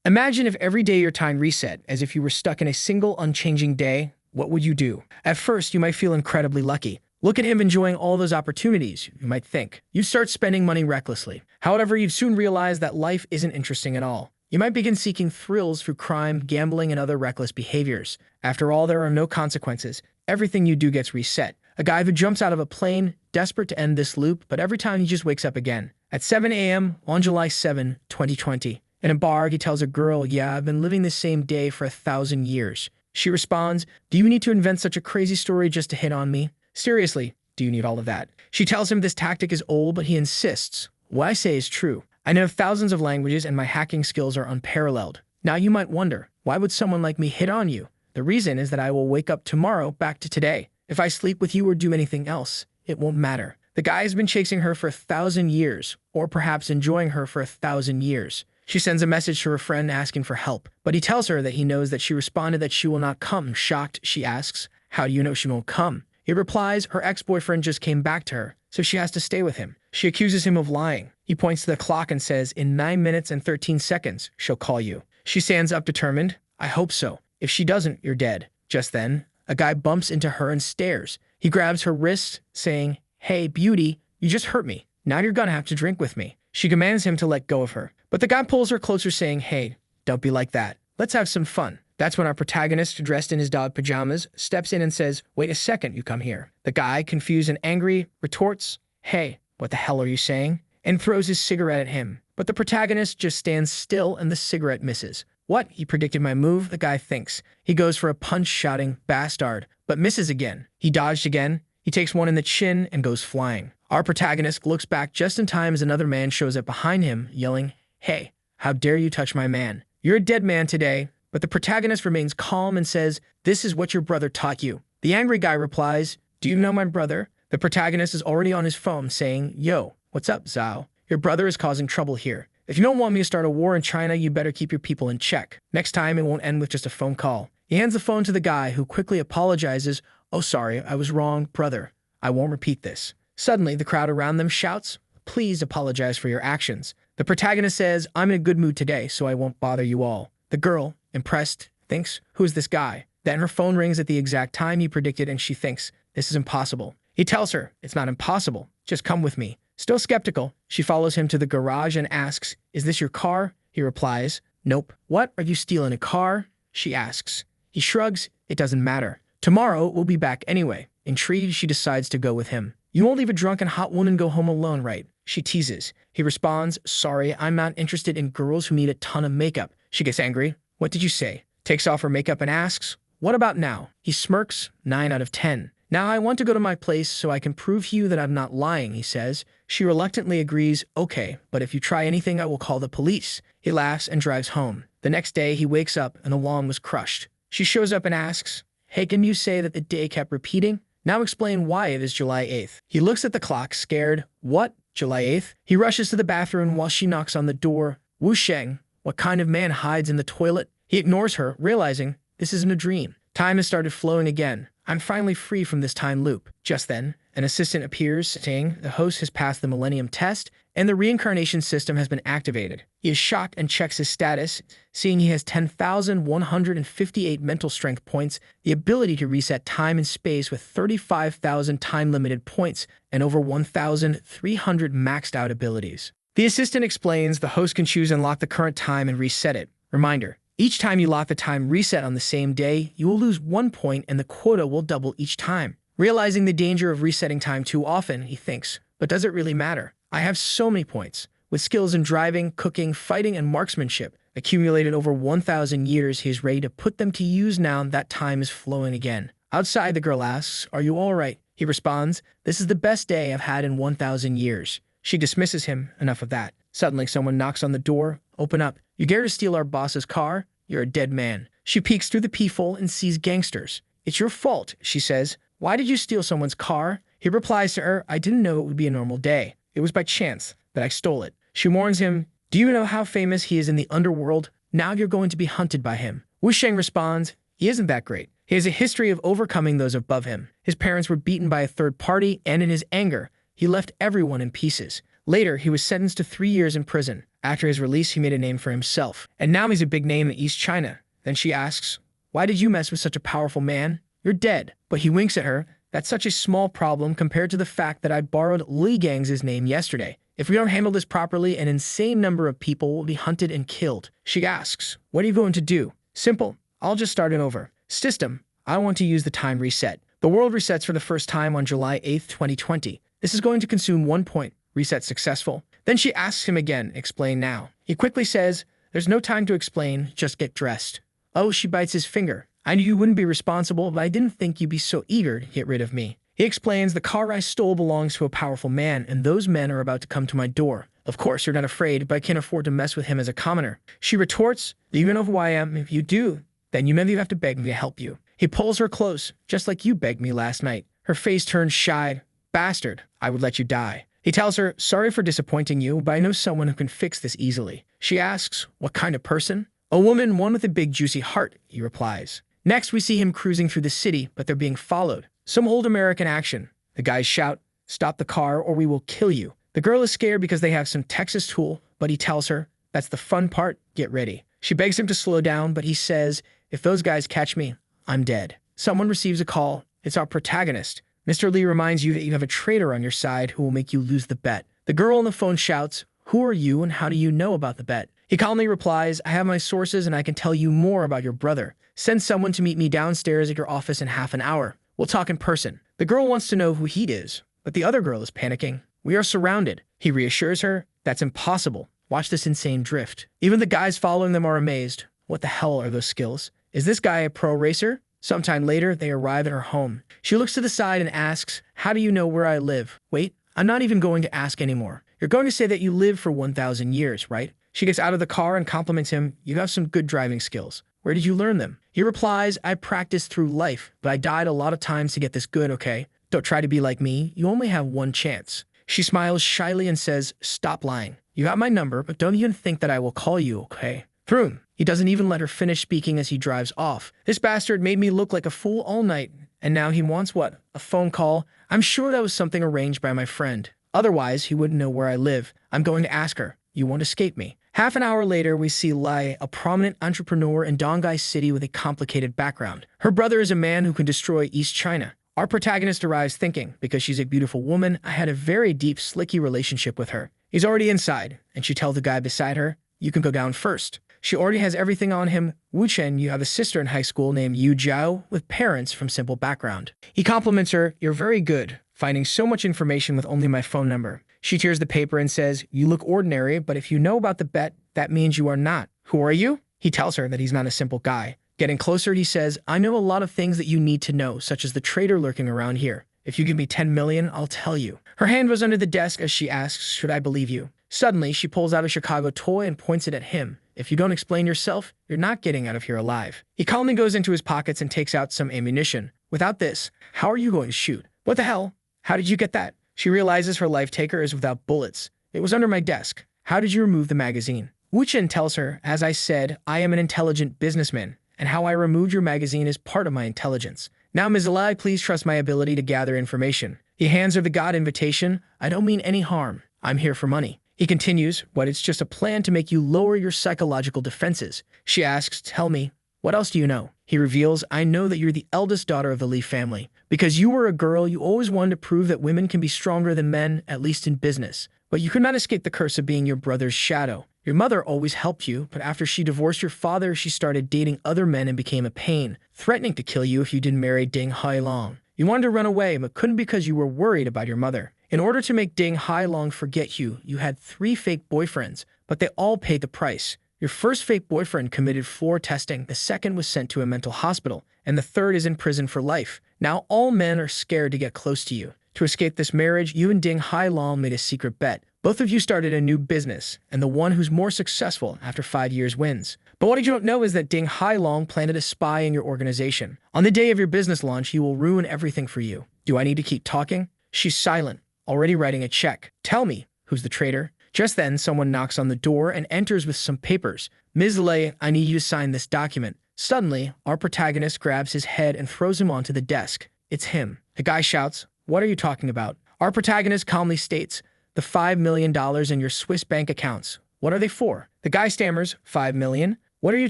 Imagine if every day your time reset, as if you were stuck in a single unchanging day. What would you do? At first, you might feel incredibly lucky. Look at him enjoying all those opportunities, you might think. You start spending money recklessly. However, you'd soon realize that life isn't interesting at all. You might begin seeking thrills through crime, gambling, and other reckless behaviors. After all, there are no consequences. Everything you do gets reset. A guy who jumps out of a plane, desperate to end this loop, but every time he just wakes up again. At 7 a.m. on July 7, 2020. In a bar, he tells a girl, "Yeah, I've been living the same day for 1,000 years." She responds, "Do you need to invent such a crazy story just to hit on me? Seriously, do you need all of that?" She tells him this tactic is old, but he insists. "What I say is true. I know thousands of languages and my hacking skills are unparalleled." Now you might wonder, why would someone like me hit on you? The reason is that I will wake up tomorrow back to today. If I sleep with you or do anything else, it won't matter. The guy has been chasing her for 1,000 years, or perhaps enjoying her for 1,000 years. She sends a message to her friend asking for help, but he tells her that he knows that she responded that she will not come. Shocked, she asks, "How do you know she won't come?" He replies her ex-boyfriend just came back to her, so she has to stay with him. She accuses him of lying. He points to the clock and says, "In 9 minutes and 13 seconds, she'll call you." She stands up determined. "I hope so. If she doesn't, you're dead." Just then, a guy bumps into her and stares. He grabs her wrist, saying, "Hey, beauty, you just hurt me. Now you're gonna have to drink with me." She commands him to let go of her, but the guy pulls her closer saying, "Hey, don't be like that. Let's have some fun." That's when our protagonist, dressed in his dog pajamas, steps in and says, "Wait a second, you come here." The guy, confused and angry, retorts, "Hey, what the hell are you saying?" and throws his cigarette at him. But the protagonist just stands still and the cigarette misses. "What? He predicted my move," the guy thinks. He goes for a punch, shouting, "Bastard," but misses again. He dodged again. He takes one in the chin and goes flying. Our protagonist looks back just in time as another man shows up behind him, yelling, "Hey, how dare you touch my man? You're a dead man today." But the protagonist remains calm and says, "This is what your brother taught you." The angry guy replies, "Do you know my brother?" The protagonist is already on his phone saying, "Yo, what's up, Zhao? Your brother is causing trouble here. If you don't want me to start a war in China, you better keep your people in check. Next time, it won't end with just a phone call." He hands the phone to the guy, who quickly apologizes. "Oh, sorry, I was wrong, brother. I won't repeat this." Suddenly, the crowd around them shouts, "Please apologize for your actions." The protagonist says, "I'm in a good mood today, so I won't bother you all." The girl, impressed, thinks, "Who is this guy?" Then her phone rings at the exact time he predicted and she thinks, "This is impossible." He tells her, "It's not impossible. Just come with me." Still skeptical, she follows him to the garage and asks, "Is this your car?" He replies, "Nope." "What? Are you stealing a car?" she asks. He shrugs, "It doesn't matter. Tomorrow we'll be back anyway." Intrigued, she decides to go with him. "You won't leave a drunk and hot woman go home alone, right?" she teases. He responds, "Sorry, I'm not interested in girls who need a ton of makeup." She gets angry. "What did you say?" Takes off her makeup and asks, "What about now?" He smirks, 9 out of 10. "Now I want to go to my place so I can prove to you that I'm not lying," he says. She reluctantly agrees, "Okay, but if you try anything, I will call the police." He laughs and drives home. The next day, he wakes up and the lawn was crushed. She shows up and asks, "Hey, can you say that the day kept repeating? Now explain why it is July 8th. He looks at the clock, scared. "What? July 8th? He rushes to the bathroom while she knocks on the door. "Wu Sheng, what kind of man hides in the toilet?" He ignores her, realizing this isn't a dream. Time has started flowing again. "I'm finally free from this time loop." Just then, an assistant appears, saying the host has passed the Millennium Test and the reincarnation system has been activated. He is shocked and checks his status, seeing he has 10,158 mental strength points, the ability to reset time and space with 35,000 time-limited points, and over 1,300 maxed-out abilities. The assistant explains the host can choose and lock the current time and reset it. Reminder: each time you lock the time reset on the same day, you will lose 1 point and the quota will double each time. Realizing the danger of resetting time too often, he thinks, but does it really matter? I have so many points. With skills in driving, cooking, fighting, and marksmanship, accumulated over 1,000 years, he is ready to put them to use now that time is flowing again. Outside, the girl asks, "Are you all right?" He responds, "This is the best day I've had in 1,000 years. She dismisses him. Enough of that. Suddenly, someone knocks on the door. "Open up. You dare to steal our boss's car? You're a dead man." She peeks through the peephole and sees gangsters. "It's your fault," she says. "Why did you steal someone's car?" He replies to her, "I didn't know it would be a normal day. It was by chance that I stole it." She warns him, "Do you know how famous he is in the underworld? Now you're going to be hunted by him." Wu Sheng responds, "He isn't that great. He has a history of overcoming those above him. His parents were beaten by a third party, and in his anger, he left everyone in pieces. Later, he was sentenced to 3 years in prison. After his release, he made a name for himself, and now he's a big name in East China. Then she asks, "Why did you mess with such a powerful man? You're dead." But he winks at her. "That's such a small problem compared to the fact that I borrowed Li Gang's name yesterday. If we don't handle this properly, an insane number of people will be hunted and killed." She asks, "What are you going to do?" "Simple. I'll just start it over. System, I want to use the time reset." The world resets for the first time on July 8th, 2020. This is going to consume 1 point. Reset successful. Then she asks him again, "Explain now." He quickly says, "There's no time to explain, just get dressed." Oh, she bites his finger. "I knew you wouldn't be responsible, but I didn't think you'd be so eager to get rid of me." He explains, "The car I stole belongs to a powerful man, and those men are about to come to my door. Of course, you're not afraid, but I can't afford to mess with him as a commoner." She retorts, "Do you even know who I am? If you do, then you maybe have to beg me to help you." He pulls her close, "Just like you begged me last night." Her face turns shy. "Bastard, I would let you die." He tells her, "Sorry for disappointing you, but I know someone who can fix this easily." She asks, "What kind of person?" "A woman, one with a big juicy heart," he replies. Next, we see him cruising through the city, but they're being followed. Some old American action. The guys shout, "Stop the car or we will kill you." The girl is scared because they have some Texas tool, but he tells her, "That's the fun part, get ready." She begs him to slow down, but he says, "If those guys catch me, I'm dead." Someone receives a call. It's our protagonist. Mr. Lee reminds you that you have a traitor on your side who will make you lose the bet. The girl on the phone shouts, "Who are you and how do you know about the bet?" He calmly replies, "I have my sources and I can tell you more about your brother. Send someone to meet me downstairs at your office in half an hour. We'll talk in person." The girl wants to know who he is, but the other girl is panicking. "We are surrounded." He reassures her, "That's impossible. Watch this insane drift." Even the guys following them are amazed. What the hell are those skills? Is this guy a pro racer? Sometime later, they arrive at her home. She looks to the side and asks, "How do you know where I live?" "Wait, I'm not even going to ask anymore. You're going to say that you lived for 1,000 years, right?" She gets out of the car and compliments him, "You have some good driving skills. Where did you learn them?" He replies, "I practiced through life, but I died a lot of times to get this good, okay? Don't try to be like me. You only have one chance." She smiles shyly and says, "Stop lying. You got my number, but don't even think that I will call you, okay?" Vroom. He doesn't even let her finish speaking as he drives off. "This bastard made me look like a fool all night, and now he wants what? A phone call? I'm sure that was something arranged by my friend. Otherwise, he wouldn't know where I live. I'm going to ask her. You won't escape me." Half an hour later, we see Lai, a prominent entrepreneur in Donghai City with a complicated background. Her brother is a man who can destroy East China. Our protagonist arrives thinking, because she's a beautiful woman, I had a very deep, slicky relationship with her. He's already inside, and she tells the guy beside her, "You can go down first." She already has everything on him. Wu Chen, you have a sister in high school named Yu Jiao with parents from simple background. He compliments her, "You're very good, finding so much information with only my phone number." She tears the paper and says, "You look ordinary, but if you know about the bet, that means you are not. Who are you?" He tells her that he's not a simple guy. Getting closer, he says, "I know a lot of things that you need to know, such as the traitor lurking around here. If you give me 10 million, I'll tell you." Her hand was under the desk as she asks, "Should I believe you?" Suddenly, she pulls out a Chicago toy and points it at him. "If you don't explain yourself, you're not getting out of here alive." He calmly goes into his pockets and takes out some ammunition. "Without this, how are you going to shoot?" "What the hell? How did you get that?" She realizes her life taker is without bullets. "It was under my desk. How did you remove the magazine?" Wu Chen tells her, "As I said, I am an intelligent businessman, and how I removed your magazine is part of my intelligence. Now, Ms. Lai, please trust my ability to gather information." He hands her the God invitation. "I don't mean any harm. I'm here for money." He continues, "But it's just a plan to make you lower your psychological defenses." She asks, "Tell me, what else do you know?" He reveals, "I know that you're the eldest daughter of the Li family. Because you were a girl, you always wanted to prove that women can be stronger than men, at least in business. But you could not escape the curse of being your brother's shadow. Your mother always helped you, but after she divorced your father, she started dating other men and became a pain, threatening to kill you if you didn't marry Ding Hailong. You wanted to run away, but couldn't because you were worried about your mother. In order to make Ding Hailong forget you, you had 3 fake boyfriends, but they all paid the price. Your first fake boyfriend committed floor testing, the second was sent to a mental hospital, and the third is in prison for life. Now all men are scared to get close to you. To escape this marriage, you and Ding Hailong made a secret bet. Both of you started a new business, and the one who's more successful after 5 years wins. But what you don't know is that Ding Hailong planted a spy in your organization. On the day of your business launch, he will ruin everything for you. Do I need to keep talking? She's silent, already writing a check. "Tell me, who's the traitor?" Just then, someone knocks on the door and enters with some papers. "Ms. Lei, I need you to sign this document." Suddenly, our protagonist grabs his head and throws him onto the desk. It's him. The guy shouts, "What are you talking about?" Our protagonist calmly states, "The $5 million in your Swiss bank accounts. What are they for? The guy stammers, 5 million? What are you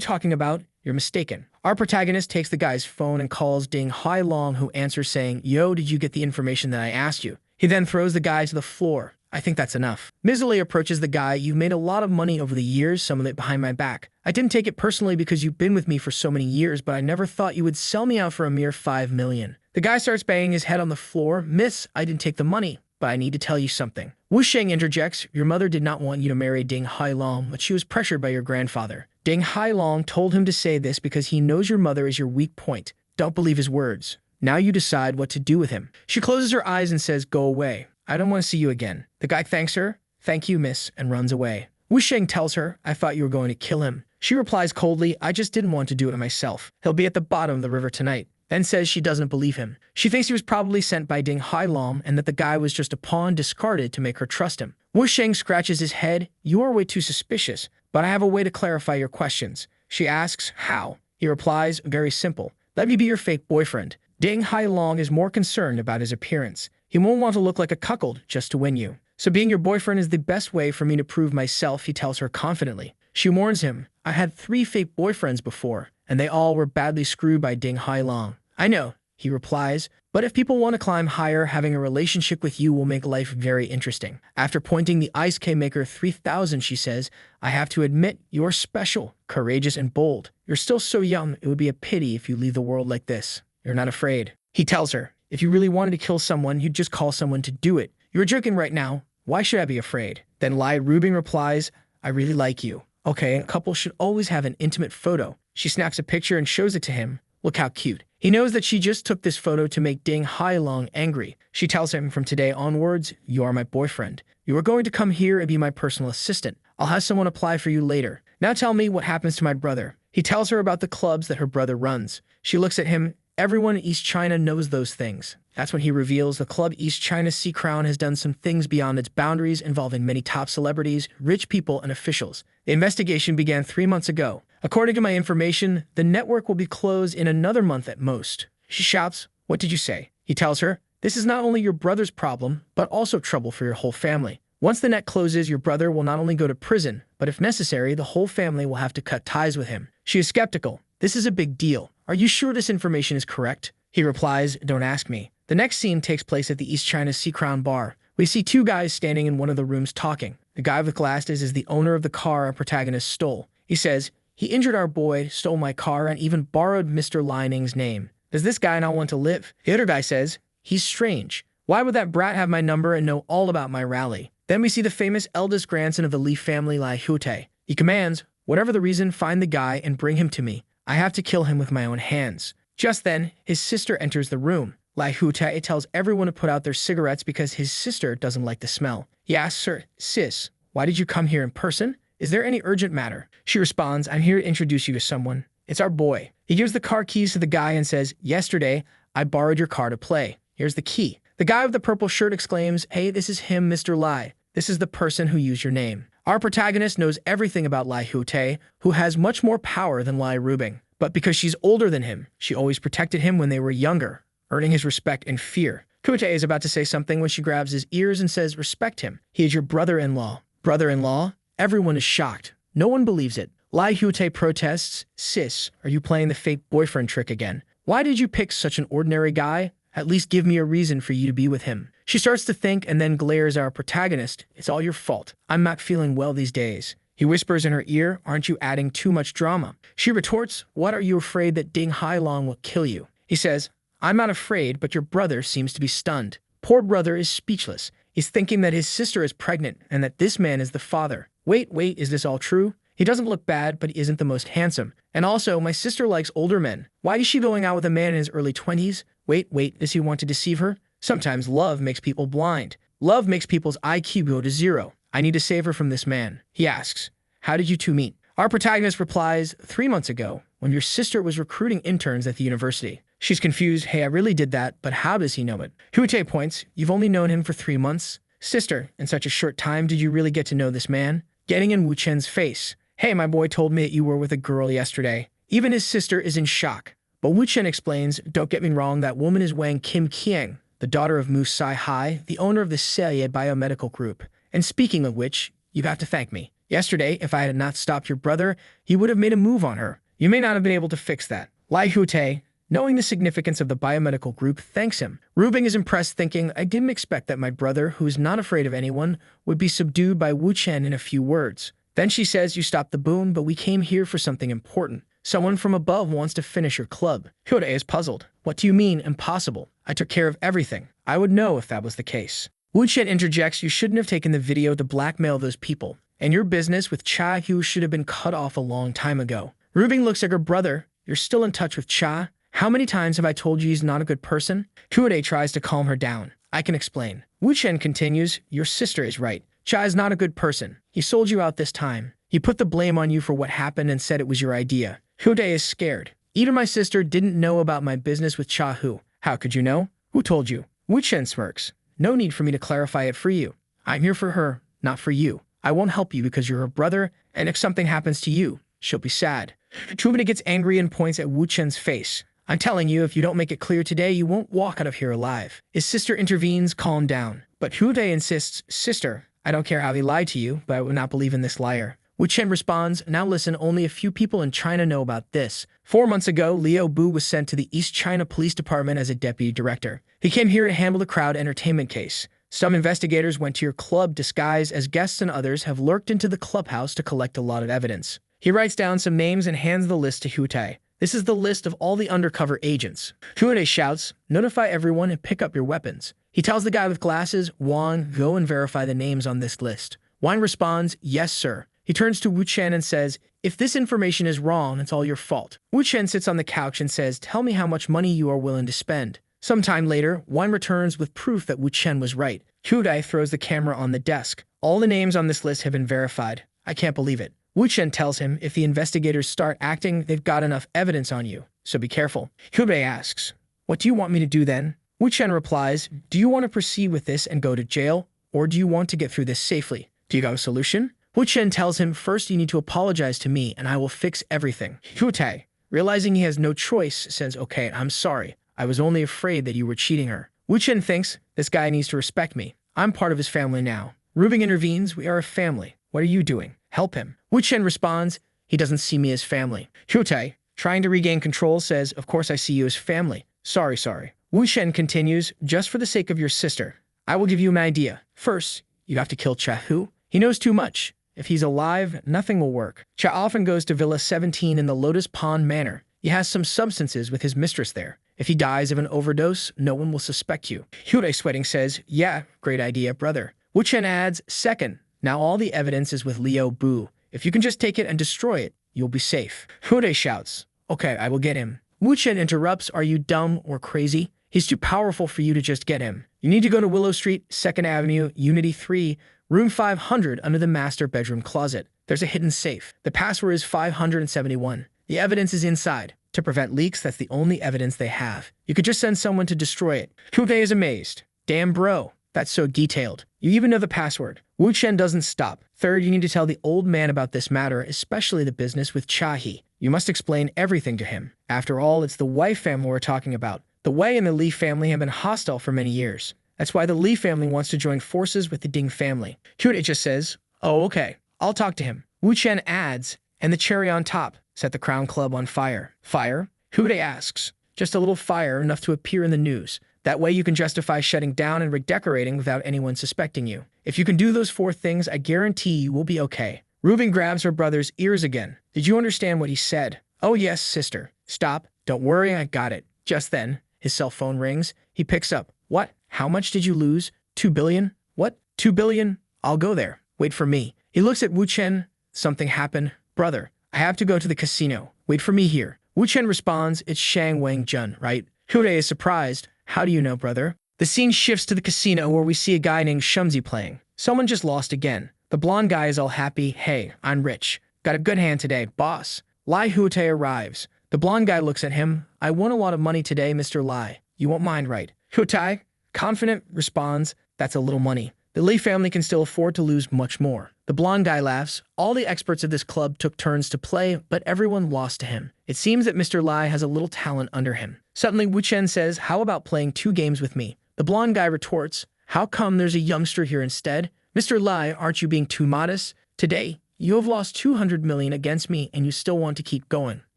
talking about? You're mistaken. Our protagonist takes the guy's phone and calls Ding Hailong, who answers saying, "Yo, did you get the information that I asked you?" He then throws the guy to the floor. I think that's enough. Miserly approaches the guy. "You've made a lot of money over the years, some of it behind my back. I didn't take it personally because you've been with me for so many years, but I never thought you would sell me out for a mere 5 million. The guy starts banging his head on the floor. "Miss, I didn't take the money, but I need to tell you something." Wu Sheng interjects, "Your mother did not want you to marry Ding Hailong, but she was pressured by your grandfather. Ding Hailong told him to say this because he knows your mother is your weak point. Don't believe his words. Now you decide what to do with him." She closes her eyes and says, "Go away. I don't want to see you again." The guy thanks her, "Thank you, miss," and runs away. Wu Sheng tells her, "I thought you were going to kill him." She replies coldly, "I just didn't want to do it myself. He'll be at the bottom of the river tonight." Then says she doesn't believe him. She thinks he was probably sent by Ding Hailong and that the guy was just a pawn discarded to make her trust him. Wu Sheng scratches his head. "You are way too suspicious, but I have a way to clarify your questions." She asks, "How?" He replies, "Very simple. Let me be your fake boyfriend." Ding Hailong is more concerned about his appearance. He won't want to look like a cuckold just to win you. "So being your boyfriend is the best way for me to prove myself," he tells her confidently. She warns him, "I had 3 fake boyfriends before, and they all were badly screwed by Ding Hailong." "I know," he replies, "but if people want to climb higher, having a relationship with you will make life very interesting." After pointing the Ice K Maker 3000, she says, "I have to admit, you're special, courageous, and bold. You're still so young, it would be a pity if you leave the world like this. You're not afraid." He tells her, "If you really wanted to kill someone, you'd just call someone to do it. You're joking right now. Why should I be afraid?" Then Lai Rubing replies, "I really like you. Okay, a couple should always have an intimate photo." She snaps a picture and shows it to him. Look how cute. He knows that she just took this photo to make Ding Hailong angry. She tells him, "From today onwards, you are my boyfriend. You are going to come here and be my personal assistant. I'll have someone apply for you later. Now tell me what happens to my brother." He tells her about the clubs that her brother runs. She looks at him. Everyone in East China knows those things. That's when he reveals the club East China Sea Crown has done some things beyond its boundaries involving many top celebrities, rich people, and officials. The investigation began 3 months ago. According to my information, the network will be closed in another month at most. She shouts, "What did you say?" He tells her, "This is not only your brother's problem, but also trouble for your whole family. Once the net closes, your brother will not only go to prison, but if necessary, the whole family will have to cut ties with him." She is skeptical. "This is a big deal. Are you sure this information is correct?" He replies, "Don't ask me." The next scene takes place at the East China Sea Crown bar. We see 2 guys standing in one of the rooms talking. The guy with glasses is the owner of the car our protagonist stole. He says, "He injured our boy, stole my car, and even borrowed Mr. Lining's name. Does this guy not want to live?" The other guy says, "He's strange. Why would that brat have my number and know all about my rally?" Then we see the famous eldest grandson of the Li family, Lai Hute. He commands, "Whatever the reason, find the guy and bring him to me. I have to kill him with my own hands." Just then, his sister enters the room. Lai Hute tells everyone to put out their cigarettes because his sister doesn't like the smell. He asks her, "Sis, why did you come here in person? Is there any urgent matter?" She responds, "I'm here to introduce you to someone. It's our boy." He gives the car keys to the guy and says, "Yesterday, I borrowed your car to play. Here's the key." The guy with the purple shirt exclaims, "Hey, this is him, Mr. Lai. This is the person who used your name." Our protagonist knows everything about Lai Hute, who has much more power than Lai Rubing. But because she's older than him, she always protected him when they were younger, earning his respect and fear. Hute is about to say something when she grabs his ears and says, "Respect him. He is your brother-in-law." Brother-in-law? Everyone is shocked. No one believes it. Lai Hute protests, "Sis, are you playing the fake boyfriend trick again? Why did you pick such an ordinary guy? At least give me a reason for you to be with him." She starts to think and then glares at our protagonist. "It's all your fault. I'm not feeling well these days." He whispers in her ear, "Aren't you adding too much drama?" She retorts, "What, are you afraid that Ding Hailong will kill you?" He says, "I'm not afraid, but your brother seems to be stunned." Poor brother is speechless. He's thinking that his sister is pregnant and that this man is the father. Wait, is this all true? He doesn't look bad, but he isn't the most handsome. And also, my sister likes older men. Why is she going out with a man in his early 20s? Wait, does he want to deceive her? Sometimes love makes people blind. Love makes people's IQ go to 0. I need to save her from this man. He asks, "How did you 2 meet?" Our protagonist replies, 3 months ago, when your sister was recruiting interns at the university." She's confused. "Hey, I really did that, but how does he know it?" Hute points, "You've only known him for 3 months. Sister, in such a short time, did you really get to know this man?" Getting in Wu Chen's face. "Hey, my boy told me that you were with a girl yesterday." Even his sister is in shock. But Wu Chen explains, "Don't get me wrong, that woman is Wang Kim Kiang, the daughter of Mu Sai Hai, the owner of the Celia Biomedical Group. And speaking of which, you have to thank me. Yesterday, if I had not stopped your brother, he would have made a move on her. You may not have been able to fix that. Lai Hute, knowing the significance of the biomedical group, thanks him. Rubing is impressed, thinking, I didn't expect that my brother, who is not afraid of anyone, would be subdued by Wu Chen in a few words. Then she says, you stopped the boom, but we came here for something important. Someone from above wants to finish your club. Hyodae is puzzled. What do you mean, impossible? I took care of everything. I would know if that was the case. Wu Chen interjects, you shouldn't have taken the video to blackmail those people. And your business with Cha Hu should have been cut off a long time ago. Rubing looks at her brother. You're still in touch with Cha? How many times have I told you he's not a good person? Hyodae tries to calm her down. I can explain. Wu Chen continues, your sister is right. Cha is not a good person. He sold you out this time. He put the blame on you for what happened and said it was your idea. Hyodae is scared. Even my sister didn't know about my business with Cha Hu. How could you know? Who told you? Wu Chen smirks. No need for me to clarify it for you. I'm here for her, not for you. I won't help you because you're her brother, and if something happens to you, she'll be sad. Chubina gets angry and points at Wu Chen's face. I'm telling you, if you don't make it clear today, you won't walk out of here alive. His sister intervenes, calm down. But Hyodae insists, sister, I don't care how he lied to you, but I would not believe in this liar. Wu Chen responds, now listen, only a few people in China know about this. 4 months ago, Liu Bu was sent to the East China Police Department as a deputy director. He came here to handle the crowd entertainment case. Some investigators went to your club disguised as guests and others have lurked into the clubhouse to collect a lot of evidence. He writes down some names and hands the list to Hyodae. This is the list of all the undercover agents. Hyodae shouts, notify everyone and pick up your weapons. He tells the guy with glasses, Wang, go and verify the names on this list. Wang responds, yes, sir. He turns to Wu Chen and says, if this information is wrong, it's all your fault. Wu Chen sits on the couch and says, tell me how much money you are willing to spend. Sometime later, Wang returns with proof that Wu Chen was right. Hyodae throws the camera on the desk. All the names on this list have been verified. I can't believe it. Wu Chen tells him if the investigators start acting, they've got enough evidence on you, so be careful. Hyodae asks, what do you want me to do then? Wu Chen replies, do you want to proceed with this and go to jail, or do you want to get through this safely? Do you got a solution? Wu Chen tells him, first you need to apologize to me and I will fix everything. Hyodae, realizing he has no choice, says, okay, I'm sorry. I was only afraid that you were cheating her. Wu Chen thinks, this guy needs to respect me. I'm part of his family now. Rubing intervenes, we are a family. What are you doing? Help him. Wu Chen responds, he doesn't see me as family. Hyodae, trying to regain control, says, of course I see you as family. Sorry. Wu Chen continues, just for the sake of your sister, I will give you an idea. First, you have to kill Cha Hu. He knows too much. If he's alive, nothing will work. Cha often goes to Villa 17 in the Lotus Pond Manor. He has some substances with his mistress there. If he dies of an overdose, no one will suspect you. Hyodae, sweating, says, yeah, great idea, brother. Wu Chen adds, second, now all the evidence is with Liu Bu. If you can just take it and destroy it, you'll be safe. Hyodae shouts, okay, I will get him. Wu Chen interrupts, are you dumb or crazy? He's too powerful for you to just get him. You need to go to Willow Street, 2nd Avenue, Unity 3, room 500 under the master bedroom closet. There's a hidden safe. The password is 571. The evidence is inside. To prevent leaks, that's the only evidence they have. You could just send someone to destroy it. Hyodae is amazed. Damn, bro. That's so detailed. You even know the password. Wu Chen doesn't stop. Third, you need to tell the old man about this matter, especially the business with Cha He. You must explain everything to him. After all, it's the Wei family we're talking about. The Wei and the Li family have been hostile for many years. That's why the Li family wants to join forces with the Ding family. Hyodae just says, oh, okay. I'll talk to him. Wu Chen adds, and the cherry on top, set the Crown Club on fire. Fire? Hyodae asks. Just a little fire, enough to appear in the news. That way you can justify shutting down and redecorating without anyone suspecting you. If you can do those 4 things, I guarantee you will be okay. Rubing grabs her brother's ears again. Did you understand what he said? Oh yes, sister. Stop. Don't worry, I got it. Just then, his cell phone rings. He picks up. What? How much did you lose? 2 billion? What? 2 billion? I'll go there. Wait for me. He looks at Wu Chen. Something happened. Brother, I have to go to the casino. Wait for me here. Wu Chen responds, it's Shang Wang Jun, right? Hyodae is surprised. How do you know, brother? The scene shifts to the casino where we see a guy named Shumzi playing. Someone just lost again. The blonde guy is all happy. Hey, I'm rich. Got a good hand today, boss. Lai Hyodae arrives. The blonde guy looks at him. I won a lot of money today, Mr. Lai. You won't mind, right? Hyodae, confident, responds, that's a little money. The Li family can still afford to lose much more. The blonde guy laughs. All the experts of this club took turns to play, but everyone lost to him. It seems that Mr. Lai has a little talent under him. Suddenly, Wu Chen says, how about playing 2 games with me? The blonde guy retorts, how come there's a youngster here instead? Mr. Lai, aren't you being too modest? Today, You have lost 200 million against me and you still want to keep going.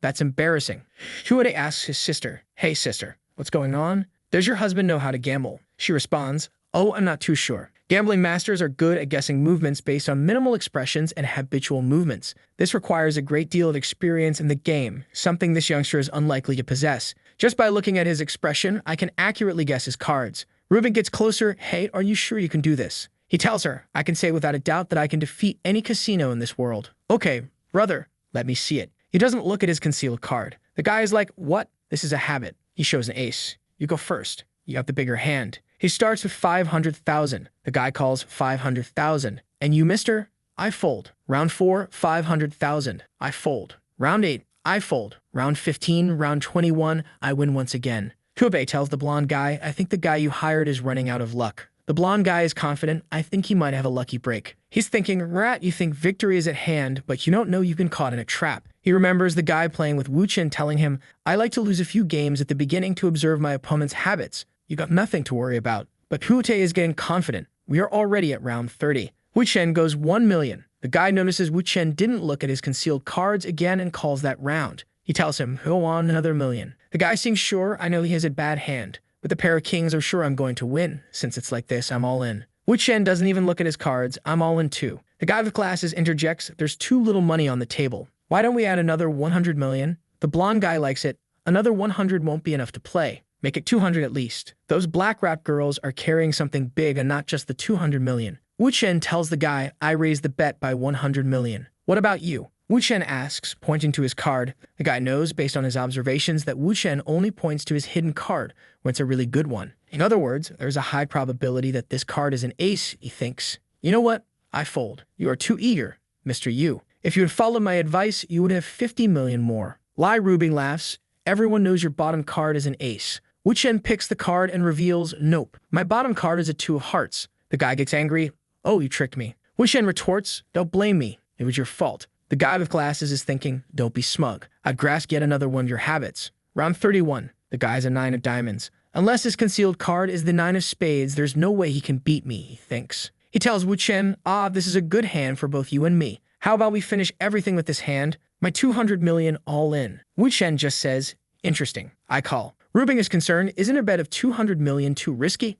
That's embarrassing. Huode asks his sister, "Hey sister, what's going on? Does your husband know how to gamble?" She responds, "Oh, I'm not too sure. Gambling masters are good at guessing movements based on minimal expressions and habitual movements. This requires a great deal of experience in the game, something this youngster is unlikely to possess. Just by looking at his expression, I can accurately guess his cards." Ruben gets closer. "Hey, are you sure you can do this?" He tells her, "I can say without a doubt that I can defeat any casino in this world." "Okay, brother, let me see it." He doesn't look at his concealed card. The guy is like, "What? This is a habit." He shows an ace. "You go first. You have the bigger hand." He starts with 500,000. The guy calls 500,000. "And you, mister?" "I fold." Round 4, 500,000. "I fold." Round 8, "I fold." Round 15, round 21, "I win once again." Kube tells the blonde guy, "I think the guy you hired is running out of luck." The blonde guy is confident, "I think he might have a lucky break." He's thinking, "Rat, you think victory is at hand, but you don't know you've been caught in a trap." He remembers the guy playing with Wu Chen telling him, "I like to lose a few games at the beginning to observe my opponent's habits. You got nothing to worry about." But Huote is getting confident. We are already at round 30. Wu Chen goes 1 million. The guy notices Wu Chen didn't look at his concealed cards again and calls that round. He tells him, "Go on another million." The guy seems sure. "I know he has a bad hand. With the pair of kings, I'm sure I'm going to win. Since it's like this, I'm all in." Wu Chen doesn't even look at his cards. "I'm all in too." The guy with glasses interjects, "There's too little money on the table. Why don't we add another 100 million? The blonde guy likes it. Another 100 won't be enough to play. Make it 200 at least. Those black wrap girls are carrying something big and not just the 200 million. Wu Chen tells the guy, "I raised the bet by 100 million. What about you?" Wu Chen asks, pointing to his card. The guy knows, based on his observations, that Wu Chen only points to his hidden card when it's a really good one. In other words, there's a high probability that this card is an ace, he thinks. "You know what? I fold. You are too eager, Mr. Yu. If you had followed my advice, you would have 50 million more." Lai Rubing laughs. "Everyone knows your bottom card is an ace." Wu Chen picks the card and reveals, "Nope. My bottom card is a 2 of hearts." The guy gets angry. "Oh, you tricked me." Wu Chen retorts, "Don't blame me. It was your fault." The guy with glasses is thinking, "Don't be smug. I've grasped yet another one of your habits." Round 31. The guy's a 9 of diamonds. Unless his concealed card is the 9 of spades, there's no way he can beat me, he thinks. He tells Wu Chen, "This is a good hand for both you and me. How about we finish everything with this hand? My 200 million all in." Wu Chen just says, "Interesting. I call." Rubing is concerned, "Isn't a bet of 200 million too risky?"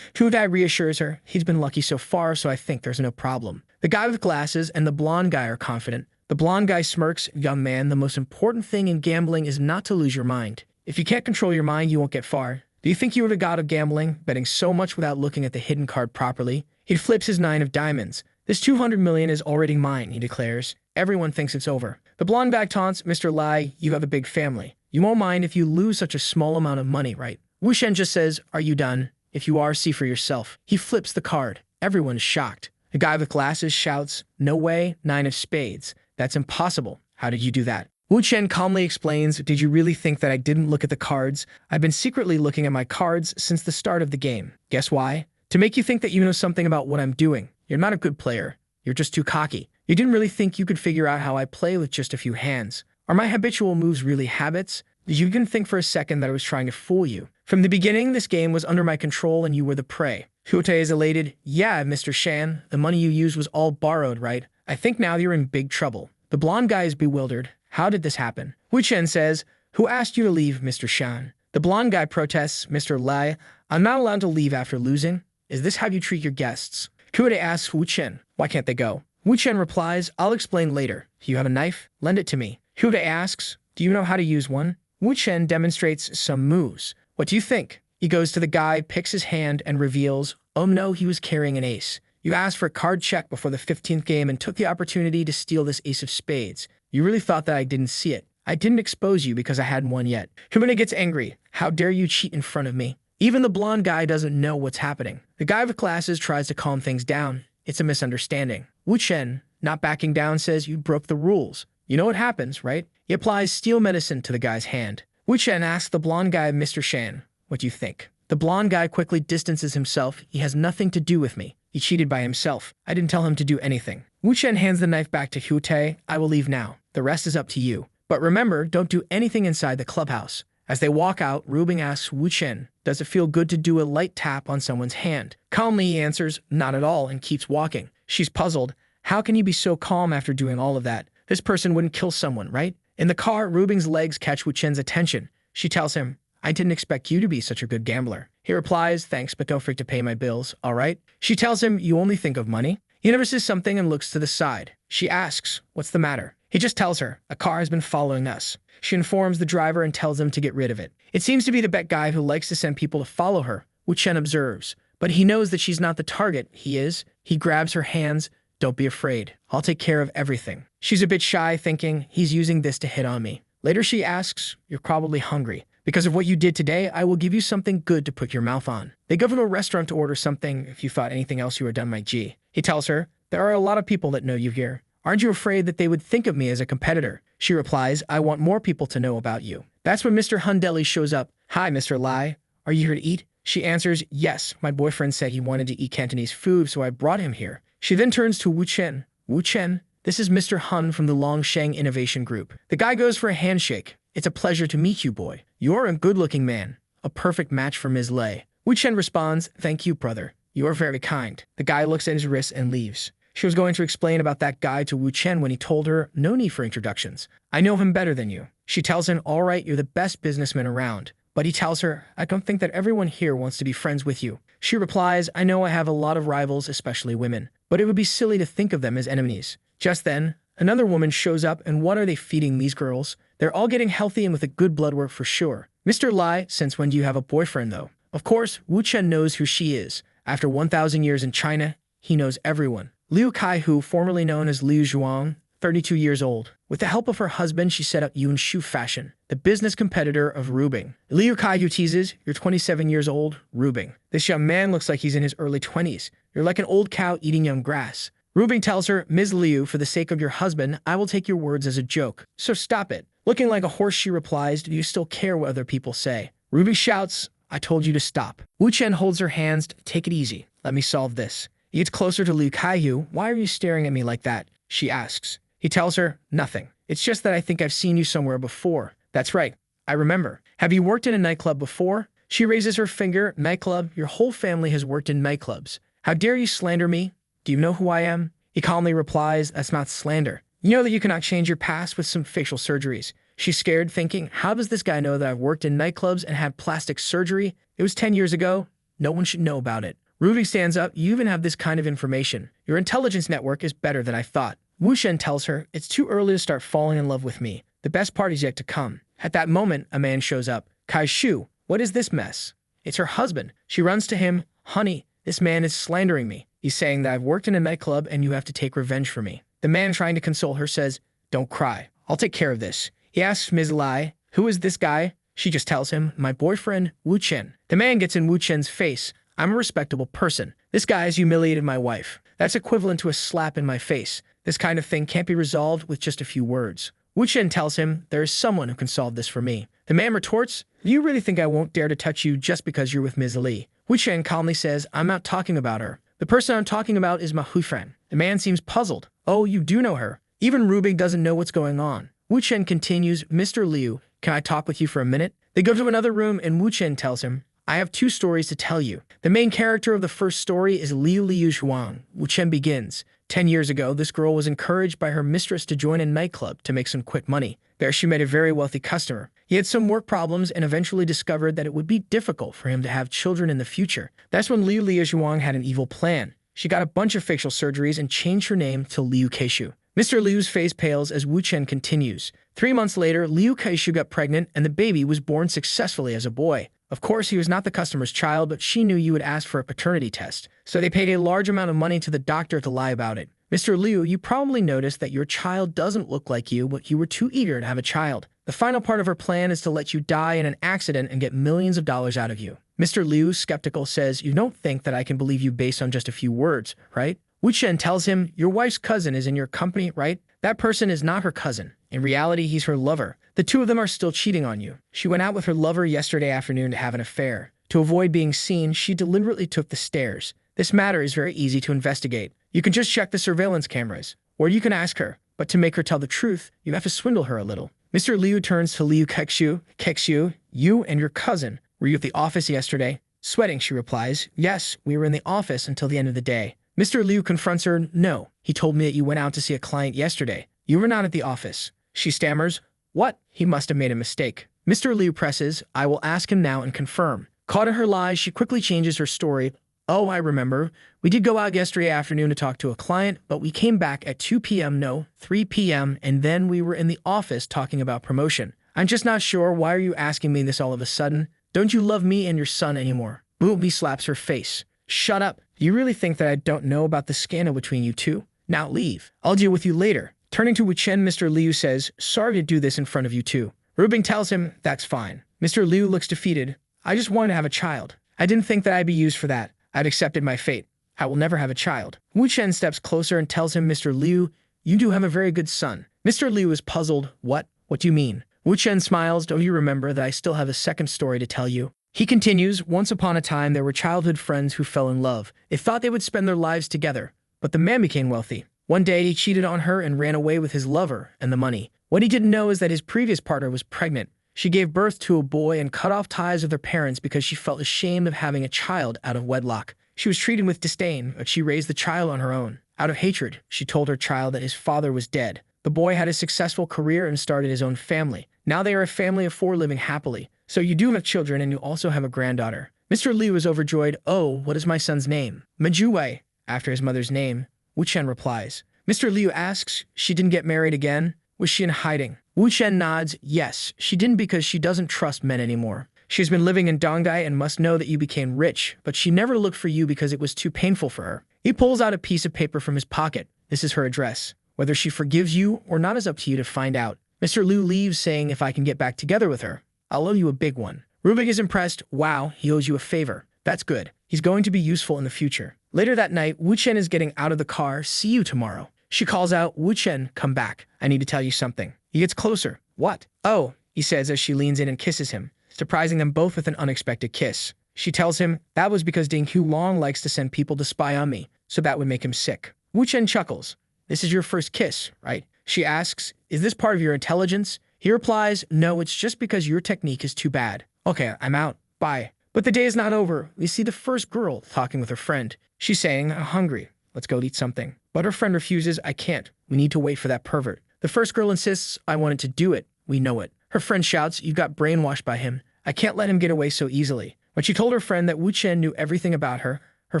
Huodai reassures her, "He's been lucky so far, so I think there's no problem." The guy with glasses and the blonde guy are confident. The blonde guy smirks, "Young man, the most important thing in gambling is not to lose your mind. If you can't control your mind, you won't get far. Do you think you were the god of gambling, betting so much without looking at the hidden card properly?" He flips his 9 of diamonds. "This 200 million is already mine," he declares. Everyone thinks it's over. The blonde guy taunts, "Mr. Lai, you have a big family. You won't mind if you lose such a small amount of money, right?" Wu Shen just says, "Are you done? If you are, see for yourself." He flips the card. Everyone is shocked. The guy with glasses shouts, "No way, 9 of spades. That's impossible. How did you do that?" Wu Chen calmly explains, "Did you really think that I didn't look at the cards? I've been secretly looking at my cards since the start of the game. Guess why? To make you think that you know something about what I'm doing. You're not a good player. You're just too cocky. You didn't really think you could figure out how I play with just a few hands. Are my habitual moves really habits? Did you even think for a second that I was trying to fool you? From the beginning, this game was under my control and you were the prey." Huote is elated. "Yeah, Mr. Shan, the money you used was all borrowed, right? I think now you're in big trouble." The blonde guy is bewildered. "How did this happen?" Wu Chen says, "Who asked you to leave, Mr. Shan?" The blonde guy protests, "Mr. Lai, I'm not allowed to leave after losing. Is this how you treat your guests?" Huote asks Wu Chen, "Why can't they go?" Wu Chen replies, "I'll explain later. Do you have a knife? Lend it to me." Huote asks, "Do you know how to use one?" Wu Chen demonstrates some moves. "What do you think?" He goes to the guy, picks his hand, and reveals, "Oh no, he was carrying an ace. You asked for a card check before the 15th game and took the opportunity to steal this ace of spades. You really thought that I didn't see it. I didn't expose you because I hadn't won yet." Humana gets angry. "How dare you cheat in front of me?" Even the blonde guy doesn't know what's happening. The guy with glasses tries to calm things down. It's a misunderstanding. Wu Chen, not backing down, says, "You broke the rules. You know what happens, right?" He applies steel medicine to the guy's hand. Wu Chen asks the blonde guy, "Mr. Shan, what do you think?" The blonde guy quickly distances himself. "He has nothing to do with me. He cheated by himself. I didn't tell him to do anything." Wu Chen hands the knife back to Huote. "I will leave now. The rest is up to you. But remember, don't do anything inside the clubhouse." As they walk out, Rubing asks Wu Chen, "Does it feel good to do a light tap on someone's hand?" Calmly he answers, "Not at all," and keeps walking. She's puzzled. How can you be so calm after doing all of that? This person wouldn't kill someone, right? In the car, Rubing's legs catch Wu Chen's attention. She tells him, I didn't expect you to be such a good gambler. He replies, thanks, but don't forget to pay my bills, all right? She tells him, you only think of money? He notices something and looks to the side. She asks, what's the matter? He just tells her, a car has been following us. She informs the driver and tells him to get rid of it. It seems to be the bet guy who likes to send people to follow her, Wu Chen observes. But he knows that she's not the target. He is. He grabs her hands. Don't be afraid. I'll take care of everything. She's a bit shy, thinking, he's using this to hit on me. Later she asks, you're probably hungry. Because of what you did today, I will give you something good to put your mouth on. They go to a restaurant to order something. If you thought anything else, you were done, my G. He tells her, there are a lot of people that know you here. Aren't you afraid that they would think of me as a competitor? She replies, I want more people to know about you. That's when Mr. Hundeli shows up. Hi, Mr. Lai. Are you here to eat? She answers, yes, my boyfriend said he wanted to eat Cantonese food, so I brought him here. She then turns to Wu Chen. Wu Chen, this is Mr. Hun from the Longsheng Innovation Group. The guy goes for a handshake. It's a pleasure to meet you, boy. You're a good-looking man. A perfect match for Ms. Lei. Wu Chen responds, thank you, brother. You are very kind. The guy looks at his wrist and leaves. She was going to explain about that guy to Wu Chen when he told her, no need for introductions. I know him better than you. She tells him, all right, you're the best businessman around. But he tells her, I don't think that everyone here wants to be friends with you. She replies, I know I have a lot of rivals, especially women, but it would be silly to think of them as enemies. Just then, another woman shows up, and what are they feeding these girls? They're all getting healthy and with a good blood work for sure. Mr. Lai, since when do you have a boyfriend, though? Of course, Wu Chen knows who she is. After 1,000 years in China, he knows everyone. Liu Kaihu, formerly known as Liu Zhuang, 32 years old. With the help of her husband, she set up Yun Shoe Fashion, the business competitor of Rubing. Liu Kaihu teases, you're 27 years old, Rubing. This young man looks like he's in his early 20s. You're like an old cow eating young grass. Rubing tells her, Ms. Liu, for the sake of your husband, I will take your words as a joke. So stop it. Looking like a horse, she replies, do you still care what other people say? Rubing shouts, I told you to stop. Wu Chen holds her hands, take it easy. Let me solve this. He gets closer to Liu Kaihu. Why are you staring at me like that? She asks. He tells her, nothing. It's just that I think I've seen you somewhere before. That's right. I remember. Have you worked in a nightclub before? She raises her finger. Nightclub? Your whole family has worked in nightclubs. How dare you slander me? Do you know who I am? He calmly replies, that's not slander. You know that you cannot change your past with some facial surgeries. She's scared, thinking, how does this guy know that I've worked in nightclubs and had plastic surgery? It was 10 years ago. No one should know about it. Rubing stands up. You even have this kind of information. Your intelligence network is better than I thought. Wu Chen tells her, it's too early to start falling in love with me. The best part is yet to come. At that moment, a man shows up. Kai Shu, what is this mess? It's her husband. She runs to him. Honey, this man is slandering me. He's saying that I've worked in a nightclub and you have to take revenge for me. The man, trying to console her, says, don't cry. I'll take care of this. He asks Ms. Lai, who is this guy? She just tells him, my boyfriend, Wu Chen. The man gets in Wu Chen's face. I'm a respectable person. This guy has humiliated my wife. That's equivalent to a slap in my face. This kind of thing can't be resolved with just a few words. Wu Chen tells him, there is someone who can solve this for me. The man retorts, do you really think I won't dare to touch you just because you're with Ms. Li? Wu Chen calmly says, I'm not talking about her. The person I'm talking about is my Huifren. The man seems puzzled. Oh, you do know her. Even Rubing doesn't know what's going on. Wu Chen continues, Mr. Liu, can I talk with you for a minute? They go to another room and Wu Chen tells him, I have 2 stories to tell you. The main character of the first story is Liu Zhuang. Wu Chen begins. 10 years ago, this girl was encouraged by her mistress to join a nightclub to make some quick money. There she met a very wealthy customer. He had some work problems and eventually discovered that it would be difficult for him to have children in the future. That's when Liu Zhuang had an evil plan. She got a bunch of facial surgeries and changed her name to Liu Keishu. Mr. Liu's face pales as Wu Chen continues. 3 months later, Liu Keishu got pregnant and the baby was born successfully as a boy. Of course, he was not the customer's child, but she knew you would ask for a paternity test. So they paid a large amount of money to the doctor to lie about it. Mr. Liu, you probably noticed that your child doesn't look like you, but you were too eager to have a child. The final part of her plan is to let you die in an accident and get millions of dollars out of you. Mr. Liu, skeptical, says, you don't think that I can believe you based on just a few words, right? Wu Chen tells him, your wife's cousin is in your company, right? That person is not her cousin. In reality, he's her lover. The 2 of them are still cheating on you. She went out with her lover yesterday afternoon to have an affair. To avoid being seen, she deliberately took the stairs. This matter is very easy to investigate. You can just check the surveillance cameras, or you can ask her. But to make her tell the truth, you have to swindle her a little. Mr. Liu turns to Liu Keishu. Keishu, you and your cousin, were you at the office yesterday? Sweating, she replies, yes, we were in the office until the end of the day. Mr. Liu confronts her, no, He told me that you went out to see a client yesterday. You were not at the office. She stammers. What? He must have made a mistake. Mr. Liu presses. I will ask him now and confirm. Caught in her lies, she quickly changes her story. Oh, I remember. We did go out yesterday afternoon to talk to a client, but we came back at 2 p.m., no, 3 p.m., and then we were in the office talking about promotion. I'm just not sure. Why are you asking me this all of a sudden? Don't you love me and your son anymore? Booby slaps her face. Shut up. Do you really think that I don't know about the scandal between you two? Now leave. I'll deal with you later. Turning to Wu Chen, Mr. Liu says, sorry to do this in front of you two. Rubing tells him, that's fine. Mr. Liu looks defeated. I just wanted to have a child. I didn't think that I'd be used for that. I'd accepted my fate. I will never have a child. Wu Chen steps closer and tells him, Mr. Liu, you do have a very good son. Mr. Liu is puzzled. What? What do you mean? Wu Chen smiles. Don't you remember that I still have a second story to tell you? He continues, once upon a time there were childhood friends who fell in love. They thought they would spend their lives together, but the man became wealthy. One day he cheated on her and ran away with his lover and the money. What he didn't know is that his previous partner was pregnant. She gave birth to a boy and cut off ties with her parents because she felt ashamed of having a child out of wedlock. She was treated with disdain, but she raised the child on her own. Out of hatred, she told her child that his father was dead. The boy had a successful career and started his own family. Now they are a family of 4 living happily. So you do have children and you also have a granddaughter. Mr. Liu is overjoyed. Oh, what is my son's name? Majuwei, after his mother's name. Wu Chen replies. Mr. Liu asks, she didn't get married again? Was she in hiding? Wu Chen nods. Yes, she didn't because she doesn't trust men anymore. She's been living in Dongdai and must know that you became rich, but she never looked for you because it was too painful for her. He pulls out a piece of paper from his pocket. This is her address. Whether she forgives you or not is up to you to find out. Mr. Liu leaves saying if I can get back together with her, I'll owe you a big one. Rubik is impressed. Wow, he owes you a favor. That's good. He's going to be useful in the future. Later that night, Wu Chen is getting out of the car. See you tomorrow. She calls out, Wu Chen, come back. I need to tell you something. He gets closer. What? Oh, he says as she leans in and kisses him, surprising them both with an unexpected kiss. She tells him, that was because Ding Hulong likes to send people to spy on me, so that would make him sick. Wu Chen chuckles. This is your first kiss, right? She asks, is this part of your intelligence? He replies, no, it's just because your technique is too bad. Okay, I'm out. Bye. But the day is not over. We see the first girl talking with her friend. She's saying, I'm hungry. Let's go eat something. But her friend refuses. I can't. We need to wait for that pervert. The first girl insists, I wanted to do it. We know it. Her friend shouts, you got brainwashed by him. I can't let him get away so easily. When she told her friend that Wu Chen knew everything about her, her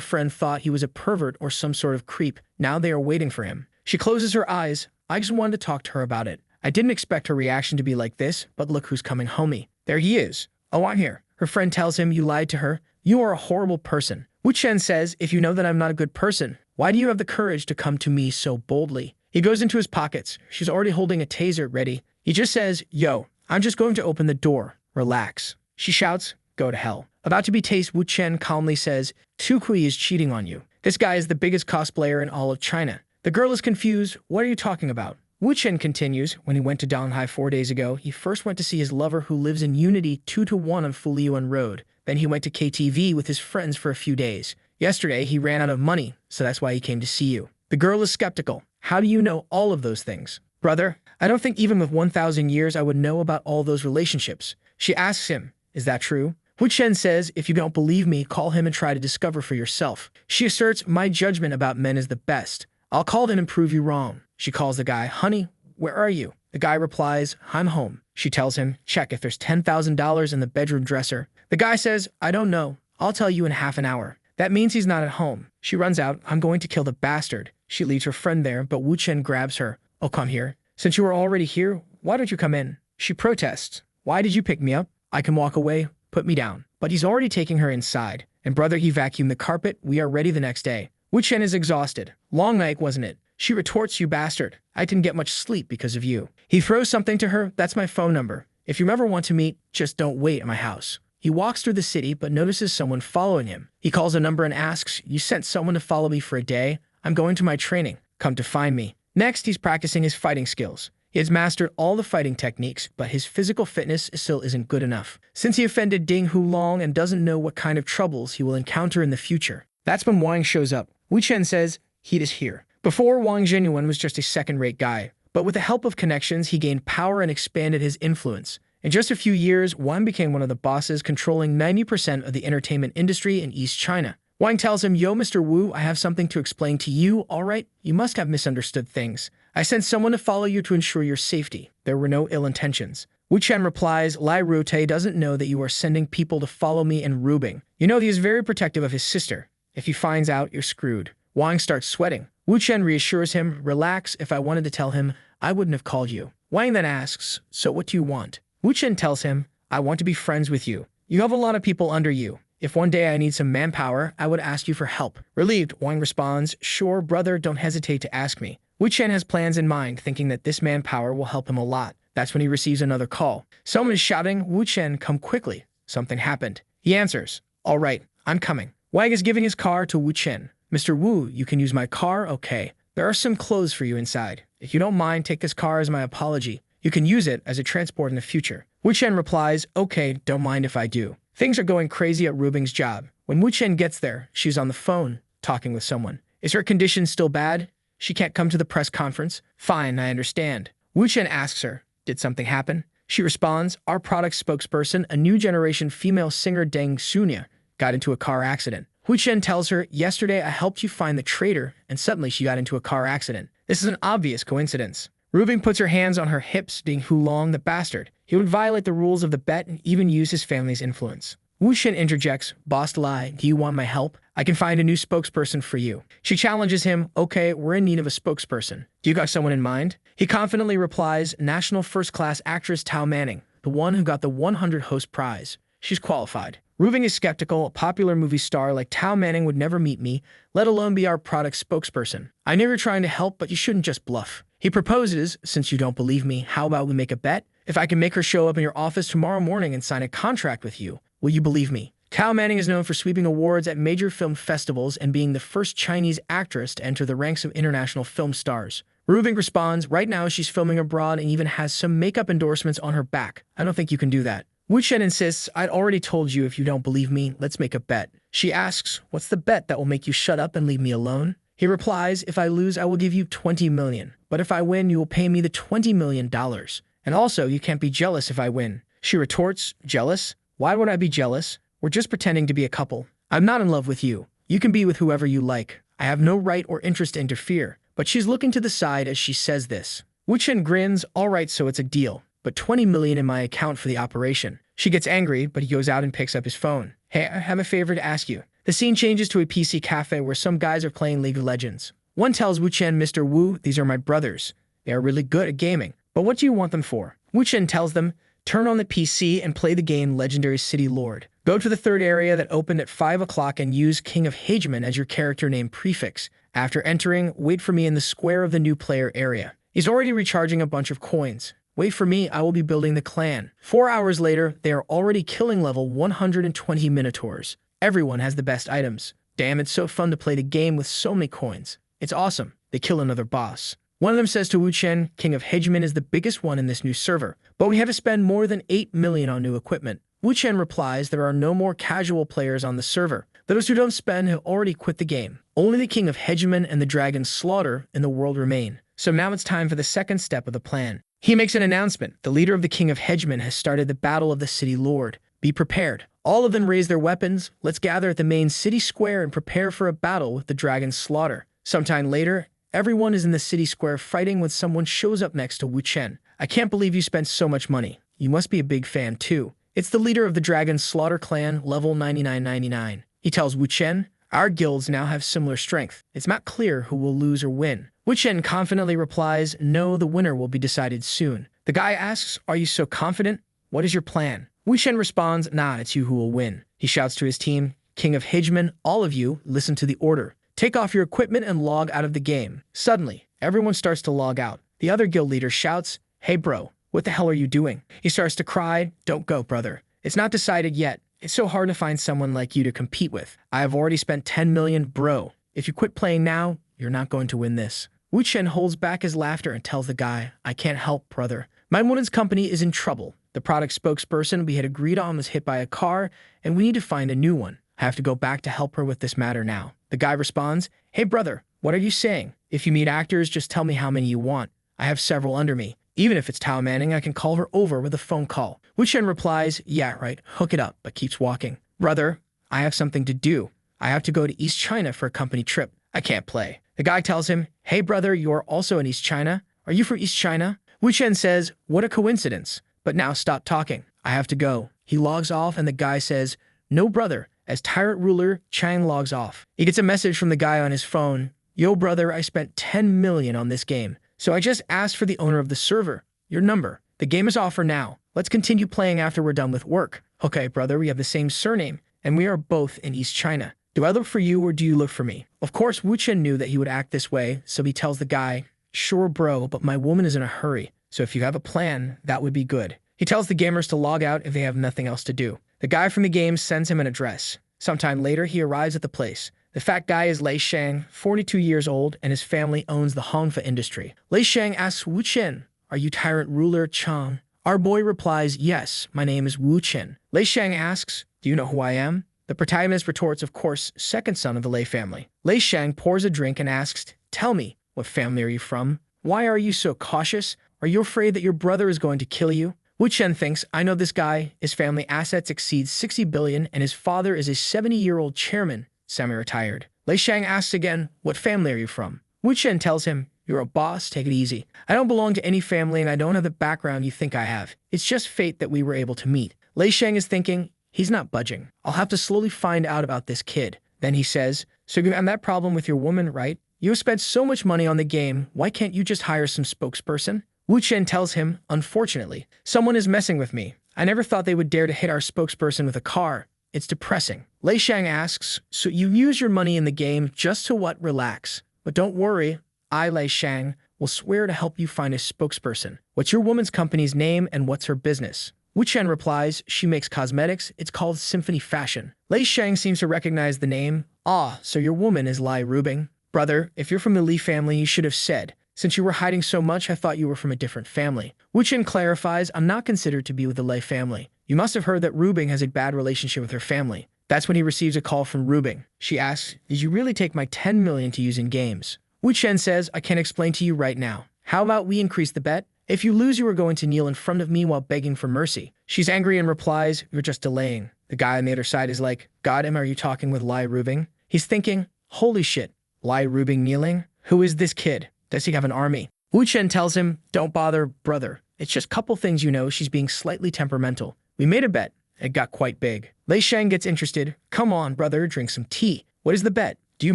friend thought he was a pervert or some sort of creep. Now they are waiting for him. She closes her eyes. I just wanted to talk to her about it. I didn't expect her reaction to be like this, but look who's coming, homie. There he is. Oh, I'm here. Her friend tells him, you lied to her. You are a horrible person. Wu Chen says, if you know that I'm not a good person, why do you have the courage to come to me so boldly? He goes into his pockets. She's already holding a taser ready. He just says, yo, I'm just going to open the door. Relax. She shouts, go to hell. About to be tased, Wu Chen calmly says, Tu Kui is cheating on you. This guy is the biggest cosplayer in all of China. The girl is confused. What are you talking about? Wu Chen continues, when he went to Donghai 4 days ago, he first went to see his lover who lives in Unity 2-1 on Fuliyuan Road. Then he went to KTV with his friends for a few days. Yesterday, he ran out of money, so that's why he came to see you. The girl is skeptical. How do you know all of those things? Brother, I don't think even with 1,000 years I would know about all those relationships. She asks him, is that true? Wu Chen says, if you don't believe me, call him and try to discover for yourself. She asserts, my judgment about men is the best. I'll call them and prove you wrong. She calls the guy, honey, where are you? The guy replies, I'm home. She tells him, check if there's $10,000 in the bedroom dresser. The guy says, I don't know. I'll tell you in half an hour. That means he's not at home. She runs out. I'm going to kill the bastard. She leaves her friend there, but Wu Chen grabs her. Oh, come here. Since you are already here, why don't you come in? She protests. Why did you pick me up? I can walk away. Put me down. But he's already taking her inside. And brother, he vacuumed the carpet. We are ready the next day. Wu Chen is exhausted. Long night, wasn't it? She retorts, you bastard. I didn't get much sleep because of you. He throws something to her. That's my phone number. If you ever want to meet, just don't wait at my house. He walks through the city, but notices someone following him. He calls a number and asks, you sent someone to follow me for a day? I'm going to my training. Come to find me. Next, he's practicing his fighting skills. He has mastered all the fighting techniques, but his physical fitness still isn't good enough. Since he offended Ding Hulong and doesn't know what kind of troubles he will encounter in the future. That's when Wang shows up. Wu Chen says, he is here. Before, Wang Zhenyuan was just a second-rate guy, but with the help of connections, he gained power and expanded his influence. In just a few years, Wang became one of the bosses controlling 90% of the entertainment industry in East China. Wang tells him, yo, Mr. Wu, I have something to explain to you, all right? You must have misunderstood things. I sent someone to follow you to ensure your safety. There were no ill intentions. Wu Chen replies, Lai Rute doesn't know that you are sending people to follow me and Rubing. You know he is very protective of his sister. If he finds out, you're screwed. Wang starts sweating. Wu Chen reassures him, relax, if I wanted to tell him, I wouldn't have called you. Wang then asks, so what do you want? Wu Chen tells him, I want to be friends with you. You have a lot of people under you. If one day I need some manpower, I would ask you for help. Relieved, Wang responds, sure, brother, don't hesitate to ask me. Wu Chen has plans in mind, thinking that this manpower will help him a lot. That's when he receives another call. Someone is shouting, Wu Chen, come quickly. Something happened. He answers, all right, I'm coming. Wang is giving his car to Wu Chen. Mr. Wu, you can use my car? Okay. There are some clothes for you inside. If you don't mind, take this car as my apology. You can use it as a transport in the future. Wu Chen replies, okay, don't mind if I do. Things are going crazy at Rubing's job. When Wu Chen gets there, she's on the phone, talking with someone. Is her condition still bad? She can't come to the press conference? Fine, I understand. Wu Chen asks her, did something happen? She responds, our product spokesperson, a new generation female singer Deng Sunya, got into a car accident. Wu Chen tells her, yesterday I helped you find the traitor, and suddenly she got into a car accident. This is an obvious coincidence. Rubing puts her hands on her hips, being Hulong the bastard. He would violate the rules of the bet and even use his family's influence. Wu Chen interjects, Boss Lai, do you want my help? I can find a new spokesperson for you. She challenges him, okay, we're in need of a spokesperson. Do you got someone in mind? He confidently replies, national first-class actress Tao Manning, the one who got the 100 host prize. She's qualified. Rubing is skeptical. A popular movie star like Tao Manning would never meet me, let alone be our product spokesperson. I know you're trying to help, but you shouldn't just bluff. He proposes, since you don't believe me, how about we make a bet? If I can make her show up in your office tomorrow morning and sign a contract with you, will you believe me? Tao Manning is known for sweeping awards at major film festivals and being the first Chinese actress to enter the ranks of international film stars. Rubing responds, right now she's filming abroad and even has some makeup endorsements on her back. I don't think you can do that. Wu Chen insists, I'd already told you if you don't believe me, let's make a bet. She asks, what's the bet that will make you shut up and leave me alone? He replies, if I lose, I will give you 20 million. But if I win, you will pay me the $20 million. And also, you can't be jealous if I win. She retorts, jealous? Why would I be jealous? We're just pretending to be a couple. I'm not in love with you. You can be with whoever you like. I have no right or interest to interfere. But she's looking to the side as she says this. Wu Chen grins, all right, so it's a deal. But 20 million in my account for the operation. She gets angry, but he goes out and picks up his phone. Hey, I have a favor to ask you. The scene changes to a PC cafe where some guys are playing League of Legends. One tells Wu Chen, Mr. Wu, these are my brothers. They are really good at gaming. But what do you want them for? Wu Chen tells them, turn on the PC and play the game Legendary City Lord. Go to the third area that opened at 5 o'clock and use King of Hegemon as your character name prefix. After entering, wait for me in the square of the new player area. He's already recharging a bunch of coins. Wait for me, I will be building the clan. 4 hours later, they are already killing level 120 Minotaurs. Everyone has the best items. Damn, it's so fun to play the game with so many coins. It's awesome. They kill another boss. One of them says to Wu Chen, King of Hegemon is the biggest one in this new server, but we have to spend more than 8 million on new equipment. Wu Chen replies there are no more casual players on the server. Those who don't spend have already quit the game. Only the King of Hegemon and the Dragon Slaughter in the world remain. So now it's time for the second step of the plan. He makes an announcement. The leader of the King of Hegemon has started the Battle of the City Lord. Be prepared. All of them raise their weapons. Let's gather at the main city square and prepare for a battle with the Dragon Slaughter. Sometime later, everyone is in the city square fighting when someone shows up next to Wu Chen. I can't believe you spent so much money. You must be a big fan too. It's the leader of the Dragon Slaughter clan, level 9999. He tells Wu Chen, our guilds now have similar strength. It's not clear who will lose or win. Wu Chen confidently replies, no, the winner will be decided soon. The guy asks, are you so confident? What is your plan? Wu Chen responds, nah, it's you who will win. He shouts to his team, King of Hegemon, all of you, listen to the order. Take off your equipment and log out of the game. Suddenly, everyone starts to log out. The other guild leader shouts, hey bro, what the hell are you doing? He starts to cry, don't go, brother. It's not decided yet. It's so hard to find someone like you to compete with. I have already spent 10 million, bro. If you quit playing now, you're not going to win this. Wu Chen holds back his laughter and tells the guy, I can't help, brother. My woman's company is in trouble. The product spokesperson we had agreed on was hit by a car, and we need to find a new one. I have to go back to help her with this matter now. The guy responds, hey brother, what are you saying? If you meet actors, just tell me how many you want. I have several under me. Even if it's Tao Manning, I can call her over with a phone call. Wu Chen replies, yeah, right, hook it up, but keeps walking. Brother, I have something to do. I have to go to East China for a company trip. I can't play. The guy tells him, hey brother, you're also in East China? Are you from East China? Wu Chen says, what a coincidence. But now stop talking. I have to go. He logs off and the guy says, no brother. As tyrant ruler, Chang logs off. He gets a message from the guy on his phone. Yo brother, I spent 10 million on this game. So I just asked for the owner of the server. Your number. The game is off for now. Let's continue playing after we're done with work. Okay brother, we have the same surname and we are both in East China. Do I look for you or do you look for me? Of course, Wu Chen knew that he would act this way, so he tells the guy, sure bro, but my woman is in a hurry. So if you have a plan, that would be good. He tells the gamers to log out if they have nothing else to do. The guy from the game sends him an address. Sometime later, he arrives at the place. The fat guy is Lei Shang, 42 years old, and his family owns the Hongfa industry. Lei Shang asks Wu Chen, are you tyrant ruler Chang? Our boy replies, yes, my name is Wu Chen. Lei Shang asks, do you know who I am? The protagonist retorts, of course, second son of the Lei family. Lei Shang pours a drink and asks, tell me, what family are you from? Why are you so cautious? Are you afraid that your brother is going to kill you? Wu Chen thinks, I know this guy. His family assets exceed 60 billion and his father is a 70-year-old chairman, semi-retired. Lei Shang asks again, what family are you from? Wu Chen tells him, you're a boss, take it easy. I don't belong to any family and I don't have the background you think I have. It's just fate that we were able to meet. Lei Shang is thinking, he's not budging. I'll have to slowly find out about this kid. Then he says, so you have that problem with your woman, right? You have spent so much money on the game, why can't you just hire some spokesperson? Wu Chen tells him, unfortunately, someone is messing with me. I never thought they would dare to hit our spokesperson with a car. It's depressing. Lei Shang asks, so you use your money in the game just to what? Relax. But don't worry, I, Lei Shang, will swear to help you find a spokesperson. What's your woman's company's name and what's her business? Wu Chen replies, she makes cosmetics. It's called Symphony Fashion. Lei Shang seems to recognize the name. Ah, so your woman is Lai Rubing. Brother, if you're from the Li family, you should have said. Since you were hiding so much, I thought you were from a different family. Wu Chen clarifies, I'm not considered to be with the Lei family. You must have heard that Rubing has a bad relationship with her family. That's when he receives a call from Rubing. She asks, did you really take my 10 million to use in games? Wu Chen says, I can't explain to you right now. How about we increase the bet? If you lose, you are going to kneel in front of me while begging for mercy. She's angry and replies, you're just delaying. The guy on the other side is like, God, are you talking with Lai Rubing? He's thinking, holy shit, Lai Rubing kneeling? Who is this kid? Does he have an army? Wu Chen tells him, don't bother, brother. It's just couple things you know, she's being slightly temperamental. We made a bet. It got quite big. Lei Shang gets interested. Come on, brother, drink some tea. What is the bet? Do you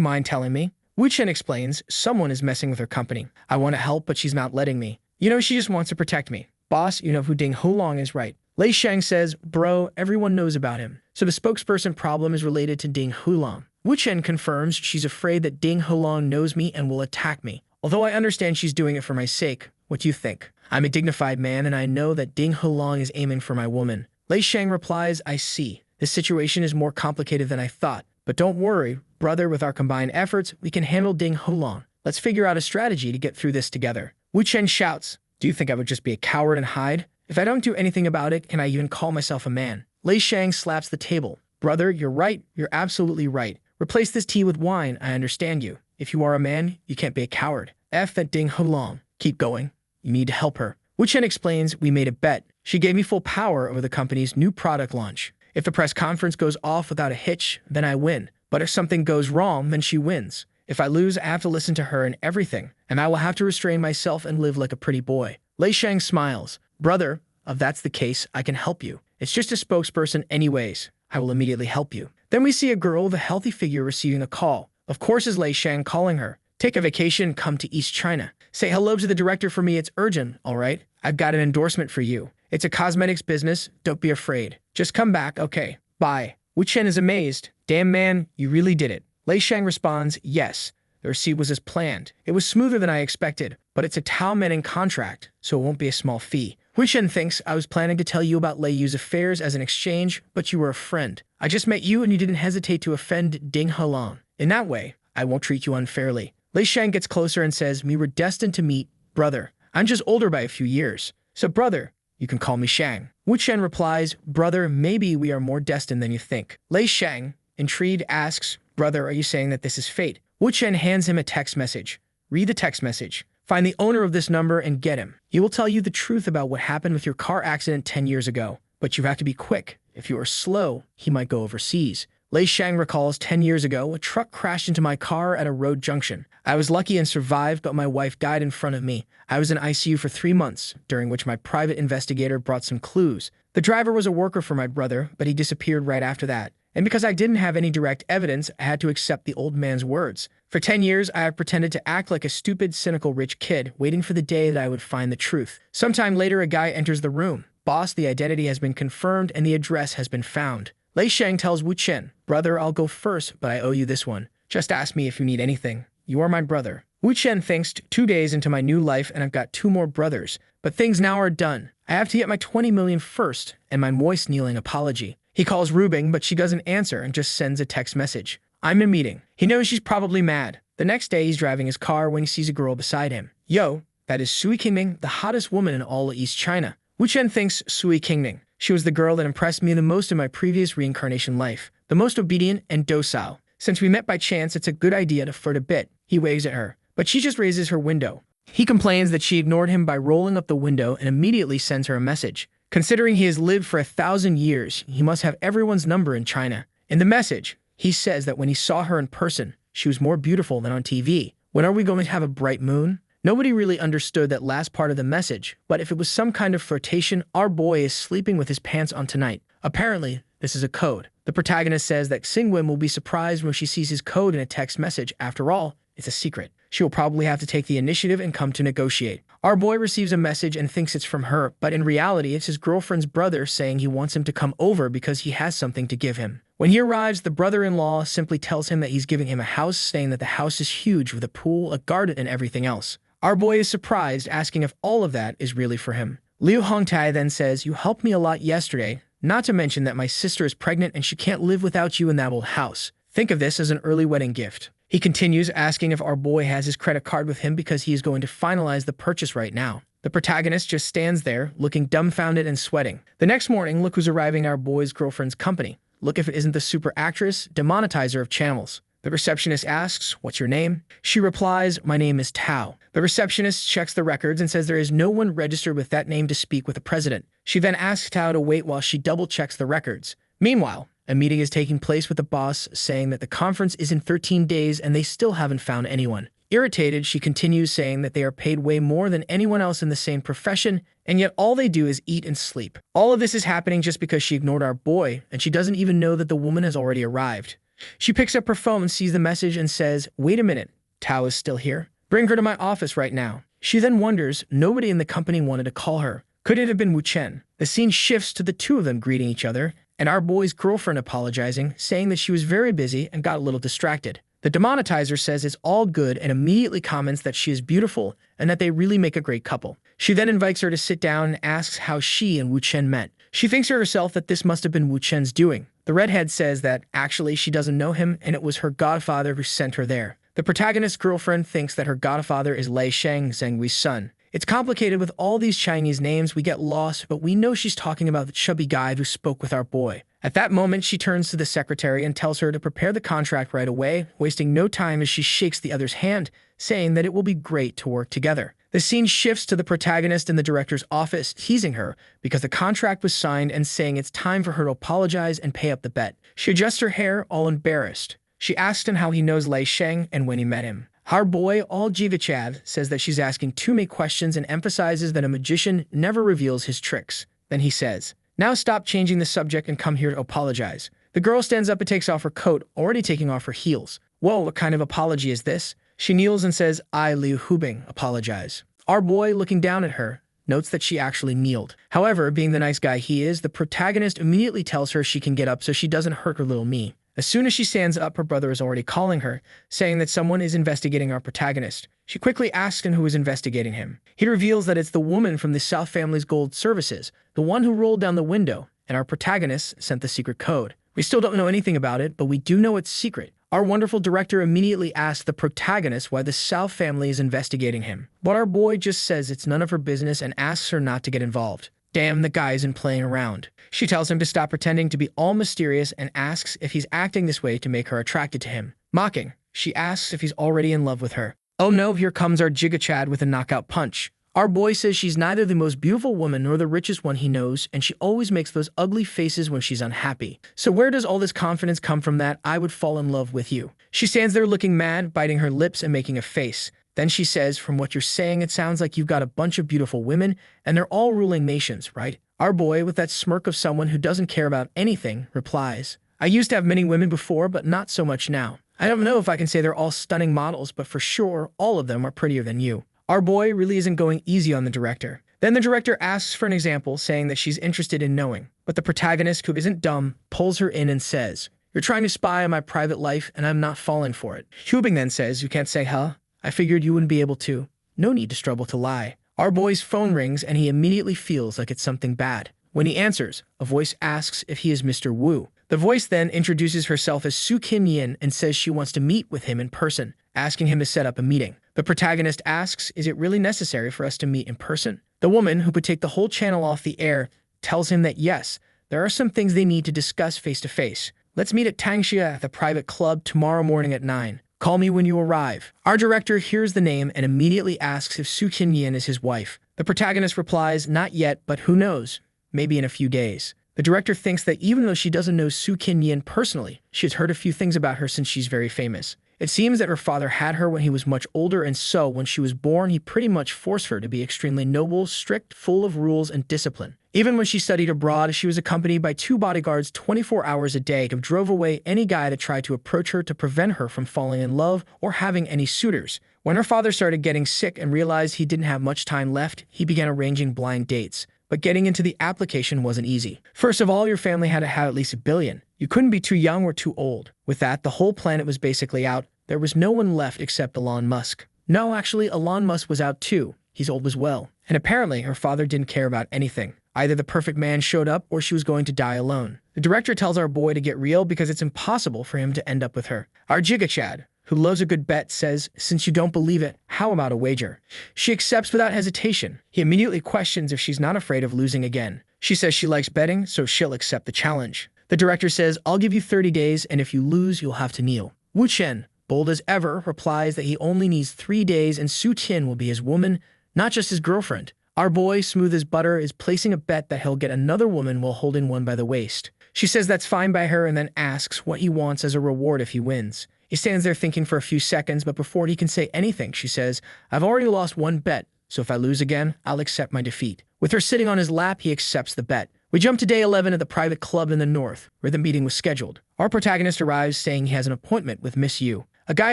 mind telling me? Wu Chen explains, someone is messing with her company. I want to help, but she's not letting me. You know, she just wants to protect me. Boss, you know who Ding Hulong is, right? Lei Shang says, bro, everyone knows about him. So the spokesperson problem is related to Ding Hulong. Wu Chen confirms she's afraid that Ding Hulong knows me and will attack me. Although I understand she's doing it for my sake, what do you think? I'm a dignified man and I know that Ding Hulong is aiming for my woman. Lei Shang replies, I see. This situation is more complicated than I thought. But don't worry, brother, with our combined efforts, we can handle Ding Hulong. Let's figure out a strategy to get through this together. Wu Chen shouts, do you think I would just be a coward and hide? If I don't do anything about it, can I even call myself a man? Lei Shang slaps the table. Brother, you're right. You're absolutely right. Replace this tea with wine. I understand you. If you are a man, you can't be a coward. F that Ding Hulong. Keep going. You need to help her. Wu Chen explains, we made a bet. She gave me full power over the company's new product launch. If the press conference goes off without a hitch, then I win. But if something goes wrong, then she wins. If I lose, I have to listen to her in everything, and I will have to restrain myself and live like a pretty boy. Lei Shang smiles. Brother, if that's the case, I can help you. It's just a spokesperson anyways. I will immediately help you. Then we see a girl with a healthy figure receiving a call. Of course is Lei Shang calling her. Take a vacation and come to East China. Say hello to the director for me, it's urgent, all right? I've got an endorsement for you. It's a cosmetics business, don't be afraid. Just come back, okay, bye. Wu Chen is amazed. Damn man, you really did it. Lei Shang responds, yes. The receipt was as planned. It was smoother than I expected, but it's a Tao Menning contract, so it won't be a small fee. Wu Chen thinks I was planning to tell you about Lei Yu's affairs as an exchange, but you were a friend. I just met you and you didn't hesitate to offend Ding Hulong. In that way, I won't treat you unfairly. Lei Shang gets closer and says, we were destined to meet, brother. I'm just older by a few years. So brother, you can call me Shang. Wu Chen replies, brother, maybe we are more destined than you think. Lei Shang, intrigued, asks, brother, are you saying that this is fate? Wu Chen hands him a text message. Read the text message. Find the owner of this number and get him. He will tell you the truth about what happened with your car accident 10 years ago. But you have to be quick. If you are slow, he might go overseas. Lei Shang recalls 10 years ago, a truck crashed into my car at a road junction. I was lucky and survived, but my wife died in front of me. I was in ICU for 3 months, during which my private investigator brought some clues. The driver was a worker for my brother, but he disappeared right after that. And because I didn't have any direct evidence, I had to accept the old man's words. For 10 years, I have pretended to act like a stupid, cynical rich kid, waiting for the day that I would find the truth. Sometime later, a guy enters the room. Boss, the identity has been confirmed and the address has been found. Lei Shang tells Wu Chen, "Brother, I'll go first, but I owe you this one. Just ask me if you need anything. You are my brother." Wu Chen thinks 2 days into my new life and I've got 2 more brothers. But things now are done. I have to get my 20 million first and my moist kneeling apology. He calls Rubing, but she doesn't answer and just sends a text message. "I'm in a meeting." He knows she's probably mad. The next day, he's driving his car when he sees a girl beside him. "Yo, that is Sui Qingning, the hottest woman in all of East China." Wu Chen thinks Sui Qingning. "She was the girl that impressed me the most in my previous reincarnation life, the most obedient and docile. Since we met by chance, it's a good idea to flirt a bit." He waves at her, but she just raises her window. He complains that she ignored him by rolling up the window and immediately sends her a message. Considering he has lived for 1,000 years, he must have everyone's number in China. In the message, he says that when he saw her in person, she was more beautiful than on TV. When are we going to have a bright moon? Nobody really understood that last part of the message, but if it was some kind of flirtation, our boy is sleeping with his pants on tonight. Apparently, this is a code. The protagonist says that Xingwen will be surprised when she sees his code in a text message. After all, it's a secret. She will probably have to take the initiative and come to negotiate. Our boy receives a message and thinks it's from her, but in reality, it's his girlfriend's brother saying he wants him to come over because he has something to give him. When he arrives, the brother-in-law simply tells him that he's giving him a house, saying that the house is huge with a pool, a garden, and everything else. Our boy is surprised, asking if all of that is really for him. Liu Hongtai then says, "You helped me a lot yesterday, not to mention that my sister is pregnant and she can't live without you in that old house. Think of this as an early wedding gift." He continues, asking if our boy has his credit card with him because he is going to finalize the purchase right now. The protagonist just stands there, looking dumbfounded and sweating. The next morning, look who's arriving at our boy's girlfriend's company. Look if it isn't the super actress, demonetizer of channels. The receptionist asks, "What's your name?" She replies, "My name is Tao." The receptionist checks the records and says there is no one registered with that name to speak with the president. She then asks Tao to wait while she double-checks the records. Meanwhile, a meeting is taking place with the boss, saying that the conference is in 13 days and they still haven't found anyone. Irritated, she continues saying that they are paid way more than anyone else in the same profession, and yet all they do is eat and sleep. All of this is happening just because she ignored our boy, and she doesn't even know that the woman has already arrived. She picks up her phone and sees the message and says, "Wait a minute, Tao is still here? Bring her to my office right now." She then wonders, nobody in the company wanted to call her. Could it have been Wu Chen? The scene shifts to the two of them greeting each other, and our boy's girlfriend apologizing, saying that she was very busy and got a little distracted. The demonetizer says it's all good and immediately comments that she is beautiful and that they really make a great couple. She then invites her to sit down and asks how she and Wu Chen met. She thinks to herself that this must have been Wu Chen's doing. The redhead says that actually she doesn't know him and it was her godfather who sent her there. The protagonist's girlfriend thinks that her godfather is Lei Shang, Zheng Wei's son. It's complicated with all these Chinese names, we get lost, but we know she's talking about the chubby guy who spoke with our boy. At that moment, she turns to the secretary and tells her to prepare the contract right away, wasting no time as she shakes the other's hand, saying that it will be great to work together. The scene shifts to the protagonist in the director's office, teasing her because the contract was signed and saying it's time for her to apologize and pay up the bet. She adjusts her hair, all embarrassed. She asks him how he knows Lei Shang and when he met him. Our boy, all Jivachav, says that she's asking too many questions and emphasizes that a magician never reveals his tricks. Then he says, "Now stop changing the subject and come here to apologize." The girl stands up and takes off her coat, already taking off her heels. Whoa, what kind of apology is this? She kneels and says, "I, Liu Hubing, apologize." Our boy, looking down at her, notes that she actually kneeled. However, being the nice guy he is, the protagonist immediately tells her she can get up so she doesn't hurt her little me. As soon as she stands up, her brother is already calling her, saying that someone is investigating our protagonist. She quickly asks him who is investigating him. He reveals that it's the woman from the South Family's Gold Services, the one who rolled down the window, and our protagonist sent the secret code. We still don't know anything about it, but we do know it's secret. Our wonderful director immediately asks the protagonist why the South family is investigating him. But our boy just says it's none of her business and asks her not to get involved. Damn, the guy isn't playing around. She tells him to stop pretending to be all mysterious and asks if he's acting this way to make her attracted to him. Mocking, she asks if he's already in love with her. Oh no, here comes our Jigachad with a knockout punch. Our boy says she's neither the most beautiful woman nor the richest one he knows, and she always makes those ugly faces when she's unhappy. So where does all this confidence come from that I would fall in love with you? She stands there looking mad, biting her lips and making a face. Then she says, from what you're saying, it sounds like you've got a bunch of beautiful women, and they're all ruling nations, right? Our boy, with that smirk of someone who doesn't care about anything, replies, I used to have many women before, but not so much now. I don't know if I can say they're all stunning models, but for sure, all of them are prettier than you. Our boy really isn't going easy on the director. Then the director asks for an example, saying that she's interested in knowing. But the protagonist, who isn't dumb, pulls her in and says, you're trying to spy on my private life, and I'm not falling for it. Hubing then says, you can't say, huh? I figured you wouldn't be able to. No need to struggle to lie. Our boy's phone rings, and he immediately feels like it's something bad. When he answers, a voice asks if he is Mr. Wu. The voice then introduces herself as Su Kim Yin and says she wants to meet with him in person, asking him to set up a meeting. The protagonist asks, is it really necessary for us to meet in person? The woman, who could take the whole channel off the air, tells him that yes, there are some things they need to discuss face to face. Let's meet at Tangxia at the private club tomorrow morning at 9. Call me when you arrive. Our director hears the name and immediately asks if Su Kim Yin is his wife. The protagonist replies, not yet, but who knows? Maybe in a few days. The director thinks that even though she doesn't know Su Kim Yin personally, she has heard a few things about her since she's very famous. It seems that her father had her when he was much older, and so when she was born, he pretty much forced her to be extremely noble, strict, full of rules and discipline. Even when she studied abroad, she was accompanied by 2 bodyguards 24 hours a day who drove away any guy that tried to approach her to prevent her from falling in love or having any suitors. When her father started getting sick and realized he didn't have much time left, he began arranging blind dates. But getting into the application wasn't easy. First of all, your family had to have at least $1 billion. You couldn't be too young or too old. With that, the whole planet was basically out. There was no one left except Elon Musk. No, actually, Elon Musk was out too. He's old as well. And apparently, her father didn't care about anything. Either the perfect man showed up or she was going to die alone. The director tells our boy to get real because it's impossible for him to end up with her. Our Giga Chad, who loves a good bet, says, since you don't believe it, how about a wager? She accepts without hesitation. He immediately questions if she's not afraid of losing again. She says she likes betting, so she'll accept the challenge. The director says, I'll give you 30 days, and if you lose, you'll have to kneel. Wu Chen, bold as ever, replies that he only needs 3 days and Su Qian will be his woman, not just his girlfriend. Our boy, smooth as butter, is placing a bet that he'll get another woman while holding one by the waist. She says that's fine by her and then asks what he wants as a reward if he wins. He stands there thinking for a few seconds, but before he can say anything, she says, I've already lost 1 bet, so if I lose again, I'll accept my defeat. With her sitting on his lap, he accepts the bet. We jump to day 11 at the private club in the north, where the meeting was scheduled. Our protagonist arrives saying he has an appointment with Miss Yu. A guy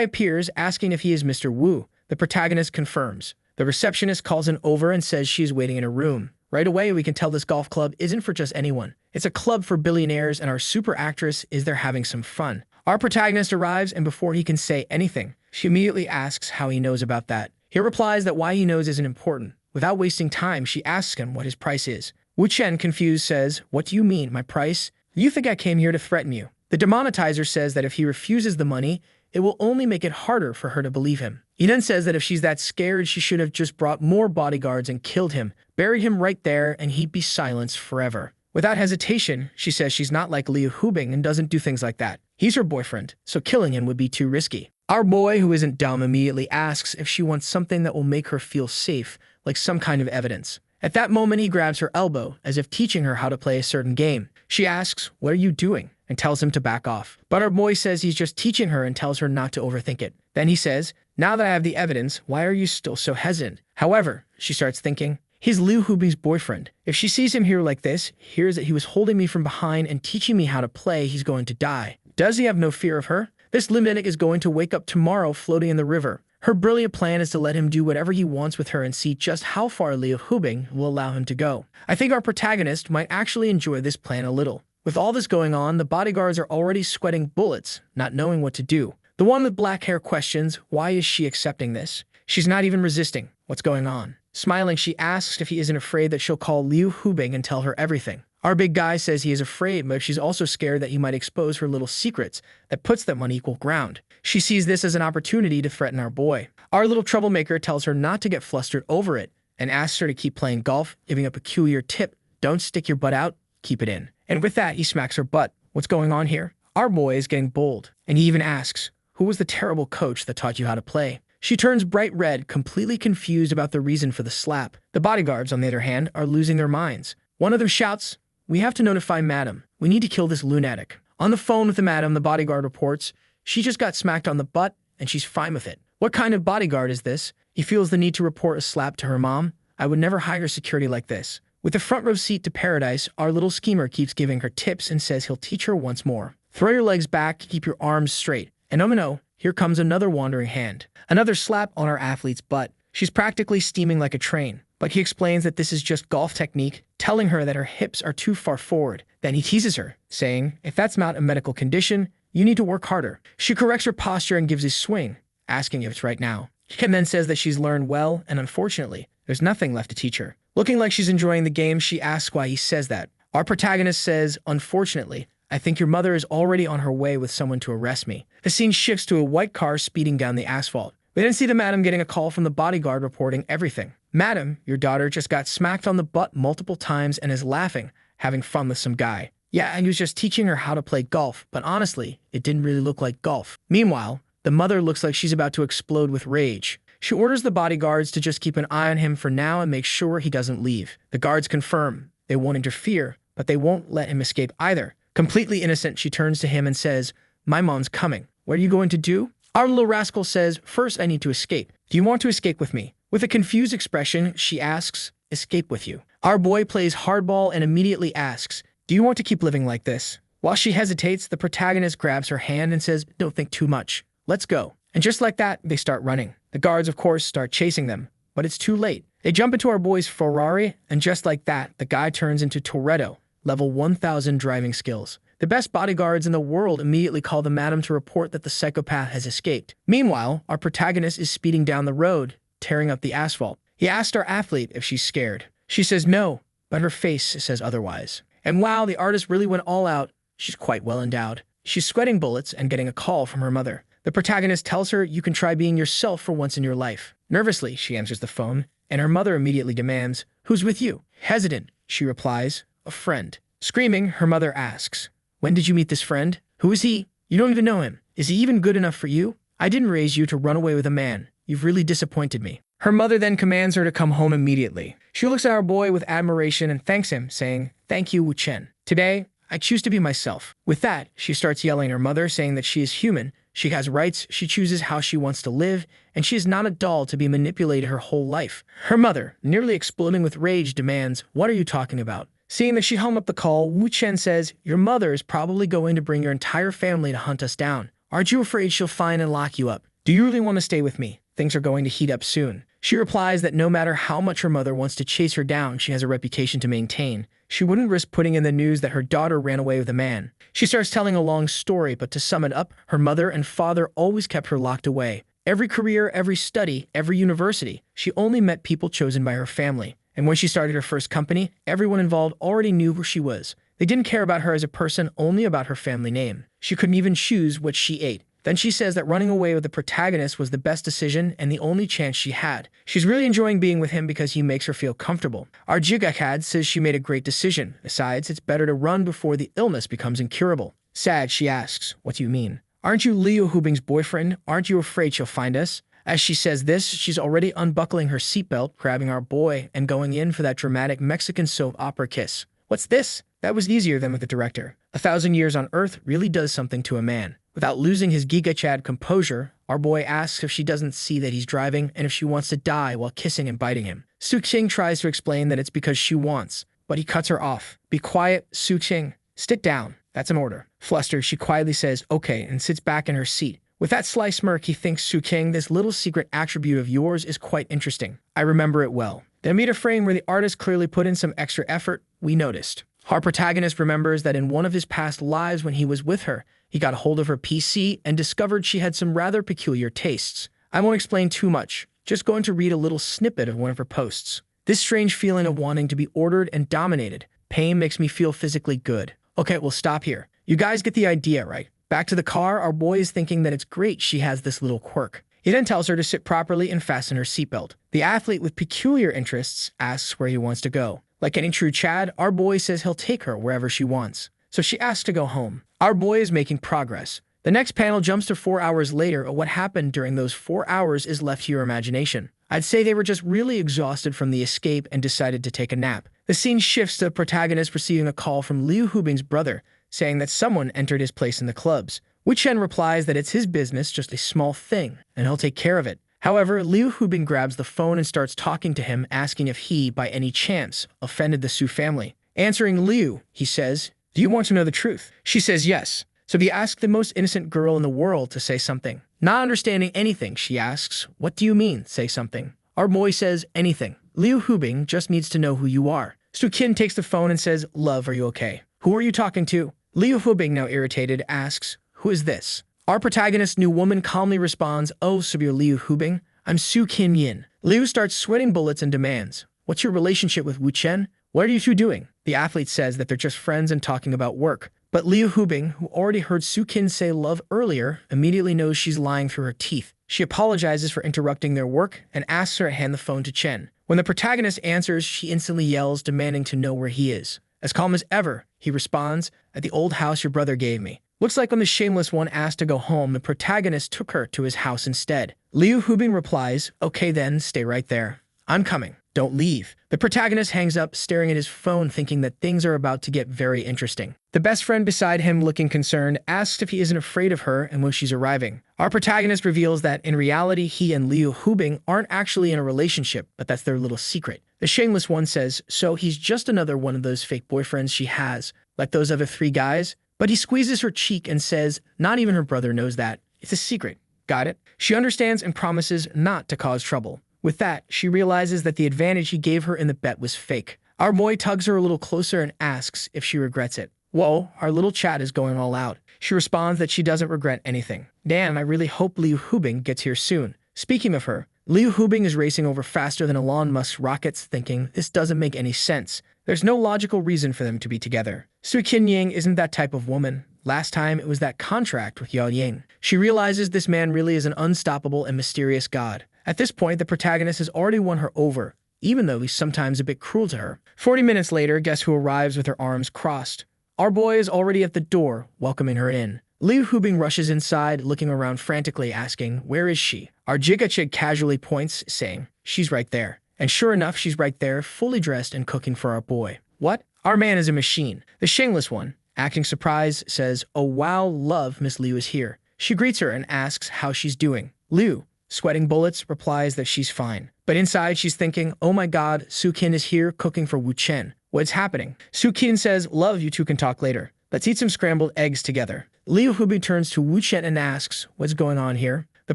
appears asking if he is Mr. Wu. The protagonist confirms. The receptionist calls him over and says she is waiting in a room. Right away, we can tell this golf club isn't for just anyone. It's a club for billionaires, and our super actress is there having some fun. Our protagonist arrives, and before he can say anything, she immediately asks how he knows about that. He replies that why he knows isn't important. Without wasting time, she asks him what his price is. Wu Chen, confused, says, what do you mean, my price? You think I came here to threaten you? The demonetizer says that if he refuses the money, it will only make it harder for her to believe him. He then says that if she's that scared, she should have just brought more bodyguards and killed him, buried him right there, and he'd be silenced forever. Without hesitation, she says she's not like Liu Hubing and doesn't do things like that. He's her boyfriend, so killing him would be too risky. Our boy, who isn't dumb, immediately asks if she wants something that will make her feel safe, like some kind of evidence. At that moment, he grabs her elbow, as if teaching her how to play a certain game. She asks, what are you doing? And tells him to back off. But our boy says he's just teaching her and tells her not to overthink it. Then he says, now that I have the evidence, why are you still so hesitant? However, she starts thinking, he's Liu Hubing's boyfriend. If she sees him here like this, hears that he was holding me from behind and teaching me how to play, he's going to die. Does he have no fear of her? This Liminic is going to wake up tomorrow floating in the river. Her brilliant plan is to let him do whatever he wants with her and see just how far Liu Hubing will allow him to go. I think our protagonist might actually enjoy this plan a little. With all this going on, the bodyguards are already sweating bullets, not knowing what to do. The one with black hair questions, why is she accepting this? She's not even resisting. What's going on? Smiling, she asks if he isn't afraid that she'll call Liu Hubing and tell her everything. Our big guy says he is afraid, but she's also scared that he might expose her little secrets that puts them on equal ground. She sees this as an opportunity to threaten our boy. Our little troublemaker tells her not to get flustered over it and asks her to keep playing golf, giving a peculiar tip. Don't stick your butt out, keep it in. And with that, he smacks her butt. What's going on here? Our boy is getting bold, and he even asks, who was the terrible coach that taught you how to play? She turns bright red, completely confused about the reason for the slap. The bodyguards, on the other hand, are losing their minds. One of them shouts, "We have to notify Madam. We need to kill this lunatic." On the phone with the Madam, the bodyguard reports, "She just got smacked on the butt, and she's fine with it." What kind of bodyguard is this? He feels the need to report a slap to her mom. I would never hire security like this. With the front row seat to paradise, our little schemer keeps giving her tips and says he'll teach her once more. Throw your legs back, keep your arms straight. And oh no, here comes another wandering hand. Another slap on our athlete's butt. She's practically steaming like a train. But he explains that this is just golf technique, telling her that her hips are too far forward. Then he teases her, saying, if that's not a medical condition, you need to work harder. She corrects her posture and gives a swing, asking if it's right now. He then says that she's learned well, and unfortunately, there's nothing left to teach her. Looking like she's enjoying the game, she asks why he says that. Our protagonist says, unfortunately, I think your mother is already on her way with someone to arrest me. The scene shifts to a white car speeding down the asphalt. We then see the Madam getting a call from the bodyguard reporting everything. Madam, your daughter just got smacked on the butt multiple times and is laughing, having fun with some guy. Yeah, and he was just teaching her how to play golf, but honestly, it didn't really look like golf. Meanwhile, the mother looks like she's about to explode with rage. She orders the bodyguards to just keep an eye on him for now and make sure he doesn't leave. The guards confirm they won't interfere, but they won't let him escape either. Completely innocent, she turns to him and says, my mom's coming. What are you going to do? Our little rascal says, first I need to escape. Do you want to escape with me? With a confused expression, she asks, escape with you. Our boy plays hardball and immediately asks, do you want to keep living like this? While she hesitates, the protagonist grabs her hand and says, don't think too much. Let's go. And just like that, they start running. The guards, of course, start chasing them, but it's too late. They jump into our boy's Ferrari, and just like that, the guy turns into Toretto, level 1000 driving skills. The best bodyguards in the world immediately call the Madam to report that the psychopath has escaped. Meanwhile, our protagonist is speeding down the road, tearing up the asphalt. He asked our athlete if she's scared. She says no, but her face says otherwise. And wow, the artist really went all out. She's quite well endowed. She's sweating bullets and getting a call from her mother. The protagonist tells her you can try being yourself for once in your life. Nervously, she answers the phone, and her mother immediately demands, who's with you? Hesitant, she replies, a friend. Screaming, her mother asks, when did you meet this friend? Who is he? You don't even know him. Is he even good enough for you? I didn't raise you to run away with a man. You've really disappointed me. Her mother then commands her to come home immediately. She looks at our boy with admiration and thanks him, saying, thank you, Wu Chen. Today, I choose to be myself. With that, she starts yelling at her mother, saying that she is human, she has rights, she chooses how she wants to live, and she is not a doll to be manipulated her whole life. Her mother, nearly exploding with rage, demands, what are you talking about? Seeing that she hung up the call, Wu Chen says, your mother is probably going to bring your entire family to hunt us down. Aren't you afraid she'll find and lock you up? Do you really want to stay with me? Things are going to heat up soon. She replies that no matter how much her mother wants to chase her down, she has a reputation to maintain. She wouldn't risk putting in the news that her daughter ran away with a man. She starts telling a long story, but to sum it up, her mother and father always kept her locked away. Every career, every study, every university, she only met people chosen by her family. And when she started her first company, everyone involved already knew who she was. They didn't care about her as a person, only about her family name. She couldn't even choose what she ate. Then she says that running away with the protagonist was the best decision and the only chance she had. She's really enjoying being with him because he makes her feel comfortable. Our Jigakad says she made a great decision. Besides, it's better to run before the illness becomes incurable. Sad, she asks, what do you mean? Aren't you Liu Hubing's boyfriend? Aren't you afraid she'll find us? As she says this, she's already unbuckling her seatbelt, grabbing our boy, and going in for that dramatic Mexican soap opera kiss. What's this? That was easier than with the director. 1,000 years on Earth really does something to a man. Without losing his Giga Chad composure, our boy asks if she doesn't see that he's driving and if she wants to die while kissing and biting him. Su Qing tries to explain that it's because she wants, but he cuts her off. Be quiet, Su Qing. Sit down. That's an order. Flustered, she quietly says, okay, and sits back in her seat. With that sly smirk, he thinks, Su Qing, this little secret attribute of yours is quite interesting. I remember it well. Then meet a frame where the artist clearly put in some extra effort. We noticed. Our protagonist remembers that in one of his past lives when he was with her, he got a hold of her PC and discovered she had some rather peculiar tastes. I won't explain too much, just going to read a little snippet of one of her posts. This strange feeling of wanting to be ordered and dominated. Pain makes me feel physically good. Okay, we'll stop here. You guys get the idea, right? Back to the car, our boy is thinking that it's great she has this little quirk. He then tells her to sit properly and fasten her seatbelt. The athlete with peculiar interests asks where he wants to go. Like any true Chad, our boy says he'll take her wherever she wants. So she asks to go home. Our boy is making progress. The next panel jumps to 4 hours later, and what happened during those 4 hours is left to your imagination. I'd say they were just really exhausted from the escape and decided to take a nap. The scene shifts to the protagonist receiving a call from Liu Hubing's brother, saying that someone entered his place in the clubs. Wu Chen replies that it's his business, just a small thing, and he'll take care of it. However, Liu Hubing grabs the phone and starts talking to him, asking if he, by any chance, offended the Su family. Answering Liu, he says, "Do you want to know the truth?" She says yes. So he asks the most innocent girl in the world to say something. Not understanding anything, she asks, "What do you mean, say something?" Our boy says, "Anything. Liu Hubing just needs to know who you are." Su Qin takes the phone and says, "Love, are you okay? Who are you talking to?" Liu Hubing, now irritated, asks, "Who is this?" Our protagonist's new woman calmly responds, "Oh, Sabir Liu Hubing, I'm Su Qin Yin." Liu starts sweating bullets and demands, "What's your relationship with Wu Chen? What are you two doing?" The athlete says that they're just friends and talking about work. But Liu Hubing, who already heard Su Qin say love earlier, immediately knows she's lying through her teeth. She apologizes for interrupting their work and asks her to hand the phone to Chen. When the protagonist answers, she instantly yells, demanding to know where he is. As calm as ever, he responds, "At the old house your brother gave me." Looks like when the shameless one asked to go home, the protagonist took her to his house instead. Liu Hubing replies, "Okay then, stay right there. I'm coming. Don't leave." The protagonist hangs up, staring at his phone, thinking that things are about to get very interesting. The best friend beside him, looking concerned, asks if he isn't afraid of her and when she's arriving. Our protagonist reveals that, in reality, he and Liu Hubing aren't actually in a relationship, but that's their little secret. The shameless one says, so he's just another one of those fake boyfriends she has, like those other 3 guys? But he squeezes her cheek and says, not even her brother knows that. It's a secret. Got it? She understands and promises not to cause trouble. With that, she realizes that the advantage he gave her in the bet was fake. Our boy tugs her a little closer and asks if she regrets it. Whoa, our little chat is going all out. She responds that she doesn't regret anything. Damn, I really hope Liu Hubing gets here soon. Speaking of her, Liu Hubing is racing over faster than Elon Musk's rockets, thinking this doesn't make any sense. There's no logical reason for them to be together. Su Qinying isn't that type of woman. Last time, it was that contract with Yao Ying. She realizes this man really is an unstoppable and mysterious god. At this point, the protagonist has already won her over, even though he's sometimes a bit cruel to her. 40 minutes later, guess who arrives with her arms crossed? Our boy is already at the door, welcoming her in. Liu Hubing rushes inside, looking around frantically, asking, where is she? Our Jigachig casually points, saying, she's right there. And sure enough, she's right there, fully dressed and cooking for our boy. What? Our man is a machine. The shameless one, acting surprised, says, oh wow, love, Miss Liu is here. She greets her and asks how she's doing. Liu, sweating bullets, replies that she's fine. But inside, she's thinking, oh my god, Su Qin is here cooking for Wu Chen. What's happening? Su Qin says, love, you two can talk later. Let's eat some scrambled eggs together. Liu Hubing turns to Wu Chen and asks, what's going on here? The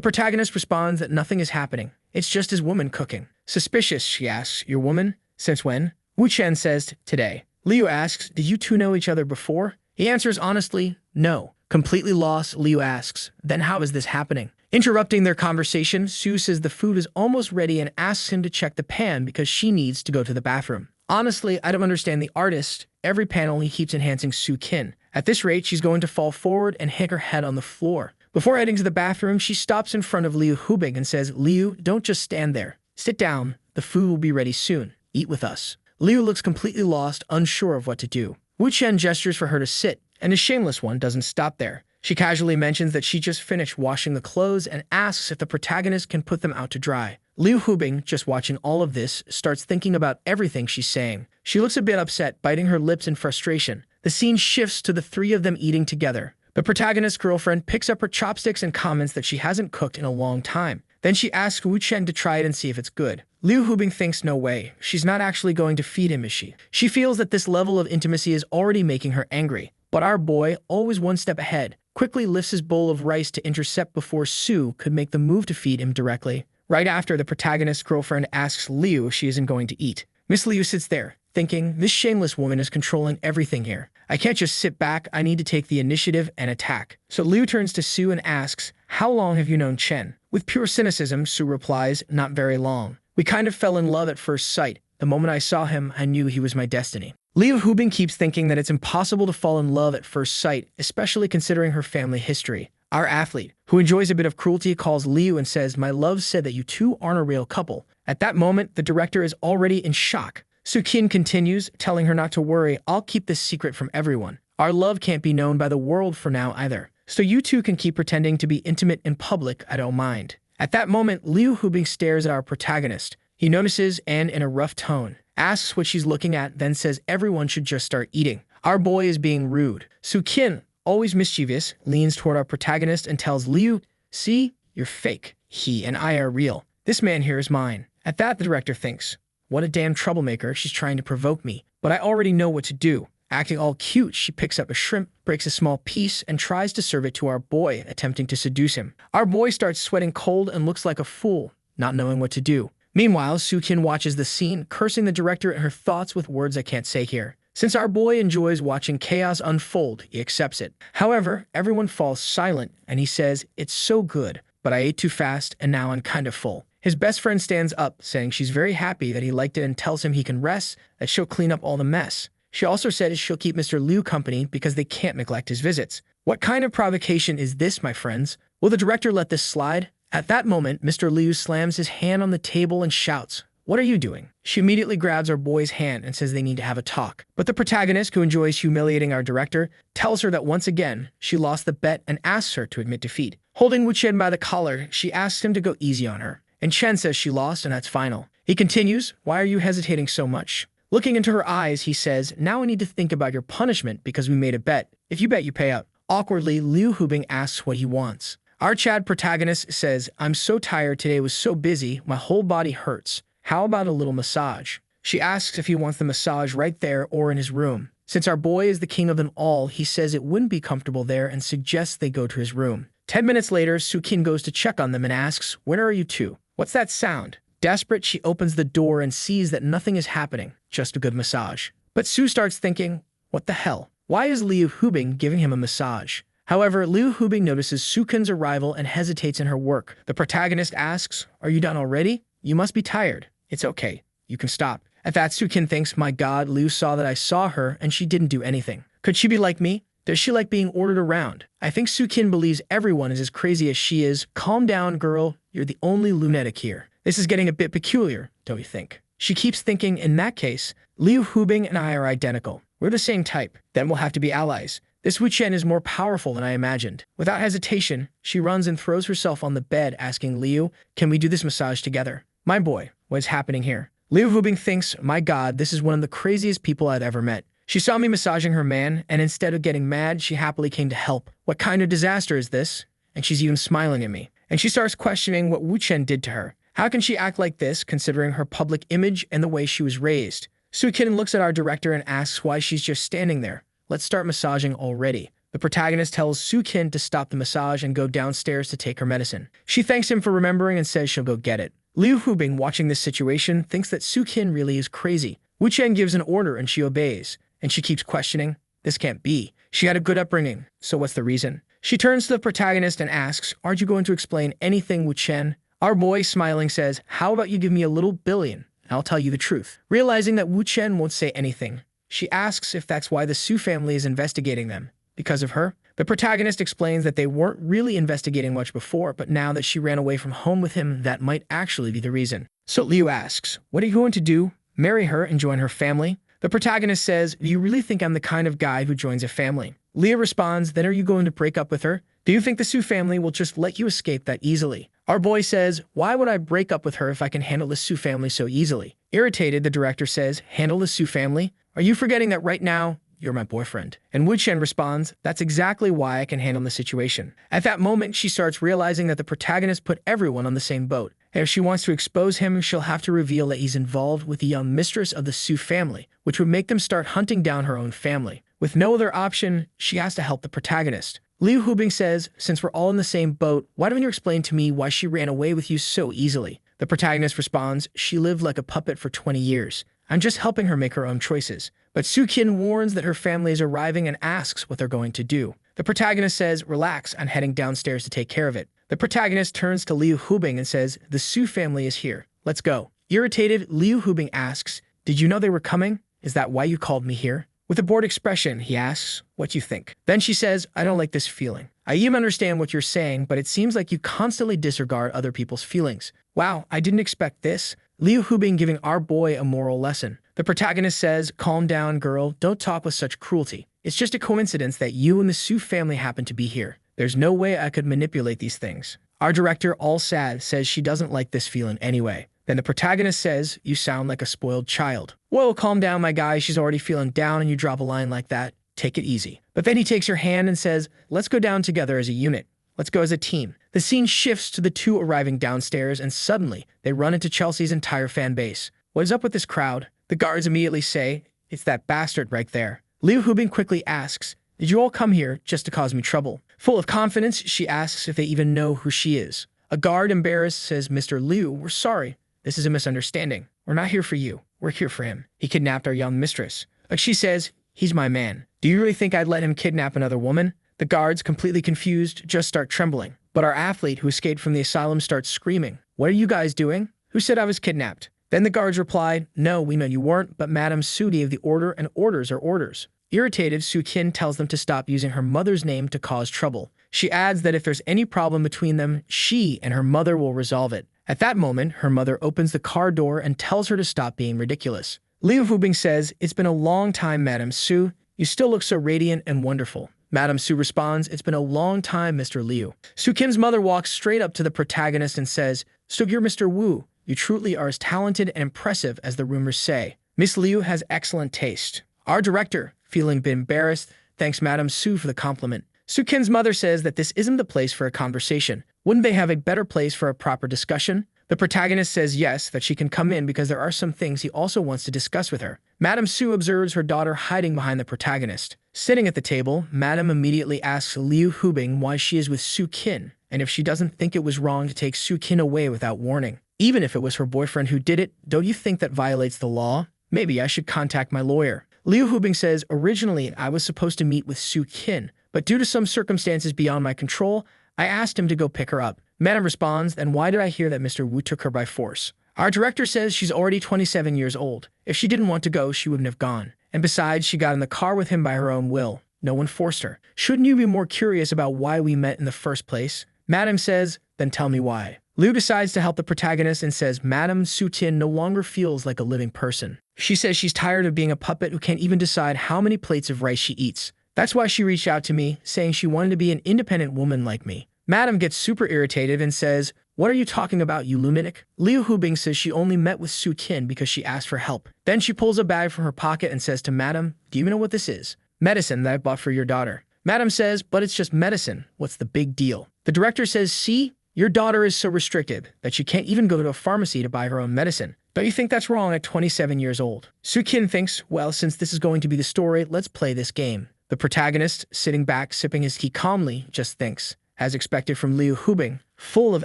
protagonist responds that nothing is happening. It's just his woman cooking. Suspicious, she asks, your woman? Since when? Wu Chen says, today. Liu asks, did you two know each other before? He answers honestly, no. Completely lost, Liu asks, then how is this happening? Interrupting their conversation, Su says the food is almost ready and asks him to check the pan because she needs to go to the bathroom. Honestly, I don't understand the artist. Every panel he keeps enhancing Su Qin. At this rate, she's going to fall forward and hit her head on the floor. Before heading to the bathroom, she stops in front of Liu Hubing and says, Liu, don't just stand there. Sit down. The food will be ready soon. Eat with us. Liu looks completely lost, unsure of what to do. Wu Chen gestures for her to sit, and the shameless one doesn't stop there. She casually mentions that she just finished washing the clothes and asks if the protagonist can put them out to dry. Liu Hubing, just watching all of this, starts thinking about everything she's saying. She looks a bit upset, biting her lips in frustration. The scene shifts to the 3 of them eating together. The protagonist's girlfriend picks up her chopsticks and comments that she hasn't cooked in a long time. Then she asks Wu Chen to try it and see if it's good. Liu Hubing thinks no way. She's not actually going to feed him, is she? She feels that this level of intimacy is already making her angry. But our boy, always one step ahead, quickly lifts his bowl of rice to intercept before Su could make the move to feed him directly. Right after, the protagonist's girlfriend asks Liu if she isn't going to eat. Miss Liu sits there, thinking, this shameless woman is controlling everything here. I can't just sit back, I need to take the initiative and attack. So Liu turns to Su and asks, how long have you known Chen? With pure cynicism, Su replies, not very long. We kind of fell in love at first sight. The moment I saw him, I knew he was my destiny. Liu Hubing keeps thinking that it's impossible to fall in love at first sight, especially considering her family history. Our athlete, who enjoys a bit of cruelty, calls Liu and says, my love said that you two aren't a real couple. At that moment, the director is already in shock. Su Qin continues, telling her not to worry, I'll keep this secret from everyone. Our love can't be known by the world for now either. so you two can keep pretending to be intimate in public. I don't mind. At that moment, Liu Hubing stares at our protagonist. He notices and, in a rough tone, asks what she's looking at, then says everyone should just start eating. Our boy is being rude. Su Qin, always mischievous, leans toward our protagonist and tells Liu, "See, you're fake. He and I are real. This man here is mine." At that, the director thinks, what a damn troublemaker, she's trying to provoke me. But I already know what to do. Acting all cute, she picks up a shrimp, breaks a small piece, and tries to serve it to our boy, attempting to seduce him. Our boy starts sweating cold and looks like a fool, not knowing what to do. Meanwhile, Su Qin watches the scene, cursing the director and her thoughts with words I can't say here. Since our boy enjoys watching chaos unfold, he accepts it. However, everyone falls silent, and he says, "It's so good, but I ate too fast, and now I'm kind of full." His best friend stands up, saying she's very happy that he liked it and tells him he can rest, that she'll clean up all the mess. She also says she'll keep Mr. Liu company because they can't neglect his visits. What kind of provocation is this, my friends? Will the director let this slide? At that moment, Mr. Liu slams his hand on the table and shouts, "What are you doing?" She immediately grabs our boy's hand and says they need to have a talk. But the protagonist, who enjoys humiliating our director, tells her that once again, she lost the bet and asks her to admit defeat. Holding Wu Chen by the collar, she asks him to go easy on her. And Chen says she lost and that's final. He continues, "Why are you hesitating so much?" Looking into her eyes, he says, "Now I need to think about your punishment because we made a bet. If you bet, you pay up." Awkwardly, Liu Hubing asks what he wants. Our Chad protagonist says, "I'm so tired, today was so busy, my whole body hurts. How about a little massage?" She asks if he wants the massage right there or in his room. Since our boy is the king of them all, he says it wouldn't be comfortable there and suggests they go to his room. 10 minutes later, Su Qin goes to check on them and asks, "When are you two? What's that sound?" Desperate, she opens the door and sees that nothing is happening, just a good massage. But Su starts thinking, what the hell? Why is Liu Hubing giving him a massage? However, Liu Hubing notices Su Qin's arrival and hesitates in her work. The protagonist asks, "Are you done already? You must be tired." "It's okay. You can stop." At that, Su Qin thinks, my God, Liu saw that I saw her and she didn't do anything. Could she be like me? Does she like being ordered around? I think Su Qin believes everyone is as crazy as she is. Calm down, girl. You're the only lunatic here. This is getting a bit peculiar, don't you think? She keeps thinking, in that case, Liu Hubing and I are identical. We're the same type. Then we'll have to be allies. This Wu Chen is more powerful than I imagined. Without hesitation, she runs and throws herself on the bed, asking Liu, "Can we do this massage together?" My boy, what is happening here? Liu Hubing thinks, my God, this is one of the craziest people I've ever met. She saw me massaging her man, and instead of getting mad, she happily came to help. What kind of disaster is this? And she's even smiling at me. And she starts questioning what Wu Chen did to her. How can she act like this, considering her public image and the way she was raised? Su Qin looks at our director and asks why she's just standing there. Let's start massaging already. The protagonist tells Su Qin to stop the massage and go downstairs to take her medicine. She thanks him for remembering and says she'll go get it. Liu Hubing, watching this situation, thinks that Su Qin really is crazy. Wu Chen gives an order and she obeys. And she keeps questioning, this can't be. She had a good upbringing, so what's the reason? She turns to the protagonist and asks, aren't you going to explain anything, Wu Chen? Our boy, smiling, says, how about you give me a little billion, and I'll tell you the truth. Realizing that Wu Chen won't say anything, she asks if that's why the Su family is investigating them. Because of her? The protagonist explains that they weren't really investigating much before, but now that she ran away from home with him, that might actually be the reason. So Liu asks, what are you going to do? Marry her and join her family? The protagonist says, do you really think I'm the kind of guy who joins a family? Leah responds, then are you going to break up with her? Do you think the Su family will just let you escape that easily? Our boy says, why would I break up with her if I can handle the Su family so easily? Irritated, the director says, handle the Su family? Are you forgetting that right now, you're my boyfriend? And Wu Chen responds, that's exactly why I can handle the situation. At that moment, she starts realizing that the protagonist put everyone on the same boat. And if she wants to expose him, she'll have to reveal that he's involved with the young mistress of the Su family, which would make them start hunting down her own family. With no other option, she has to help the protagonist. Liu Hubing says, since we're all in the same boat, why don't you explain to me why she ran away with you so easily? The protagonist responds, she lived like a puppet for 20 years. I'm just helping her make her own choices. But Su Qin warns that her family is arriving and asks what they're going to do. The protagonist says, relax, I'm heading downstairs to take care of it. The protagonist turns to Liu Hubing and says, the Su family is here. Let's go. Irritated, Liu Hubing asks, did you know they were coming? Is that why you called me here? With a bored expression, he asks, what do you think? Then she says, I don't like this feeling. I even understand what you're saying, but it seems like you constantly disregard other people's feelings. Wow, I didn't expect this. Liu Hubing giving our boy a moral lesson. The protagonist says, calm down, girl. Don't talk with such cruelty. It's just a coincidence that you and the Su family happen to be here. There's no way I could manipulate these things. Our director, all sad, says she doesn't like this feeling anyway. Then the protagonist says, you sound like a spoiled child. Whoa, calm down, my guy. She's already feeling down and you drop a line like that. Take it easy. But then he takes her hand and says, let's go down together as a unit. Let's go as a team. The scene shifts to the two arriving downstairs and suddenly they run into Chelsea's entire fan base. What is up with this crowd? The guards immediately say, it's that bastard right there. Liu Hubing quickly asks, did you all come here just to cause me trouble? Full of confidence, she asks if they even know who she is. A guard, embarrassed, says, Mr. Liu, we're sorry. This is a misunderstanding. We're not here for you. We're here for him. He kidnapped our young mistress. But she says, he's my man. Do you really think I'd let him kidnap another woman? The guards, completely confused, just start trembling. But our athlete who escaped from the asylum starts screaming. What are you guys doing? Who said I was kidnapped? Then the guards replied, no, we know you weren't, but Madame Su gave the order and orders are orders. Irritated, Su Qin tells them to stop using her mother's name to cause trouble. She adds that if there's any problem between them, she and her mother will resolve it. At that moment, her mother opens the car door and tells her to stop being ridiculous. Liu Hubing says, it's been a long time, Madame Su. You still look so radiant and wonderful. Madame Su responds, it's been a long time, Mr. Liu. Su Qin's mother walks straight up to the protagonist and says, so you're Mr. Wu. You truly are as talented and impressive as the rumors say. Miss Liu has excellent taste. Our director, feeling a bit embarrassed, thanks Madame Su for the compliment. Su Qin's mother says that this isn't the place for a conversation. Wouldn't they have a better place for a proper discussion? The protagonist says yes, that she can come in because there are some things he also wants to discuss with her. Madame Su observes her daughter hiding behind the protagonist. Sitting at the table, Madame immediately asks Liu Hubing why she is with Su Qin, and if she doesn't think it was wrong to take Su Qin away without warning. Even if it was her boyfriend who did it, don't you think that violates the law? Maybe I should contact my lawyer. Liu Hubing says, originally I was supposed to meet with Su Qin, but due to some circumstances beyond my control, I asked him to go pick her up. Madame responds, then why did I hear that Mr. Wu took her by force? Our director says she's already 27 years old. If she didn't want to go, she wouldn't have gone. And besides, she got in the car with him by her own will. No one forced her. Shouldn't you be more curious about why we met in the first place? Madame says, then tell me why. Liu decides to help the protagonist and says Madame Su Qin no longer feels like a living person. She says she's tired of being a puppet who can't even decide how many plates of rice she eats. That's why she reached out to me, saying she wanted to be an independent woman like me. Madame gets super irritated and says, what are you talking about, you lunatic? Liu Hubing says she only met with Su Qin because she asked for help. Then she pulls a bag from her pocket and says to Madame, do you know what this is? Medicine that I bought for your daughter. Madame says, but it's just medicine. What's the big deal? The director says, see? Your daughter is so restricted that she can't even go to a pharmacy to buy her own medicine. Don't you think that's wrong at 27 years old? Su Qin thinks, well, since this is going to be the story, let's play this game. The protagonist, sitting back, sipping his tea calmly, just thinks, as expected from Liu Hubing, full of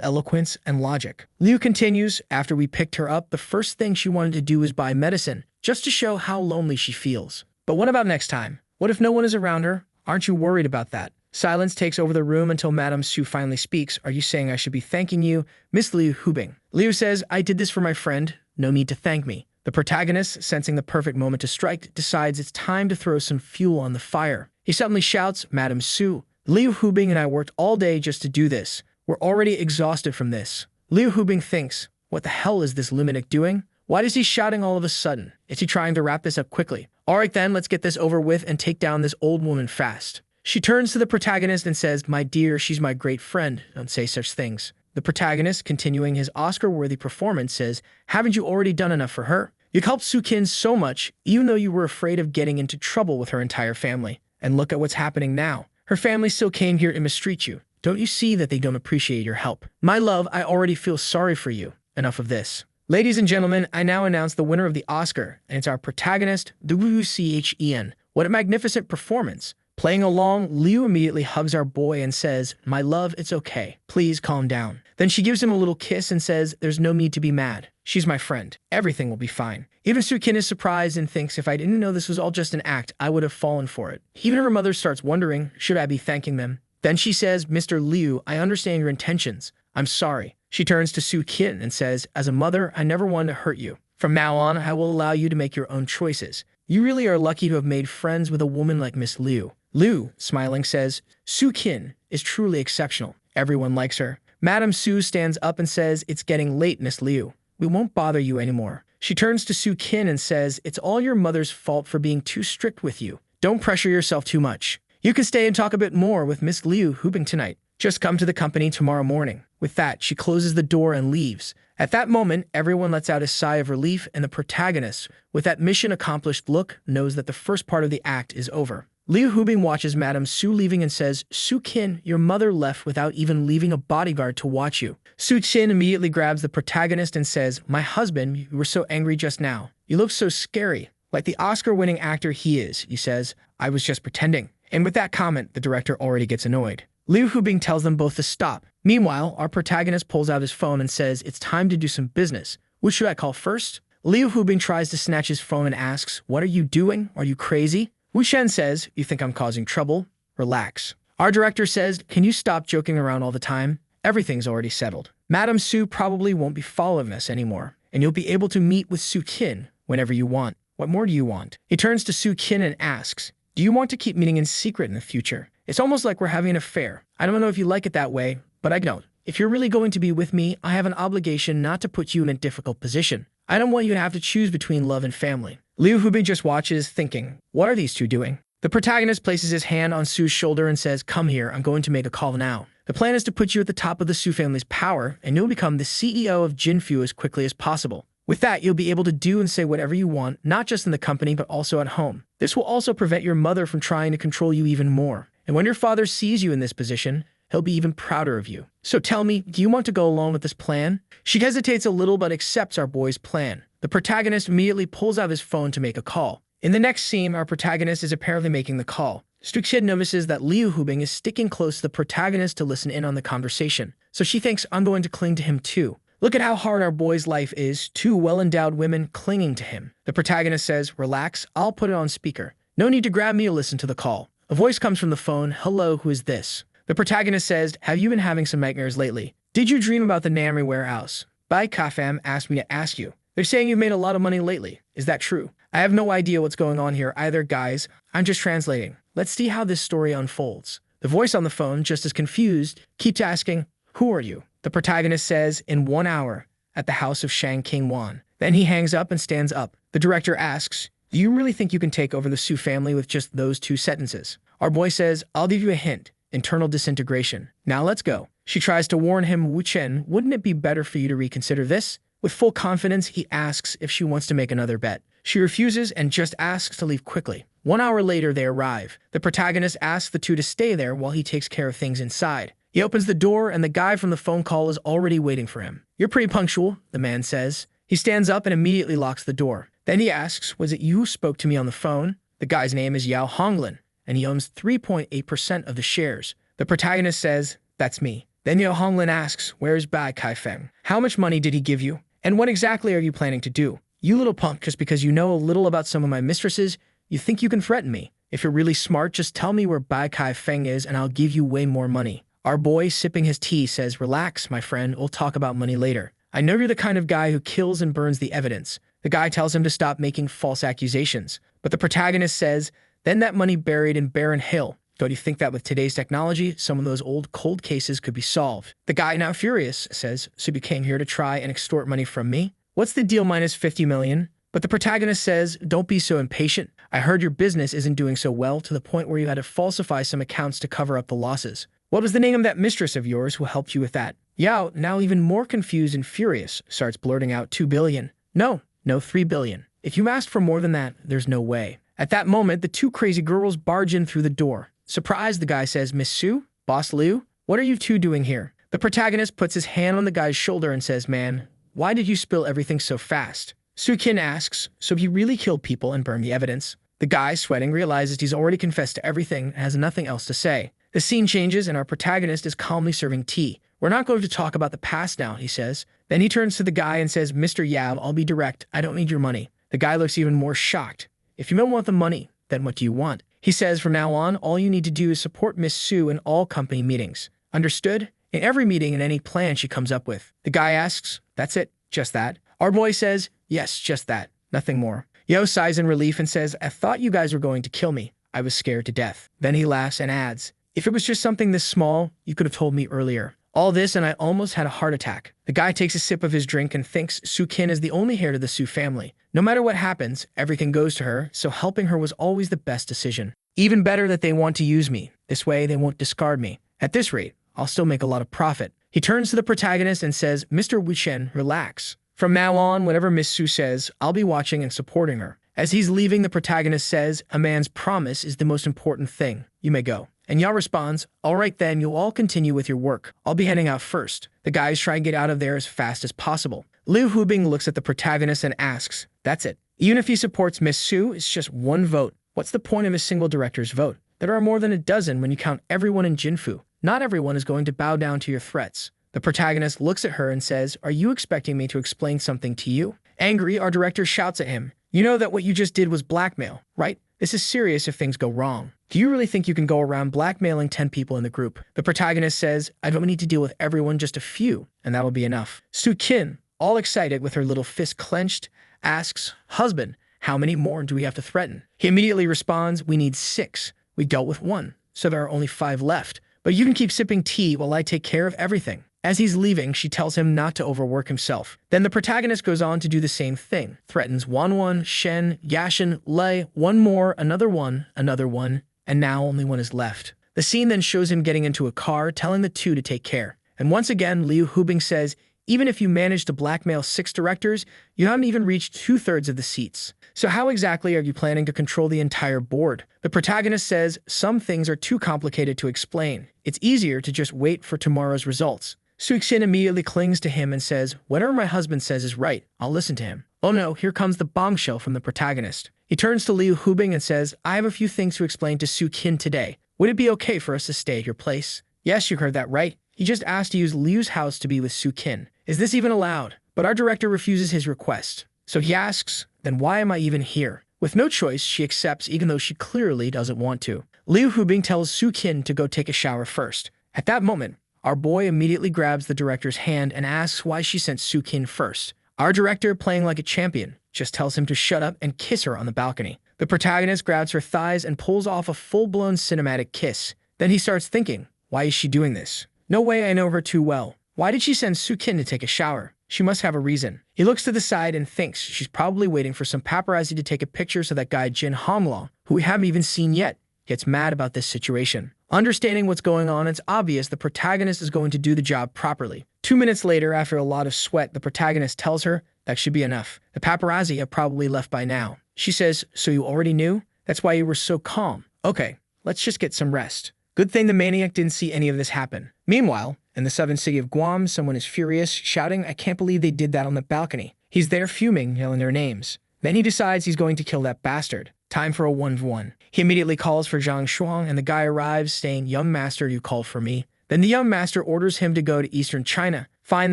eloquence and logic. Liu continues, after we picked her up, the first thing she wanted to do was buy medicine, just to show how lonely she feels. But what about next time? What if no one is around her? Aren't you worried about that? Silence takes over the room until Madame Su finally speaks. Are you saying I should be thanking you, Miss Liu Hubing? Liu says, I did this for my friend. No need to thank me. The protagonist, sensing the perfect moment to strike, decides it's time to throw some fuel on the fire. He suddenly shouts, Madame Su, Liu Hubing and I worked all day just to do this. We're already exhausted from this. Liu Hubing thinks, what the hell is this lunatic doing? Why is he shouting all of a sudden? Is he trying to wrap this up quickly? Alright then, let's get this over with and take down this old woman fast. She turns to the protagonist and says, my dear, she's my great friend. Don't say such things. The protagonist, continuing his Oscar-worthy performance, says, haven't you already done enough for her? You've helped Su Qin so much, even though you were afraid of getting into trouble with her entire family. And look at what's happening now. Her family still came here to mistreat you. Don't you see that they don't appreciate your help? My love, I already feel sorry for you. Enough of this. Ladies and gentlemen, I now announce the winner of the Oscar, and it's our protagonist, Wu Chen. What a magnificent performance. Playing along, Liu immediately hugs our boy and says, my love, it's okay. Please calm down. Then she gives him a little kiss and says, there's no need to be mad. She's my friend. Everything will be fine. Even Su Qin is surprised and thinks if I didn't know this was all just an act, I would have fallen for it. Even her mother starts wondering, should I be thanking them? Then she says, Mr. Liu, I understand your intentions. I'm sorry. She turns to Su Qin and says, as a mother, I never wanted to hurt you. From now on, I will allow you to make your own choices. You really are lucky to have made friends with a woman like Miss Liu. Liu, smiling, says, Su Qin is truly exceptional. Everyone likes her. Madame Su stands up and says, it's getting late, Miss Liu. We won't bother you anymore. She turns to Su Qin and says, it's all your mother's fault for being too strict with you. Don't pressure yourself too much. You can stay and talk a bit more with Miss Liu Hubing tonight. Just come to the company tomorrow morning. With that, she closes the door and leaves. At that moment, everyone lets out a sigh of relief, and the protagonist, with that mission accomplished look, knows that the first part of the act is over. Liu Hubing watches Madame Su leaving and says, Su Qin, your mother left without even leaving a bodyguard to watch you. Su Qin immediately grabs the protagonist and says, my husband, you were so angry just now. You look so scary. Like the Oscar-winning actor he is, he says, I was just pretending. And with that comment, the director already gets annoyed. Liu Hubing tells them both to stop. Meanwhile, our protagonist pulls out his phone and says, it's time to do some business. Which should I call first? Liu Hubing tries to snatch his phone and asks, what are you doing? Are you crazy? Wu Shen says, you think I'm causing trouble? Relax. Our director says, can you stop joking around all the time? Everything's already settled. Madame Su probably won't be following us anymore, and you'll be able to meet with Su Qin whenever you want. What more do you want? He turns to Su Qin and asks, do you want to keep meeting in secret in the future? It's almost like we're having an affair. I don't know if you like it that way, but I don't. If you're really going to be with me, I have an obligation not to put you in a difficult position. I don't want you to have to choose between love and family. Liu Hubing just watches, thinking, what are these two doing? The protagonist places his hand on Su's shoulder and says, come here, I'm going to make a call now. The plan is to put you at the top of the Su family's power, and you'll become the CEO of Jinfu as quickly as possible. With that, you'll be able to do and say whatever you want, not just in the company, but also at home. This will also prevent your mother from trying to control you even more. And when your father sees you in this position, he'll be even prouder of you. So tell me, do you want to go along with this plan? She hesitates a little but accepts our boy's plan. The protagonist immediately pulls out his phone to make a call. In the next scene, our protagonist is apparently making the call. Su Qin notices that Liu Hubing is sticking close to the protagonist to listen in on the conversation. So she thinks, I'm going to cling to him too. Look at how hard our boy's life is, two well-endowed women clinging to him. The protagonist says, relax, I'll put it on speaker. No need to grab me or listen to the call. A voice comes from the phone, hello, who is this? The protagonist says, have you been having some nightmares lately? Did you dream about the Namri warehouse? Bai Kafam asked me to ask you. They're saying you've made a lot of money lately. Is that true? I have no idea what's going on here either, guys. I'm just translating. Let's see how this story unfolds. The voice on the phone, just as confused, keeps asking, who are you? The protagonist says, in 1 hour, at the house of Shang King Wan. Then he hangs up and stands up. The director asks, do you really think you can take over the Su family with just those 2 sentences? Our boy says, I'll give you a hint. Internal disintegration. Now let's go. She tries to warn him, Wu Chen, wouldn't it be better for you to reconsider this? With full confidence, he asks if she wants to make another bet. She refuses and just asks to leave quickly. 1 hour later, they arrive. The protagonist asks the 2 to stay there while he takes care of things inside. He opens the door and the guy from the phone call is already waiting for him. You're pretty punctual, the man says. He stands up and immediately locks the door. Then he asks, was it you who spoke to me on the phone? The guy's name is Yao Honglin, and he owns 3.8% of the shares. The protagonist says, that's me. Then Yao Honglin asks, where's Bai Kaifeng? How much money did he give you? And what exactly are you planning to do? You little punk, just because you know a little about some of my mistresses, you think you can threaten me. If you're really smart, just tell me where Bai Kaifeng is and I'll give you way more money. Our boy, sipping his tea, says, relax, my friend, we'll talk about money later. I know you're the kind of guy who kills and burns the evidence. The guy tells him to stop making false accusations. But the protagonist says, then that money buried in Barren Hill. Don't you think that with today's technology, some of those old cold cases could be solved? The guy, now furious, says, so you came here to try and extort money from me? What's the deal minus 50 million? But the protagonist says, don't be so impatient. I heard your business isn't doing so well to the point where you had to falsify some accounts to cover up the losses. What was the name of that mistress of yours who helped you with that? Yao, now even more confused and furious, starts blurting out 2 billion. No, 3 billion. If you asked for more than that, there's no way. At that moment, the 2 crazy girls barge in through the door. Surprised, the guy says, Miss Su? Boss Liu? What are you 2 doing here? The protagonist puts his hand on the guy's shoulder and says, man, why did you spill everything so fast? Su Qin asks, so he really killed people and burned the evidence? The guy, sweating, realizes he's already confessed to everything and has nothing else to say. The scene changes and our protagonist is calmly serving tea. We're not going to talk about the past now, he says. Then he turns to the guy and says, Mr. Yao, I'll be direct. I don't need your money. The guy looks even more shocked. If you don't want the money, then what do you want? He says, from now on, all you need to do is support Miss Su in all company meetings. Understood? In every meeting and any plan she comes up with. The guy asks, that's it? Just that? Our boy says, yes, just that. Nothing more. Yo sighs in relief and says, I thought you guys were going to kill me. I was scared to death. Then he laughs and adds, if it was just something this small, you could have told me earlier. All this and I almost had a heart attack. The guy takes a sip of his drink and thinks Su Qin is the only heir to the Su family. No matter what happens, everything goes to her, so helping her was always the best decision. Even better that they want to use me. This way, they won't discard me. At this rate, I'll still make a lot of profit. He turns to the protagonist and says, Mr. Wu Chen, relax. From now on, whatever Miss Su says, I'll be watching and supporting her. As he's leaving, the protagonist says, a man's promise is the most important thing. You may go. And Yao responds, all right then, you'll all continue with your work. I'll be heading out first. The guys try and get out of there as fast as possible. Liu Hubing looks at the protagonist and asks, that's it. Even if he supports Miss Su, it's just one vote. What's the point of a single director's vote? There are more than a dozen when you count everyone in Jinfu. Not everyone is going to bow down to your threats. The protagonist looks at her and says, are you expecting me to explain something to you? Angry, our director shouts at him, you know that what you just did was blackmail, right? This is serious if things go wrong. Do you really think you can go around blackmailing 10 people in the group? The protagonist says, I don't need to deal with everyone, just a few, and that'll be enough. Su Qin, all excited with her little fist clenched, asks, husband, how many more do we have to threaten? He immediately responds, we need 6. We dealt with 1, so there are only 5 left. But you can keep sipping tea while I take care of everything. As he's leaving, she tells him not to overwork himself. Then the protagonist goes on to do the same thing. Threatens Wanwan, Shen, Yashin, Lei, 1 more, another 1, another 1, and now only 1 is left. The scene then shows him getting into a car, telling the 2 to take care. And once again, Liu Hubing says, even if you manage to blackmail 6 directors, you haven't even reached 2/3 of the seats. So how exactly are you planning to control the entire board? The protagonist says, some things are too complicated to explain. It's easier to just wait for tomorrow's results. Su Xin immediately clings to him and says, whatever my husband says is right. I'll listen to him. Oh no, here comes the bombshell from the protagonist. He turns to Liu Hubing and says, I have a few things to explain to Su Qin today. Would it be okay for us to stay at your place? Yes, you heard that right. He just asked to use Liu's house to be with Su Qin. Is this even allowed? But our director refuses his request. So he asks, then why am I even here? With no choice, she accepts even though she clearly doesn't want to. Liu Hubing tells Su Qin to go take a shower first. At that moment, our boy immediately grabs the director's hand and asks why she sent Su Qin first. Our director, playing like a champion, just tells him to shut up and kiss her on the balcony. The protagonist grabs her thighs and pulls off a full-blown cinematic kiss. Then he starts thinking, why is she doing this? No way, I know her too well. Why did she send Su Qin to take a shower? She must have a reason. He looks to the side and thinks she's probably waiting for some paparazzi to take a picture so that guy Jin Honglong, who we haven't even seen yet, gets mad about this situation. Understanding what's going on, it's obvious the protagonist is going to do the job properly. 2 minutes later, after a lot of sweat, the protagonist tells her that should be enough. The paparazzi have probably left by now. She says, so you already knew? That's why you were so calm. Okay, let's just get some rest. Good thing the maniac didn't see any of this happen. Meanwhile, in the southern city of Guam, someone is furious, shouting, I can't believe they did that on the balcony. He's there fuming, yelling their names. Then he decides he's going to kill that bastard. Time for a 1v1. He immediately calls for Zhang Shuang, and the guy arrives, saying, young master, you called for me. Then the young master orders him to go to eastern China, find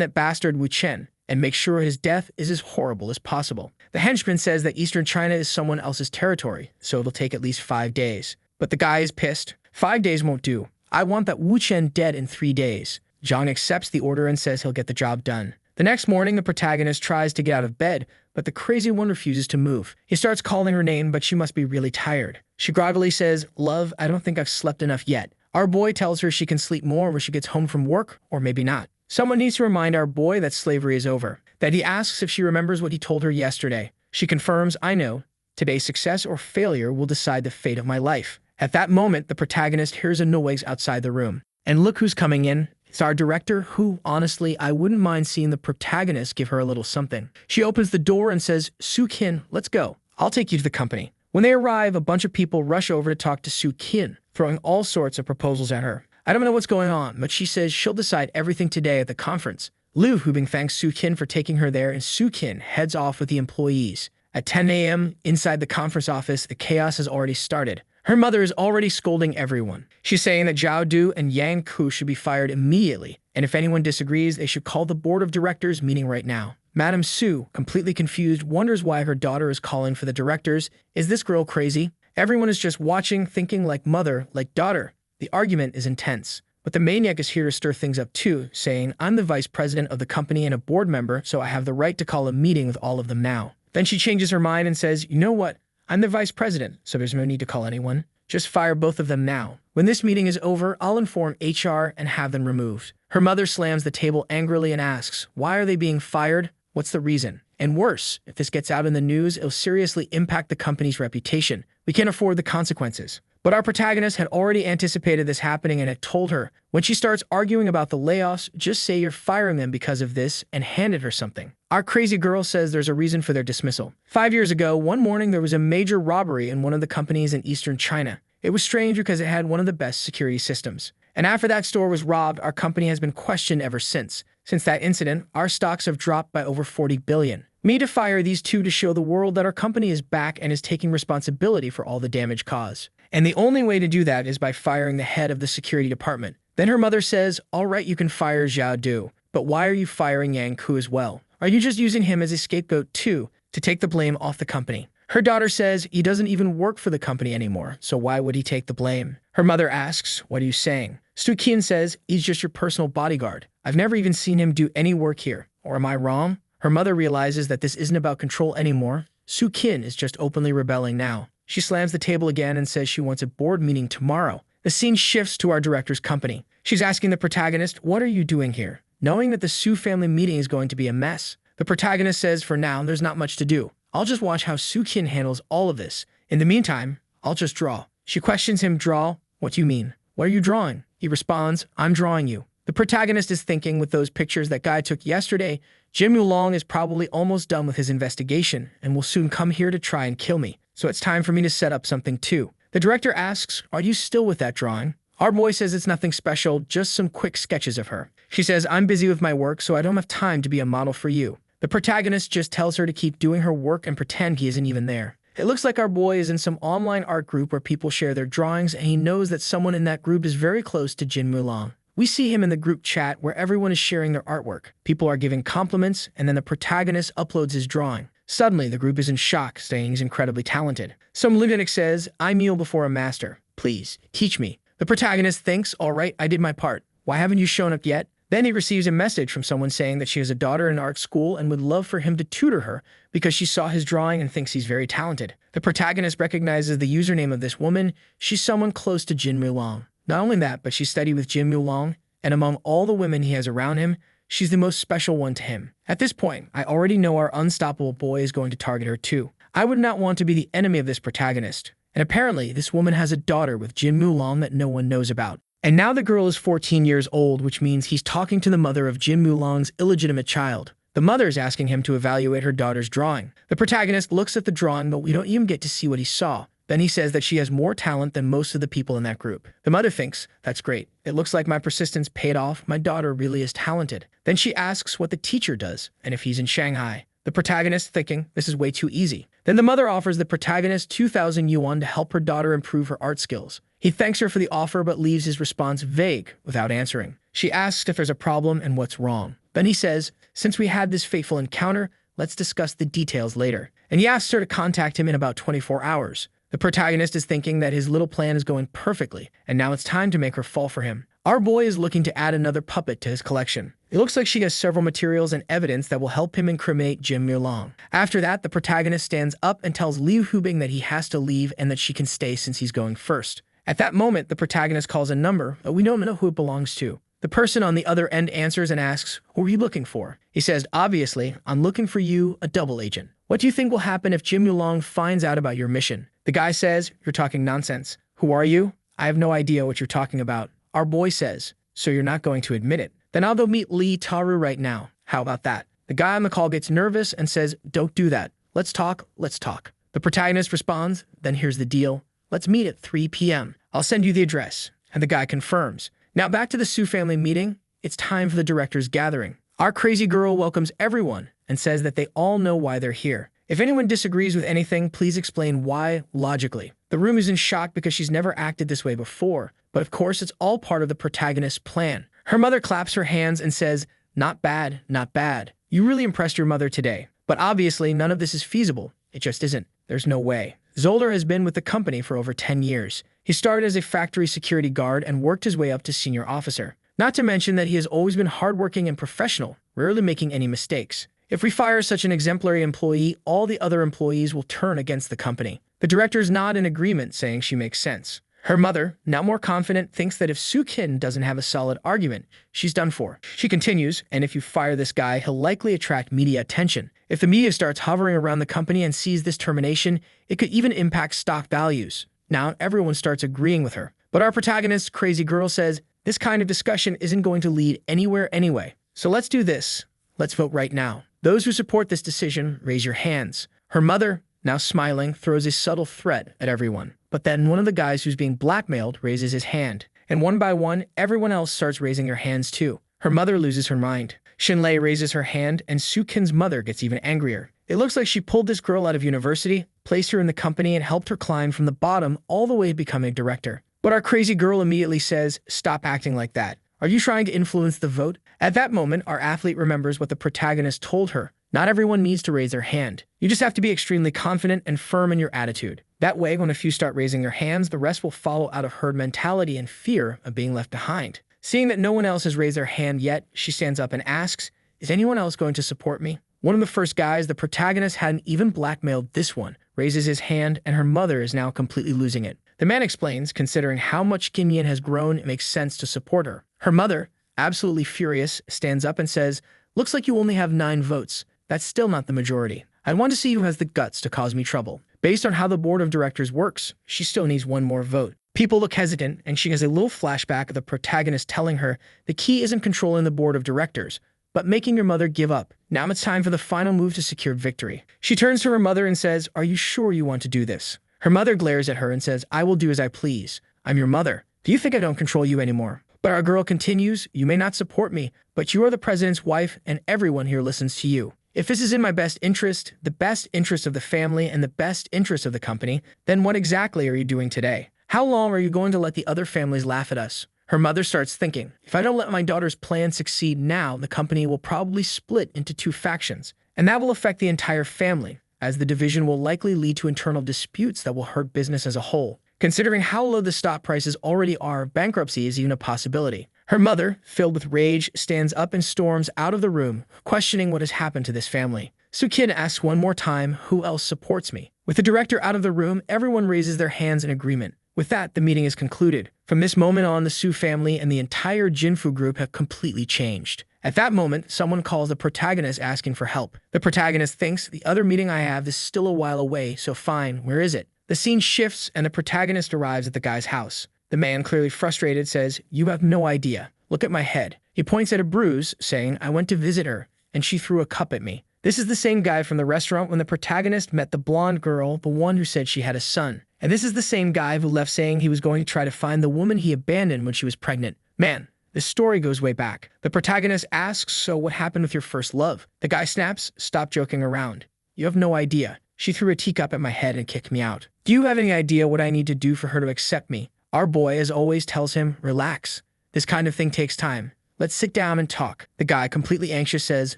that bastard Wu Chen, and make sure his death is as horrible as possible. The henchman says that eastern China is someone else's territory, so it'll take at least 5 days. But the guy is pissed. 5 days won't do. I want that Wu Chen dead in 3 days. Zhang accepts the order and says he'll get the job done. The next morning, the protagonist tries to get out of bed, but the crazy one refuses to move. He starts calling her name, but she must be really tired. She groggily says, love, I don't think I've slept enough yet. Our boy tells her she can sleep more when she gets home from work, or maybe not. Someone needs to remind our boy that slavery is over. That he asks if she remembers what he told her yesterday. She confirms, I know. Today's success or failure will decide the fate of my life. At that moment, the protagonist hears a noise outside the room. And look who's coming in. It's our director who, honestly, I wouldn't mind seeing the protagonist give her a little something. She opens the door and says, Su Qin, let's go. I'll take you to the company. When they arrive, a bunch of people rush over to talk to Su Qin, throwing all sorts of proposals at her. I don't know what's going on, but she says she'll decide everything today at the conference. Liu Hubing thanks Su Qin for taking her there, and Su Qin heads off with the employees. At 10 a.m., inside the conference office, the chaos has already started. Her mother is already scolding everyone. She's saying that Zhao Du and Yang Ku should be fired immediately, and if anyone disagrees, they should call the board of directors meeting right now. Madame Su, completely confused, wonders why her daughter is calling for the directors. Is this girl crazy? Everyone is just watching, thinking like mother, like daughter. The argument is intense. But the maniac is here to stir things up too, saying, I'm the vice president of the company and a board member, so I have the right to call a meeting with all of them now. Then she changes her mind and says, you know what? I'm the vice president, so there's no need to call anyone. Just fire both of them now. When this meeting is over, I'll inform HR and have them removed. Her mother slams the table angrily and asks, why are they being fired? What's the reason? And worse, if this gets out in the news, it'll seriously impact the company's reputation. We can't afford the consequences. But our protagonist had already anticipated this happening and had told her, when she starts arguing about the layoffs, just say you're firing them because of this and handed her something. Our crazy girl says there's a reason for their dismissal. 5 years ago, one morning there was a major robbery in one of the companies in eastern China. It was strange because it had one of the best security systems. And after that store was robbed, our company has been questioned ever since. Since that incident, our stocks have dropped by over 40 billion. Me to fire these two to show the world that our company is back and is taking responsibility for all the damage caused. And the only way to do that is by firing the head of the security department. Then her mother says, all right, you can fire Xiao Du, but why are you firing Yang Ku as well? Are you just using him as a scapegoat too, to take the blame off the company? Her daughter says he doesn't even work for the company anymore, so why would he take the blame? Her mother asks, what are you saying? Stu Qian says, he's just your personal bodyguard. I've never even seen him do any work here. Or am I wrong? Her mother realizes that this isn't about control anymore. Su Qian is just openly rebelling now. She slams the table again and says she wants a board meeting tomorrow. The scene shifts to our director's company. She's asking the protagonist, what are you doing here? Knowing that the Su family meeting is going to be a mess. The protagonist says, for now, there's not much to do. I'll just watch how Su Qian handles all of this. In the meantime, I'll just draw. She questions him, draw? What do you mean? What are you drawing? He responds, I'm drawing you. The protagonist is thinking with those pictures that guy took yesterday, Jin Mulong is probably almost done with his investigation and will soon come here to try and kill me. So it's time for me to set up something too. The director asks, are you still with that drawing? Our boy says it's nothing special, just some quick sketches of her. She says, I'm busy with my work, so I don't have time to be a model for you. The protagonist just tells her to keep doing her work and pretend he isn't even there. It looks like our boy is in some online art group where people share their drawings, and he knows that someone in that group is very close to Jin Mulong. We see him in the group chat where everyone is sharing their artwork. People are giving compliments, and then the protagonist uploads his drawing. Suddenly, the group is in shock, saying he's incredibly talented. Some lunatic says, I kneel before a master. Please, teach me. The protagonist thinks, all right, I did my part. Why haven't you shown up yet? Then he receives a message from someone saying that she has a daughter in art school and would love for him to tutor her because she saw his drawing and thinks he's very talented. The protagonist recognizes the username of this woman. She's someone close to Jin Mulong. Not only that, but she studied with Jin Mulong, and among all the women he has around him, she's the most special one to him. At this point, I already know our unstoppable boy is going to target her too. I would not want to be the enemy of this protagonist. And apparently, this woman has a daughter with Jin Mulong that no one knows about. And now the girl is 14 years old, which means he's talking to the mother of Jin Mulong's illegitimate child. The mother is asking him to evaluate her daughter's drawing. The protagonist looks at the drawing, but we don't even get to see what he saw. Then he says that she has more talent than most of the people in that group. The mother thinks, that's great. It looks like my persistence paid off. My daughter really is talented. Then she asks what the teacher does and if he's in Shanghai. The protagonist thinking, this is way too easy. Then the mother offers the protagonist 2,000 yuan to help her daughter improve her art skills. He thanks her for the offer but leaves his response vague without answering. She asks if there's a problem and what's wrong. Then he says, since we had this fateful encounter, let's discuss the details later. And he asks her to contact him in about 24 hours. The protagonist is thinking that his little plan is going perfectly, and now it's time to make her fall for him. Our boy is looking to add another puppet to his collection. It looks like she has several materials and evidence that will help him incriminate Jin Mulong. After that, the protagonist stands up and tells Liu Hubing that he has to leave and that she can stay since he's going first. At that moment, the protagonist calls a number, but we don't know who it belongs to. The person on the other end answers and asks, who are you looking for? He says, obviously, I'm looking for you, a double agent. What do you think will happen if Jin Mulong finds out about your mission? The guy says, you're talking nonsense. Who are you? I have no idea what you're talking about. Our boy says, so you're not going to admit it. Then I'll go meet Li Taru right now. How about that? The guy on the call gets nervous and says, don't do that. Let's talk, let's talk. The protagonist responds, then here's the deal. Let's meet at 3 p.m. I'll send you the address. And the guy confirms. Now back to the Su family meeting. It's time for the director's gathering. Our crazy girl welcomes everyone and says that they all know why they're here. If anyone disagrees with anything, please explain why logically. The room is in shock because she's never acted this way before, but of course it's all part of the protagonist's plan. Her mother claps her hands and says, not bad, not bad. You really impressed your mother today. But obviously none of this is feasible. It just isn't. There's no way. Zolder has been with the company for over 10 years. He started as a factory security guard and worked his way up to senior officer. Not to mention that he has always been hardworking and professional, rarely making any mistakes. If we fire such an exemplary employee, all the other employees will turn against the company. The directors nod in agreement, saying she makes sense. Her mother, now more confident, thinks that if Su Qian doesn't have a solid argument, she's done for. She continues, and if you fire this guy, he'll likely attract media attention. If the media starts hovering around the company and sees this termination, it could even impact stock values. Now everyone starts agreeing with her. But our protagonist, Crazy Girl, says, this kind of discussion isn't going to lead anywhere anyway. So let's do this. Let's vote right now. Those who support this decision, raise your hands. Her mother, now smiling, throws a subtle threat at everyone. But then one of the guys who's being blackmailed raises his hand. And one by one, everyone else starts raising their hands too. Her mother loses her mind. Shinlei raises her hand, and Sukin's mother gets even angrier. It looks like she pulled this girl out of university, placed her in the company, and helped her climb from the bottom all the way to becoming a director. But our Crazy Girl immediately says, stop acting like that. Are you trying to influence the vote? At that moment, our athlete remembers what the protagonist told her. Not everyone needs to raise their hand. You just have to be extremely confident and firm in your attitude. That way, when a few start raising their hands, the rest will follow out of herd mentality and fear of being left behind. Seeing that no one else has raised their hand yet, she stands up and asks, is anyone else going to support me? One of the first guys, the protagonist hadn't even blackmailed this one, raises his hand, and her mother is now completely losing it. The man explains, considering how much Kim Yin has grown, it makes sense to support her. Her mother, absolutely furious, stands up and says, looks like you only have 9 votes. That's still not the majority. I want to see who has the guts to cause me trouble. Based on how the board of directors works, she still needs 1 more vote. People look hesitant, and she has a little flashback of the protagonist telling her the key isn't controlling the board of directors, but making your mother give up. Now it's time for the final move to secure victory. She turns to her mother and says, are you sure you want to do this? Her mother glares at her and says, I will do as I please. I'm your mother. Do you think I don't control you anymore? But our girl continues, you may not support me, but you are the president's wife and everyone here listens to you. If this is in my best interest, the best interest of the family, and the best interest of the company, then what exactly are you doing today? How long are you going to let the other families laugh at us? Her mother starts thinking, if I don't let my daughter's plan succeed now, the company will probably split into 2 factions, and that will affect the entire family, as the division will likely lead to internal disputes that will hurt business as a whole. Considering how low the stock prices already are, bankruptcy is even a possibility. Her mother, filled with rage, stands up and storms out of the room, questioning what has happened to this family. Sukin asks one more time, who else supports me? With the director out of the room, everyone raises their hands in agreement. With that, the meeting is concluded. From this moment on, the Su family and the entire Jinfu group have completely changed. At that moment, someone calls the protagonist asking for help. The protagonist thinks, the other meeting I have is still a while away, so fine, where is it? The scene shifts and the protagonist arrives at the guy's house. The man, clearly frustrated, says, you have no idea. Look at my head. He points at a bruise, saying, I went to visit her, and she threw a cup at me. This is the same guy from the restaurant when the protagonist met the blonde girl, the one who said she had a son. And this is the same guy who left saying he was going to try to find the woman he abandoned when she was pregnant. Man, this story goes way back. The protagonist asks, so what happened with your first love? The guy snaps, stop joking around. You have no idea. She threw a teacup at my head and kicked me out. Do you have any idea what I need to do for her to accept me? Our boy, as always, tells him, relax. This kind of thing takes time. Let's sit down and talk. The guy, completely anxious, says,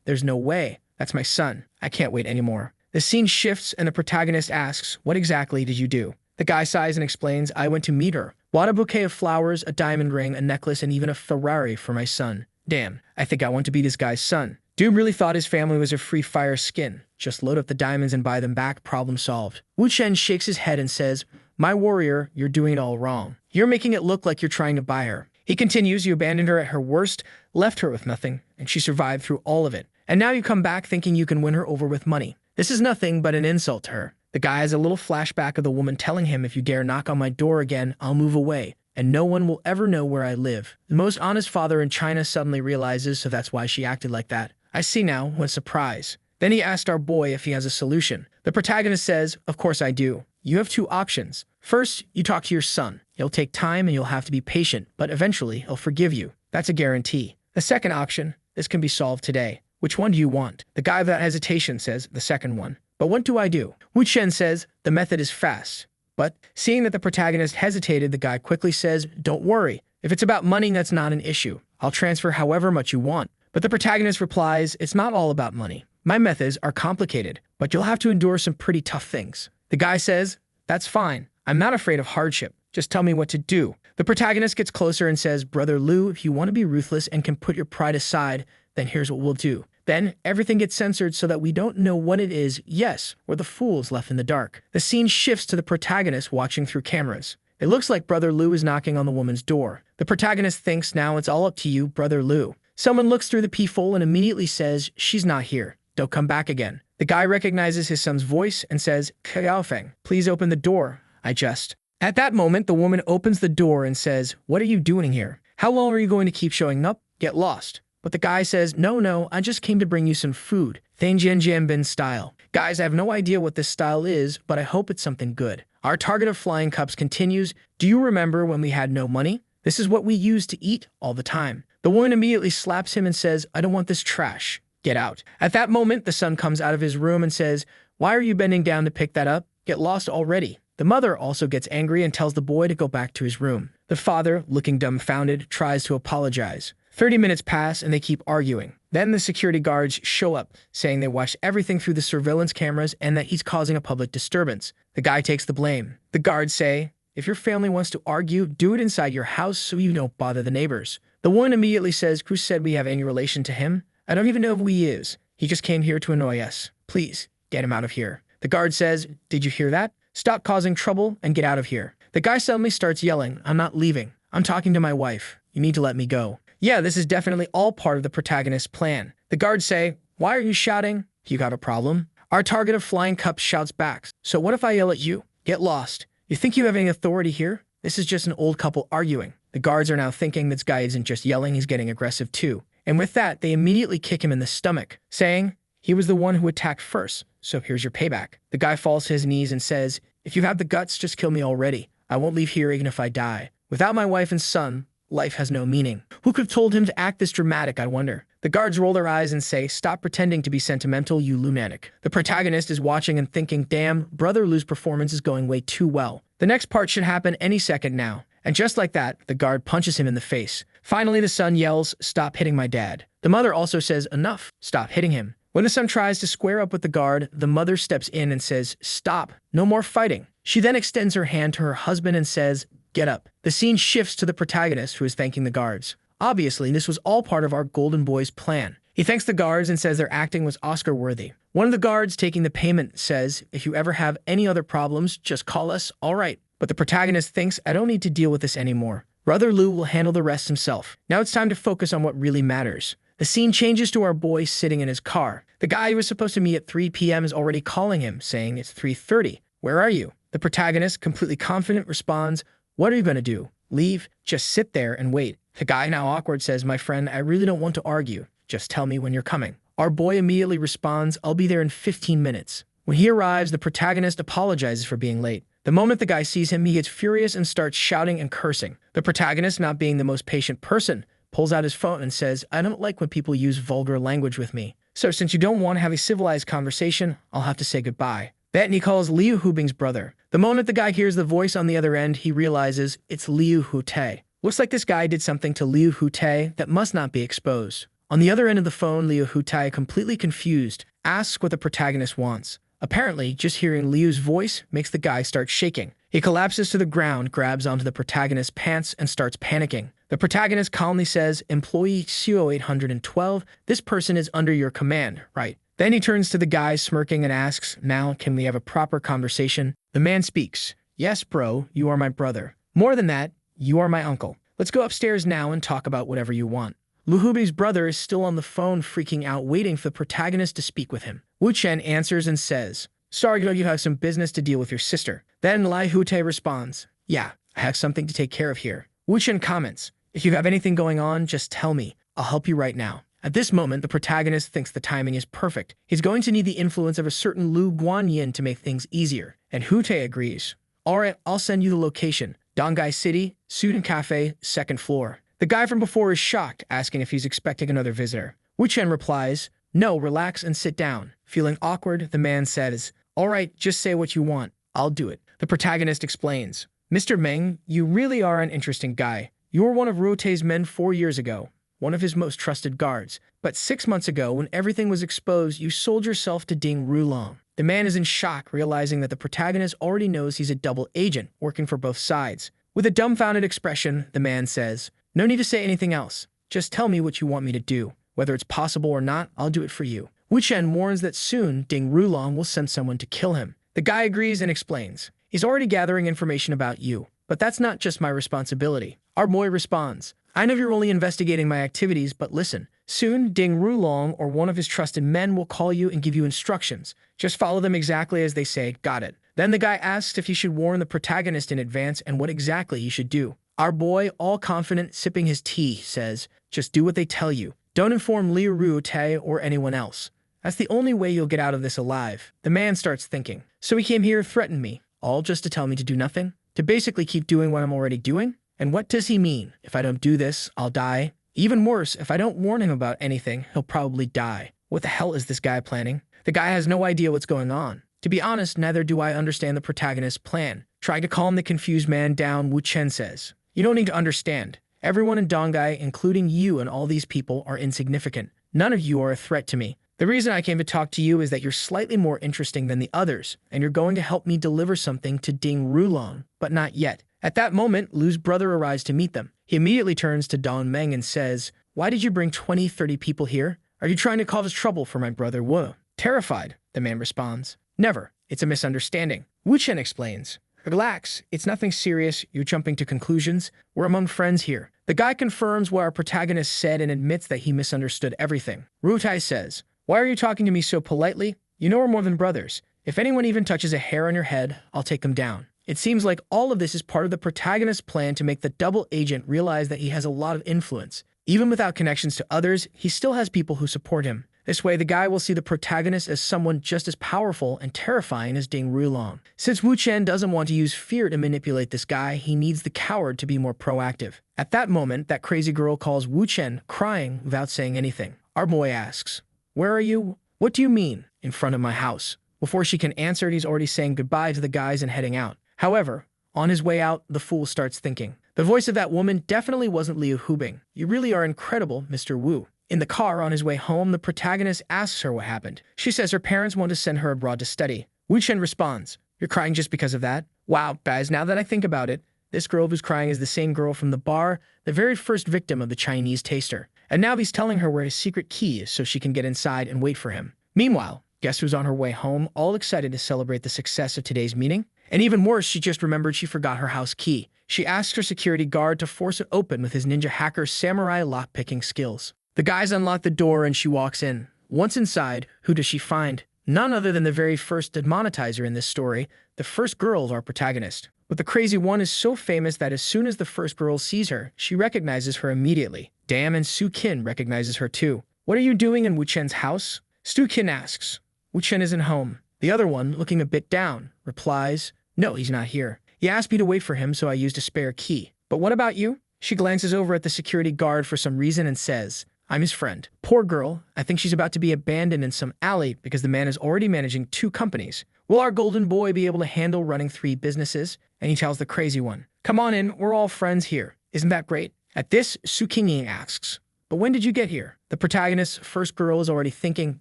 there's no way. That's my son. I can't wait anymore. The scene shifts and the protagonist asks, what exactly did you do? The guy sighs and explains, I went to meet her. Bought a bouquet of flowers, a diamond ring, a necklace, and even a Ferrari for my son. Damn, I think I want to be this guy's son. Dude really thought his family was a free fire skin. Just load up the diamonds and buy them back, problem solved. Wu Chen shakes his head and says, my warrior, you're doing it all wrong. You're making it look like you're trying to buy her. He continues, you abandoned her at her worst, left her with nothing, and she survived through all of it. And now you come back thinking you can win her over with money. This is nothing but an insult to her. The guy has a little flashback of the woman telling him, if you dare knock on my door again, I'll move away, and no one will ever know where I live. The most honest father in China suddenly realizes, so that's why she acted like that. I see now, what surprise. Then he asked our boy if he has a solution. The protagonist says, of course I do. You have 2 options. First, you talk to your son. It'll take time and you'll have to be patient, but eventually he'll forgive you. That's a guarantee. The second option, this can be solved today. Which one do you want? The guy without hesitation says, the second one. But what do I do? Wu Chen says, the method is fast. But seeing that the protagonist hesitated, the guy quickly says, don't worry. If it's about money, that's not an issue. I'll transfer however much you want. But the protagonist replies, it's not all about money. My methods are complicated, but you'll have to endure some pretty tough things. The guy says, that's fine. I'm not afraid of hardship. Just tell me what to do. The protagonist gets closer and says, Brother Liu, if you want to be ruthless and can put your pride aside, then here's what we'll do. Then everything gets censored so that we don't know what it is. Yes, we're the fools left in the dark. The scene shifts to the protagonist watching through cameras. It looks like Brother Liu is knocking on the woman's door. The protagonist thinks, now it's all up to you, Brother Liu. Someone looks through the peephole and immediately says, she's not here. Don't come back again. The guy recognizes his son's voice and says, Xiaofeng, please open the door. I just... At that moment, the woman opens the door and says, "What are you doing here? How long are you going to keep showing up? Get lost." But the guy says, "No, I just came to bring you some food. Thanjianjianbin style." Guys, I have no idea what this style is, but I hope it's something good. Our target of flying cups continues. "Do you remember when we had no money? This is what we used to eat all the time." The woman immediately slaps him and says, "I don't want this trash. Get out." At that moment, the son comes out of his room and says, "Why are you bending down to pick that up? Get lost already." The mother also gets angry and tells the boy to go back to his room. The father, looking dumbfounded, tries to apologize. 30 minutes pass and they keep arguing. Then the security guards show up, saying they watched everything through the surveillance cameras and that he's causing a public disturbance. The guy takes the blame. The guards say, "If your family wants to argue, do it inside your house so you don't bother the neighbors." The woman immediately says, "Who said we have any relation to him? I don't even know who he is. He just came here to annoy us. Please, get him out of here." The guard says, "Did you hear that? Stop causing trouble and get out of here." The guy suddenly starts yelling, "I'm not leaving. I'm talking to my wife. You need to let me go." Yeah, this is definitely all part of the protagonist's plan. The guards say, "Why are you shouting? You got a problem?" Our target of flying cups shouts back, "So what if I yell at you? Get lost. You think you have any authority here? This is just an old couple arguing." The guards are now thinking this guy isn't just yelling, he's getting aggressive too. And with that, they immediately kick him in the stomach, saying, "He was the one who attacked first, so here's your payback." The guy falls to his knees and says, "If you have the guts, just kill me already. I won't leave here even if I die. Without my wife and son, life has no meaning." Who could have told him to act this dramatic, I wonder? The guards roll their eyes and say, "Stop pretending to be sentimental, you lunatic." The protagonist is watching and thinking, "Damn, Brother Lu's performance is going way too well. The next part should happen any second now." And just like that, the guard punches him in the face. Finally, the son yells, "Stop hitting my dad." The mother also says, "Enough, stop hitting him." When the son tries to square up with the guard, the mother steps in and says, "Stop, no more fighting." She then extends her hand to her husband and says, "Get up." The scene shifts to the protagonist, who is thanking the guards. Obviously, this was all part of our Golden Boy's plan. He thanks the guards and says their acting was Oscar-worthy. One of the guards taking the payment says, "If you ever have any other problems, just call us, all right." But the protagonist thinks, "I don't need to deal with this anymore. Brother Lu will handle the rest himself. Now it's time to focus on what really matters." The scene changes to our boy sitting in his car. The guy who was supposed to meet at 3 p.m. is already calling him, saying it's 3:30. "Where are you?" The protagonist, completely confident, responds, "What are you going to do? Leave? Just sit there and wait." The guy, now awkward, says, "My friend, I really don't want to argue. Just tell me when you're coming." Our boy immediately responds, "I'll be there in 15 minutes. When he arrives, the protagonist apologizes for being late. The moment the guy sees him, he gets furious and starts shouting and cursing. The protagonist, not being the most patient person, pulls out his phone and says, "I don't like when people use vulgar language with me. So since you don't want to have a civilized conversation, I'll have to say goodbye." Then he calls Liu Hubing's brother. The moment the guy hears the voice on the other end, he realizes it's Liu Hute. Looks like this guy did something to Liu Hute that must not be exposed. On the other end of the phone, Liu Hute, completely confused, asks what the protagonist wants. Apparently, just hearing Liu's voice makes the guy start shaking. He collapses to the ground, grabs onto the protagonist's pants, and starts panicking. The protagonist calmly says, "Employee CO812, this person is under your command, right?" Then he turns to the guy, smirking, and asks, "Now, can we have a proper conversation?" The man speaks, "Yes, bro, you are my brother. More than that, you are my uncle. Let's go upstairs now and talk about whatever you want." Liu Hubei's brother is still on the phone, freaking out, waiting for the protagonist to speak with him. Wu Chen answers and says, "Sorry, you have some business to deal with your sister." Then Liu Hute responds, "Yeah, I have something to take care of here." Wu Chen comments, "If you have anything going on, just tell me. I'll help you right now." At this moment, the protagonist thinks the timing is perfect. He's going to need the influence of a certain Lu Guanyin to make things easier. And Hute agrees. "All right, I'll send you the location. Dongai City, Student Cafe, 2nd floor." The guy from before is shocked, asking if he's expecting another visitor. Wu Chen replies, "No, relax and sit down." Feeling awkward, the man says, "All right, just say what you want. I'll do it." The protagonist explains, "Mr. Meng, you really are an interesting guy. You were one of Ruote's men 4 years ago, one of his most trusted guards. But 6 months ago, when everything was exposed, you sold yourself to Ding Rulong." The man is in shock, realizing that the protagonist already knows he's a double agent, working for both sides. With a dumbfounded expression, the man says, "No need to say anything else. Just tell me what you want me to do. Whether it's possible or not, I'll do it for you." Wu Chen warns that soon Ding Rulong will send someone to kill him. The guy agrees and explains, "He's already gathering information about you, but that's not just my responsibility." Our boy responds, "I know you're only investigating my activities, but listen. Soon, Ding Rulong or one of his trusted men will call you and give you instructions. Just follow them exactly as they say, got it?" Then the guy asks if he should warn the protagonist in advance and what exactly he should do. Our boy, all confident, sipping his tea, says, "Just do what they tell you. Don't inform Liu Ruotai or anyone else. That's the only way you'll get out of this alive." The man starts thinking. So he came here, threatened me, all just to tell me to do nothing? To basically keep doing what I'm already doing? And what does he mean? If I don't do this, I'll die? Even worse, if I don't warn him about anything, he'll probably die. What the hell is this guy planning? The guy has no idea what's going on. To be honest, neither do I understand the protagonist's plan. Trying to calm the confused man down, Wu Chen says, "You don't need to understand. Everyone in Dongai, including you and all these people, are insignificant. None of you are a threat to me. The reason I came to talk to you is that you're slightly more interesting than the others, and you're going to help me deliver something to Ding Rulong, but not yet." At that moment, Lu's brother arrives to meet them. He immediately turns to Don Meng and says, "Why did you bring 20-30 people here? Are you trying to cause trouble for my brother Wu?" Terrified, the man responds, "Never. It's a misunderstanding." Wu Chen explains, "Relax, it's nothing serious. You're jumping to conclusions. We're among friends here." The guy confirms what our protagonist said and admits that he misunderstood everything. Ruotai says, "Why are you talking to me so politely? You know we're more than brothers. If anyone even touches a hair on your head, I'll take them down." It seems like all of this is part of the protagonist's plan to make the double agent realize that he has a lot of influence. Even without connections to others, he still has people who support him. This way, the guy will see the protagonist as someone just as powerful and terrifying as Ding Rulong. Since Wu Chen doesn't want to use fear to manipulate this guy, he needs the coward to be more proactive. At that moment, that crazy girl calls Wu Chen, crying without saying anything. Our boy asks, "Where are you? What do you mean, in front of my house?" Before she can answer, he's already saying goodbye to the guys and heading out. However, on his way out, the fool starts thinking, "The voice of that woman definitely wasn't Liu Hubing. You really are incredible, Mr. Wu." In the car on his way home, the protagonist asks her what happened. She says her parents want to send her abroad to study. Wu Chen responds, "You're crying just because of that?" Wow, guys, now that I think about it, this girl who's crying is the same girl from the bar, the very first victim of the Chinese taster. And now he's telling her where his secret key is so she can get inside and wait for him. Meanwhile, guess who's on her way home, all excited to celebrate the success of today's meeting? And even worse, she just remembered she forgot her house key. She asks her security guard to force it open with his ninja hacker samurai lock-picking skills. The guys unlock the door and she walks in. Once inside, who does she find? None other than the very first demonetizer in this story, the first girl, our protagonist. But the crazy one is so famous that as soon as the first girl sees her, she recognizes her immediately. Damn, and Su Qin recognizes her too. "What are you doing in Wu Chen's house?" Su Qin asks. Wu Chen isn't home. The other one, looking a bit down, replies, "No, he's not here. He asked me to wait for him, so I used a spare key. But what about you?" She glances over at the security guard for some reason and says, "I'm his friend." Poor girl, I think she's about to be abandoned in some alley because the man is already managing 2 companies. Will our golden boy be able to handle running 3 businesses? And he tells the crazy one, "Come on in, we're all friends here. Isn't that great?" At this, Su Qingying asks, "But when did you get here?" The protagonist's first girl is already thinking,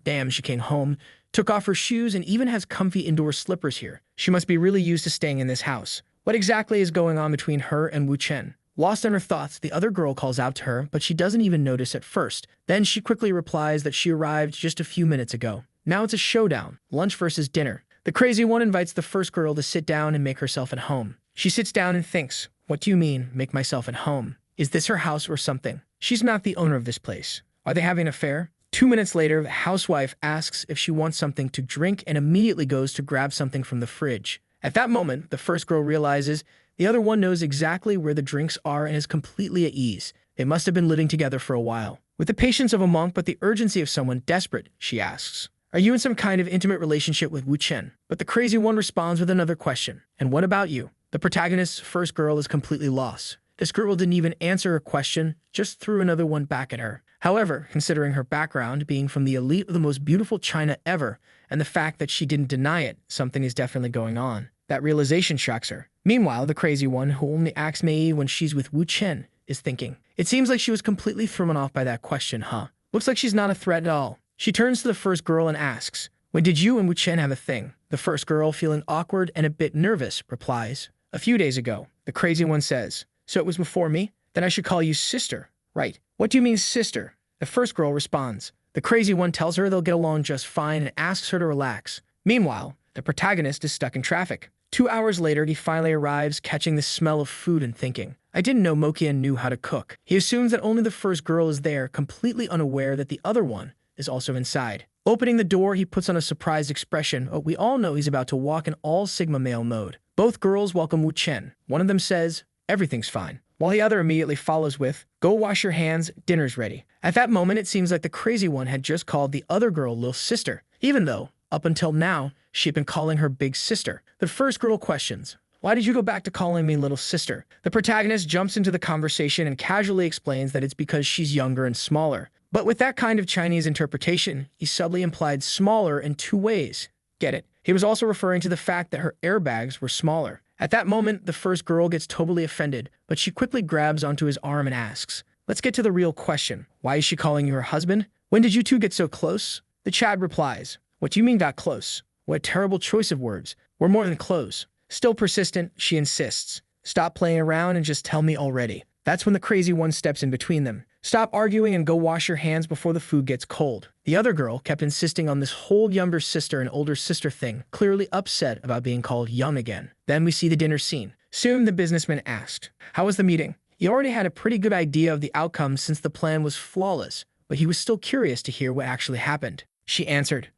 damn, she came home, took off her shoes, and even has comfy indoor slippers here. She must be really used to staying in this house. What exactly is going on between her and Wu Chen? Lost in her thoughts, the other girl calls out to her, but she doesn't even notice at first. Then she quickly replies that she arrived just a few minutes ago. Now it's a showdown, lunch versus dinner. The crazy one invites the first girl to sit down and make herself at home. She sits down and thinks, what do you mean, make myself at home? Is this her house or something? She's not the owner of this place. Are they having an affair? 2 minutes later, the housewife asks if she wants something to drink and immediately goes to grab something from the fridge. At that moment, the first girl realizes the other one knows exactly where the drinks are and is completely at ease. They must have been living together for a while. With the patience of a monk but the urgency of someone desperate, she asks, "Are you in some kind of intimate relationship with Wu Chen?" But the crazy one responds with another question. "And what about you?" The protagonist's first girl is completely lost. This girl didn't even answer her question, just threw another one back at her. However, considering her background, being from the elite of the most beautiful China ever, and the fact that she didn't deny it, something is definitely going on. That realization shocks her. Meanwhile, the crazy one, who only acts Mei when she's with Wu Chen, is thinking, it seems like she was completely thrown off by that question, huh? Looks like she's not a threat at all. She turns to the first girl and asks, "When did you and Wu Chen have a thing?" The first girl, feeling awkward and a bit nervous, replies, "A few days ago." The crazy one says, "So it was before me? Then I should call you sister." "Right. What do you mean sister?" The first girl responds. The crazy one tells her they'll get along just fine and asks her to relax. Meanwhile, the protagonist is stuck in traffic. 2 hours later, he finally arrives, catching the smell of food and thinking, I didn't know Mokian knew how to cook. He assumes that only the first girl is there, completely unaware that the other one is also inside. Opening the door, he puts on a surprised expression, but we all know he's about to walk in all Sigma male mode. Both girls welcome Wu Chen. One of them says, "Everything's fine," while the other immediately follows with, "Go wash your hands, dinner's ready." At that moment, it seems like the crazy one had just called the other girl little sister, even though, up until now, she'd been calling her big sister. The first girl questions, "Why did you go back to calling me little sister?" The protagonist jumps into the conversation and casually explains that it's because she's younger and smaller. But with that kind of Chinese interpretation, he subtly implied smaller in two ways. Get it? He was also referring to the fact that her airbags were smaller. At that moment, the first girl gets totally offended, but she quickly grabs onto his arm and asks, "Let's get to the real question. Why is she calling you her husband? When did you two get so close?" The Chad replies, "What do you mean got close? What a terrible choice of words. We're more than close." Still persistent, she insists, "Stop playing around and just tell me already." That's when the crazy one steps in between them. "Stop arguing and go wash your hands before the food gets cold." The other girl kept insisting on this whole younger sister and older sister thing, clearly upset about being called young again. Then we see the dinner scene. Soon the businessman asked, "How was the meeting?" He already had a pretty good idea of the outcome since the plan was flawless, but he was still curious to hear what actually happened. She answered,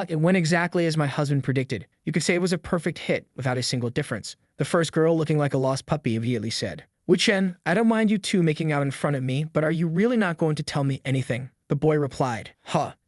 It went exactly as my husband predicted. You could say it was a perfect hit without a single difference." The first girl, looking like a lost puppy, immediately said, "Wu Chen, I don't mind you two making out in front of me, but are you really not going to tell me anything?" The boy replied,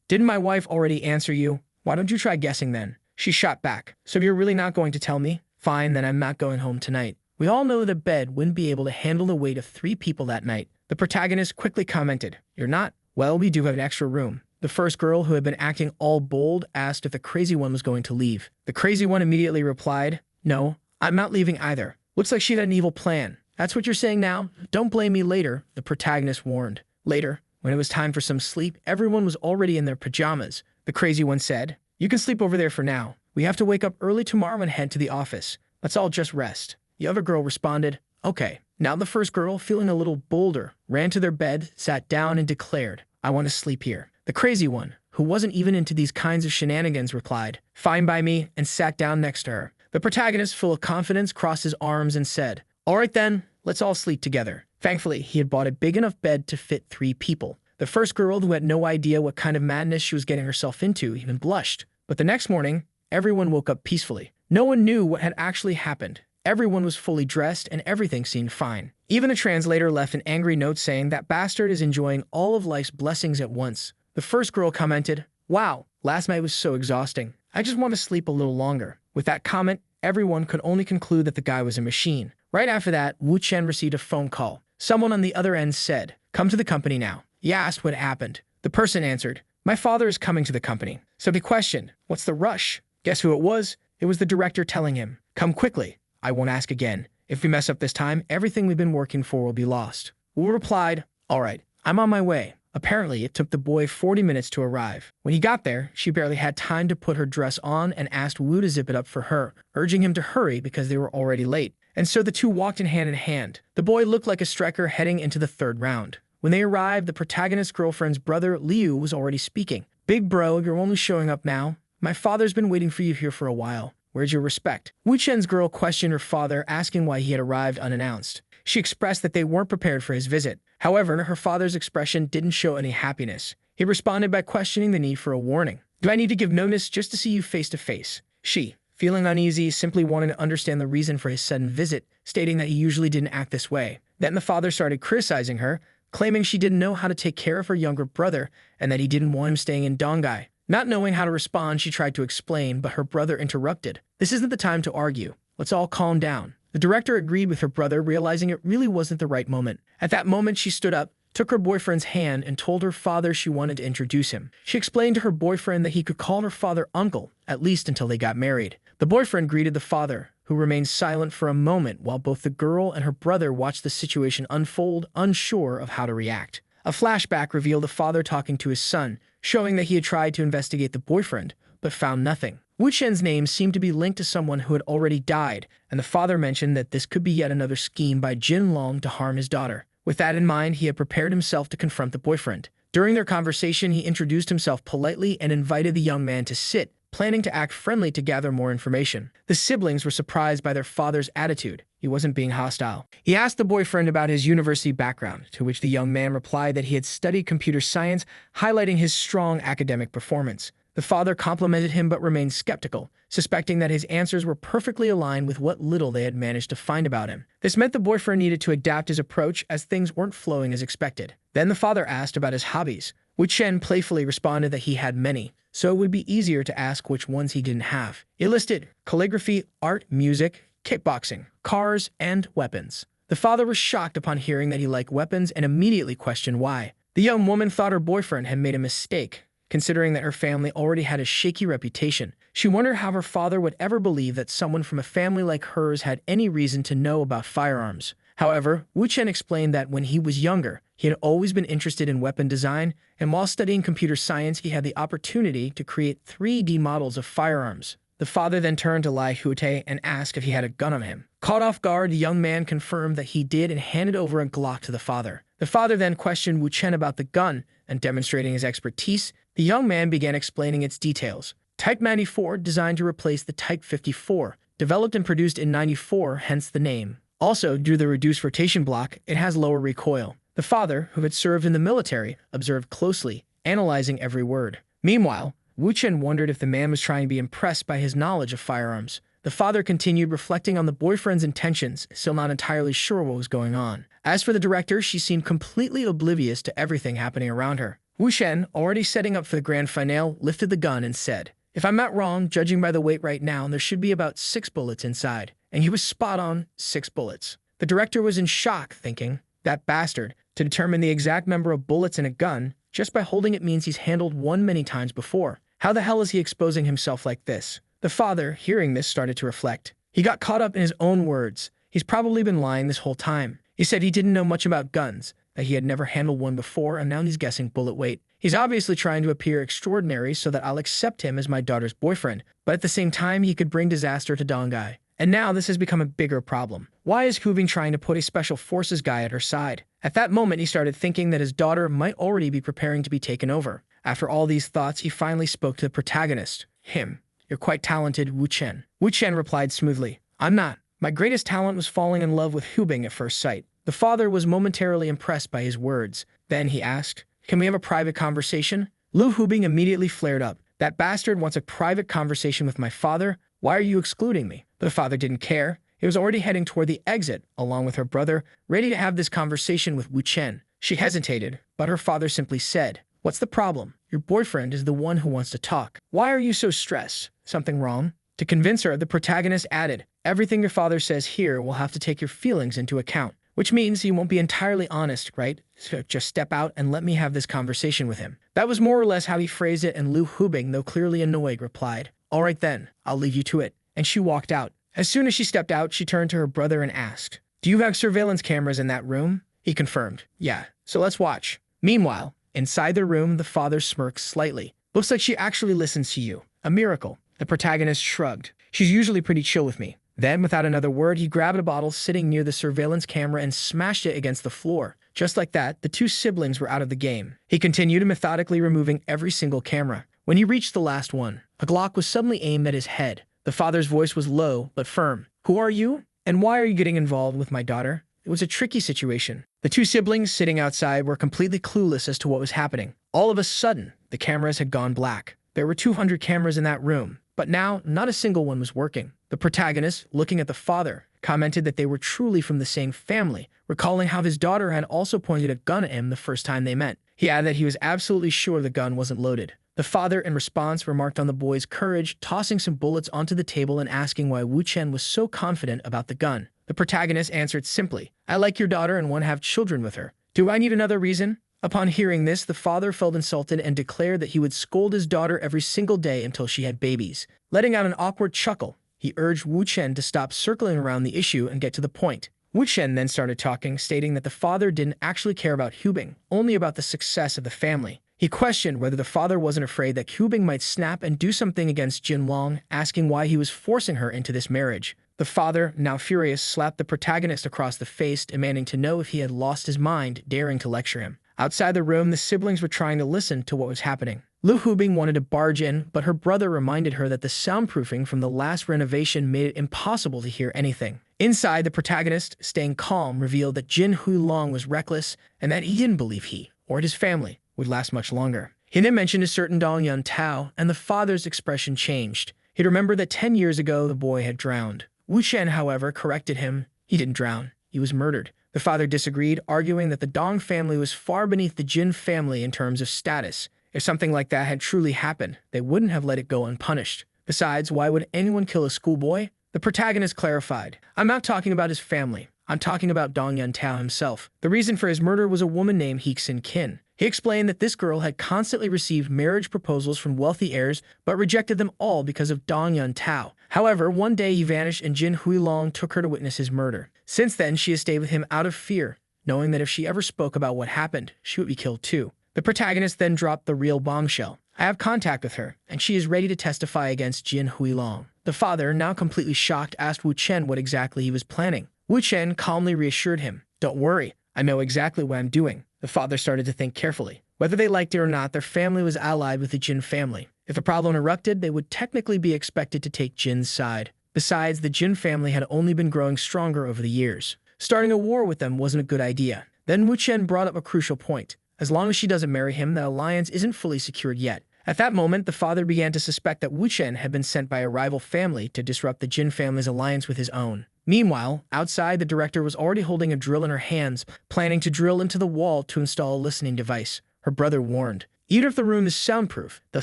Didn't my wife already answer you? Why don't you try guessing then?" She shot back, "So you're really not going to tell me? Fine, then I'm not going home tonight." We all know that a bed wouldn't be able to handle the weight of 3 people that night. The protagonist quickly commented, "You're not? Well, we do have an extra room." The first girl, who had been acting all bold, asked if the crazy one was going to leave. The crazy one immediately replied, "No, I'm not leaving either. Looks like she had an evil plan." "That's what you're saying now? Don't blame me later," the protagonist warned. Later, when it was time for some sleep, everyone was already in their pajamas. The crazy one said, "You can sleep over there for now. We have to wake up early tomorrow and head to the office. Let's all just rest." The other girl responded, "Okay." Now the first girl, feeling a little bolder, ran to their bed, sat down, and declared, "I want to sleep here." The crazy one, who wasn't even into these kinds of shenanigans, replied, "Fine by me," and sat down next to her. The protagonist, full of confidence, crossed his arms and said, "All right then, let's all sleep together." Thankfully, he had bought a big enough bed to fit 3 people. The first girl, who had no idea what kind of madness she was getting herself into, even blushed. But the next morning, everyone woke up peacefully. No one knew what had actually happened. Everyone was fully dressed and everything seemed fine. Even the translator left an angry note saying that bastard is enjoying all of life's blessings at once. The first girl commented, "Wow, last night was so exhausting. I just want to sleep a little longer." With that comment, everyone could only conclude that the guy was a machine. Right after that, Wu Chen received a phone call. Someone on the other end said, "Come to the company now." He asked what happened. The person answered, "My father is coming to the company." So he questioned, "What's the rush?" Guess who it was? It was the director telling him, "Come quickly. I won't ask again. If we mess up this time, everything we've been working for will be lost." Wu replied, "All right, I'm on my way." Apparently, it took the boy 40 minutes to arrive. When he got there, she barely had time to put her dress on and asked Wu to zip it up for her, urging him to hurry because they were already late. And so the two walked in hand. The boy looked like a striker heading into the 3rd round. When they arrived, the protagonist's girlfriend's brother, Liu, was already speaking. "Big bro, you're only showing up now. My father's been waiting for you here for a while. Where's your respect?" Wu Chen's girl questioned her father, asking why he had arrived unannounced. She expressed that they weren't prepared for his visit. However, her father's expression didn't show any happiness. He responded by questioning the need for a warning. "Do I need to give notice just to see you face to face?" She, feeling uneasy, simply wanted to understand the reason for his sudden visit, stating that he usually didn't act this way. Then the father started criticizing her, claiming she didn't know how to take care of her younger brother and that he didn't want him staying in Donghai. Not knowing how to respond, she tried to explain, but her brother interrupted. "This isn't the time to argue. Let's all calm down." The director agreed with her brother, realizing it really wasn't the right moment. At that moment, she stood up, took her boyfriend's hand, and told her father she wanted to introduce him. She explained to her boyfriend that he could call her father uncle, at least until they got married. The boyfriend greeted the father, who remained silent for a moment while both the girl and her brother watched the situation unfold, unsure of how to react. A flashback revealed the father talking to his son, showing that he had tried to investigate the boyfriend, but found nothing. Wu Chen's name seemed to be linked to someone who had already died, and the father mentioned that this could be yet another scheme by Jin Long to harm his daughter. With that in mind, he had prepared himself to confront the boyfriend. During their conversation, he introduced himself politely and invited the young man to sit, planning to act friendly to gather more information. The siblings were surprised by their father's attitude. He wasn't being hostile. He asked the boyfriend about his university background, to which the young man replied that he had studied computer science, highlighting his strong academic performance. The father complimented him but remained skeptical, suspecting that his answers were perfectly aligned with what little they had managed to find about him. This meant the boyfriend needed to adapt his approach as things weren't flowing as expected. Then the father asked about his hobbies. Wu Chen playfully responded that he had many, so it would be easier to ask which ones he didn't have. It listed calligraphy, art, music, kickboxing, cars, and weapons. The father was shocked upon hearing that he liked weapons and immediately questioned why. The young woman thought her boyfriend had made a mistake, considering that her family already had a shaky reputation. She wondered how her father would ever believe that someone from a family like hers had any reason to know about firearms. However, Wu Chen explained that when he was younger, he had always been interested in weapon design, and while studying computer science, he had the opportunity to create 3D models of firearms. The father then turned to Lai Huite and asked if he had a gun on him. Caught off guard, the young man confirmed that he did and handed over a Glock to the father. The father then questioned Wu Chen about the gun, and demonstrating his expertise, the young man began explaining its details. Type 94, designed to replace the Type 54, developed and produced in 94, hence the name. Also, due to the reduced rotation block, it has lower recoil. The father, who had served in the military, observed closely, analyzing every word. Meanwhile, Wu Chen wondered if the man was trying to be impressed by his knowledge of firearms. The father continued reflecting on the boyfriend's intentions, still not entirely sure what was going on. As for the director, she seemed completely oblivious to everything happening around her. Wu Chen, already setting up for the grand finale, lifted the gun and said, "If I'm not wrong, judging by the weight right now, there should be about 6 bullets inside." And he was spot on, 6 bullets. The director was in shock, thinking, that bastard, to determine the exact number of bullets in a gun, just by holding it means he's handled one many times before. How the hell is he exposing himself like this? The father, hearing this, started to reflect. He got caught up in his own words. He's probably been lying this whole time. He said he didn't know much about guns, that he had never handled one before, and now he's guessing bullet weight. He's obviously trying to appear extraordinary so that I'll accept him as my daughter's boyfriend, but at the same time, he could bring disaster to Dongai. And now this has become a bigger problem. Why is Hu Bing trying to put a special forces guy at her side? At that moment, he started thinking that his daughter might already be preparing to be taken over. After all these thoughts, he finally spoke to the protagonist. Him. "You're quite talented, Wu Chen." Wu Chen replied smoothly, "I'm not. My greatest talent was falling in love with Hu Bing at first sight." The father was momentarily impressed by his words. Then he asked, "Can we have a private conversation?" Lu Hubing immediately flared up. "That bastard wants a private conversation with my father? Why are you excluding me?" But the father didn't care. He was already heading toward the exit, along with her brother, ready to have this conversation with Wu Chen. She hesitated, but her father simply said, "What's the problem? Your boyfriend is the one who wants to talk. Why are you so stressed? Something wrong?" To convince her, the protagonist added, "Everything your father says here will have to take your feelings into account, which means he won't be entirely honest, right? So just step out and let me have this conversation with him." That was more or less how he phrased it, and Lu Hubing, though clearly annoyed, replied, "All right then, I'll leave you to it." And she walked out. As soon as she stepped out, she turned to her brother and asked, "Do you have surveillance cameras in that room?" He confirmed, "Yeah, so let's watch." Meanwhile, inside the room, the father smirked slightly. "Looks like she actually listens to you. A miracle." The protagonist shrugged. "She's usually pretty chill with me." Then, without another word, he grabbed a bottle sitting near the surveillance camera and smashed it against the floor. Just like that, the two siblings were out of the game. He continued methodically removing every single camera. When he reached the last one, a Glock was suddenly aimed at his head. The father's voice was low but firm. "Who are you? And why are you getting involved with my daughter?" It was a tricky situation. The two siblings sitting outside were completely clueless as to what was happening. All of a sudden, the cameras had gone black. There were 200 cameras in that room, but now not a single one was working. The protagonist, looking at the father, commented that they were truly from the same family, recalling how his daughter had also pointed a gun at him the first time they met. He added that he was absolutely sure the gun wasn't loaded. The father, in response, remarked on the boy's courage, tossing some bullets onto the table and asking why Wu Chen was so confident about the gun. The protagonist answered simply, "I like your daughter and want to have children with her. Do I need another reason?" Upon hearing this, the father felt insulted and declared that he would scold his daughter every single day until she had babies. Letting out an awkward chuckle, he urged Wu Chen to stop circling around the issue and get to the point. Wu Chen then started talking, stating that the father didn't actually care about Hu Bing, only about the success of the family. He questioned whether the father wasn't afraid that Hu Bing might snap and do something against Jin Long, asking why he was forcing her into this marriage. The father, now furious, slapped the protagonist across the face, demanding to know if he had lost his mind, daring to lecture him. Outside the room, the siblings were trying to listen to what was happening. Lu Hubing wanted to barge in, but her brother reminded her that the soundproofing from the last renovation made it impossible to hear anything. Inside, the protagonist, staying calm, revealed that Jin Hu Long was reckless and that he didn't believe he, or his family, would last much longer. He then mentioned a certain Dong Yun Tao, and the father's expression changed. He'd remembered that 10 years ago the boy had drowned. Wu Chen, however, corrected him. He didn't drown. He was murdered. The father disagreed, arguing that the Dong family was far beneath the Jin family in terms of status. If something like that had truly happened, they wouldn't have let it go unpunished. Besides, why would anyone kill a schoolboy? The protagonist clarified, "I'm not talking about his family. I'm talking about Dong Yun Tao himself. The reason for his murder was a woman named Hixin Qin. He explained that this girl had constantly received marriage proposals from wealthy heirs, but rejected them all because of Dong Yun Tao. However, one day he vanished and Jin Huilong took her to witness his murder. Since then, she has stayed with him out of fear, knowing that if she ever spoke about what happened, she would be killed too." The protagonist then dropped the real bombshell. "I have contact with her, and she is ready to testify against Jin Huilong." The father, now completely shocked, asked Wu Chen what exactly he was planning. Wu Chen calmly reassured him, "Don't worry, I know exactly what I'm doing." The father started to think carefully. Whether they liked it or not, their family was allied with the Jin family. If the problem erupted, they would technically be expected to take Jin's side. Besides, the Jin family had only been growing stronger over the years. Starting a war with them wasn't a good idea. Then Wu Chen brought up a crucial point. As long as she doesn't marry him, that alliance isn't fully secured yet. At that moment, the father began to suspect that Wu Chen had been sent by a rival family to disrupt the Jin family's alliance with his own. Meanwhile, outside, the director was already holding a drill in her hands, planning to drill into the wall to install a listening device. Her brother warned, "Even if the room is soundproof, they'll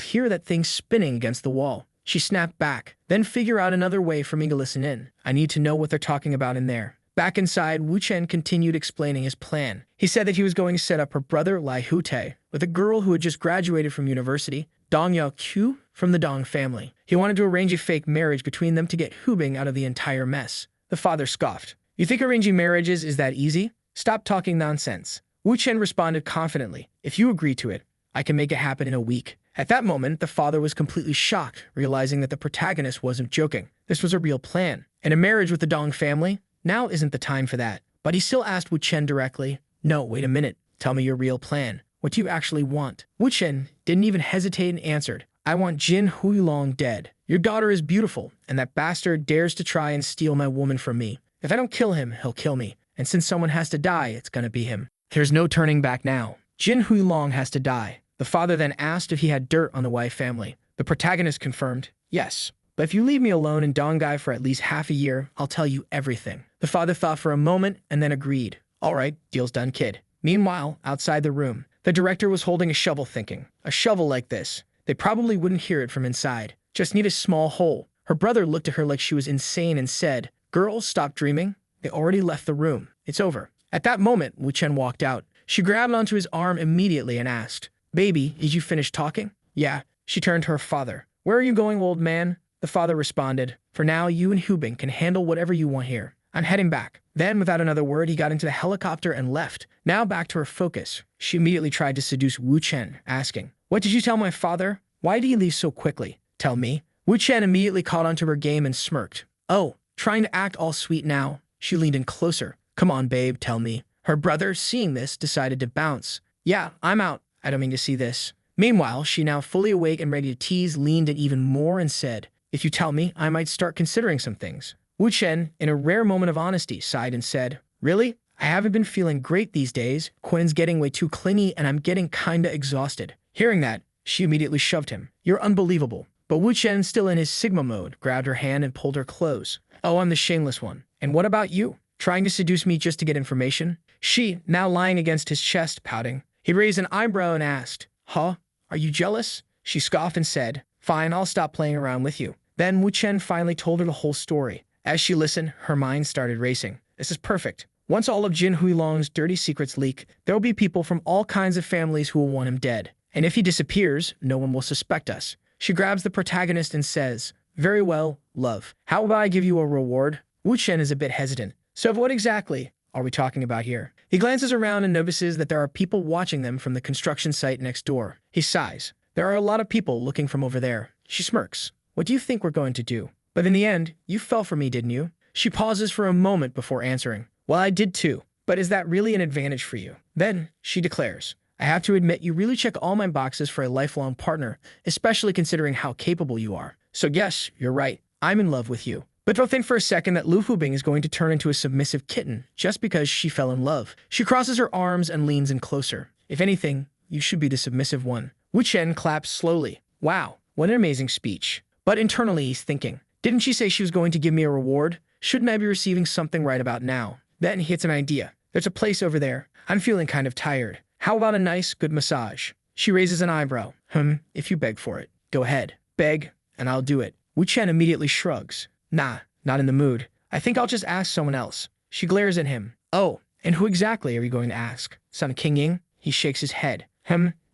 hear that thing spinning against the wall." She snapped back, "Then figure out another way for me to listen in. I need to know what they're talking about in there." Back inside, Wu Chen continued explaining his plan. He said that he was going to set up her brother, Lai Hute, with a girl who had just graduated from university, Dong Yao Qiu, from the Dong family. He wanted to arrange a fake marriage between them to get Hubing out of the entire mess. The father scoffed, "You think arranging marriages is that easy? Stop talking nonsense." Wu Chen responded confidently, "If you agree to it, I can make it happen in a week." At that moment, the father was completely shocked, realizing that the protagonist wasn't joking. This was a real plan. And a marriage with the Dong family? Now isn't the time for that. But he still asked Wu Chen directly, "No, wait a minute. Tell me your real plan. What do you actually want?" Wu Chen didn't even hesitate and answered, "I want Jin Huilong dead. Your daughter is beautiful, and that bastard dares to try and steal my woman from me. If I don't kill him, he'll kill me. And since someone has to die, it's gonna be him. There's no turning back now. Jin Huilong has to die." The father then asked if he had dirt on the Wei family. The protagonist confirmed, "Yes. But if you leave me alone in Dongai for at least half a year, I'll tell you everything." The father thought for a moment and then agreed. "All right, deal's done, kid." Meanwhile, outside the room, the director was holding a shovel thinking, "A shovel like this. They probably wouldn't hear it from inside. Just need a small hole." Her brother looked at her like she was insane and said, "Girl, stop dreaming. They already left the room. It's over." At that moment, Wu Chen walked out. She grabbed onto his arm immediately and asked, "Baby, did you finish talking?" "Yeah." She turned to her father. "Where are you going, old man?" The father responded, "For now, you and Hubing can handle whatever you want here. I'm heading back." Then, without another word, he got into the helicopter and left. Now back to her focus. She immediately tried to seduce Wu Chen, asking, "What did you tell my father? Why did he leave so quickly? Tell me." Wu Chen immediately caught onto her game and smirked. "Oh, trying to act all sweet now." She leaned in closer. "Come on, babe, tell me." Her brother, seeing this, decided to bounce. "Yeah, I'm out. I don't mean to see this." Meanwhile, she, now fully awake and ready to tease, leaned in even more and said, "If you tell me, I might start considering some things." Wu Chen, in a rare moment of honesty, sighed and said, "Really? I haven't been feeling great these days. Quinn's getting way too clingy and I'm getting kinda exhausted." Hearing that, she immediately shoved him. "You're unbelievable." But Wu Chen, still in his Sigma mode, grabbed her hand and pulled her close. "Oh, I'm the shameless one. And what about you? Trying to seduce me just to get information?" She, now lying against his chest, pouting. He raised an eyebrow and asked, "Huh? Are you jealous?" She scoffed and said, "Fine, I'll stop playing around with you." Then Wu Chen finally told her the whole story. As she listened, her mind started racing. This is perfect. Once all of Jin Huilong's dirty secrets leak, there will be people from all kinds of families who will want him dead. And if he disappears, no one will suspect us. She grabs the protagonist and says, "Very well, love. How about I give you a reward?" Wu Chen is a bit hesitant. "So what exactly are we talking about here?" He glances around and notices that there are people watching them from the construction site next door. He sighs. "There are a lot of people looking from over there." She smirks. "What do you think we're going to do? But in the end, you fell for me, didn't you?" She pauses for a moment before answering. "Well, I did too. But is that really an advantage for you?" Then she declares, "I have to admit you really check all my boxes for a lifelong partner, especially considering how capable you are. So yes, you're right. I'm in love with you." But don't think for a second that Lu Hubing is going to turn into a submissive kitten just because she fell in love. She crosses her arms and leans in closer. "If anything, you should be the submissive one. Wu Chen claps slowly. Wow, what an amazing speech. But internally he's thinking, didn't she say she was going to give me a reward? Shouldn't I be receiving something right about now? Then he hits an idea. There's a place over there. I'm feeling kind of tired. How about a nice, good massage? She raises an eyebrow. If you beg for it. Go ahead. Beg, and I'll do it. Wu Chen immediately shrugs. Nah, not in the mood. I think I'll just ask someone else. She glares at him. Oh, and who exactly are you going to ask? Sun Qingying? He shakes his head.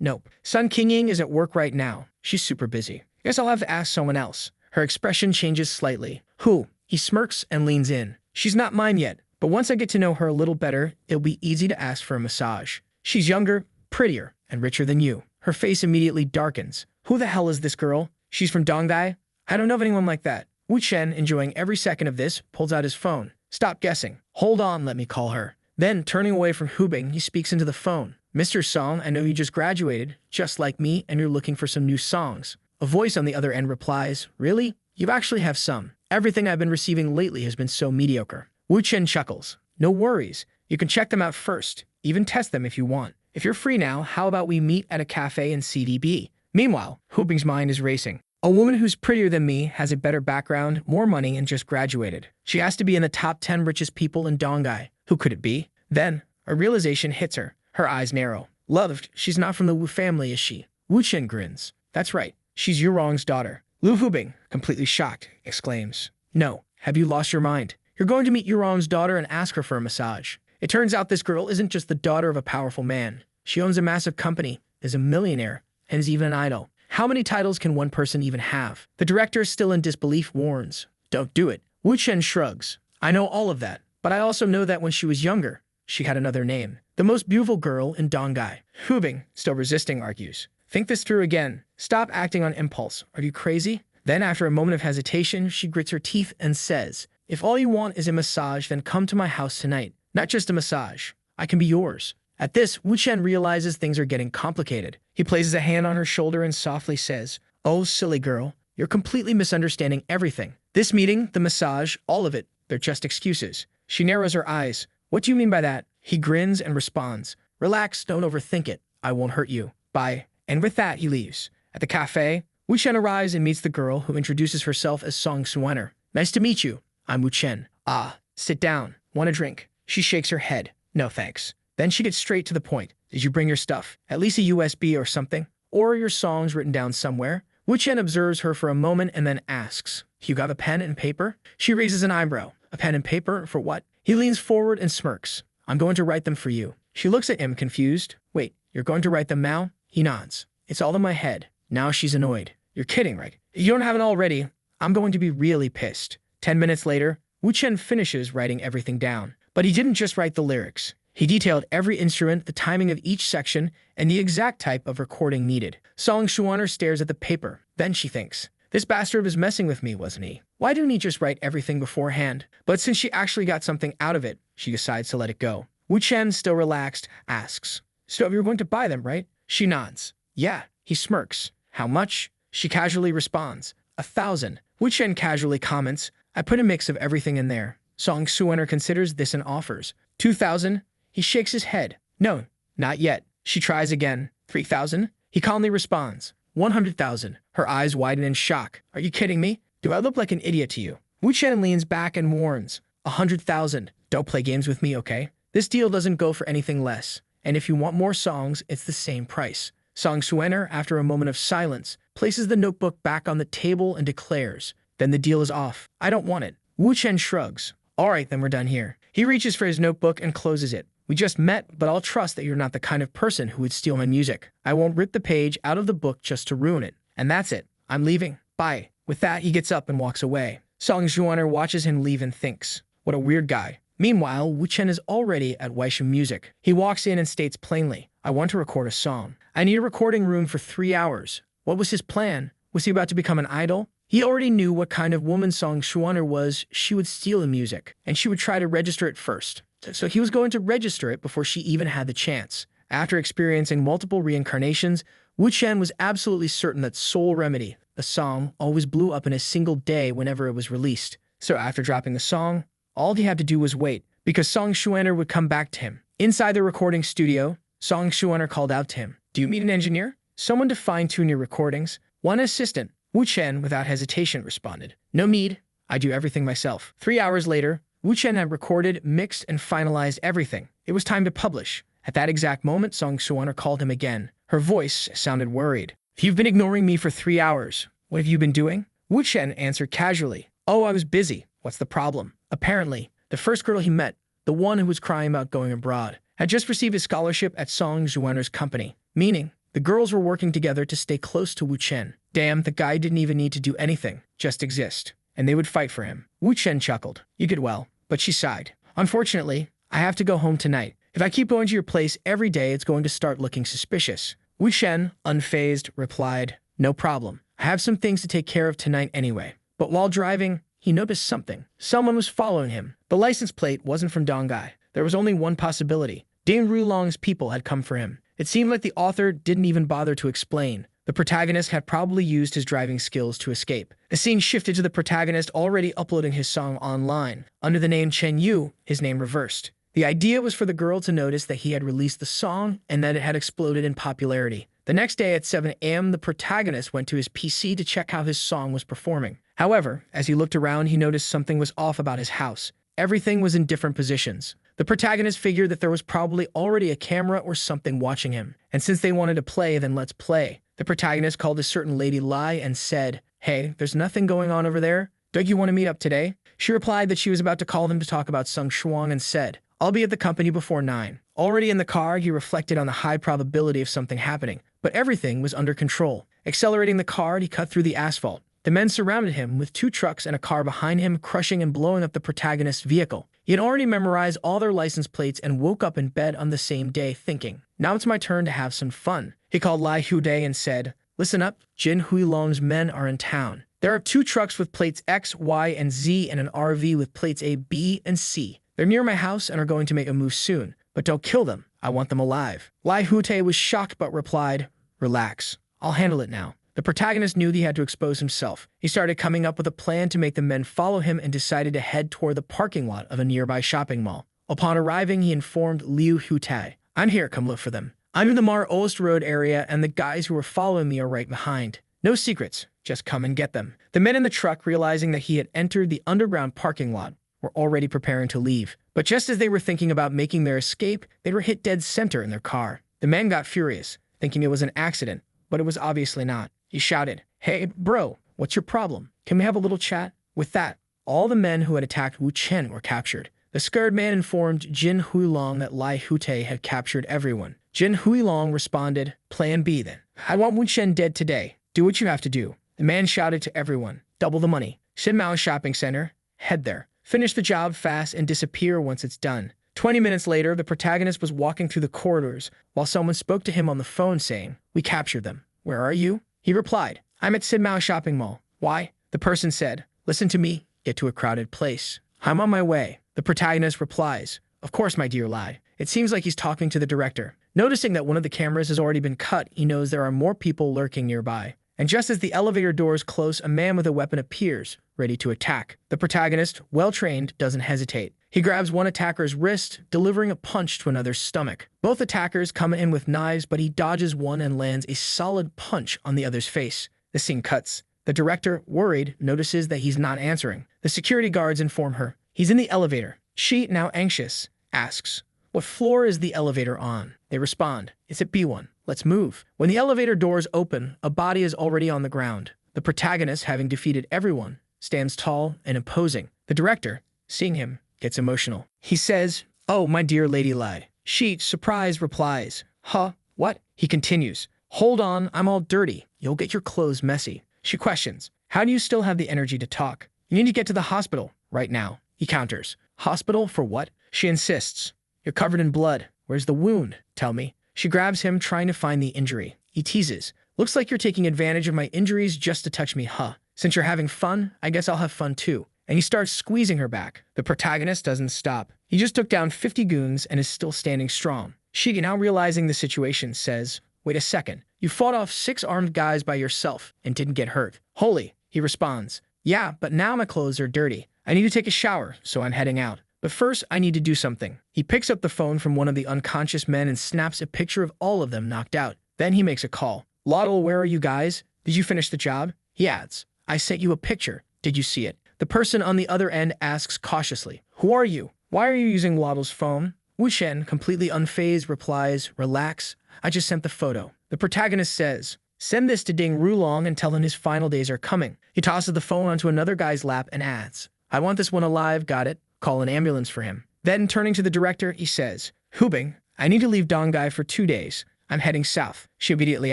Nope. Sun Qingying is at work right now. She's super busy. Guess I'll have to ask someone else. Her expression changes slightly. Who? He smirks and leans in. She's not mine yet, but once I get to know her a little better, it'll be easy to ask for a massage. She's younger, prettier, and richer than you. Her face immediately darkens. Who the hell is this girl? She's from Donghai? I don't know of anyone like that. Wu Chen, enjoying every second of this, pulls out his phone. Stop guessing. Hold on, let me call her. Then, turning away from Hubing, he speaks into the phone. Mr. Song, I know you just graduated, just like me, and you're looking for some new songs. A voice on the other end replies, Really? You actually have some. Everything I've been receiving lately has been so mediocre. Wu Chen chuckles. No worries. You can check them out first. Even test them if you want. If you're free now, how about we meet at a cafe in CDB? Meanwhile, Hubing's mind is racing. A woman who's prettier than me, has a better background, more money, and just graduated. She has to be in the top 10 richest people in Donghai. Who could it be? Then, a realization hits her. Her eyes narrow. Loved, she's not from the Wu family, is she? Wu Chen grins. That's right. She's Yurong's daughter. Lu Hubing, completely shocked, exclaims. No, have you lost your mind? You're going to meet Yurong's daughter and ask her for a massage. It turns out this girl isn't just the daughter of a powerful man. She owns a massive company, is a millionaire, and is even an idol. How many titles can one person even have? The director, still in disbelief, warns. Don't do it. Wu Chen shrugs. I know all of that, but I also know that when she was younger, she had another name. The most beautiful girl in Donghai. Hubing, still resisting, argues. Think this through again. Stop acting on impulse. Are you crazy? Then, after a moment of hesitation, she grits her teeth and says, If all you want is a massage, then come to my house tonight. Not just a massage. I can be yours. At this, Wu Chen realizes things are getting complicated. He places a hand on her shoulder and softly says, Oh, silly girl, you're completely misunderstanding everything. This meeting, the massage, all of it, they're just excuses. She narrows her eyes. What do you mean by that? He grins and responds, Relax, don't overthink it. I won't hurt you. Bye. And with that, he leaves. At the cafe, Wu Chen arrives and meets the girl, who introduces herself as Song Xuaner. Nice to meet you. I'm Wu Chen. Ah, sit down. Want a drink? She shakes her head. No, thanks. Then she gets straight to the point. Did you bring your stuff? At least a USB or something? Or your songs written down somewhere? Wu Chen observes her for a moment and then asks, You got a pen and paper? She raises an eyebrow. A pen and paper? For what? He leans forward and smirks. I'm going to write them for you. She looks at him, confused. Wait, you're going to write them now? He nods. It's all in my head. Now she's annoyed. You're kidding, right? If you don't have it already, I'm going to be really pissed. 10 minutes later, Wu Chen finishes writing everything down. But he didn't just write the lyrics. He detailed every instrument, the timing of each section, and the exact type of recording needed. Song Xuaner stares at the paper. Then she thinks, This bastard was messing with me, wasn't he? Why didn't he just write everything beforehand? But since she actually got something out of it, she decides to let it go. Wu Chen, still relaxed, asks, So you're going to buy them, right? She nods. Yeah. He smirks. How much? She casually responds, 1,000. Wu Chen casually comments, I put a mix of everything in there. Song Xuaner considers this and offers, 2,000. He shakes his head. No, not yet. She tries again. 3,000. He calmly responds, 100,000. Her eyes widen in shock. Are you kidding me? Do I look like an idiot to you? Wu Chen leans back and warns, 100,000. Don't play games with me, okay? This deal doesn't go for anything less. And if you want more songs, it's the same price. Song Xuaner, after a moment of silence, places the notebook back on the table and declares, Then the deal is off. I don't want it. Wu Chen shrugs. All right, then we're done here. He reaches for his notebook and closes it. We just met, but I'll trust that you're not the kind of person who would steal my music. I won't rip the page out of the book just to ruin it. And that's it. I'm leaving. Bye. With that, he gets up and walks away. Song Xuaner watches him leave and thinks, What a weird guy. Meanwhile, Wu Chen is already at Weisheng Music. He walks in and states plainly, I want to record a song. I need a recording room for 3 hours. What was his plan? Was he about to become an idol? He already knew what kind of woman Song Xuaner was. She would steal the music, and she would try to register it first. So he was going to register it before she even had the chance. After experiencing multiple reincarnations, Wu Chen was absolutely certain that Soul Remedy, the song, always blew up in a single day whenever it was released. So after dropping the song, all he had to do was wait, because Song Xuaner would come back to him. Inside the recording studio, Song Xuaner called out to him, Do you need an engineer? Someone to fine-tune your recordings? One assistant. Wu Chen, without hesitation, responded. No need. I do everything myself. 3 hours later, Wu Chen had recorded, mixed, and finalized everything. It was time to publish. At that exact moment, Song Xuaner called him again. Her voice sounded worried. You've been ignoring me for 3 hours. What have you been doing? Wu Chen answered casually. Oh, I was busy. What's the problem? Apparently, the first girl he met, the one who was crying about going abroad, had just received a scholarship at Song Xuaner's company, meaning the girls were working together to stay close to Wu Chen. Damn, the guy didn't even need to do anything, just exist. And they would fight for him. Wu Chen chuckled. You did well. But she sighed. Unfortunately, I have to go home tonight. If I keep going to your place every day, it's going to start looking suspicious. Wu Chen, unfazed, replied, No problem. I have some things to take care of tonight anyway. But while driving, he noticed something. Someone was following him. The license plate wasn't from Dongai. There was only one possibility. Ding Rulong's people had come for him. It seemed like the author didn't even bother to explain. The protagonist had probably used his driving skills to escape. The scene shifted to the protagonist already uploading his song online. Under the name Chen Yu, his name reversed. The idea was for the girl to notice that he had released the song and that it had exploded in popularity. The next day at 7 a.m., the protagonist went to his PC to check how his song was performing. However, as he looked around, he noticed something was off about his house. Everything was in different positions. The protagonist figured that there was probably already a camera or something watching him. And since they wanted to play, then let's play. The protagonist called a certain Lady Lai and said, Hey, there's nothing going on over there. Don't you want to meet up today? She replied that she was about to call them to talk about Sung Shuang and said, I'll be at the company before 9. Already in the car, he reflected on the high probability of something happening, but everything was under control. Accelerating the car, he cut through the asphalt. The men surrounded him with 2 trucks and a car behind him, crushing and blowing up the protagonist's vehicle. He had already memorized all their license plates and woke up in bed on the same day thinking, now it's my turn to have some fun. He called Lai Huday and said, Listen up, Jin Huilong's men are in town. There are 2 trucks with plates X, Y, and Z and an RV with plates A, B, and C. They're near my house and are going to make a move soon, but don't kill them. I want them alive. Lai Hute was shocked but replied, Relax, I'll handle it now. The protagonist knew that he had to expose himself. He started coming up with a plan to make the men follow him and decided to head toward the parking lot of a nearby shopping mall. Upon arriving, he informed Liu Hutai, I'm here, come look for them. I'm in the Mar Ost Road area and the guys who were following me are right behind. No secrets, just come and get them. The men in the truck, realizing that he had entered the underground parking lot, were already preparing to leave. But just as they were thinking about making their escape, they were hit dead center in their car. The men got furious, thinking it was an accident, but it was obviously not. He shouted, Hey, bro, what's your problem? Can we have a little chat? With that, all the men who had attacked Wu Chen were captured. The scared man informed Jin Huilong that Lai Hute had captured everyone. Jin Huilong responded, Plan B then. I want Wu Chen dead today. Do what you have to do. The man shouted to everyone, Double the money. Xinmao Shopping Center, head there. Finish the job fast and disappear once it's done. 20 minutes later, the protagonist was walking through the corridors while someone spoke to him on the phone saying, We captured them. Where are you? He replied, I'm at Xinmao Shopping Mall. Why? The person said, Listen to me, get to a crowded place. I'm on my way. The protagonist replies, Of course, my dear Lai. It seems like he's talking to the director. Noticing that one of the cameras has already been cut, he knows there are more people lurking nearby. And just as the elevator doors close, a man with a weapon appears, ready to attack. The protagonist, well-trained, doesn't hesitate. He grabs one attacker's wrist, delivering a punch to another's stomach. Both attackers come in with knives, but he dodges one and lands a solid punch on the other's face. The scene cuts. The director, worried, notices that he's not answering. The security guards inform her. He's in the elevator. She, now anxious, asks, What floor is the elevator on? They respond, It's at B1. Let's move. When the elevator doors open, a body is already on the ground. The protagonist, having defeated everyone, stands tall and imposing. The director, seeing him, gets emotional. He says, Oh, my dear Lady Lai. She, surprised, replies, Huh? What? He continues, Hold on, I'm all dirty. You'll get your clothes messy. She questions, How do you still have the energy to talk? You need to get to the hospital right now. He counters, Hospital for what? She insists, You're covered in blood. Where's the wound? Tell me. She grabs him, trying to find the injury. He teases, Looks like you're taking advantage of my injuries just to touch me, huh? Since you're having fun, I guess I'll have fun too. And he starts squeezing her back. The protagonist doesn't stop. He just took down 50 goons and is still standing strong. She, now realizing the situation, says, Wait a second. You fought off 6 armed guys by yourself and didn't get hurt. Holy, he responds. Yeah, but now my clothes are dirty. I need to take a shower, so I'm heading out. But first, I need to do something. He picks up the phone from one of the unconscious men and snaps a picture of all of them knocked out. Then he makes a call. Laudel, where are you guys? Did you finish the job? He adds, I sent you a picture. Did you see it? The person on the other end asks cautiously, who are you? Why are you using Laudel's phone? Wu Chen, completely unfazed, replies, relax, I just sent the photo. The protagonist says, send this to Ding Rulong and tell him his final days are coming. He tosses the phone onto another guy's lap and adds, I want this one alive, got it? Call an ambulance for him. Then, turning to the director, he says, Hubing, I need to leave Dongai for 2 days. I'm heading south. She immediately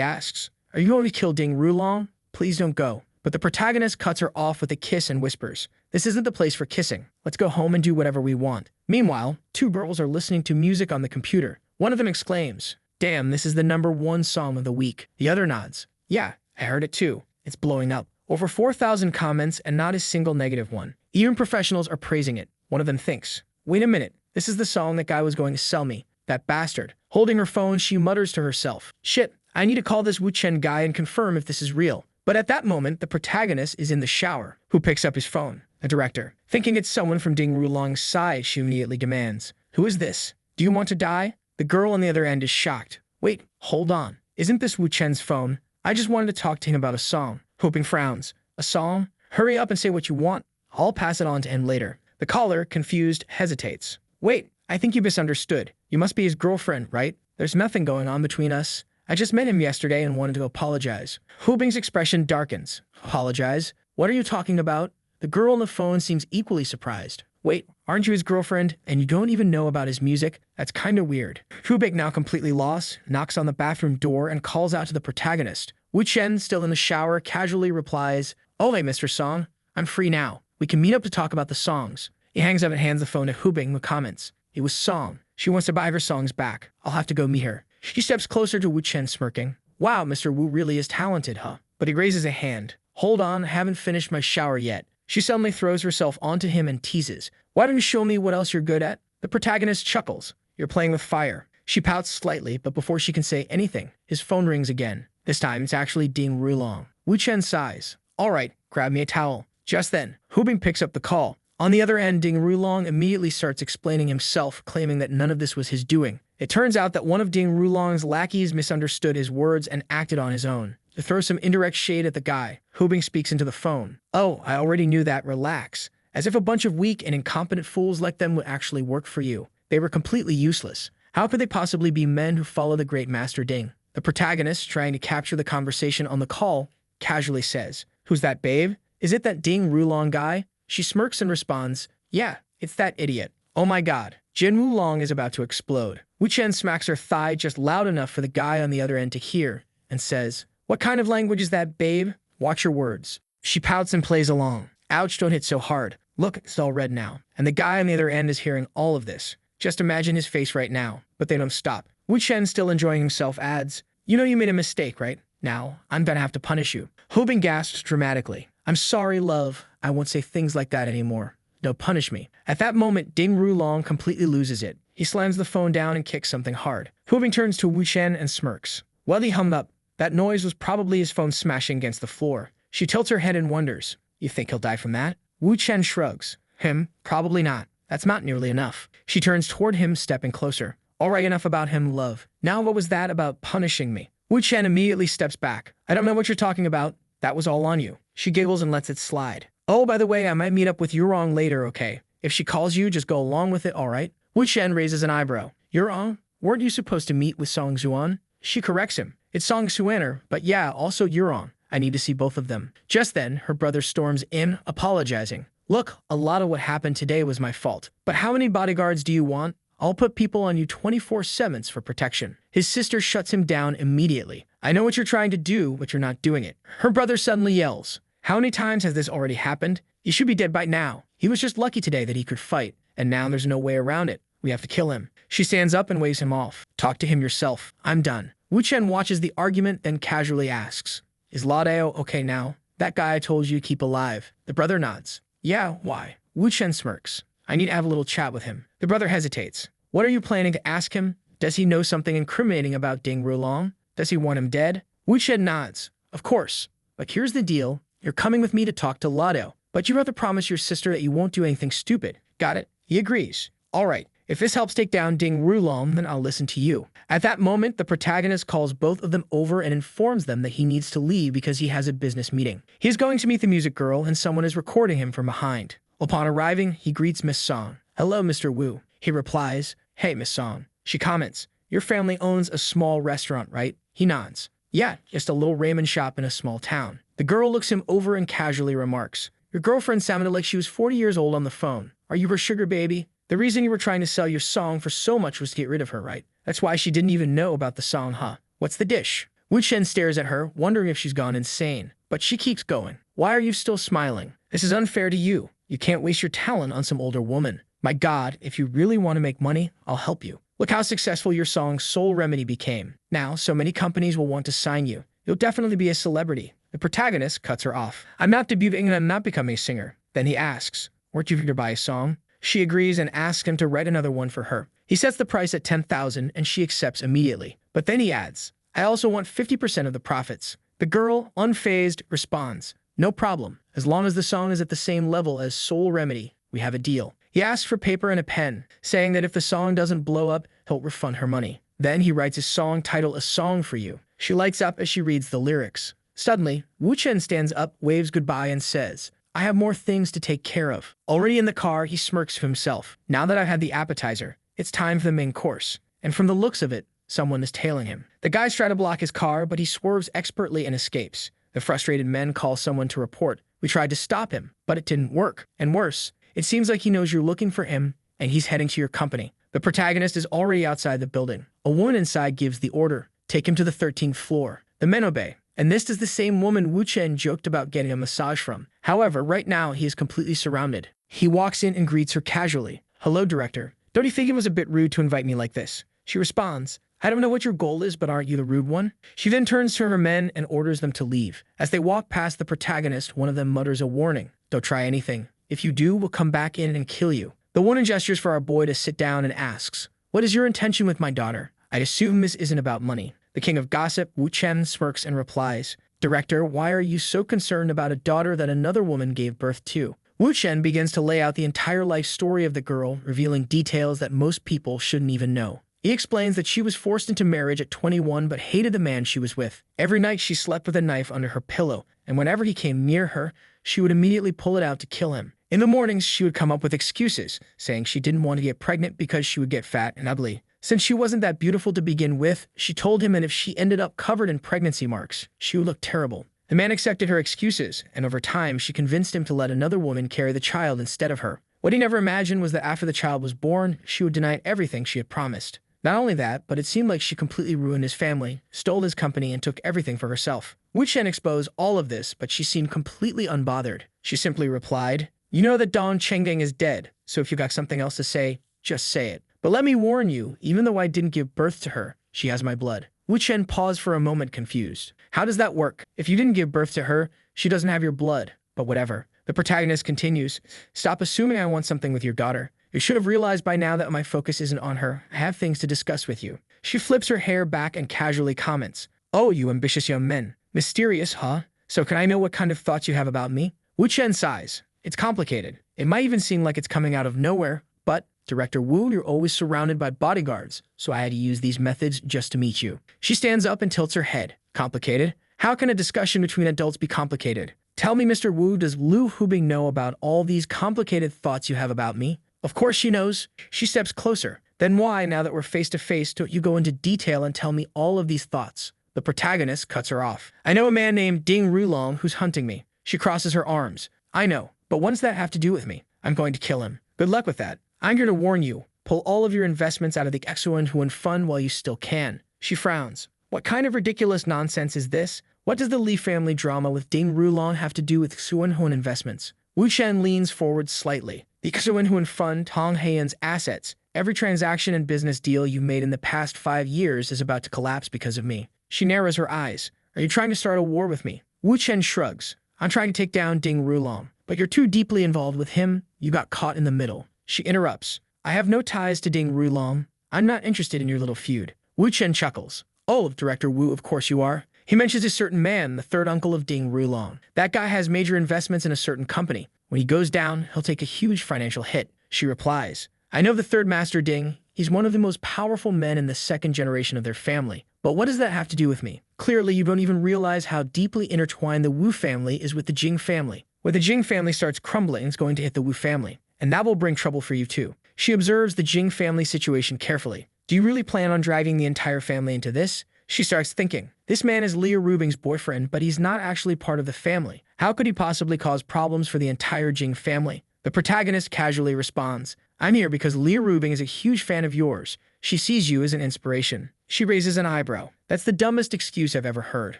asks, are you going to kill Ding Rulong? Please don't go. But the protagonist cuts her off with a kiss and whispers, this isn't the place for kissing. Let's go home and do whatever we want. Meanwhile, 2 girls are listening to music on the computer. One of them exclaims, damn, this is the #1 song of the week. The other nods, yeah, I heard it too. It's blowing up. Over 4,000 comments and not a single negative one. Even professionals are praising it. One of them thinks, wait a minute, this is the song that guy was going to sell me. That bastard. Holding her phone, she mutters to herself, shit, I need to call this Wu Chen guy and confirm if this is real. But at that moment, the protagonist is in the shower. Who picks up his phone? The director. Thinking it's someone from Ding Rulong's side, she immediately demands, who is this? Do you want to die? The girl on the other end is shocked. Wait, hold on. Isn't this Wu Chen's phone? I just wanted to talk to him about a song. Hoping frowns. A song? Hurry up and say what you want. I'll pass it on to him later. The caller, confused, hesitates. Wait, I think you misunderstood. You must be his girlfriend, right? There's nothing going on between us. I just met him yesterday and wanted to apologize. Hubing's expression darkens. Apologize? What are you talking about? The girl on the phone seems equally surprised. Wait, aren't you his girlfriend and you don't even know about his music? That's kinda weird. Hubing, now completely lost, knocks on the bathroom door and calls out to the protagonist. Wu Chen, still in the shower, casually replies, oh hey, Mr. Song, I'm free now. We can meet up to talk about the songs. He hangs up and hands the phone to Hubing with comments. It was Song. She wants to buy her songs back. I'll have to go meet her. She steps closer to Wu Chen, smirking. Wow, Mr. Wu really is talented, huh? But he raises a hand. Hold on, I haven't finished my shower yet. She suddenly throws herself onto him and teases. Why don't you show me what else you're good at? The protagonist chuckles. You're playing with fire. She pouts slightly, but before she can say anything, his phone rings again. This time, it's actually Ding Rulong. Wu Chen sighs. All right, grab me a towel. Just then, Hubing picks up the call. On the other end, Ding Rulong immediately starts explaining himself, claiming that none of this was his doing. It turns out that one of Ding Rulong's lackeys misunderstood his words and acted on his own. To throw some indirect shade at the guy, Hubing speaks into the phone. Oh, I already knew that, relax. As if a bunch of weak and incompetent fools like them would actually work for you. They were completely useless. How could they possibly be men who follow the great Master Ding? The protagonist, trying to capture the conversation on the call, casually says, who's that, babe? Is it that Ding Rulong guy? She smirks and responds, yeah, it's that idiot. Oh my god, Jin Wulong is about to explode. Wu Chen smacks her thigh just loud enough for the guy on the other end to hear, and says, what kind of language is that, babe? Watch your words. She pouts and plays along. Ouch, don't hit so hard. Look, it's all red now. And the guy on the other end is hearing all of this. Just imagine his face right now. But they don't stop. Wu Chen, still enjoying himself, adds, you know you made a mistake, right? Now, I'm gonna have to punish you. Hubing gasps dramatically. I'm sorry, love. I won't say things like that anymore. No, punish me. At that moment, Ding Rulong completely loses it. He slams the phone down and kicks something hard. Hubing turns to Wu Chen and smirks. Well, he hummed up. That noise was probably his phone smashing against the floor. She tilts her head and wonders, you think he'll die from that? Wu Chen shrugs. Him? Probably not. That's not nearly enough. She turns toward him, stepping closer. All right, enough about him, love. Now what was that about punishing me? Wu Chen immediately steps back. I don't know what you're talking about. That was all on you. She giggles and lets it slide. Oh, by the way, I might meet up with Yurong later, okay? If she calls you, just go along with it, all right? Wu Chen raises an eyebrow. Yurong? Weren't you supposed to meet with Song Xuan? She corrects him. It's Song Xuaner, but yeah, also Yurong. I need to see both of them. Just then, her brother storms in, apologizing. Look, a lot of what happened today was my fault. But how many bodyguards do you want? I'll put people on you 24/7 for protection. His sister shuts him down immediately. I know what you're trying to do, but you're not doing it. Her brother suddenly yells. How many times has this already happened? He should be dead by now. He was just lucky today that he could fight, and now there's no way around it. We have to kill him. She stands up and waves him off. Talk to him yourself. I'm done. Wu Chen watches the argument, then casually asks, is Ladeo okay now? That guy I told you to keep alive. The brother nods. Yeah, why? Wu Chen smirks. I need to have a little chat with him. The brother hesitates. What are you planning to ask him? Does he know something incriminating about Ding Rulong? Does he want him dead? Wu Chen nods. Of course. But here's the deal. You're coming with me to talk to Ladeo. But you have to promise your sister that you won't do anything stupid. Got it? He agrees. All right. If this helps take down Ding Rulong, then I'll listen to you. At that moment, the protagonist calls both of them over and informs them that he needs to leave because he has a business meeting. He is going to meet the music girl and someone is recording him from behind. Upon arriving, he greets Miss Song. "Hello, Mr. Wu." He replies, "Hey, Miss Song." She comments, "Your family owns a small restaurant, right?" He nods. "Yeah, just a little ramen shop in a small town." The girl looks him over and casually remarks, "Your girlfriend sounded like she was 40 years old on the phone. Are you her sugar baby? The reason you were trying to sell your song for so much was to get rid of her, right? That's why she didn't even know about the song, huh? What's the dish?" Wu Chen stares at her, wondering if she's gone insane. But she keeps going. "Why are you still smiling? This is unfair to you. You can't waste your talent on some older woman. My God, if you really want to make money, I'll help you. Look how successful your song Soul Remedy became. Now, so many companies will want to sign you. You'll definitely be a celebrity." The protagonist cuts her off. "I'm not debuting and I'm not becoming a singer." Then he asks, "Weren't you here to buy a song?" She agrees and asks him to write another one for her. He sets the price at 10,000 and she accepts immediately. But then he adds, "I also want 50% of the profits." The girl, unfazed, responds, "No problem. As long as the song is at the same level as Soul Remedy, we have a deal." He asks for paper and a pen, saying that if the song doesn't blow up, he'll refund her money. Then he writes a song titled "A Song for You." She lights up as she reads the lyrics. Suddenly, Wu Chen stands up, waves goodbye, and says, "I have more things to take care of." Already in the car, he smirks to himself. "Now that I've had the appetizer, it's time for the main course." And from the looks of it, someone is tailing him. The guys try to block his car, but he swerves expertly and escapes. The frustrated men call someone to report. "We tried to stop him, but it didn't work. And worse, it seems like he knows you're looking for him, and he's heading to your company." The protagonist is already outside the building. A woman inside gives the order, "Take him to the 13th floor." The men obey. And this is the same woman Wu Chen joked about getting a massage from. However, right now, he is completely surrounded. He walks in and greets her casually. "Hello, director. Don't you think it was a bit rude to invite me like this?" She responds, "I don't know what your goal is, but aren't you the rude one?" She then turns to her men and orders them to leave. As they walk past the protagonist, one of them mutters a warning. "Don't try anything. If you do, we'll come back in and kill you." The woman gestures for our boy to sit down and asks, "What is your intention with my daughter? I'd assume this isn't about money." The king of gossip, Wu Chen, smirks and replies, "Director, why are you so concerned about a daughter that another woman gave birth to?" Wu Chen begins to lay out the entire life story of the girl, revealing details that most people shouldn't even know. He explains that she was forced into marriage at 21 but hated the man she was with. Every night she slept with a knife under her pillow, and whenever he came near her, she would immediately pull it out to kill him. In the mornings, she would come up with excuses, saying she didn't want to get pregnant because she would get fat and ugly. Since she wasn't that beautiful to begin with, she told him that if she ended up covered in pregnancy marks, she would look terrible. The man accepted her excuses, and over time, she convinced him to let another woman carry the child instead of her. What he never imagined was that after the child was born, she would deny everything she had promised. Not only that, but it seemed like she completely ruined his family, stole his company, and took everything for herself. Wu Chen exposed all of this, but she seemed completely unbothered. She simply replied, "You know that Dong Chengdeng is dead, so if you got something else to say, just say it. But let me warn you, even though I didn't give birth to her, she has my blood." Wu Chen paused for a moment, confused. "How does that work? If you didn't give birth to her, she doesn't have your blood. But whatever." The protagonist continues, "Stop assuming I want something with your daughter. You should have realized by now that my focus isn't on her. I have things to discuss with you." She flips her hair back and casually comments, "Oh, you ambitious young men. Mysterious, huh? So can I know what kind of thoughts you have about me?" Wu Chen sighs. "It's complicated. It might even seem like it's coming out of nowhere, but Director Wu, you're always surrounded by bodyguards, so I had to use these methods just to meet you." She stands up and tilts her head. "Complicated? How can a discussion between adults be complicated? Tell me, Mr. Wu, does Lu Hubing know about all these complicated thoughts you have about me?" "Of course she knows." She steps closer. "Then why, now that we're face to face, don't you go into detail and tell me all of these thoughts?" The protagonist cuts her off. "I know a man named Ding Rulong who's hunting me." She crosses her arms. "I know, but what does that have to do with me? I'm going to kill him. Good luck with that. I'm here to warn you. Pull all of your investments out of the Xuanhuan Fund while you still can." She frowns. "What kind of ridiculous nonsense is this? What does the Li family drama with Ding Rulong have to do with Xuanhuan investments?" Wu Chen leans forward slightly. "The Xuanhuan Fund, Tong Heian's assets. Every transaction and business deal you made in the past 5 years is about to collapse because of me." She narrows her eyes. "Are you trying to start a war with me?" Wu Chen shrugs. "I'm trying to take down Ding Rulong, but you're too deeply involved with him. You got caught in the middle." She interrupts. "I have no ties to Ding Rulong. I'm not interested in your little feud." Wu Chen chuckles. "Oh, Director Wu, of course you are." He mentions a certain man, the third uncle of Ding Rulong. "That guy has major investments in a certain company. When he goes down, he'll take a huge financial hit." She replies, I know the third Master Ding. He's one of the most powerful men in the second generation of their family. But what does that have to do with me? Clearly, you don't even realize how deeply intertwined the Wu family is with the Jing family. When the Jing family starts crumbling, it's going to hit the Wu family. And that will bring trouble for you too. She observes the Jing family situation carefully. Do you really plan on driving the entire family into this? She starts thinking. This man is Leah Rubing's boyfriend, but he's not actually part of the family. How could he possibly cause problems for the entire Jing family? The protagonist casually responds, I'm here because Leah Rubing is a huge fan of yours. She sees you as an inspiration. She raises an eyebrow. That's the dumbest excuse I've ever heard.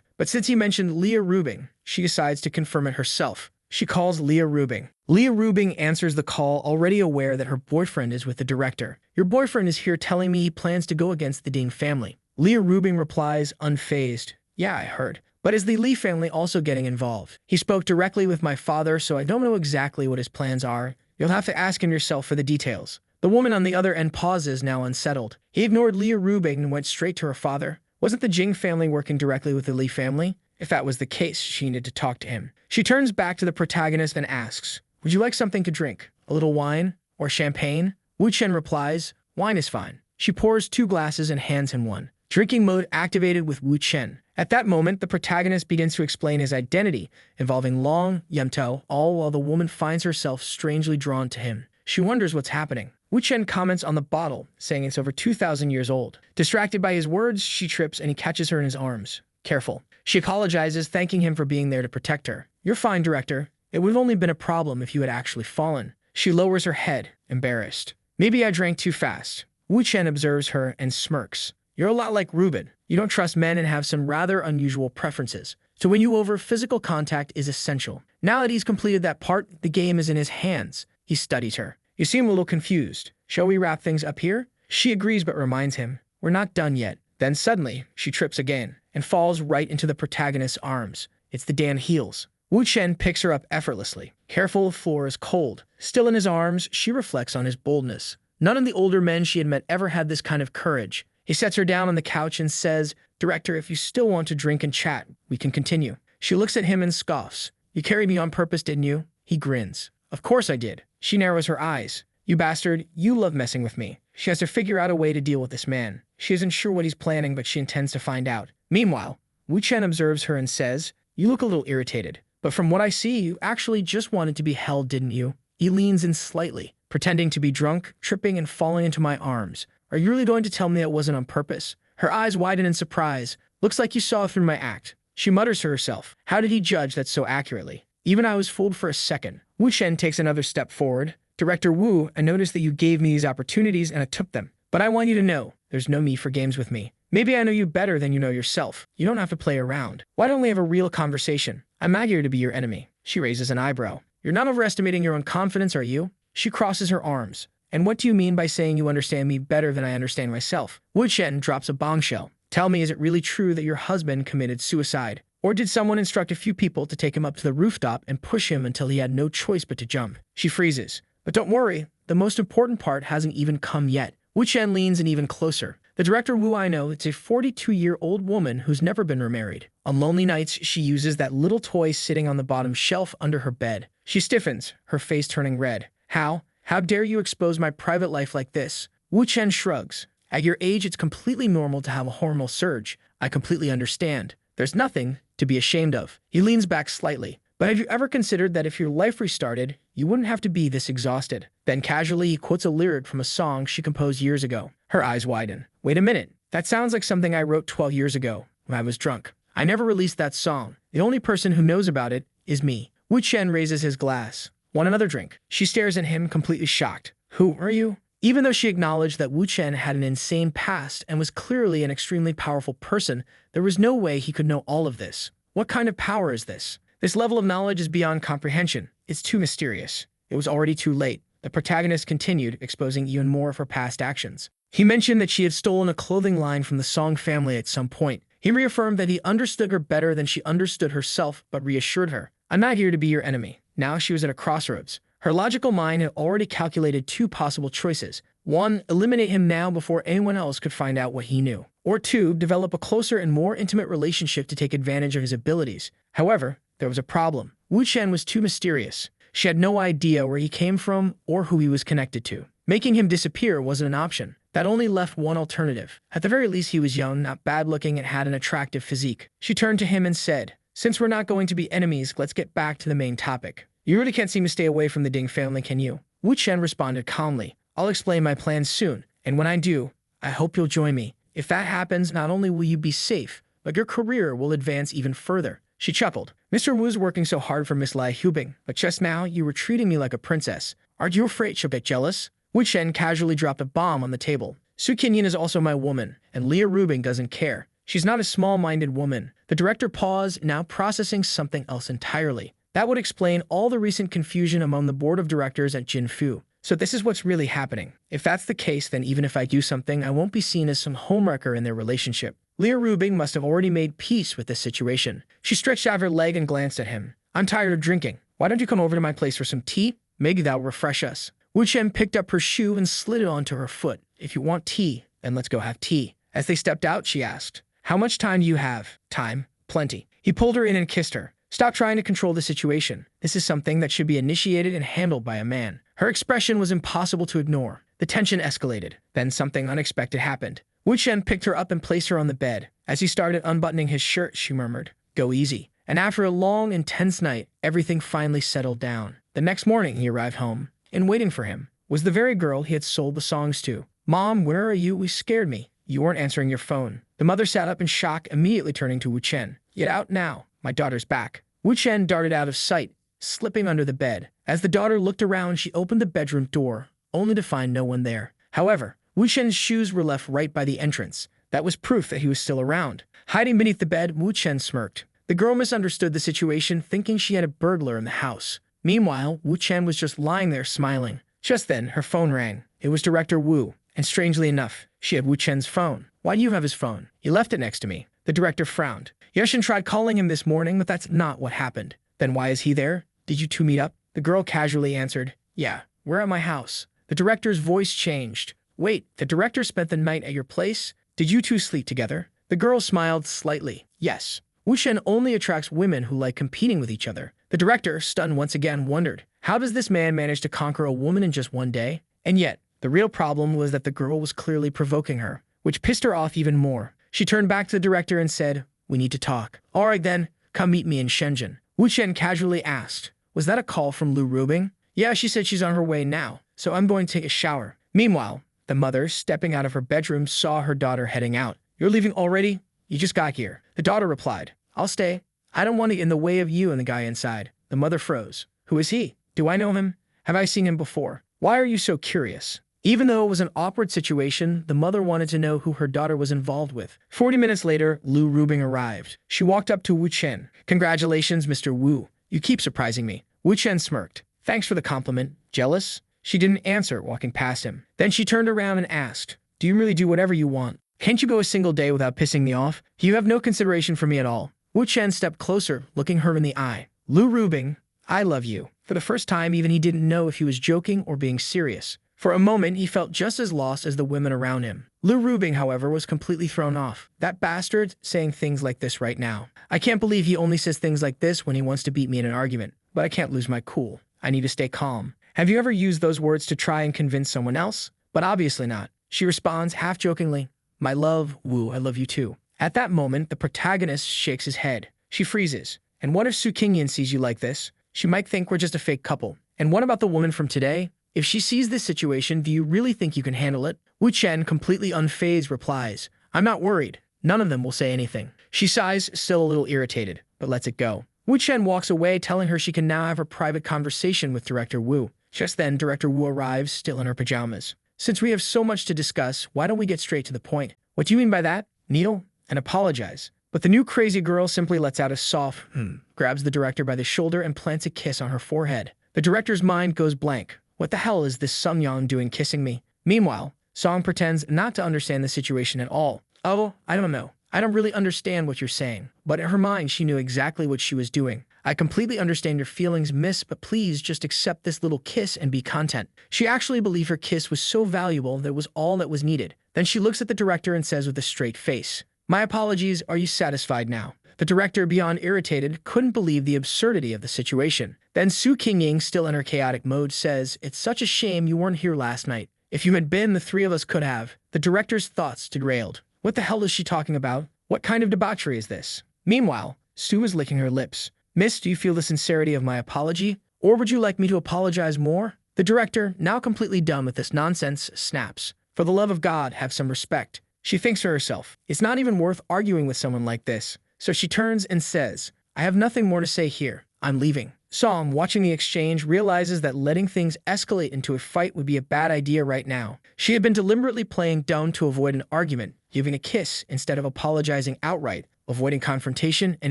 But since he mentioned Leah Rubing, she decides to confirm it herself. She calls Leah Rubing. Leah Rubing answers the call, already aware that her boyfriend is with the director. Your boyfriend is here telling me he plans to go against the Ding family. Leah Rubing replies, unfazed. Yeah, I heard. But is the Li family also getting involved? He spoke directly with my father, so I don't know exactly what his plans are. You'll have to ask him yourself for the details. The woman on the other end pauses, now unsettled. He ignored Leah Rubing and went straight to her father. Wasn't the Jing family working directly with the Li family? If that was the case, she needed to talk to him. She turns back to the protagonist and asks, would you like something to drink? A little wine? Or champagne? Wu Chen replies, wine is fine. She pours 2 glasses and hands him one. Drinking mode activated with Wu Chen. At that moment, the protagonist begins to explain his identity, involving Long Yemtou, all while the woman finds herself strangely drawn to him. She wonders what's happening. Wu Chen comments on the bottle, saying it's over 2,000 years old. Distracted by his words, she trips and he catches her in his arms. Careful. She apologizes, thanking him for being there to protect her. You're fine, director. It would have only been a problem if you had actually fallen. She lowers her head, embarrassed. Maybe I drank too fast. Wu Chen observes her and smirks. You're a lot like Rubin. You don't trust men and have some rather unusual preferences. To win you over, physical contact is essential. Now that he's completed that part, the game is in his hands. He studies her. You seem a little confused. Shall we wrap things up here? She agrees but reminds him, we're not done yet. Then suddenly, she trips again and falls right into the protagonist's arms. It's the Dan Heels. Wu Chen picks her up effortlessly. Careful, the floor is cold. Still in his arms, she reflects on his boldness. None of the older men she had met ever had this kind of courage. He sets her down on the couch and says, Director, if you still want to drink and chat, we can continue. She looks at him and scoffs. You carried me on purpose, didn't you? He grins. Of course I did. She narrows her eyes. You bastard, you love messing with me. She has to figure out a way to deal with this man. She isn't sure what he's planning, but she intends to find out. Meanwhile, Wu Chen observes her and says, You look a little irritated. But from what I see, you actually just wanted to be held, didn't you? He leans in slightly, pretending to be drunk, tripping and falling into my arms. Are you really going to tell me it wasn't on purpose? Her eyes widen in surprise. Looks like you saw through my act. She mutters to herself. How did he judge that so accurately? Even I was fooled for a second. Wu Chen takes another step forward. Director Wu, I noticed that you gave me these opportunities and I took them. But I want you to know, there's no me for games with me. Maybe I know you better than you know yourself. You don't have to play around. Why don't we have a real conversation? I'm not here to be your enemy. She raises an eyebrow. You're not overestimating your own confidence, are you? She crosses her arms. And what do you mean by saying you understand me better than I understand myself? Wu Chen drops a bombshell. Tell me, is it really true that your husband committed suicide? Or did someone instruct a few people to take him up to the rooftop and push him until he had no choice but to jump? She freezes. But don't worry, the most important part hasn't even come yet. Wu Chen leans in even closer. The director Wu I know, it's a 42-year-old woman who's never been remarried. On lonely nights, she uses that little toy sitting on the bottom shelf under her bed. She stiffens, her face turning red. How? How dare you expose my private life like this? Wu Chen shrugs. At your age, it's completely normal to have a hormonal surge. I completely understand. There's nothing to be ashamed of. He leans back slightly. But have you ever considered that if your life restarted, you wouldn't have to be this exhausted? Then casually, he quotes a lyric from a song she composed years ago. Her eyes widen. Wait a minute. That sounds like something I wrote 12 years ago when I was drunk. I never released that song. The only person who knows about it is me. Wu Chen raises his glass. Want another drink? She stares at him, completely shocked. Who are you? Even though she acknowledged that Wu Chen had an insane past and was clearly an extremely powerful person, there was no way he could know all of this. What kind of power is this? This level of knowledge is beyond comprehension. It's too mysterious. It was already too late. The protagonist continued, exposing even more of her past actions. He mentioned that she had stolen a clothing line from the Song family at some point. He reaffirmed that he understood her better than she understood herself, but reassured her. I'm not here to be your enemy. Now she was at a crossroads. Her logical mind had already calculated 2 possible choices. 1, eliminate him now before anyone else could find out what he knew. Or 2, develop a closer and more intimate relationship to take advantage of his abilities. However, there was a problem. Wu Chen was too mysterious. She had no idea where he came from or who he was connected to. Making him disappear wasn't an option. That only left one alternative. At the very least, he was young, not bad-looking, and had an attractive physique. She turned to him and said, "Since we're not going to be enemies, let's get back to the main topic. You really can't seem to stay away from the Ding family, can you?" Wu Chen responded calmly, "I'll explain my plans soon, and when I do, I hope you'll join me. If that happens, not only will you be safe, but your career will advance even further." She chuckled. "Mr. Wu's working so hard for Miss Lai Hubing, but just now you were treating me like a princess. Aren't you afraid she'll get jealous?" Wu Chen casually dropped a bomb on the table. "Su Qinyan is also my woman, and Leah Rubing doesn't care. She's not a small-minded woman." The director paused, now processing something else entirely. That would explain all the recent confusion among the board of directors at Jinfu. So this is what's really happening. If that's the case, then even if I do something, I won't be seen as some homewrecker in their relationship. Leah Rubing must have already made peace with this situation. She stretched out her leg and glanced at him. "I'm tired of drinking. Why don't you come over to my place for some tea? Maybe that'll refresh us." Wu Chen picked up her shoe and slid it onto her foot. "If you want tea, then let's go have tea." As they stepped out, she asked, "How much time do you have?" "Time? Plenty." He pulled her in and kissed her. "Stop trying to control the situation. This is something that should be initiated and handled by a man." Her expression was impossible to ignore. The tension escalated. Then something unexpected happened. Wu Chen picked her up and placed her on the bed. As he started unbuttoning his shirt, she murmured, "Go easy." And after a long, intense night, everything finally settled down. The next morning, he arrived home, and waiting for him was the very girl he had sold the songs to. "Mom, where are you? You scared me. You weren't answering your phone." The mother sat up in shock, immediately turning to Wu Chen. "Get out now. My daughter's back." Wu Chen darted out of sight, slipping under the bed. As the daughter looked around, she opened the bedroom door, only to find no one there. However, Wu Chen's shoes were left right by the entrance. That was proof that he was still around. Hiding beneath the bed, Wu Chen smirked. The girl misunderstood the situation, thinking she had a burglar in the house. Meanwhile, Wu Chen was just lying there smiling. Just then, her phone rang. It was Director Wu, and strangely enough, she had Wu Chen's phone. "Why do you have his phone?" "He left it next to me." The director frowned. "Yushin tried calling him this morning, but that's not what happened." "Then why is he there? Did you two meet up?" The girl casually answered, "Yeah, we're at my house." The director's voice changed. "Wait, the director spent the night at your place? Did you two sleep together?" The girl smiled slightly. "Yes." Wu Chen only attracts women who like competing with each other. The director, stunned once again, wondered, how does this man manage to conquer a woman in just one day? And yet, the real problem was that the girl was clearly provoking her, which pissed her off even more. She turned back to the director and said, "We need to talk." "All right then, come meet me in Shenzhen." Wu Chen casually asked, "Was that a call from Lu Rubing?" "Yeah, she said she's on her way now, so I'm going to take a shower." Meanwhile, the mother, stepping out of her bedroom, saw her daughter heading out. "You're leaving already? You just got here." The daughter replied, "I'll stay. I don't want to get in the way of you and the guy inside." The mother froze. "Who is he? Do I know him? Have I seen him before? Why are you so curious?" Even though it was an awkward situation, the mother wanted to know who her daughter was involved with. 40 minutes later, Lu Rubing arrived. She walked up to Wu Chen. "Congratulations, Mr. Wu. You keep surprising me." Wu Chen smirked. "Thanks for the compliment. Jealous?" She didn't answer, walking past him. Then she turned around and asked, "Do you really do whatever you want? Can't you go a single day without pissing me off? You have no consideration for me at all." Wu Chen stepped closer, looking her in the eye. "Lu Rubing, I love you." For the first time, even he didn't know if he was joking or being serious. For a moment, he felt just as lost as the women around him. Lu Rubing, however, was completely thrown off. That bastard saying things like this right now. I can't believe he only says things like this when he wants to beat me in an argument. But I can't lose my cool. I need to stay calm. Have you ever used those words to try and convince someone else? But obviously not. She responds, half-jokingly, "My love, Wu, I love you too." At that moment, the protagonist shakes his head. She freezes. And what if Su Qingyan sees you like this? She might think we're just a fake couple. And what about the woman from today? If she sees this situation, do you really think you can handle it? Wu Chen, completely unfazed, replies, "I'm not worried. None of them will say anything." She sighs, still a little irritated, but lets it go. Wu Chen walks away, telling her she can now have her private conversation with Director Wu. Just then, Director Wu arrives, still in her pajamas. "Since we have so much to discuss, why don't we get straight to the point?" "What do you mean by that?" "Needle?" "And apologize." But the new crazy girl simply lets out a soft grabs the director by the shoulder and plants a kiss on her forehead. The director's mind goes blank. What the hell is this Sung Yang doing kissing me? Meanwhile, Song pretends not to understand the situation at all. "Oh, I don't know. I don't really understand what you're saying." But in her mind, she knew exactly what she was doing. "I completely understand your feelings, miss, but please just accept this little kiss and be content." She actually believed her kiss was so valuable that it was all that was needed. Then she looks at the director and says with a straight face, "My apologies, are you satisfied now?" The director, beyond irritated, couldn't believe the absurdity of the situation. Then Su Qingying, still in her chaotic mode, says, "It's such a shame you weren't here last night. If you had been, the three of us could have." The director's thoughts derailed. What the hell is she talking about? What kind of debauchery is this? Meanwhile, Su is licking her lips. "Miss, do you feel the sincerity of my apology? Or would you like me to apologize more?" The director, now completely dumb at this nonsense, snaps. "For the love of God, have some respect." She thinks to herself, it's not even worth arguing with someone like this. So she turns and says, "I have nothing more to say here. I'm leaving." Song, watching the exchange, realizes that letting things escalate into a fight would be a bad idea right now. She had been deliberately playing dumb to avoid an argument, giving a kiss instead of apologizing outright, avoiding confrontation, and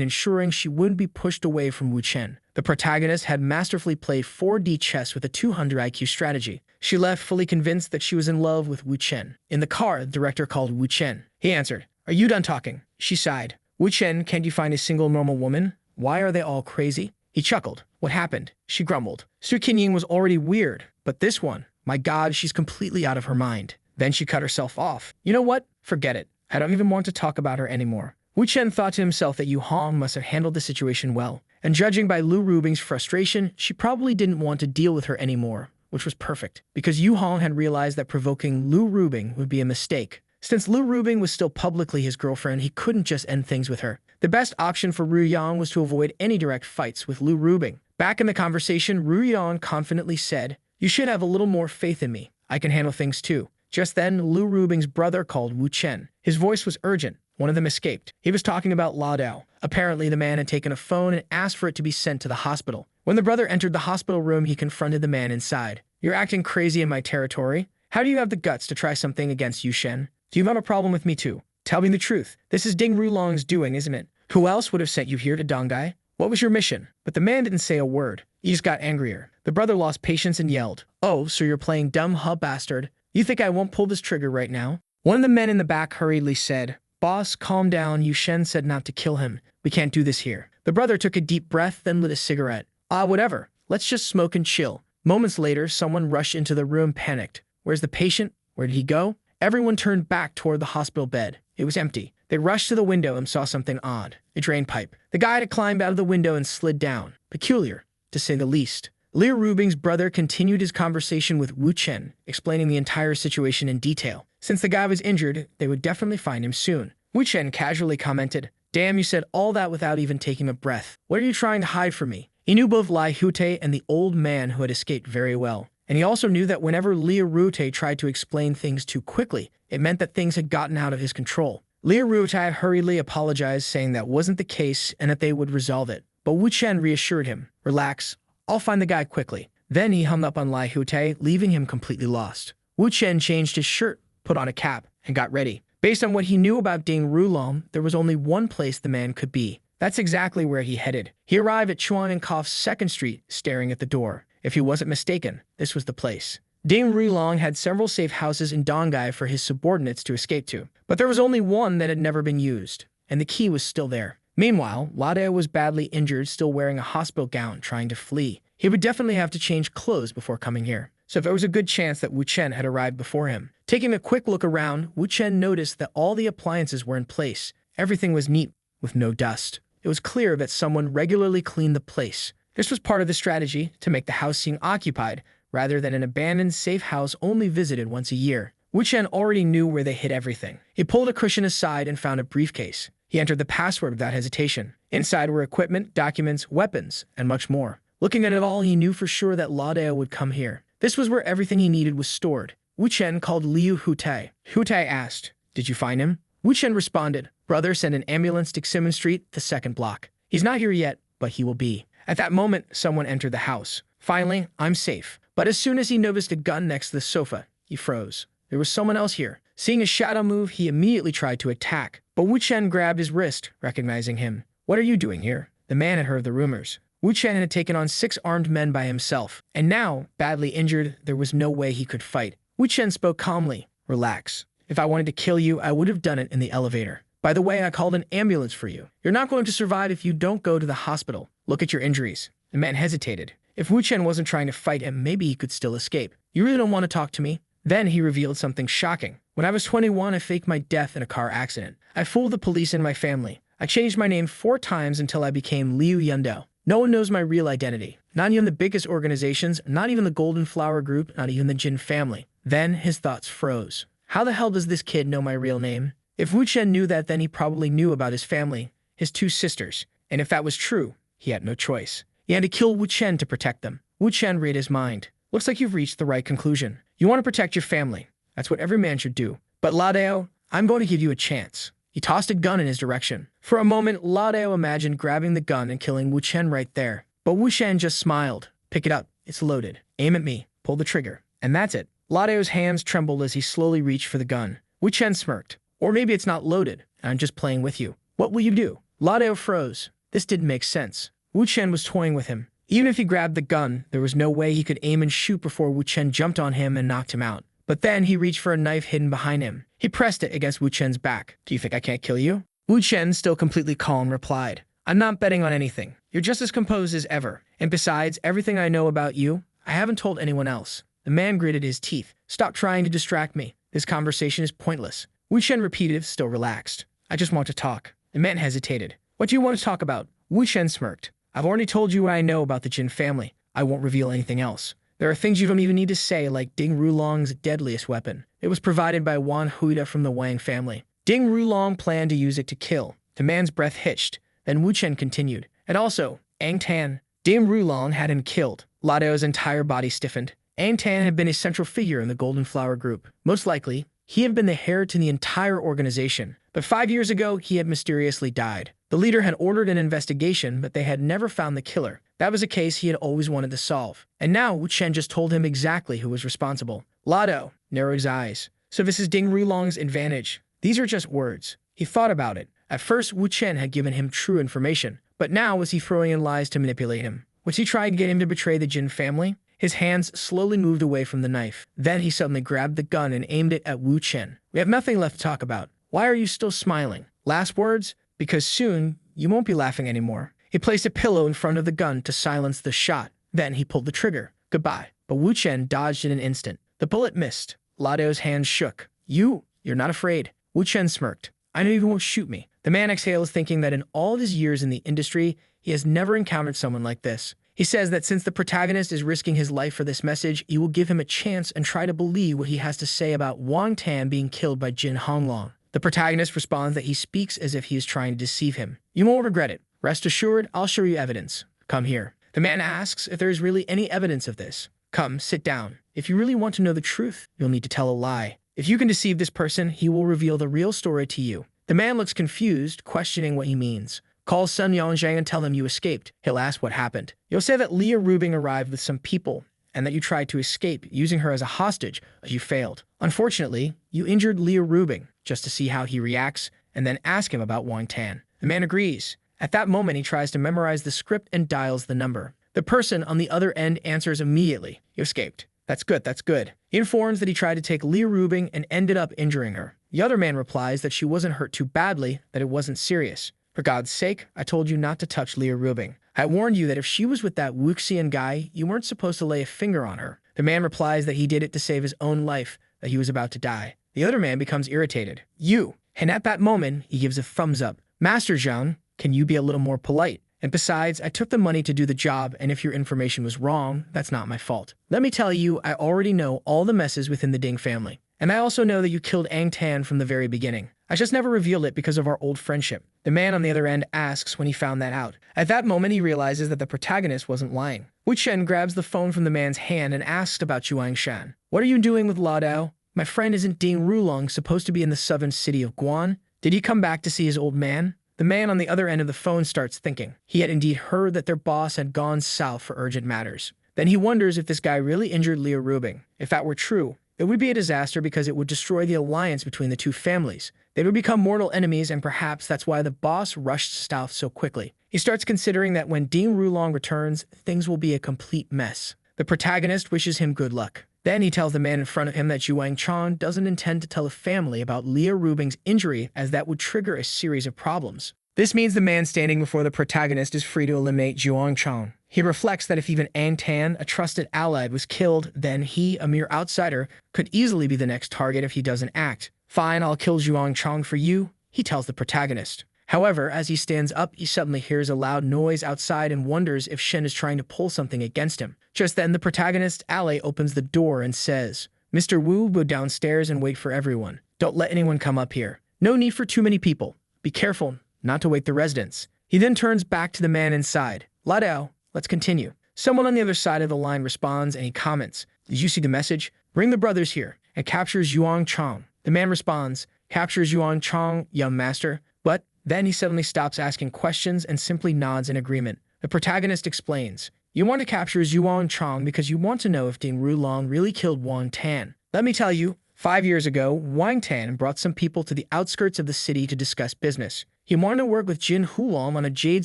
ensuring she wouldn't be pushed away from Wu Chen. The protagonist had masterfully played 4D chess with a 200 IQ strategy. She left fully convinced that she was in love with Wu Chen. In the car, the director called Wu Chen. He answered, "Are you done talking?" She sighed. "Wu Chen, can't you find a single normal woman? Why are they all crazy?" He chuckled. "What happened?" She grumbled. Su Qingying was already weird, but this one, my God, she's completely out of her mind. Then she cut herself off. "You know what? Forget it. I don't even want to talk about her anymore." Wu Chen thought to himself that Yu Hong must have handled the situation well, and judging by Lu Rubing's frustration, she probably didn't want to deal with her anymore, which was perfect, because Yu Hong had realized that provoking Lu Rubing would be a mistake. Since Lu Rubing was still publicly his girlfriend, he couldn't just end things with her. The best option for Ru Yang was to avoid any direct fights with Lu Rubing. Back in the conversation, Ru Yang confidently said, "You should have a little more faith in me. I can handle things too." Just then, Lu Rubing's brother called Wu Chen. His voice was urgent. One of them escaped. He was talking about La Dao. Apparently, the man had taken a phone and asked for it to be sent to the hospital. When the brother entered the hospital room, he confronted the man inside. "You're acting crazy in my territory. How do you have the guts to try something against Yu Shen? Do you have a problem with me too? Tell me the truth. This is Ding Rulong's doing, isn't it? Who else would have sent you here to Dongai? What was your mission?" But the man didn't say a word. He just got angrier. The brother lost patience and yelled, "Oh, so you're playing dumb, huh, bastard? You think I won't pull this trigger right now?" One of the men in the back hurriedly said, "Boss, calm down. Yu Shen said not to kill him. We can't do this here." The brother took a deep breath, then lit a cigarette. Whatever. Let's just smoke and chill." Moments later, someone rushed into the room, panicked. "Where's the patient? Where did he go?" Everyone turned back toward the hospital bed. It was empty. They rushed to the window and saw something odd. A drain pipe. The guy had climbed out of the window and slid down. Peculiar, to say the least. Liu Rubing's brother continued his conversation with Wu Chen, explaining the entire situation in detail. Since the guy was injured, they would definitely find him soon. Wu Chen casually commented, "Damn, you said all that without even taking a breath. What are you trying to hide from me?" He knew both Lai Hute and the old man who had escaped very well. And he also knew that whenever Liu Rute tried to explain things too quickly, it meant that things had gotten out of his control. Liu Rute hurriedly apologized, saying that wasn't the case and that they would resolve it. But Wu Chen reassured him, "Relax, I'll find the guy quickly." Then he hung up on Lai Hute, leaving him completely lost. Wu Chen changed his shirt, put on a cap, and got ready. Based on what he knew about Ding Rulong, there was only one place the man could be. That's exactly where he headed. He arrived at Chuan and Koff's 2nd Street, staring at the door. If he wasn't mistaken, this was the place. Ding Rulong had several safe houses in Dongai for his subordinates to escape to, but there was only one that had never been used, and the key was still there. Meanwhile, Lade was badly injured, still wearing a hospital gown, trying to flee. He would definitely have to change clothes before coming here. So there was a good chance that Wu Chen had arrived before him. Taking a quick look around, Wu Chen noticed that all the appliances were in place. Everything was neat, with no dust. It was clear that someone regularly cleaned the place. This was part of the strategy, to make the house seem occupied, rather than an abandoned, safe house only visited once a year. Wu Chen already knew where they hid everything. He pulled a cushion aside and found a briefcase. He entered the password without hesitation. Inside were equipment, documents, weapons, and much more. Looking at it all, he knew for sure that Ladeo would come here. This was where everything he needed was stored. Wu Chen called Liu Hute. Hute asked, "Did you find him?" Wu Chen responded, "Brother, send an ambulance to Ximon Street, the 2nd block. He's not here yet, but he will be." At that moment, someone entered the house. Finally, I'm safe. But as soon as he noticed a gun next to the sofa, he froze. There was someone else here. Seeing a shadow move, he immediately tried to attack. But Wu Chen grabbed his wrist, recognizing him. "What are you doing here?" The man had heard the rumors. Wu Chen had taken on 6 armed men by himself, and now, badly injured, there was no way he could fight. Wu Chen spoke calmly. "Relax. If I wanted to kill you, I would have done it in the elevator. By the way, I called an ambulance for you. You're not going to survive if you don't go to the hospital. Look at your injuries." The man hesitated. If Wu Chen wasn't trying to fight him, maybe he could still escape. "You really don't want to talk to me?" Then he revealed something shocking. "When I was 21, I faked my death in a car accident. I fooled the police and my family. I changed my name 4 times until I became Liu Yundo. No one knows my real identity. Not even the biggest organizations, not even the Golden Flower Group, not even the Jin family. Then his thoughts froze. How the hell does this kid know my real name? If Wu Chen knew that, then he probably knew about his family, his 2 sisters. And if that was true, he had no choice. He had to kill Wu Chen to protect them. Wu Chen read his mind. Looks like you've reached the right conclusion. You want to protect your family. That's what every man should do. But Ladeo, I'm going to give you a chance. He tossed a gun in his direction. For a moment, Ladeo imagined grabbing the gun and killing Wu Chen right there. But Wu Chen just smiled. Pick it up. It's loaded. Aim at me. Pull the trigger. And that's it. Ladeo's hands trembled as he slowly reached for the gun. Wu Chen smirked. Or maybe it's not loaded, and I'm just playing with you. What will you do? Ladeo froze. This didn't make sense. Wu Chen was toying with him. Even if he grabbed the gun, there was no way he could aim and shoot before Wu Chen jumped on him and knocked him out. But then he reached for a knife hidden behind him. He pressed it against Wu Chen's back. Do you think I can't kill you? Wu Chen, still completely calm, replied, I'm not betting on anything. You're just as composed as ever. And besides, everything I know about you, I haven't told anyone else. The man gritted his teeth. Stop trying to distract me. This conversation is pointless. Wu Chen repeated, still relaxed. I just want to talk. The man hesitated. What do you want to talk about? Wu Chen smirked. I've already told you what I know about the Jin family. I won't reveal anything else. There are things you don't even need to say, like Ding Rulong's deadliest weapon. It was provided by Wan Huida from the Wang family. Ding Rulong planned to use it to kill. The man's breath hitched. Then Wu Chen continued. And also, Ang Tan. Ding Rulong had him killed. Ladeo's entire body stiffened. Ang Tan had been a central figure in the Golden Flower Group. Most likely, he had been the heir to the entire organization. But 5 years ago, he had mysteriously died. The leader had ordered an investigation, but they had never found the killer. That was a case he had always wanted to solve. And now Wu Chen just told him exactly who was responsible. Ladeo narrowed his eyes. So this is Ding Rulong's advantage. These are just words. He thought about it. At first, Wu Chen had given him true information. But now was he throwing in lies to manipulate him? Was he trying to get him to betray the Jin family? His hands slowly moved away from the knife. Then he suddenly grabbed the gun and aimed it at Wu Chen. We have nothing left to talk about. Why are you still smiling? Last words? Because soon, you won't be laughing anymore. He placed a pillow in front of the gun to silence the shot. Then he pulled the trigger. Goodbye. But Wu Chen dodged in an instant. The bullet missed. Ladeo's hands shook. You're not afraid. Wu Chen smirked. I know you won't shoot me. The man exhales, thinking that in all of his years in the industry, he has never encountered someone like this. He says that since the protagonist is risking his life for this message, he will give him a chance and try to believe what he has to say about Wang Tan being killed by Jin Honglong. The protagonist responds that he speaks as if he is trying to deceive him. You won't regret it. Rest assured, I'll show you evidence. Come here. The man asks if there is really any evidence of this. Come, sit down. If you really want to know the truth, you'll need to tell a lie. If you can deceive this person, he will reveal the real story to you. The man looks confused, questioning what he means. Call Sun Yongzhang and tell him you escaped. He'll ask what happened. You'll say that Leah Rubing arrived with some people and that you tried to escape, using her as a hostage, but you failed. Unfortunately, you injured Leah Rubing just to see how he reacts and then ask him about Wang Tan. The man agrees. At that moment, he tries to memorize the script and dials the number. The person on the other end answers immediately. You escaped. That's good, that's good. He informs that he tried to take Leah Rubing and ended up injuring her. The other man replies that she wasn't hurt too badly, that it wasn't serious. For God's sake, I told you not to touch Leah Rubing. I warned you that if she was with that Wuxian guy, you weren't supposed to lay a finger on her. The man replies that he did it to save his own life, that he was about to die. The other man becomes irritated. You. And at that moment, he gives a thumbs up. Master Zhang, can you be a little more polite? And besides, I took the money to do the job, and if your information was wrong, that's not my fault. Let me tell you, I already know all the messes within the Ding family. And I also know that you killed Ang Tan from the very beginning. I just never revealed it because of our old friendship. The man on the other end asks when he found that out. At that moment, he realizes that the protagonist wasn't lying. Wu Chen grabs the phone from the man's hand and asks about Juang Shan. What are you doing with Ladeo? My friend, isn't Ding Rulong supposed to be in the southern city of Guan? Did he come back to see his old man? The man on the other end of the phone starts thinking. He had indeed heard that their boss had gone south for urgent matters. Then he wonders if this guy really injured Leah Rubing. If that were true, it would be a disaster because it would destroy the alliance between the two families. They would become mortal enemies, and perhaps that's why the boss rushed south so quickly. He starts considering that when Ding Rulong returns, things will be a complete mess. The protagonist wishes him good luck. Then he tells the man in front of him that Juang Chan doesn't intend to tell the family about Leah Rubing's injury, as that would trigger a series of problems. This means the man standing before the protagonist is free to eliminate Juang Chan. He reflects that if even Ang Tan, a trusted ally, was killed, then he, a mere outsider, could easily be the next target if he doesn't act. Fine, I'll kill Juang Chan for you, he tells the protagonist. However, as he stands up, he suddenly hears a loud noise outside and wonders if Shen is trying to pull something against him. Just then, the protagonist, Ale, opens the door and says, "Mr. Wu, go downstairs and wait for everyone. Don't let anyone come up here. No need for too many people. Be careful not to wake the residents." He then turns back to the man inside. "Ladao, let's continue." Someone on the other side of the line responds and he comments, "Did you see the message? Bring the brothers here," and captures Yuan Chong. The man responds, "Captures Yuan Chong, young master." But then he suddenly stops asking questions and simply nods in agreement. The protagonist explains, "You want to capture Yuan Chong because you want to know if Ding Rulong really killed Wang Tan. Let me tell you, 5 years ago, Wang Tan brought some people to the outskirts of the city to discuss business. He wanted to work with Jin Hulong on a jade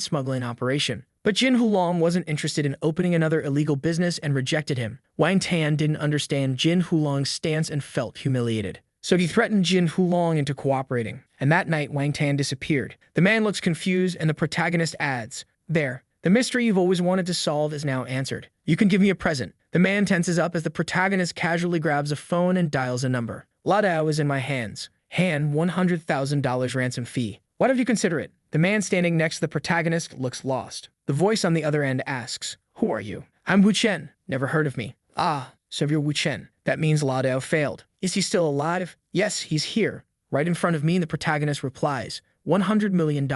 smuggling operation. But Jin Hulong wasn't interested in opening another illegal business and rejected him. Wang Tan didn't understand Jin Hulong's stance and felt humiliated. So he threatened Jin Hulong into cooperating. And that night, Wang Tan disappeared. The man looks confused and the protagonist adds, "There, the mystery you've always wanted to solve is now answered. You can give me a present." The man tenses up as the protagonist casually grabs a phone and dials a number. "Ladao is in my hands. Han, $100,000 ransom fee. Why don't you consider it?" The man standing next to the protagonist looks lost. The voice on the other end asks, "Who are you?" "I'm Wu Chen. Never heard of me." "Ah, so you're Wu Chen. That means Ladao failed. Is he still alive?" "Yes, he's here. Right in front of me," the protagonist replies. $100 million?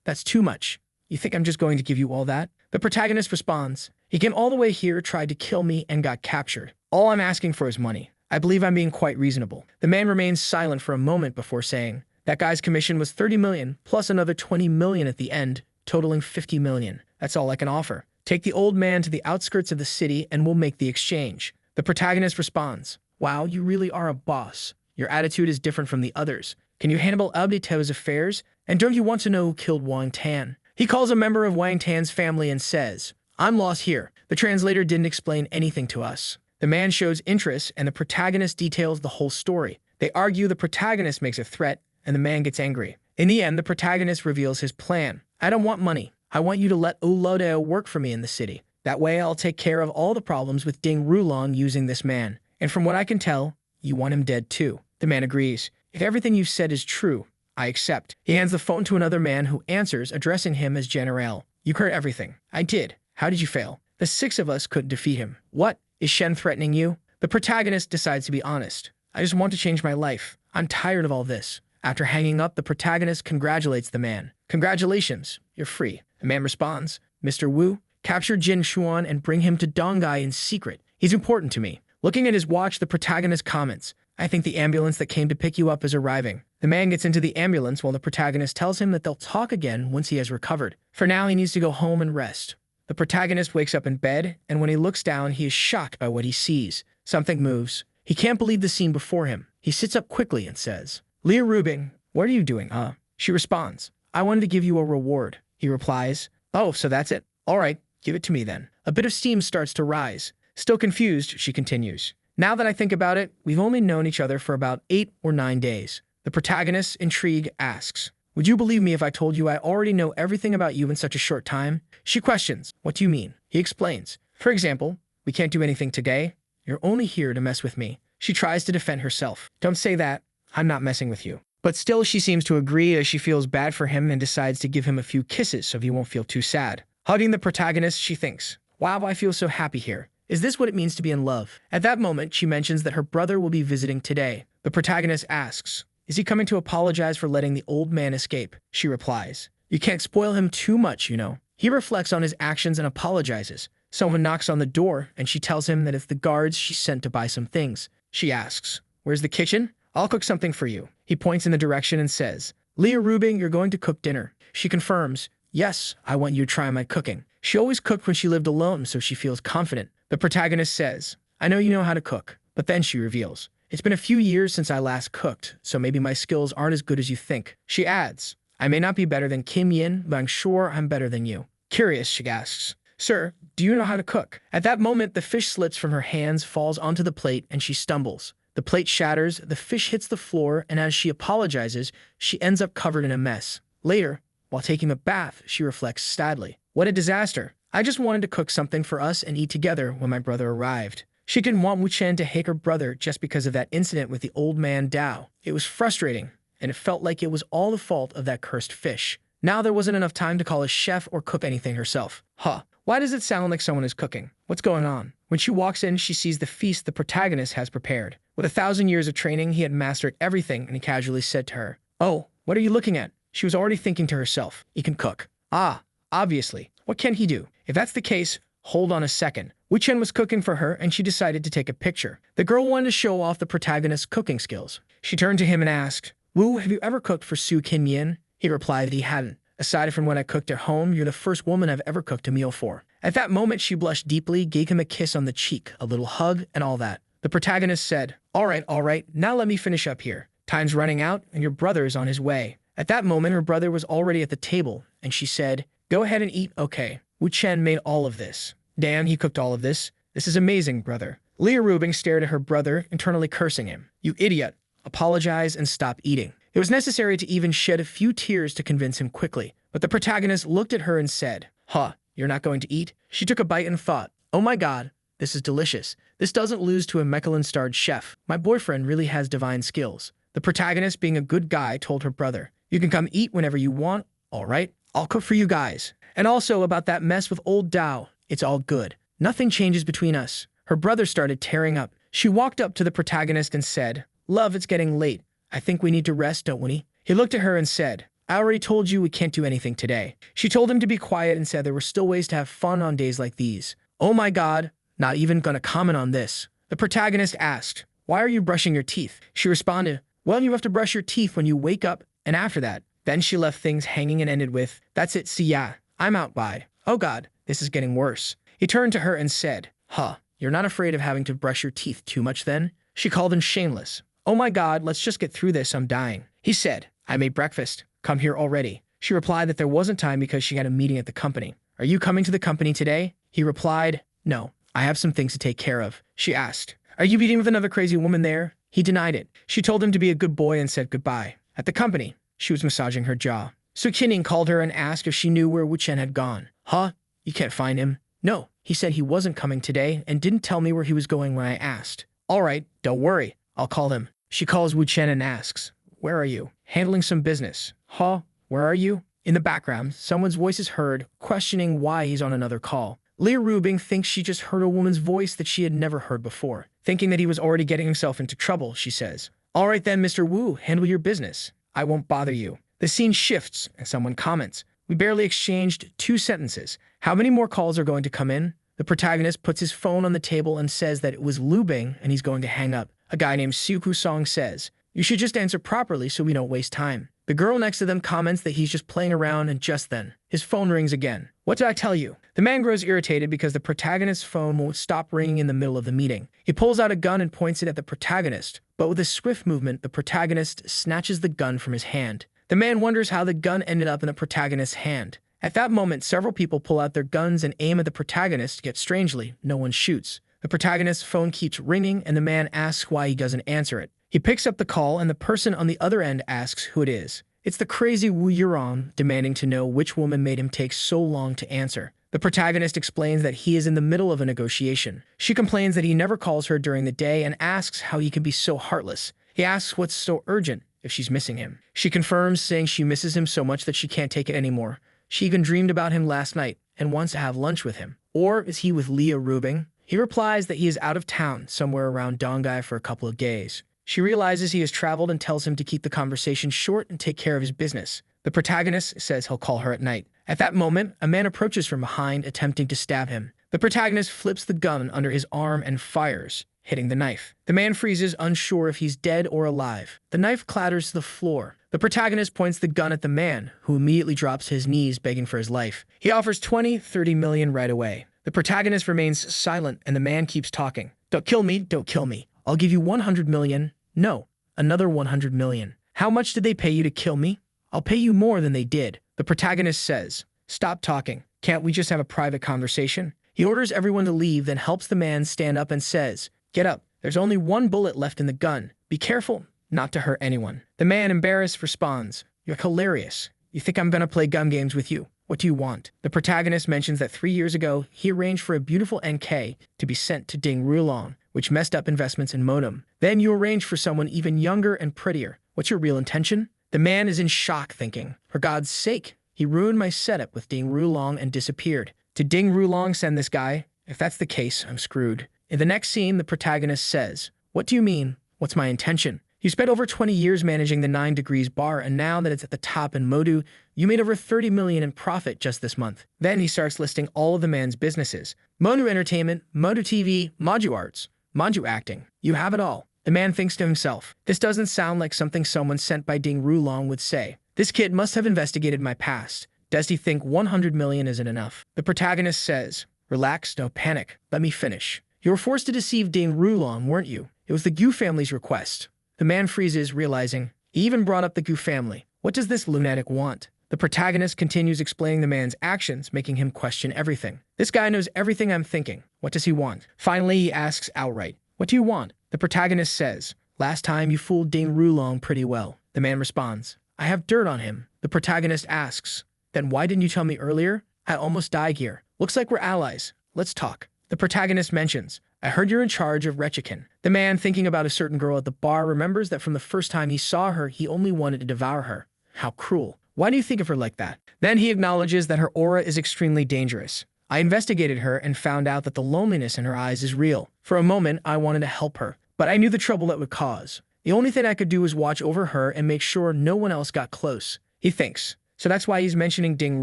That's too much. You think I'm just going to give you all that?" The protagonist responds, "He came all the way here, tried to kill me, and got captured. All I'm asking for is money. I believe I'm being quite reasonable." The man remains silent for a moment before saying, "That guy's commission was 30 million, plus another 20 million at the end, totaling 50 million. That's all I can offer. Take the old man to the outskirts of the city and we'll make the exchange." The protagonist responds, "Wow, you really are a boss. Your attitude is different from the others. Can you handle Abdito's affairs? And don't you want to know who killed Wang Tan?" He calls a member of Wang Tan's family and says, "I'm lost here. The translator didn't explain anything to us." The man shows interest and the protagonist details the whole story. They argue, the protagonist makes a threat, and the man gets angry. In the end, the protagonist reveals his plan. "I don't want money. I want you to let Ulodeo work for me in the city. That way I'll take care of all the problems with Ding Rulong using this man. And from what I can tell, you want him dead too." The man agrees. "If everything you've said is true, I accept." He hands the phone to another man who answers, addressing him as General. "You heard everything." "I did. How did you fail?" "The 6 of us couldn't defeat him." "What? Is Shen threatening you?" The protagonist decides to be honest. "I just want to change my life. I'm tired of all this." After hanging up, the protagonist congratulates the man. "Congratulations, you're free." The man responds, "Mr. Wu, capture Jin Xuan and bring him to Dongai in secret. He's important to me." Looking at his watch, the protagonist comments, "I think the ambulance that came to pick you up is arriving." The man gets into the ambulance while the protagonist tells him that they'll talk again once he has recovered. For now, he needs to go home and rest. The protagonist wakes up in bed, and when he looks down, he is shocked by what he sees. Something moves. He can't believe the scene before him. He sits up quickly and says, "Leah Rubing, what are you doing, huh?" She responds, "I wanted to give you a reward." He replies, "Oh, so that's it? All right, give it to me then." A bit of steam starts to rise. Still confused, she continues, "Now that I think about it, we've only known each other for about 8 or 9 days. The protagonist, intrigued, asks, "Would you believe me if I told you I already know everything about you in such a short time?" She questions, "What do you mean?" He explains, "For example, we can't do anything today. You're only here to mess with me." She tries to defend herself. "Don't say that. I'm not messing with you." But still, she seems to agree as she feels bad for him and decides to give him a few kisses so he won't feel too sad. Hugging the protagonist, she thinks, "Wow, I feel so happy here. Is this what it means to be in love?" At that moment, she mentions that her brother will be visiting today. The protagonist asks, "Is he coming to apologize for letting the old man escape?" She replies, "You can't spoil him too much, you know." He reflects on his actions and apologizes. Someone knocks on the door, and she tells him that it's the guards she sent to buy some things. She asks, "Where's the kitchen? I'll cook something for you." He points in the direction and says, "Leah Rubing, you're going to cook dinner." She confirms, "Yes, I want you to try my cooking." She always cooked when she lived alone, so she feels confident. The protagonist says, "I know you know how to cook." But then she reveals, "It's been a few years since I last cooked, so maybe my skills aren't as good as you think." She adds, "I may not be better than Kim Yin, but I'm sure I'm better than you." Curious, she asks, "Sir, do you know how to cook?" At that moment, the fish slips from her hands, falls onto the plate, and she stumbles. The plate shatters, the fish hits the floor, and as she apologizes, she ends up covered in a mess. Later, while taking a bath, she reflects sadly, "What a disaster. I just wanted to cook something for us and eat together when my brother arrived." She didn't want Wu Chen to hate her brother just because of that incident with the old man Dao. It was frustrating, and it felt like it was all the fault of that cursed fish. Now there wasn't enough time to call a chef or cook anything herself. Huh. Why does it sound like someone is cooking? What's going on? When she walks in, she sees the feast the protagonist has prepared. With 1,000 years of training, he had mastered everything, and he casually said to her, "Oh, what are you looking at?" She was already thinking to herself, "He can cook." Ah, obviously. What can he do? If that's the case, hold on a second. Wu Chen was cooking for her, and she decided to take a picture. The girl wanted to show off the protagonist's cooking skills. She turned to him and asked, "Wu, have you ever cooked for Su Kin Yin?" He replied that he hadn't. "Aside from when I cooked at home, you're the first woman I've ever cooked a meal for." At that moment, she blushed deeply, gave him a kiss on the cheek, a little hug, and all that. The protagonist said, all right, now let me finish up here. Time's running out, and your brother is on his way." At that moment, her brother was already at the table, and she said, "Go ahead and eat, okay." Wu Chen made all of this. Damn, he cooked all of this. This is amazing, brother. Leah Rubing stared at her brother, internally cursing him. "You idiot. Apologize and stop eating." It was necessary to even shed a few tears to convince him quickly. But the protagonist looked at her and said, "Huh, you're not going to eat?" She took a bite and thought, "Oh my god, this is delicious. This doesn't lose to a Michelin-starred chef. My boyfriend really has divine skills." The protagonist, being a good guy, told her brother, "You can come eat whenever you want, all right? I'll cook for you guys. And also about that mess with old Dao, it's all good. Nothing changes between us." Her brother started tearing up. She walked up to the protagonist and said, "Love, it's getting late. I think we need to rest, don't we?" He looked at her and said, "I already told you we can't do anything today." She told him to be quiet and said there were still ways to have fun on days like these. "Oh my god, not even gonna comment on this." The protagonist asked, "Why are you brushing your teeth?" She responded, "Well, you have to brush your teeth when you wake up, and after that." Then she left things hanging and ended with, "That's it, see ya. I'm out, bye." Oh god, this is getting worse. He turned to her and said, "Huh, you're not afraid of having to brush your teeth too much then?" She called him shameless. "Oh my god, let's just get through this, I'm dying." He said, "I made breakfast. Come here already." She replied that there wasn't time because she had a meeting at the company. "Are you coming to the company today?" He replied, "No, I have some things to take care of." She asked, "Are you meeting with another crazy woman there?" He denied it. She told him to be a good boy and said goodbye. At the company, she was massaging her jaw. Su Qining called her and asked if she knew where Wu Chen had gone. "Huh? You can't find him?" "No, he said he wasn't coming today and didn't tell me where he was going when I asked." "All right, don't worry. I'll call him." She calls Wu Chen and asks, "Where are you?" "Handling some business." "Huh? Where are you?" In the background, someone's voice is heard, questioning why he's on another call. Leah Rubing thinks she just heard a woman's voice that she had never heard before. Thinking that he was already getting himself into trouble, she says, "All right then, Mr. Wu, handle your business. I won't bother you." The scene shifts, and someone comments, "We barely exchanged 2 sentences. How many more calls are going to come in?" The protagonist puts his phone on the table and says that it was Lu Bing and he's going to hang up. A guy named Su Kusong says, "You should just answer properly so we don't waste time." The girl next to them comments that he's just playing around, and just then, his phone rings again. "What did I tell you?" The man grows irritated because the protagonist's phone won't stop ringing in the middle of the meeting. He pulls out a gun and points it at the protagonist, but with a swift movement, the protagonist snatches the gun from his hand. The man wonders how the gun ended up in the protagonist's hand. At that moment, several people pull out their guns and aim at the protagonist, yet strangely, no one shoots. The protagonist's phone keeps ringing, and the man asks why he doesn't answer it. He picks up the call, and the person on the other end asks who it is. It's the crazy Wu Yuron, demanding to know which woman made him take so long to answer. The protagonist explains that he is in the middle of a negotiation. She complains that he never calls her during the day and asks how he can be so heartless. He asks what's so urgent if she's missing him. She confirms, saying she misses him so much that she can't take it anymore. She even dreamed about him last night and wants to have lunch with him. Or is he with Leah Rubing? He replies that he is out of town, somewhere around Dongai for a couple of days. She realizes he has traveled and tells him to keep the conversation short and take care of his business. The protagonist says he'll call her at night. At that moment, a man approaches from behind, attempting to stab him. The protagonist flips the gun under his arm and fires, hitting the knife. The man freezes, unsure if he's dead or alive. The knife clatters to the floor. The protagonist points the gun at the man, who immediately drops to his knees, begging for his life. He offers 20-30 million right away. The protagonist remains silent, and the man keeps talking. "Don't kill me, don't kill me. I'll give you 100 million. No, another 100 million. How much did they pay you to kill me? I'll pay you more than they did." The protagonist says, "Stop talking. Can't we just have a private conversation?" He orders everyone to leave, then helps the man stand up and says, "Get up. There's only 1 bullet left in the gun. Be careful not to hurt anyone." The man, embarrassed, responds, "You're hilarious. You think I'm gonna play gun games with you? What do you want?" The protagonist mentions that 3 years ago, he arranged for a beautiful NK to be sent to Ding Rulong, which messed up investments in Modem. Then you arranged for someone even younger and prettier. What's your real intention? The man is in shock, thinking, for God's sake, he ruined my setup with Ding Rulong and disappeared. Did Ding Rulong send this guy? If that's the case, I'm screwed. In the next scene, the protagonist says, "What do you mean? What's my intention? You spent over 20 years managing the 9 Degrees bar, and now that it's at the top in Modu, you made over 30 million in profit just this month." Then he starts listing all of the man's businesses. Modu Entertainment, Modu TV, Modu Arts, Modu Acting. You have it all. The man thinks to himself, this doesn't sound like something someone sent by Ding Rulong would say. This kid must have investigated my past. Does he think 100 million isn't enough? The protagonist says, "Relax, no panic. Let me finish. You were forced to deceive Ding Rulong, weren't you? It was the Gu family's request." The man freezes, realizing he even brought up the Gu family. What does this lunatic want? The protagonist continues explaining the man's actions, making him question everything. This guy knows everything I'm thinking. What does he want? Finally, he asks outright, "What do you want?" The protagonist says, "Last time you fooled Ding Rulong pretty well." The man responds, "I have dirt on him." The protagonist asks, "Then why didn't you tell me earlier? I almost died here. Looks like we're allies. Let's talk." The protagonist mentions, "I heard you're in charge of Rechikin." The man, thinking about a certain girl at the bar, remembers that from the first time he saw her, he only wanted to devour her. How cruel. Why do you think of her like that? Then he acknowledges that her aura is extremely dangerous. I investigated her and found out that the loneliness in her eyes is real. For a moment, I wanted to help her, but I knew the trouble that would cause. The only thing I could do was watch over her and make sure no one else got close. He thinks. So that's why he's mentioning Ding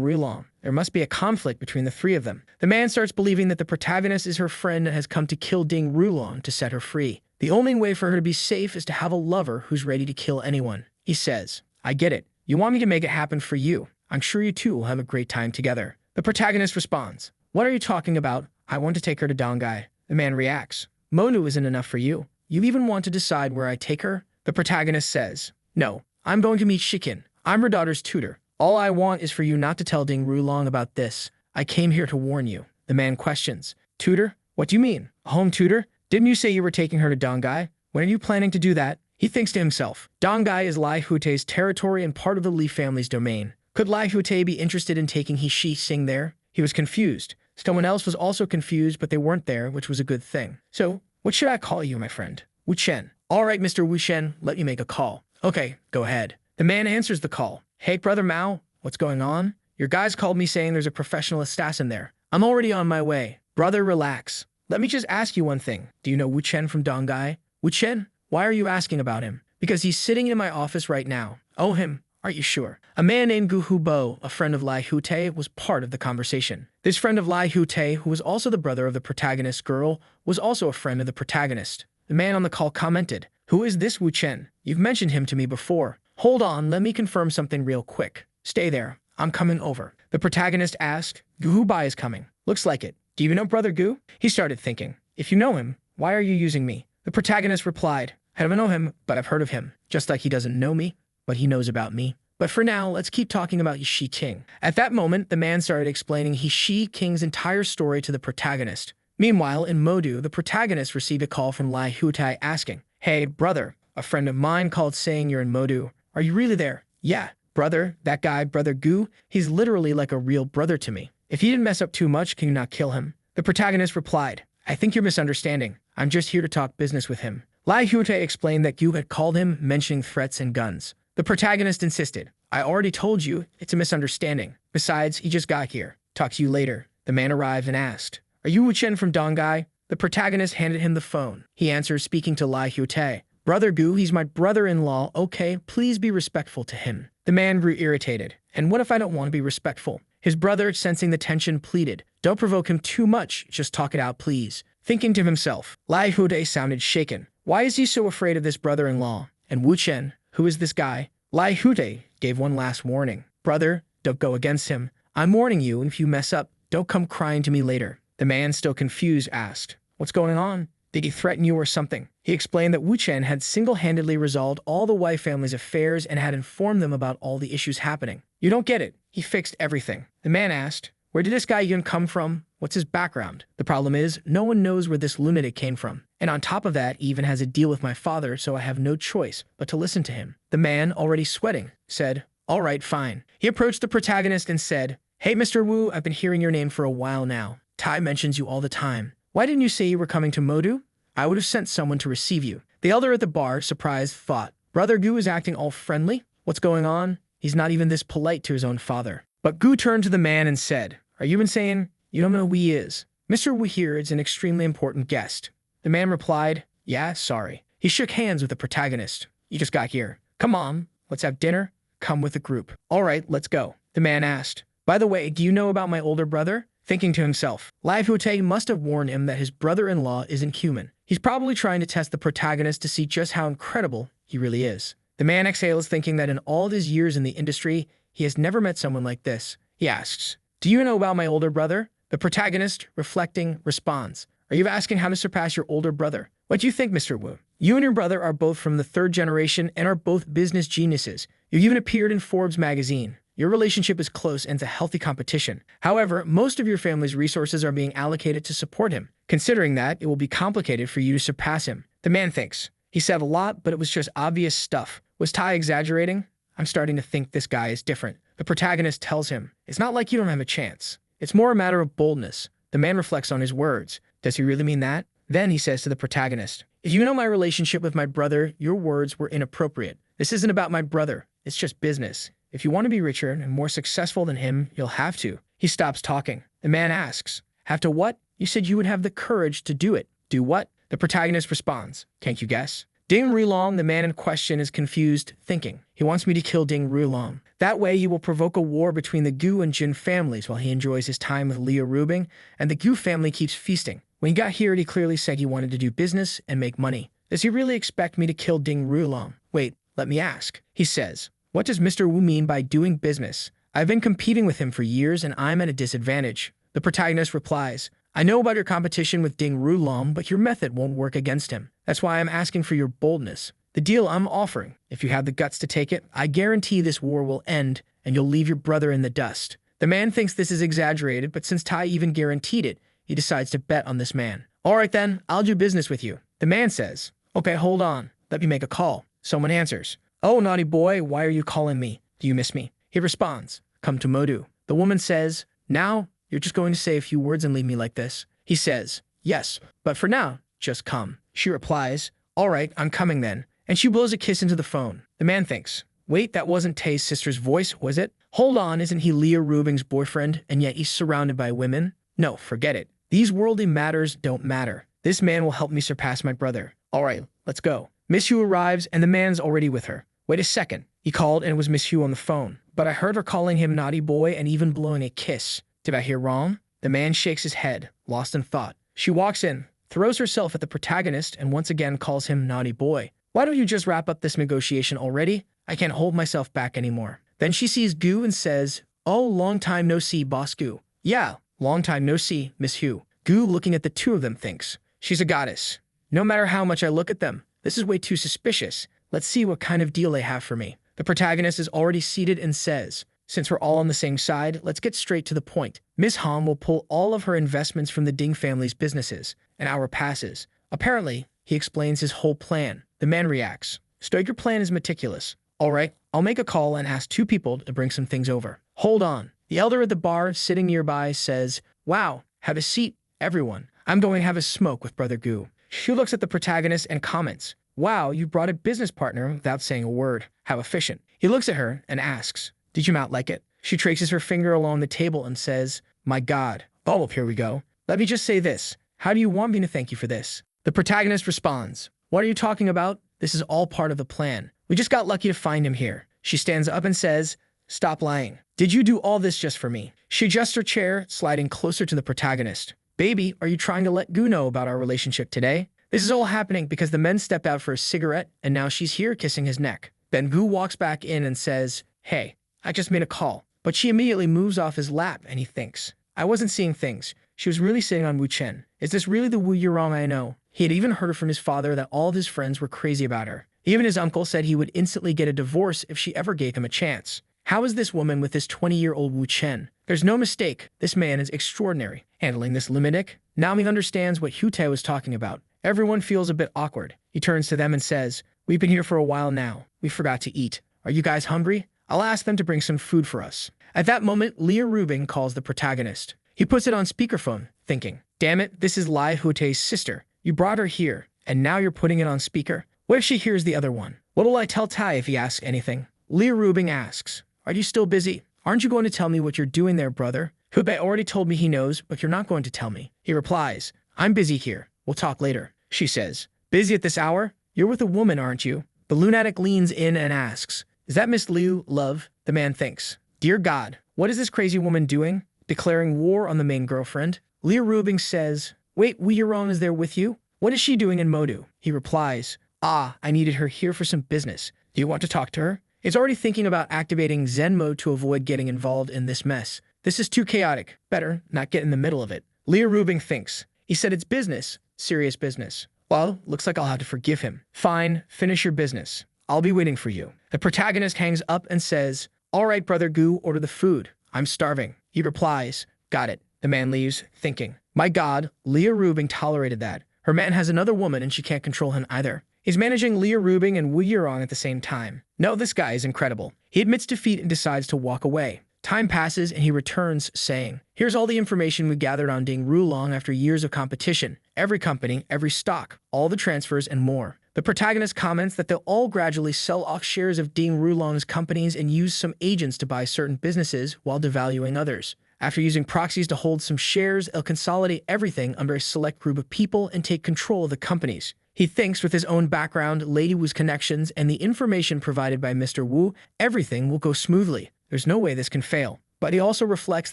Rulong. There must be a conflict between the three of them. The man starts believing that the protagonist is her friend and has come to kill Ding Rulong to set her free. The only way for her to be safe is to have a lover who's ready to kill anyone. He says, "I get it. You want me to make it happen for you. I'm sure you two will have a great time together." The protagonist responds, "What are you talking about? I want to take her to Dongai." The man reacts, "Monu isn't enough for you. You even want to decide where I take her?" The protagonist says, "No, I'm going to meet Shikin. I'm her daughter's tutor. All I want is for you not to tell Ding Rulong about this. I came here to warn you." The man questions, "Tutor? What do you mean? A home tutor? Didn't you say you were taking her to Dongai? When are you planning to do that?" He thinks to himself, Dongai is Lai Hute's territory and part of the Li family's domain. Could Lai Hute be interested in taking He Sing there? He was confused. Someone else was also confused, but they weren't there, which was a good thing. "So, what should I call you, my friend?" "Wu Chen." "All right, Mr. Wu Chen, let me make a call." "Okay, go ahead." The man answers the call. "Hey, Brother Mao, what's going on?" "Your guys called me saying there's a professional assassin there. I'm already on my way." "Brother, relax. Let me just ask you one thing. Do you know Wu Chen from Dongai?" "Wu Chen? Why are you asking about him?" "Because he's sitting in my office right now." "Oh, him? Are you sure?" A man named Gu Hubo, a friend of Lai Hute, was part of the conversation. This friend of Lai Hute, who was also the brother of the protagonist's girl, was also a friend of the protagonist. The man on the call commented, "Who is this Wu Chen? You've mentioned him to me before." "Hold on, let me confirm something real quick. Stay there. I'm coming over." The protagonist asked, "Gu Hubai is coming." "Looks like it. Do you know Brother Gu?" He started thinking, "If you know him, why are you using me?" The protagonist replied, "I don't know him, but I've heard of him. Just like he doesn't know me, but he knows about me. But for now, let's keep talking about Shi King." At that moment, the man started explaining Shi King's entire story to the protagonist. Meanwhile, in Modu, the protagonist received a call from Lai Hutai asking, "Hey, brother, a friend of mine called saying you're in Modu. Are you really there?" "Yeah, brother, that guy, Brother Gu, he's literally like a real brother to me. If he didn't mess up too much, can you not kill him?" The protagonist replied, "I think you're misunderstanding. I'm just here to talk business with him." Lai Hute explained that Gu had called him, mentioning threats and guns. The protagonist insisted, "I already told you, it's a misunderstanding. Besides, he just got here. Talk to you later." The man arrived and asked, "Are you Wu Chen from Dongai?" The protagonist handed him the phone. He answers, speaking to Lai Hute, "Brother Gu, he's my brother-in-law. Okay, please be respectful to him." The man grew irritated. "And what if I don't want to be respectful?" His brother, sensing the tension, pleaded, "Don't provoke him too much. Just talk it out, please." Thinking to himself, Lai Hute sounded shaken. Why is he so afraid of this brother-in-law? And Wu Chen, who is this guy? Lai Hute gave one last warning. "Brother, don't go against him. I'm warning you, and if you mess up, don't come crying to me later." The man, still confused, asked, "What's going on? Did he threaten you or something?" He explained that Wu Chen had single-handedly resolved all the Wei family's affairs and had informed them about all the issues happening. "You don't get it. He fixed everything." The man asked, "Where did this guy even come from? What's his background?" The problem is, no one knows where this lunatic came from. And on top of that, he even has a deal with my father, so I have no choice but to listen to him. The man, already sweating, said, "All right, fine." He approached the protagonist and said, "Hey, Mr. Wu, I've been hearing your name for a while now. Tai mentions you all the time. Why didn't you say you were coming to Modu? I would have sent someone to receive you." The elder at the bar, surprised, thought, Brother Gu is acting all friendly. What's going on? He's not even this polite to his own father. But Gu turned to the man and said, "Are you insane? You don't know who he is. Mr. Wu here is an extremely important guest." The man replied, "Yeah, sorry." He shook hands with the protagonist. "You just got here. Come on, let's have dinner. Come with the group." "All right, let's go." The man asked, "By the way, do you know about my older brother?" Thinking to himself, Lai Huotei must have warned him that his brother-in-law isn't human. He's probably trying to test the protagonist to see just how incredible he really is. The man exhales, thinking that in all of his years in the industry, he has never met someone like this. He asks, "Do you know about my older brother?" The protagonist, reflecting, responds, "Are you asking how to surpass your older brother? What do you think, Mr. Wu? You and your brother are both from the third generation and are both business geniuses. You even appeared in Forbes magazine. Your relationship is close and it's a healthy competition. However, most of your family's resources are being allocated to support him. Considering that, it will be complicated for you to surpass him." The man thinks. He said a lot, but it was just obvious stuff. Was Tai exaggerating? I'm starting to think this guy is different. The protagonist tells him, "It's not like you don't have a chance. It's more a matter of boldness." The man reflects on his words. Does he really mean that? Then he says to the protagonist, "If you know my relationship with my brother, your words were inappropriate. This isn't about my brother. It's just business. If you want to be richer and more successful than him, you'll have to." He stops talking. The man asks, "Have to what? You said you would have the courage to do it." "Do what?" The protagonist responds. "Can't you guess?" Ding Rulong, the man in question, is confused, thinking, "He wants me to kill Ding Rulong. That way he will provoke a war between the Gu and Jin families while he enjoys his time with Liu Rubing, and the Gu family keeps feasting. When he got here, he clearly said he wanted to do business and make money. Does he really expect me to kill Ding Rulong? Wait, let me ask." He says, "What does Mr. Wu mean by doing business? I've been competing with him for years and I'm at a disadvantage." The protagonist replies, "I know about your competition with Ding Rulong, but your method won't work against him. That's why I'm asking for your boldness. The deal I'm offering, if you have the guts to take it, I guarantee this war will end and you'll leave your brother in the dust." The man thinks this is exaggerated, but since Tai even guaranteed it, he decides to bet on this man. "All right then, I'll do business with you." The man says, "Okay, hold on. Let me make a call." Someone answers, "Oh, naughty boy, why are you calling me? Do you miss me?" He responds, "Come to Modu." The woman says, "Now, you're just going to say a few words and leave me like this?" He says, "Yes, but for now, just come." She replies, "All right, I'm coming then." And she blows a kiss into the phone. The man thinks, "Wait, that wasn't Tay's sister's voice, was it? Hold on, isn't he Liu Rubing's boyfriend, and yet he's surrounded by women? No, forget it. These worldly matters don't matter. This man will help me surpass my brother. All right, let's go." Miss Hu arrives, and the man's already with her. "Wait a second." He called, and it was Miss Hu on the phone. "But I heard her calling him naughty boy and even blowing a kiss. Did I hear wrong?" The man shakes his head, lost in thought. She walks in, throws herself at the protagonist, and once again calls him naughty boy. "Why don't you just wrap up this negotiation already? I can't hold myself back anymore." Then she sees Gu and says, "Oh, long time no see, boss Gu." "Yeah, long time no see, Miss Hu." Gu, looking at the two of them, thinks, "She's a goddess. No matter how much I look at them, this is way too suspicious. Let's see what kind of deal they have for me." The protagonist is already seated and says, "Since we're all on the same side, let's get straight to the point. Miss Han will pull all of her investments from the Ding family's businesses. An hour passes. Apparently, he explains his whole plan. The man reacts, "Stoic, your plan is meticulous. All right, I'll make a call and ask two people to bring some things over." "Hold on." The elder at the bar, sitting nearby, says, "Wow, have a seat, everyone. I'm going to have a smoke with Brother Gu." She looks at the protagonist and comments, "Wow, you brought a business partner without saying a word. How efficient." He looks at her and asks, "Did you not like it?" She traces her finger along the table and says, "My God. Oh, here we go. Let me just say this. How do you want me to thank you for this?" The protagonist responds, "What are you talking about? This is all part of the plan. We just got lucky to find him here." She stands up and says, "Stop lying. Did you do all this just for me?" She adjusts her chair, sliding closer to the protagonist. "Baby, are you trying to let Gu know about our relationship today?" This is all happening because the men stepped out for a cigarette, and now she's here kissing his neck. Then Gu walks back in and says, "Hey, I just made a call." But she immediately moves off his lap, and he thinks, "I wasn't seeing things. She was really sitting on Wu Chen. Is this really the Wu Yurong I know?" He had even heard from his father that all of his friends were crazy about her. Even his uncle said he would instantly get a divorce if she ever gave him a chance. How is this woman with this 20-year-old Wu Chen? There's no mistake. This man is extraordinary. Handling this lunatic. Now he understands what Hu Te was talking about. Everyone feels a bit awkward. He turns to them and says, "We've been here for a while now. We forgot to eat. Are you guys hungry? I'll ask them to bring some food for us." At that moment, Liu Rubing calls the protagonist. He puts it on speakerphone, thinking, "Damn it, this is Lai Hute's sister. You brought her here, and now you're putting it on speaker. What if she hears the other one? What will I tell Tai if he asks anything? Leah Rubing asks, are you still busy? Aren't you going to tell me what you're doing there, brother? Hubei already told me he knows, but you're not going to tell me. He replies, I'm busy here. We'll talk later. She says, busy at this hour? You're with a woman, aren't you? The lunatic leans in and asks, is that Miss Liu, love? The man thinks, dear God, what is this crazy woman doing? Declaring war on the main girlfriend. Leah Rubing says, wait, Wu Yurong is there with you? What is she doing in Modu? He replies, I needed her here for some business. Do you want to talk to her? It's already thinking about activating Zen mode to avoid getting involved in this mess. This is too chaotic. Better not get in the middle of it. Leah Rubing thinks. He said it's business. Serious business. Well, looks like I'll have to forgive him. Fine, finish your business. I'll be waiting for you. The protagonist hangs up and says, all right, Brother Gu, order the food. I'm starving. He replies, got it. The man leaves, thinking, my God, Leah Rubing tolerated that. Her man has another woman and she can't control him either. He's managing Leah Rubing and Wu Yurong at the same time. No, this guy is incredible. He admits defeat and decides to walk away. Time passes and he returns, saying, here's all the information we gathered on Ding Rulong after years of competition. Every company, every stock, all the transfers, and more. The protagonist comments that they'll all gradually sell off shares of Ding Rulong's companies and use some agents to buy certain businesses while devaluing others. After using proxies to hold some shares, they'll consolidate everything under a select group of people and take control of the companies. He thinks with his own background, Lady Wu's connections, and the information provided by Mr. Wu, everything will go smoothly. There's no way this can fail. But he also reflects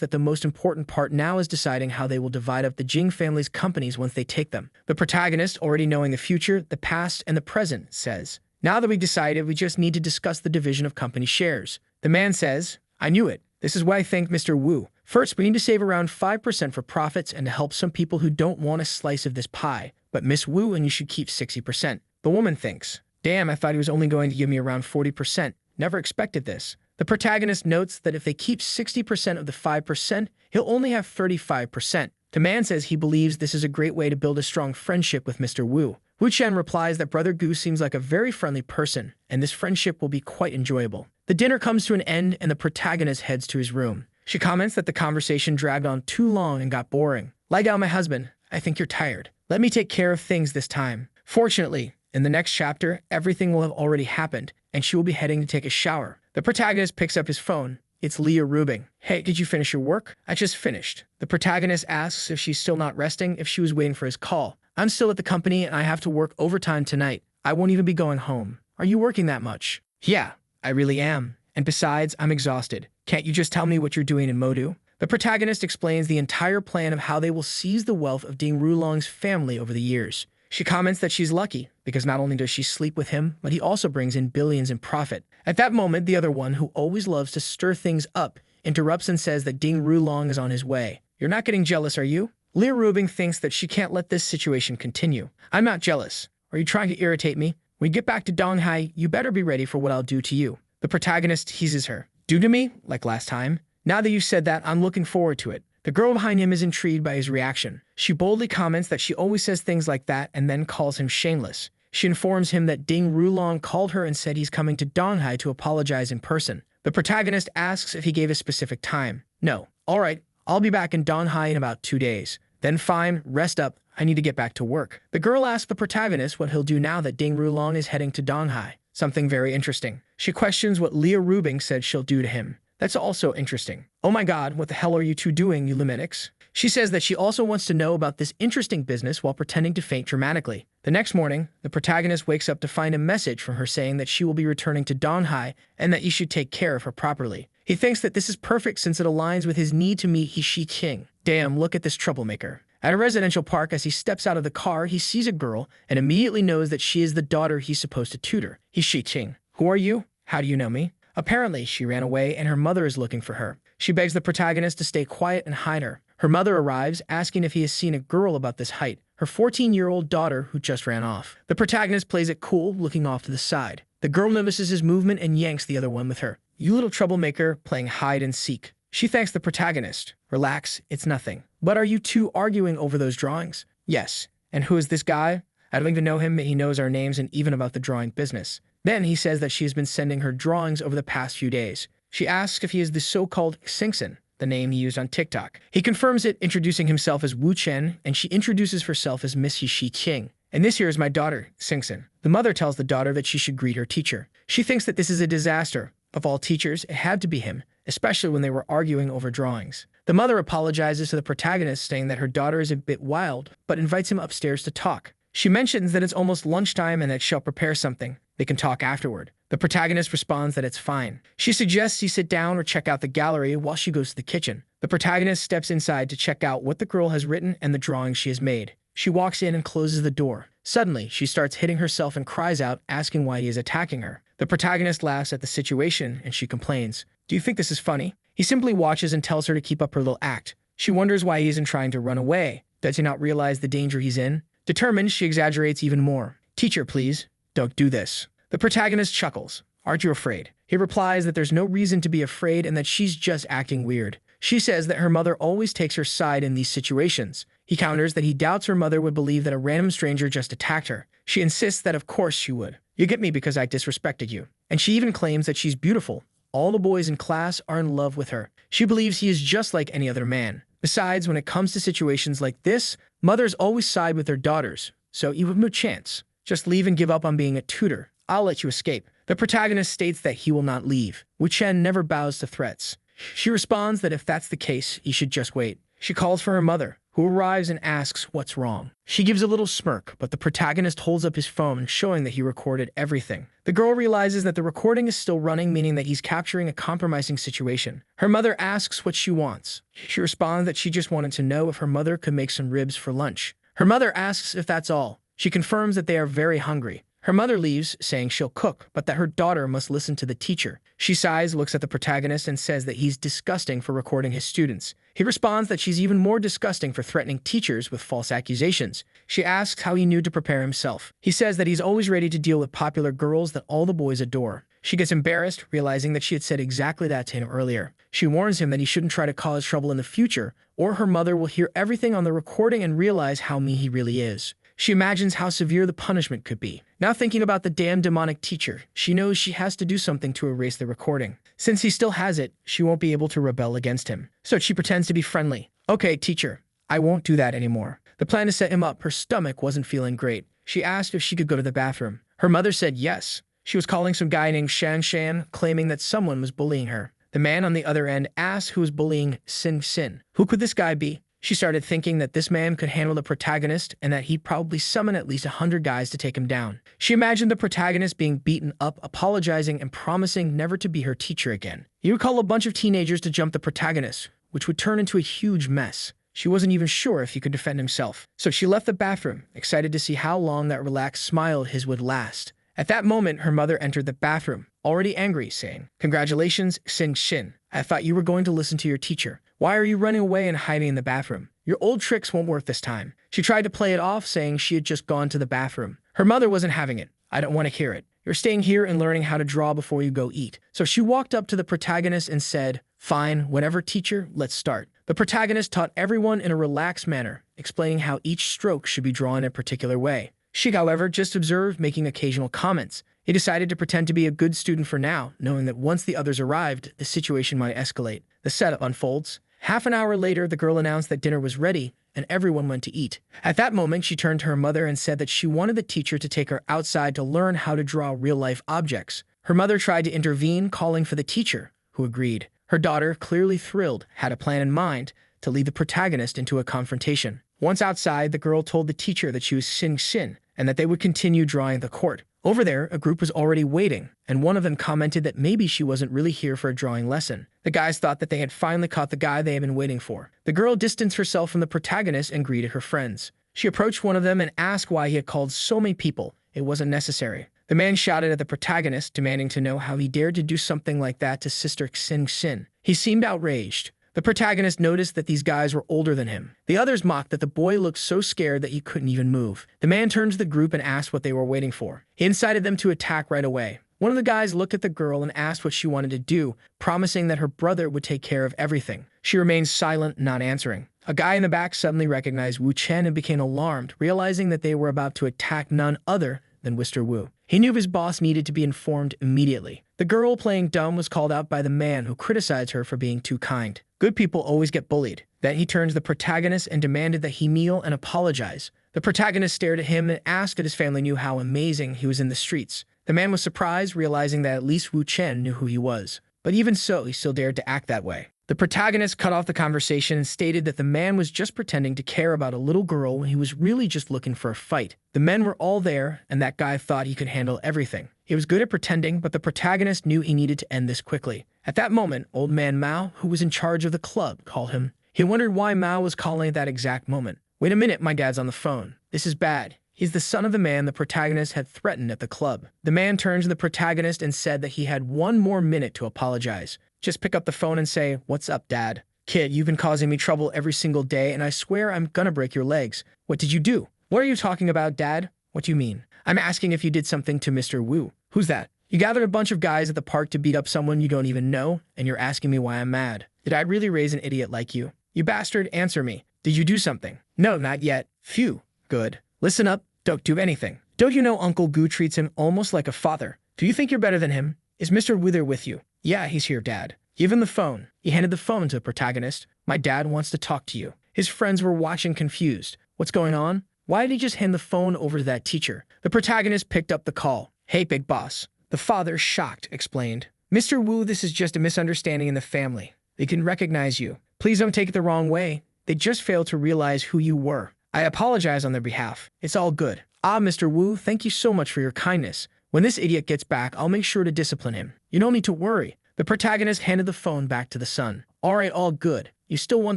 that the most important part now is deciding how they will divide up the Jing family's companies once they take them. The protagonist, already knowing the future, the past, and the present, says, now that we've decided, we just need to discuss the division of company shares. The man says, I knew it. This is why I thank Mr. Wu. First, we need to save around 5% for profits and to help some people who don't want a slice of this pie. But Miss Wu, and you should keep 60%. The woman thinks, damn, I thought he was only going to give me around 40%. Never expected this. The protagonist notes that if they keep 60% of the 5%, he'll only have 35%. The man says he believes this is a great way to build a strong friendship with Mr. Wu. Wu Chen replies that Brother Gu seems like a very friendly person, and this friendship will be quite enjoyable. The dinner comes to an end, and the protagonist heads to his room. She comments that the conversation dragged on too long and got boring. Lie down, my husband. I think you're tired. Let me take care of things this time. Fortunately, in the next chapter, everything will have already happened, and she will be heading to take a shower. The protagonist picks up his phone. It's Leah Rubing. Hey, did you finish your work? I just finished. The protagonist asks if she's still not resting, if she was waiting for his call. I'm still at the company and I have to work overtime tonight. I won't even be going home. Are you working that much? Yeah, I really am. And besides, I'm exhausted. Can't you just tell me what you're doing in Modu? The protagonist explains the entire plan of how they will seize the wealth of Ding Rulong's family over the years. She comments that she's lucky, because not only does she sleep with him, but he also brings in billions in profit. At that moment, the other one, who always loves to stir things up, interrupts and says that Ding Rulong is on his way. You're not getting jealous, are you? Leah Rubing thinks that she can't let this situation continue. I'm not jealous. Are you trying to irritate me? When you get back to Donghai, you better be ready for what I'll do to you. The protagonist teases her. Do to me? Like last time? Now that you've said that, I'm looking forward to it. The girl behind him is intrigued by his reaction. She boldly comments that she always says things like that and then calls him shameless. She informs him that Ding Rulong called her and said he's coming to Donghai to apologize in person. The protagonist asks if he gave a specific time. No. All right, I'll be back in Donghai in about 2 days. Then fine, rest up. I need to get back to work. The girl asks the protagonist what he'll do now that Ding Rulong is heading to Donghai. Something very interesting. She questions what Leah Rubing said she'll do to him. That's also interesting. Oh my God, what the hell are you two doing, you luminics? She says that she also wants to know about this interesting business while pretending to faint dramatically. The next morning, the protagonist wakes up to find a message from her saying that she will be returning to Donghai and that you should take care of her properly. He thinks that this is perfect since it aligns with his need to meet He Shi-Qing. Damn, look at this troublemaker. At a residential park, as he steps out of the car, he sees a girl and immediately knows that she is the daughter he's supposed to tutor. He Shi-Qing. Who are you? How do you know me? Apparently, she ran away and her mother is looking for her. She begs the protagonist to stay quiet and hide her. Her mother arrives, asking if he has seen a girl about this height, her 14-year-old daughter who just ran off. The protagonist plays it cool, looking off to the side. The girl notices his movement and yanks the other one with her. You little troublemaker, playing hide and seek. She thanks the protagonist. Relax, it's nothing. But are you two arguing over those drawings? Yes. And who is this guy? I don't even know him, but he knows our names and even about the drawing business. Then he says that she has been sending her drawings over the past few days. She asks if he is the so-called Xingson, the name he used on TikTok. He confirms it, introducing himself as Wu Chen, and she introduces herself as Miss He Shi-Qing. And this here is my daughter, Singson. The mother tells the daughter that she should greet her teacher. She thinks that this is a disaster. Of all teachers, it had to be him, especially when they were arguing over drawings. The mother apologizes to the protagonist, saying that her daughter is a bit wild, but invites him upstairs to talk. She mentions that it's almost lunchtime and that she'll prepare something. They can talk afterward. The protagonist responds that it's fine. She suggests he sit down or check out the gallery while she goes to the kitchen. The protagonist steps inside to check out what the girl has written and the drawings she has made. She walks in and closes the door. Suddenly, she starts hitting herself and cries out, asking why he is attacking her. The protagonist laughs at the situation and she complains. Do you think this is funny? He simply watches and tells her to keep up her little act. She wonders why he isn't trying to run away. Does he not realize the danger he's in? Determined, she exaggerates even more. Teacher, please, don't do this. The protagonist chuckles. Aren't you afraid? He replies that there's no reason to be afraid and that she's just acting weird. She says that her mother always takes her side in these situations. He counters that he doubts her mother would believe that a random stranger just attacked her. She insists that of course she would. You get me because I disrespected you. And she even claims that she's beautiful. All the boys in class are in love with her. She believes he is just like any other man. Besides, when it comes to situations like this, mothers always side with their daughters. So you have no chance. Just leave and give up on being a tutor. I'll let you escape. The protagonist states that he will not leave. Wu Chen never bows to threats. She responds that if that's the case, he should just wait. She calls for her mother, who arrives and asks what's wrong. She gives a little smirk, but the protagonist holds up his phone, showing that he recorded everything. The girl realizes that the recording is still running, meaning that he's capturing a compromising situation. Her mother asks what she wants. She responds that she just wanted to know if her mother could make some ribs for lunch. Her mother asks if that's all. She confirms that they are very hungry. Her mother leaves, saying she'll cook, but that her daughter must listen to the teacher. She sighs, looks at the protagonist, and says that he's disgusting for recording his students. He responds that she's even more disgusting for threatening teachers with false accusations. She asks how he knew to prepare himself. He says that he's always ready to deal with popular girls that all the boys adore. She gets embarrassed, realizing that she had said exactly that to him earlier. She warns him that he shouldn't try to cause trouble in the future, or her mother will hear everything on the recording and realize how mean he really is. She imagines how severe the punishment could be. Now thinking about the damn demonic teacher, she knows she has to do something to erase the recording. Since he still has it, she won't be able to rebel against him. So she pretends to be friendly. Okay, teacher, I won't do that anymore. The plan to set him up, her stomach wasn't feeling great. She asked if she could go to the bathroom. Her mother said yes. She was calling some guy named Shang Shan, claiming that someone was bullying her. The man on the other end asked who was bullying Sin Sin. Who could this guy be? She started thinking that this man could handle the protagonist and that he'd probably summon at least 100 guys to take him down. She imagined the protagonist being beaten up, apologizing, and promising never to be her teacher again. He would call a bunch of teenagers to jump the protagonist, which would turn into a huge mess. She wasn't even sure if he could defend himself. So she left the bathroom, excited to see how long that relaxed smile of his would last. At that moment, her mother entered the bathroom, already angry, saying, "Congratulations, Xin Xin. I thought you were going to listen to your teacher. Why are you running away and hiding in the bathroom? Your old tricks won't work this time." She tried to play it off, saying she had just gone to the bathroom. Her mother wasn't having it. "I don't want to hear it. You're staying here and learning how to draw before you go eat." So she walked up to the protagonist and said, "Fine, whatever, teacher, let's start." The protagonist taught everyone in a relaxed manner, explaining how each stroke should be drawn in a particular way. She, however, just observed, making occasional comments. He decided to pretend to be a good student for now, knowing that once the others arrived, the situation might escalate. The setup unfolds. Half an hour later, the girl announced that dinner was ready, and everyone went to eat. At that moment, she turned to her mother and said that she wanted the teacher to take her outside to learn how to draw real-life objects. Her mother tried to intervene, calling for the teacher, who agreed. Her daughter, clearly thrilled, had a plan in mind to lead the protagonist into a confrontation. Once outside, the girl told the teacher that she was Xin Xin and that they would continue drawing the court. Over there, a group was already waiting, and one of them commented that maybe she wasn't really here for a drawing lesson. The guys thought that they had finally caught the guy they had been waiting for. The girl distanced herself from the protagonist and greeted her friends. She approached one of them and asked why he had called so many people. It wasn't necessary. The man shouted at the protagonist, demanding to know how he dared to do something like that to Sister Xin Xin. He seemed outraged. The protagonist noticed that these guys were older than him. The others mocked that the boy looked so scared that he couldn't even move. The man turned to the group and asked what they were waiting for. He incited them to attack right away. One of the guys looked at the girl and asked what she wanted to do, promising that her brother would take care of everything. She remained silent, not answering. A guy in the back suddenly recognized Wu Chen and became alarmed, realizing that they were about to attack none other than Mr. Wu. He knew his boss needed to be informed immediately. The girl playing dumb was called out by the man, who criticized her for being too kind. Good people always get bullied. Then he turned to the protagonist and demanded that he kneel and apologize. The protagonist stared at him and asked if his family knew how amazing he was in the streets. The man was surprised, realizing that at least Wu Chen knew who he was. But even so, he still dared to act that way. The protagonist cut off the conversation and stated that the man was just pretending to care about a little girl when he was really just looking for a fight. The men were all there, and that guy thought he could handle everything. He was good at pretending, but the protagonist knew he needed to end this quickly. At that moment, old man Mao, who was in charge of the club, called him. He wondered why Mao was calling at that exact moment. "Wait a minute, my dad's on the phone. This is bad." He's the son of the man the protagonist had threatened at the club. The man turned to the protagonist and said that he had one more minute to apologize. "Just pick up the phone and say, 'What's up, Dad?' Kid, you've been causing me trouble every single day, and I swear I'm gonna break your legs." "What did you do?" "What are you talking about, Dad?" "What do you mean?" "I'm asking if you did something to Mr. Wu." "Who's that?" "You gathered a bunch of guys at the park to beat up someone you don't even know, and you're asking me why I'm mad. Did I really raise an idiot like you? You bastard, answer me. Did you do something?" "No, not yet." "Phew. Good. Listen up. Don't do anything. Don't you know Uncle Gu treats him almost like a father? Do you think you're better than him? Is Mr. Wu there with you?" "Yeah, he's here, Dad." "Give him the phone." He handed the phone to the protagonist. "My dad wants to talk to you." His friends were watching confused. "What's going on? Why did he just hand the phone over to that teacher?" The protagonist picked up the call. "Hey, big boss." The father, shocked, explained. "Mr. Wu, this is just a misunderstanding in the family. They can recognize you. Please don't take it the wrong way. They just failed to realize who you were. I apologize on their behalf. It's all good." "Ah, Mr. Wu, thank you so much for your kindness. When this idiot gets back, I'll make sure to discipline him. You don't need to worry." The protagonist handed the phone back to the son. "All right, all good. You still want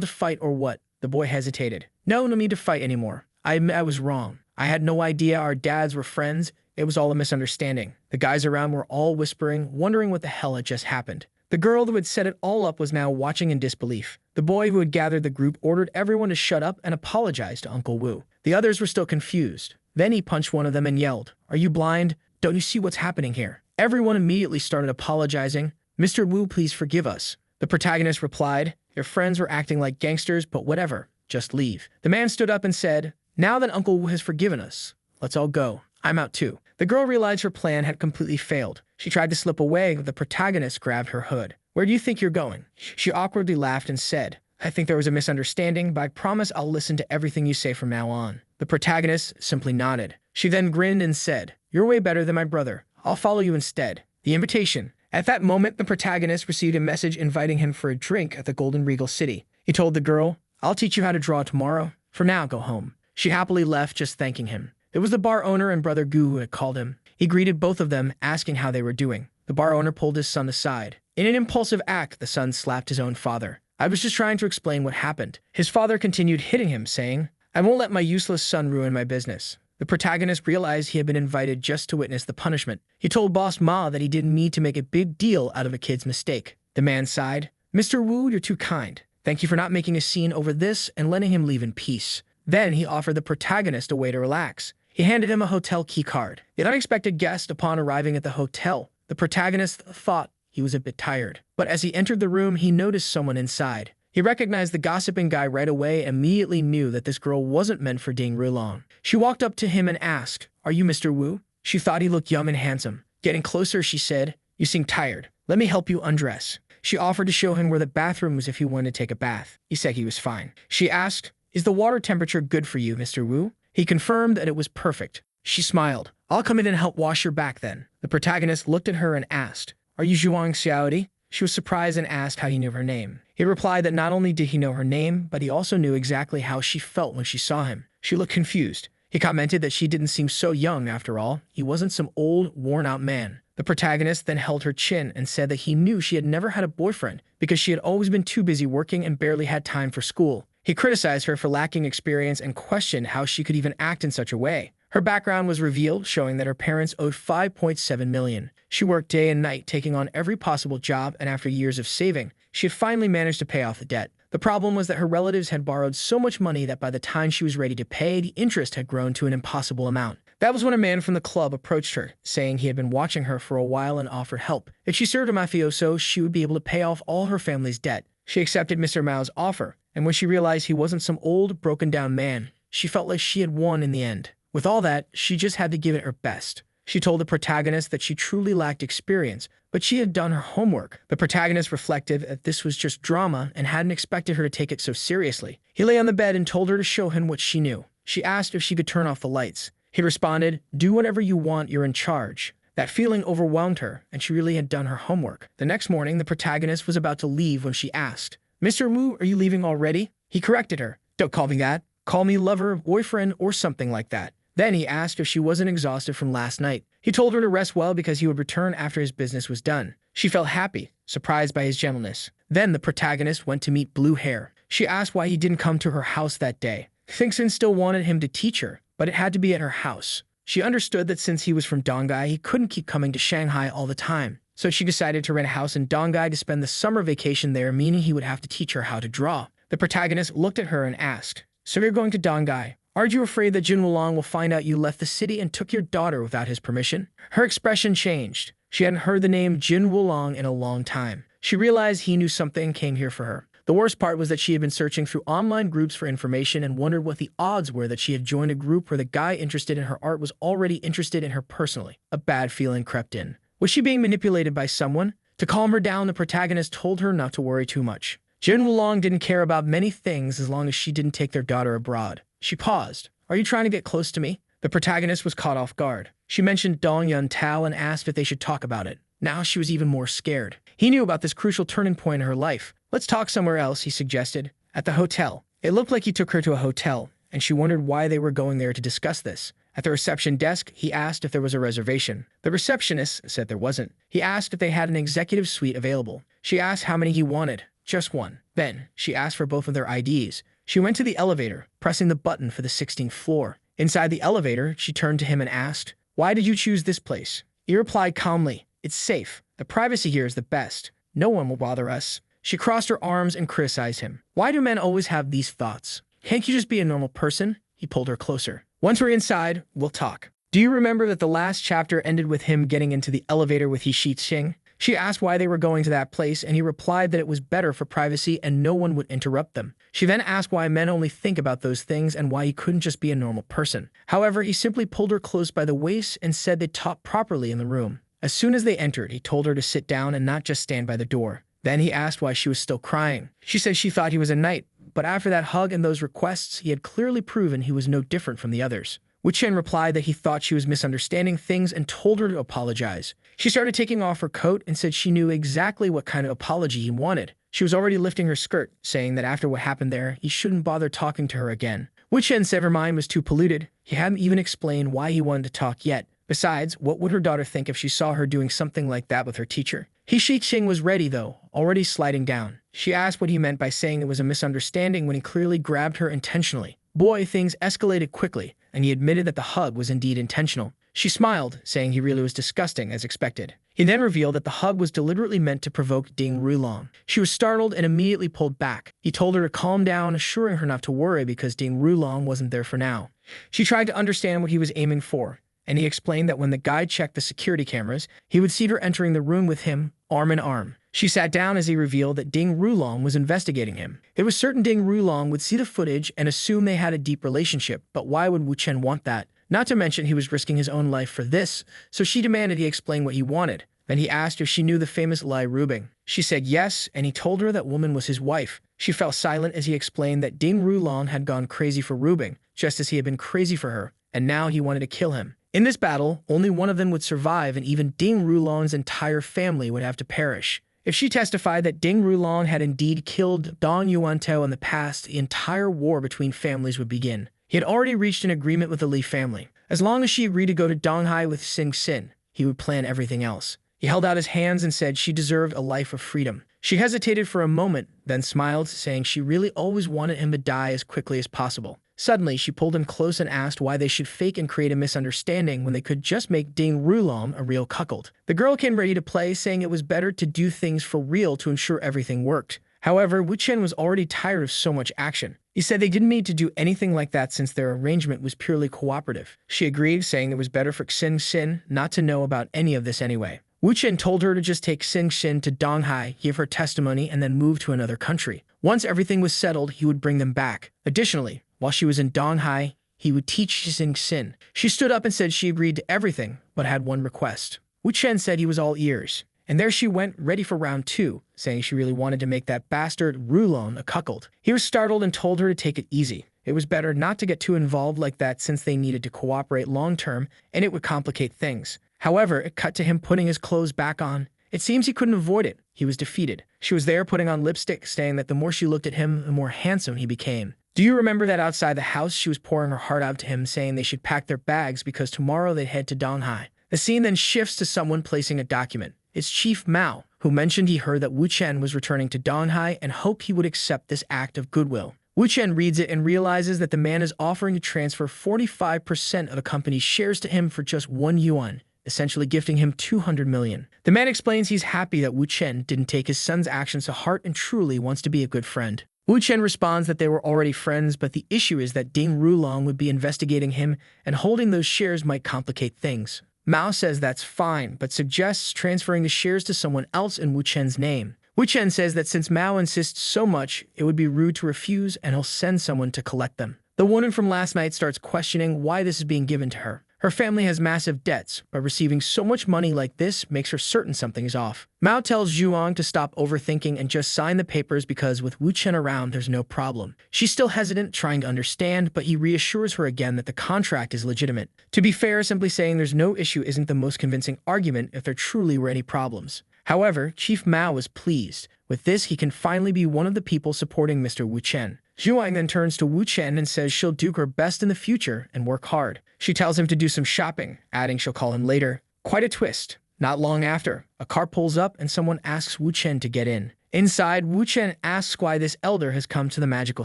to fight or what?" The boy hesitated. No need to fight anymore. I admit I was wrong. I had no idea our dads were friends. It was all a misunderstanding." The guys around were all whispering, wondering what the hell had just happened. The girl who had set it all up was now watching in disbelief. The boy who had gathered the group ordered everyone to shut up and apologize to Uncle Wu. The others were still confused. Then he punched one of them and yelled, "Are you blind? Don't you see what's happening here?" Everyone immediately started apologizing. "Mr. Wu, please forgive us." The protagonist replied, "Your friends were acting like gangsters, but whatever. Just leave." The man stood up and said, "Now that Uncle Wu has forgiven us, let's all go. I'm out too." The girl realized her plan had completely failed. She tried to slip away, but the protagonist grabbed her hood. "Where do you think you're going?" She awkwardly laughed and said, "I think there was a misunderstanding, but I promise I'll listen to everything you say from now on." The protagonist simply nodded. She then grinned and said, "You're way better than my brother. I'll follow you instead." The invitation. At that moment, the protagonist received a message inviting him for a drink at the Golden Regal City. He told the girl, "I'll teach you how to draw tomorrow. For now, go home." She happily left, just thanking him. It was the bar owner and brother Gu who had called him. He greeted both of them, asking how they were doing. The bar owner pulled his son aside. In an impulsive act, the son slapped his own father. "I was just trying to explain what happened." His father continued hitting him, saying, "I won't let my useless son ruin my business." The protagonist realized he had been invited just to witness the punishment. He told Boss Ma that he didn't need to make a big deal out of a kid's mistake. The man sighed. "Mr. Wu, you're too kind. Thank you for not making a scene over this and letting him leave in peace." Then he offered the protagonist a way to relax. He handed him a hotel key card. The unexpected guest, upon arriving at the hotel, the protagonist thought he was a bit tired. But as he entered the room, he noticed someone inside. He recognized the gossiping guy right away and immediately knew that this girl wasn't meant for Ding Rulong. She walked up to him and asked, "Are you Mr. Wu?" She thought he looked young and handsome. Getting closer, she said, "You seem tired. Let me help you undress." She offered to show him where the bathroom was if he wanted to take a bath. He said he was fine. She asked, "Is the water temperature good for you, Mr. Wu?" He confirmed that it was perfect. She smiled. "I'll come in and help wash your back then." The protagonist looked at her and asked, "Are you Zhuang Xiaodi?" She was surprised and asked how he knew her name. He replied that not only did he know her name, but he also knew exactly how she felt when she saw him. She looked confused. He commented that she didn't seem so young after all. He wasn't some old, worn-out man. The protagonist then held her chin and said that he knew she had never had a boyfriend because she had always been too busy working and barely had time for school. He criticized her for lacking experience and questioned how she could even act in such a way. Her background was revealed, showing that her parents owed 5.7 million. She worked day and night, taking on every possible job, and after years of saving, she had finally managed to pay off the debt. The problem was that her relatives had borrowed so much money that by the time she was ready to pay, the interest had grown to an impossible amount. That was when a man from the club approached her, saying he had been watching her for a while and offered help. If she served a mafioso, she would be able to pay off all her family's debt. She accepted Mr. Mao's offer, and when she realized he wasn't some old, broken-down man, she felt like she had won in the end. With all that, she just had to give it her best. She told the protagonist that she truly lacked experience, but she had done her homework. The protagonist reflected that this was just drama and hadn't expected her to take it so seriously. He lay on the bed and told her to show him what she knew. She asked if she could turn off the lights. He responded, "Do whatever you want, you're in charge." That feeling overwhelmed her, and she really had done her homework. The next morning, the protagonist was about to leave when she asked, "Mr. Wu, are you leaving already?" He corrected her. "Don't call me that. Call me lover, boyfriend, or something like that." Then he asked if she wasn't exhausted from last night. He told her to rest well because he would return after his business was done. She felt happy, surprised by his gentleness. Then the protagonist went to meet Blue Hair. She asked why he didn't come to her house that day. Xingxin still wanted him to teach her, but it had to be at her house. She understood that since he was from Donghai, he couldn't keep coming to Shanghai all the time. So she decided to rent a house in Donghai to spend the summer vacation there, meaning he would have to teach her how to draw. The protagonist looked at her and asked, "So you're going to Donghai? Aren't you afraid that Jin Wulong will find out you left the city and took your daughter without his permission?" Her expression changed. She hadn't heard the name Jin Wulong in a long time. She realized he knew something and came here for her. The worst part was that she had been searching through online groups for information and wondered what the odds were that she had joined a group where the guy interested in her art was already interested in her personally. A bad feeling crept in. Was she being manipulated by someone? To calm her down, the protagonist told her not to worry too much. Jin Wulong didn't care about many things as long as she didn't take their daughter abroad. She paused. "Are you trying to get close to me?" The protagonist was caught off guard. She mentioned Dong Yun Tao and asked if they should talk about it. Now she was even more scared. He knew about this crucial turning point in her life. "Let's talk somewhere else," he suggested. "At the hotel." It looked like he took her to a hotel, and she wondered why they were going there to discuss this. At the reception desk, he asked if there was a reservation. The receptionist said there wasn't. He asked if they had an executive suite available. She asked how many he wanted. Just one. Then, she asked for both of their IDs. She went to the elevator, pressing the button for the 16th floor. Inside the elevator, she turned to him and asked, "Why did you choose this place?" He replied calmly, "It's safe. The privacy here is the best. No one will bother us." She crossed her arms and criticized him. "Why do men always have these thoughts? Can't you just be a normal person?" He pulled her closer. "Once we're inside, we'll talk. Do you remember that the last chapter ended with him getting into the elevator with He Shixing?" She asked why they were going to that place, and he replied that it was better for privacy and no one would interrupt them. She then asked why men only think about those things and why he couldn't just be a normal person. However, he simply pulled her close by the waist and said they'd talk properly in the room. As soon as they entered, he told her to sit down and not just stand by the door. Then he asked why she was still crying. She said she thought he was a knight, but after that hug and those requests, he had clearly proven he was no different from the others. Wu Chen replied that he thought she was misunderstanding things and told her to apologize. She started taking off her coat and said she knew exactly what kind of apology he wanted. She was already lifting her skirt, saying that after what happened there, he shouldn't bother talking to her again. Wu Chen said her mind was too polluted. He hadn't even explained why he wanted to talk yet. Besides, what would her daughter think if she saw her doing something like that with her teacher? He Shixing was ready, though, already sliding down. She asked what he meant by saying it was a misunderstanding when he clearly grabbed her intentionally. Boy, things escalated quickly, and he admitted that the hug was indeed intentional. She smiled, saying he really was disgusting, as expected. He then revealed that the hug was deliberately meant to provoke Ding Rulong. She was startled and immediately pulled back. He told her to calm down, assuring her not to worry because Ding Rulong wasn't there for now. She tried to understand what he was aiming for, and he explained that when the guy checked the security cameras, he would see her entering the room with him, arm in arm. She sat down as he revealed that Ding Rulong was investigating him. It was certain Ding Rulong would see the footage and assume they had a deep relationship, but why would Wu Chen want that? Not to mention he was risking his own life for this, so she demanded he explain what he wanted. Then he asked if she knew the famous Lai Rubing. She said yes, and he told her that woman was his wife. She fell silent as he explained that Ding Rulong had gone crazy for Rubing, just as he had been crazy for her, and now he wanted to kill him. In this battle, only one of them would survive, and even Ding Rulong's entire family would have to perish. If she testified that Ding Rulong had indeed killed Dong Yuantao in the past, the entire war between families would begin. He had already reached an agreement with the Li family. As long as she agreed to go to Donghai with Xingxin, he would plan everything else. He held out his hands and said she deserved a life of freedom. She hesitated for a moment, then smiled, saying she really always wanted him to die as quickly as possible. Suddenly, she pulled him close and asked why they should fake and create a misunderstanding when they could just make Ding Rulong a real cuckold. The girl came ready to play, saying it was better to do things for real to ensure everything worked. However, Wu Chen was already tired of so much action. He said they didn't need to do anything like that since their arrangement was purely cooperative. She agreed, saying it was better for Xingxin not to know about any of this anyway. Wu Chen told her to just take Xingxin to Donghai, give her testimony, and then move to another country. Once everything was settled, he would bring them back. Additionally, while she was in Donghai, he would teach Xing. She stood up and said she agreed to everything, but had one request. Wu Chen said he was all ears. And there she went, ready for round 2, saying she really wanted to make that bastard Rulong a cuckold. He was startled and told her to take it easy. It was better not to get too involved like that since they needed to cooperate long-term, and it would complicate things. However, it cut to him putting his clothes back on. It seems he couldn't avoid it. He was defeated. She was there putting on lipstick, saying that the more she looked at him, the more handsome he became. Do you remember that outside the house she was pouring her heart out to him, saying they should pack their bags because tomorrow they'd head to Donghai? The scene then shifts to someone placing a document. It's Chief Mao, who mentioned he heard that Wu Chen was returning to Donghai and hoped he would accept this act of goodwill. Wu Chen reads it and realizes that the man is offering to transfer 45% of the company's shares to him for just 1 yuan, essentially gifting him 200 million. The man explains he's happy that Wu Chen didn't take his son's actions to heart and truly wants to be a good friend. Wu Chen responds that they were already friends, but the issue is that Ding Rulong would be investigating him, and holding those shares might complicate things. Mao says that's fine, but suggests transferring the shares to someone else in Wu Chen's name. Wu Chen says that since Mao insists so much, it would be rude to refuse and he'll send someone to collect them. The woman from last night starts questioning why this is being given to her. Her family has massive debts, but receiving so much money like this makes her certain something is off. Mao tells Zhuang to stop overthinking and just sign the papers because with Wu Chen around, there's no problem. She's still hesitant, trying to understand, but he reassures her again that the contract is legitimate. To be fair, simply saying there's no issue isn't the most convincing argument if there truly were any problems. However, Chief Mao was pleased. With this, he can finally be one of the people supporting Mr. Wu Chen. Zhuang then turns to Wu Chen and says she'll do her best in the future and work hard. She tells him to do some shopping, adding she'll call him later. Quite a twist. Not long after, a car pulls up and someone asks Wu Chen to get in. Inside, Wu Chen asks why this elder has come to the magical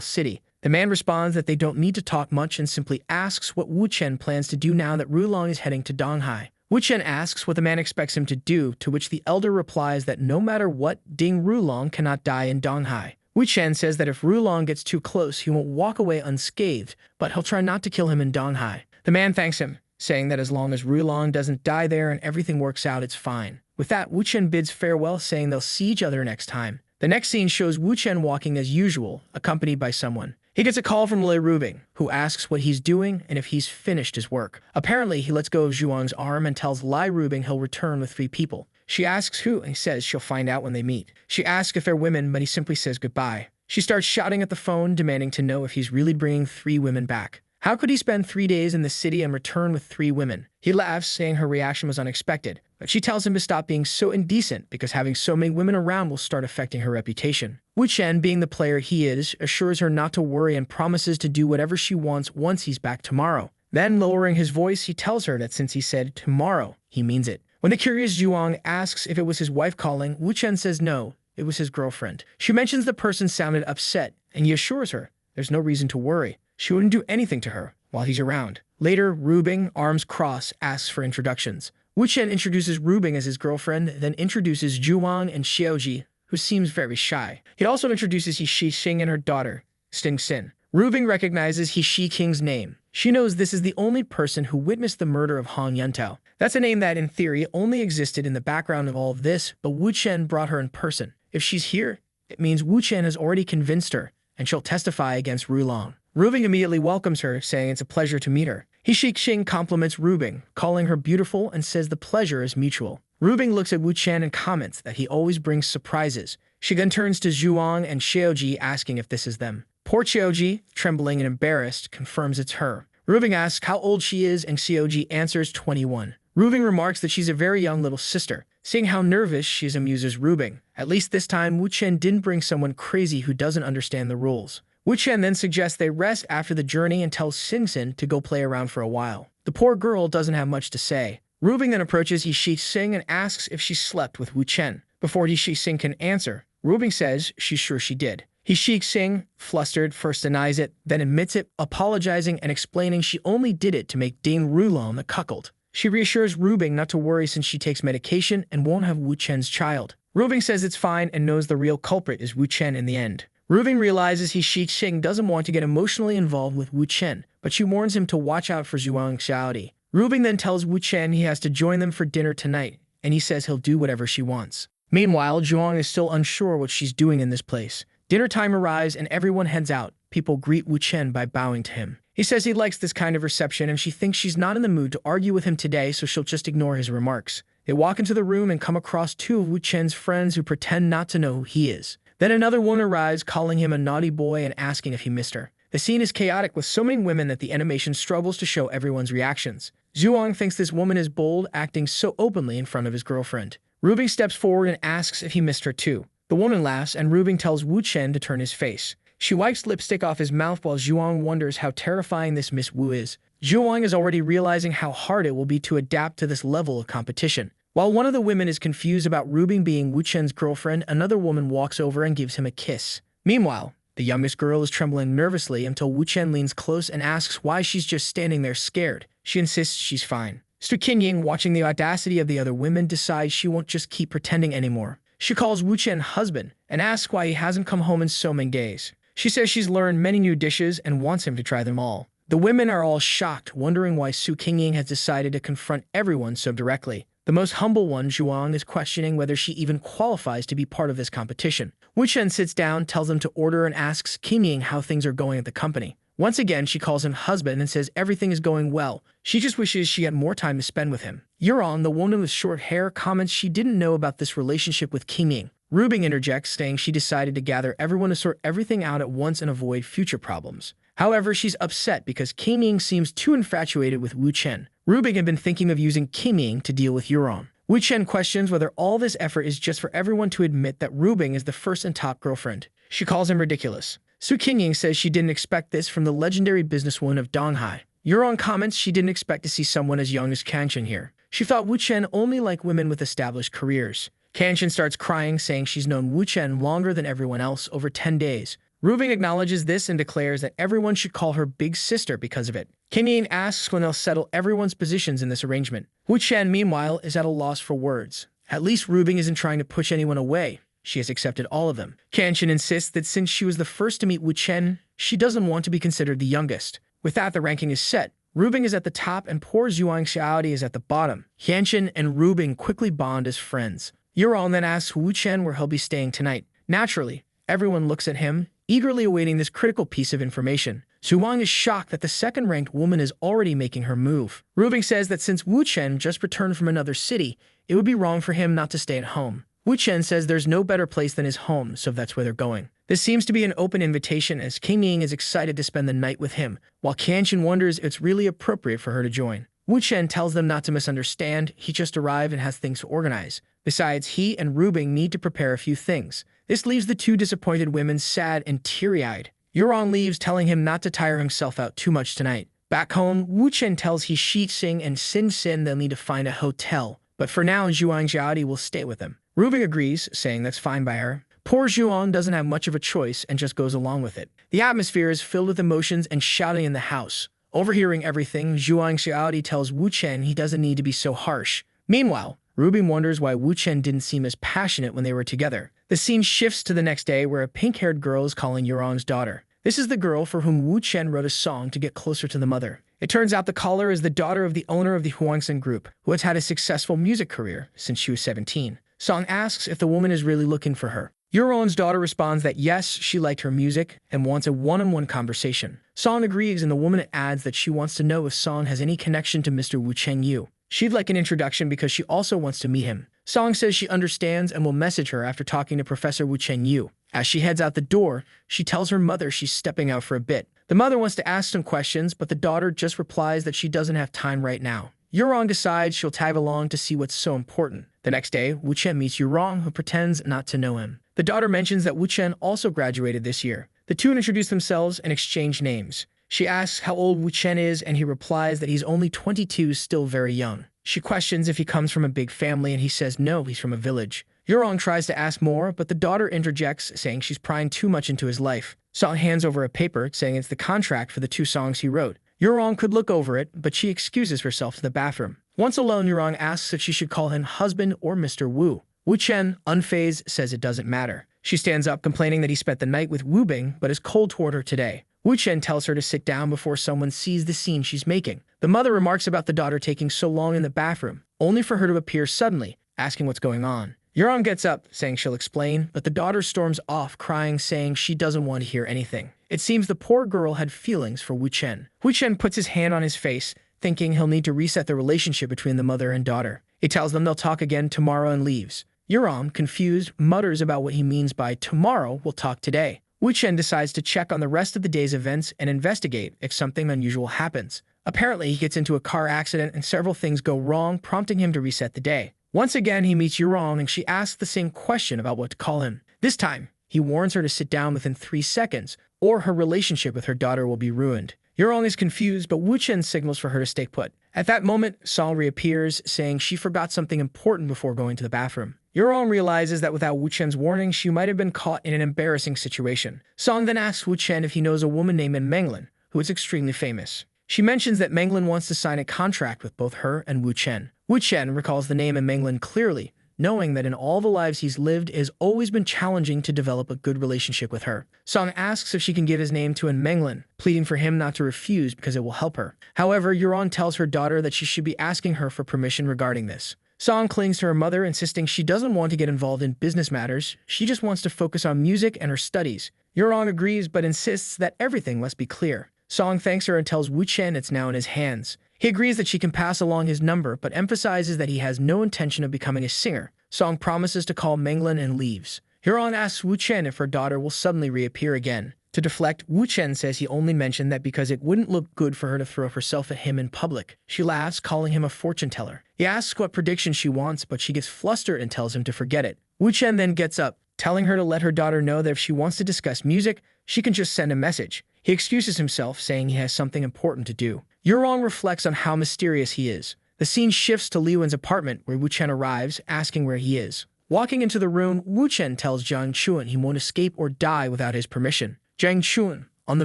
city. The man responds that they don't need to talk much and simply asks what Wu Chen plans to do now that Rulong is heading to Donghai. Wu Chen asks what the man expects him to do, to which the elder replies that no matter what, Ding Rulong cannot die in Donghai. Wu Chen says that if Rulong gets too close, he won't walk away unscathed, but he'll try not to kill him in Donghai. The man thanks him, saying that as long as Rulong doesn't die there and everything works out, it's fine. With that, Wu Chen bids farewell, saying they'll see each other next time. The next scene shows Wu Chen walking as usual, accompanied by someone. He gets a call from Lei Rubing, who asks what he's doing and if he's finished his work. Apparently, he lets go of Zhuang's arm and tells Lei Rubing he'll return with 3 people. She asks who, and he says she'll find out when they meet. She asks if they're women, but he simply says goodbye. She starts shouting at the phone, demanding to know if he's really bringing 3 women back. How could he spend 3 days in the city and return with 3 women? He laughs, saying her reaction was unexpected, but she tells him to stop being so indecent because having so many women around will start affecting her reputation. Wu Chen, being the player he is, assures her not to worry and promises to do whatever she wants once he's back tomorrow. Then, lowering his voice, he tells her that since he said tomorrow, he means it. When the curious Zhuang asks if it was his wife calling, Wu Chen says no, it was his girlfriend. She mentions the person sounded upset, and he assures her there's no reason to worry. She wouldn't do anything to her while he's around. Later, Rubing, arms crossed, asks for introductions. Wu Chen introduces Rubing as his girlfriend, then introduces Zhuang and Xiaoji, who seems very shy. He also introduces He Shixing and her daughter, Sting Xin. Rubing recognizes He Shixing's name. She knows this is the only person who witnessed the murder of Han Yuntao. That's a name that, in theory, only existed in the background of all of this, but Wu Chen brought her in person. If she's here, it means Wu Chen has already convinced her, and she'll testify against Rulong. Rubing immediately welcomes her, saying it's a pleasure to meet her. He Shixing compliments Rubing, calling her beautiful and says the pleasure is mutual. Rubing looks at Wu Chen and comments that he always brings surprises. She then turns to Zhuang and Xiaoji, asking if this is them. Poor Xiaoji, trembling and embarrassed, confirms it's her. Rubing asks how old she is, and Xiaoji answers 21. Rubing remarks that she's a very young little sister. Seeing how nervous she is amuses Rubing. At least this time, Wu Chen didn't bring someone crazy who doesn't understand the rules. Wu Chen then suggests they rest after the journey and tells Xing to go play around for a while. The poor girl doesn't have much to say. Rubing then approaches He Shixing and asks if she slept with Wu Chen. Before He Shixing can answer, Rubing says she's sure she did. He Shixing, flustered, first denies it, then admits it, apologizing and explaining she only did it to make Ding Rulong the cuckold. She reassures Rubing not to worry since she takes medication and won't have Wu Chen's child. Rubing says it's fine and knows the real culprit is Wu Chen in the end. Rubing realizes He Shixing doesn't want to get emotionally involved with Wu Chen, but she warns him to watch out for Zhuang Xiaodi. Rubing then tells Wu Chen he has to join them for dinner tonight, and he says he'll do whatever she wants. Meanwhile, Zhuang is still unsure what she's doing in this place. Dinner time arrives and everyone heads out. People greet Wu Chen by bowing to him. He says he likes this kind of reception and she thinks she's not in the mood to argue with him today, so she'll just ignore his remarks. They walk into the room and come across two of Wu Chen's friends who pretend not to know who he is. Then another woman arrives, calling him a naughty boy and asking if he missed her. The scene is chaotic with so many women that the animation struggles to show everyone's reactions. Zhuang thinks this woman is bold, acting so openly in front of his girlfriend. Rubing steps forward and asks if he missed her too. The woman laughs and Rubing tells Wu Chen to turn his face. She wipes lipstick off his mouth while Zhuang wonders how terrifying this Miss Wu is. Zhuang is already realizing how hard it will be to adapt to this level of competition. While one of the women is confused about Rubing being Wu Chen's girlfriend, another woman walks over and gives him a kiss. Meanwhile, the youngest girl is trembling nervously until Wu Chen leans close and asks why she's just standing there scared. She insists she's fine. Su Qingying, watching the audacity of the other women, decides she won't just keep pretending anymore. She calls Wu Chen husband and asks why he hasn't come home in so many days. She says she's learned many new dishes and wants him to try them all. The women are all shocked, wondering why Su Qingying has decided to confront everyone so directly. The most humble one, Zhuang, is questioning whether she even qualifies to be part of this competition. Wu Chen sits down, tells them to order, and asks Qingying how things are going at the company. Once again, she calls him husband and says everything is going well. She just wishes she had more time to spend with him. Yuron, the woman with short hair, comments she didn't know about this relationship with Qingying. Rubing interjects, saying she decided to gather everyone to sort everything out at once and avoid future problems. However, she's upset because Qingying seems too infatuated with Wu Chen. Rubing had been thinking of using Qingying to deal with Yuron. Wu Chen questions whether all this effort is just for everyone to admit that Rubing is the first and top girlfriend. She calls him ridiculous. Su Qingying says she didn't expect this from the legendary businesswoman of Donghai. Yuron comments she didn't expect to see someone as young as Kanshin here. She thought Wu Chen only liked women with established careers. Kanshin starts crying, saying she's known Wu Chen longer than everyone else, over 10 days. Rubing acknowledges this and declares that everyone should call her big sister because of it. Qingying asks when they'll settle everyone's positions in this arrangement. Wu Chen, meanwhile, is at a loss for words. At least Rubing isn't trying to push anyone away. She has accepted all of them. Kanshin insists that since she was the first to meet Wu Chen, she doesn't want to be considered the youngest. With that, the ranking is set. Rubing is at the top and poor Zhuang Xiaodi is at the bottom. Kanshin and Rubing quickly bond as friends. Yuron then asks Wu Chen where he'll be staying tonight. Naturally, everyone looks at him, eagerly awaiting this critical piece of information. Zhuang is shocked that the second-ranked woman is already making her move. Rubing says that since Wu Chen just returned from another city, it would be wrong for him not to stay at home. Wu Chen says there's no better place than his home, so that's where they're going. This seems to be an open invitation as Qingying is excited to spend the night with him, while Kanshin wonders if it's really appropriate for her to join. Wu Chen tells them not to misunderstand, he just arrived and has things to organize. Besides, he and Rubing need to prepare a few things. This leaves the two disappointed women sad and teary-eyed. Yuron leaves, telling him not to tire himself out too much tonight. Back home, Wu Chen tells Shi Xing and Xin Xin they'll need to find a hotel, but for now, Zhuang Xiaodi will stay with them. Rubing agrees, saying that's fine by her. Poor Zhuang doesn't have much of a choice and just goes along with it. The atmosphere is filled with emotions and shouting in the house. Overhearing everything, Zhuang Xiaodi tells Wu Chen he doesn't need to be so harsh. Meanwhile, Rubing wonders why Wu Chen didn't seem as passionate when they were together. The scene shifts to the next day where a pink-haired girl is calling Yuron's daughter. This is the girl for whom Wu Chen wrote a song to get closer to the mother. It turns out the caller is the daughter of the owner of the Huangsun Group, who has had a successful music career since she was 17. Song asks if the woman is really looking for her. Yuron's daughter responds that yes, she liked her music and wants a one-on-one conversation. Song agrees, and the woman adds that she wants to know if Song has any connection to Mr. Wu Chengyu. She'd like an introduction because she also wants to meet him. Song says she understands and will message her after talking to Professor Wu Chengyu. As she heads out the door, she tells her mother she's stepping out for a bit. The mother wants to ask some questions, but the daughter just replies that she doesn't have time right now. Yuron decides she'll tag along to see what's so important. The next day, Wu Chen meets Yuron, who pretends not to know him. The daughter mentions that Wu Chen also graduated this year. The two introduce themselves and exchange names. She asks how old Wu Chen is, and he replies that he's only 22, still very young. She questions if he comes from a big family, and he says no, he's from a village. Yuron tries to ask more, but the daughter interjects, saying she's prying too much into his life. Song hands over a paper, saying it's the contract for the 2 songs he wrote. Yuron could look over it, but she excuses herself to the bathroom. Once alone, Yuron asks if she should call him husband or Mr. Wu. Wu Chen, unfazed, says it doesn't matter. She stands up, complaining that he spent the night with Wu Bing, but is cold toward her today. Wu Chen tells her to sit down before someone sees the scene she's making. The mother remarks about the daughter taking so long in the bathroom, only for her to appear suddenly, asking what's going on. Yuron gets up, saying she'll explain, but the daughter storms off, crying, saying she doesn't want to hear anything. It seems the poor girl had feelings for Wu Chen. Wu Chen puts his hand on his face, thinking he'll need to reset the relationship between the mother and daughter. He tells them they'll talk again tomorrow and leaves. Yuron, confused, mutters about what he means by tomorrow we'll talk today. Wu Chen decides to check on the rest of the day's events and investigate if something unusual happens. Apparently, he gets into a car accident and several things go wrong, prompting him to reset the day. Once again, he meets Yuron and she asks the same question about what to call him. This time, he warns her to sit down within 3 seconds, or her relationship with her daughter will be ruined. Yuron is confused, but Wu Chen signals for her to stay put. At that moment, Song reappears, saying she forgot something important before going to the bathroom. Yuron realizes that without Wu Chen's warning, she might have been caught in an embarrassing situation. Song then asks Wu Chen if he knows a woman named Menglin, who is extremely famous. She mentions that Menglin wants to sign a contract with both her and Wu Chen. Wu Chen recalls the name Menglin clearly, knowing that in all the lives he's lived, it has always been challenging to develop a good relationship with her. Song asks if she can give his name to Menglin, pleading for him not to refuse because it will help her. However, Yuron tells her daughter that she should be asking her for permission regarding this. Song clings to her mother, insisting she doesn't want to get involved in business matters, she just wants to focus on music and her studies. Yuron agrees but insists that everything must be clear. Song thanks her and tells Wu Chen it's now in his hands. He agrees that she can pass along his number, but emphasizes that he has no intention of becoming a singer. Song promises to call Menglin and leaves. Yuron asks Wu Chen if her daughter will suddenly reappear again. To deflect, Wu Chen says he only mentioned that because it wouldn't look good for her to throw herself at him in public. She laughs, calling him a fortune teller. He asks what prediction she wants, but she gets flustered and tells him to forget it. Wu Chen then gets up, telling her to let her daughter know that if she wants to discuss music, she can just send a message. He excuses himself, saying he has something important to do. Yuron reflects on how mysterious he is. The scene shifts to Li Wen's apartment, where Wu Chen arrives, asking where he is. Walking into the room, Wu Chen tells Jiang Chuan he won't escape or die without his permission. Jiang Chuan, on the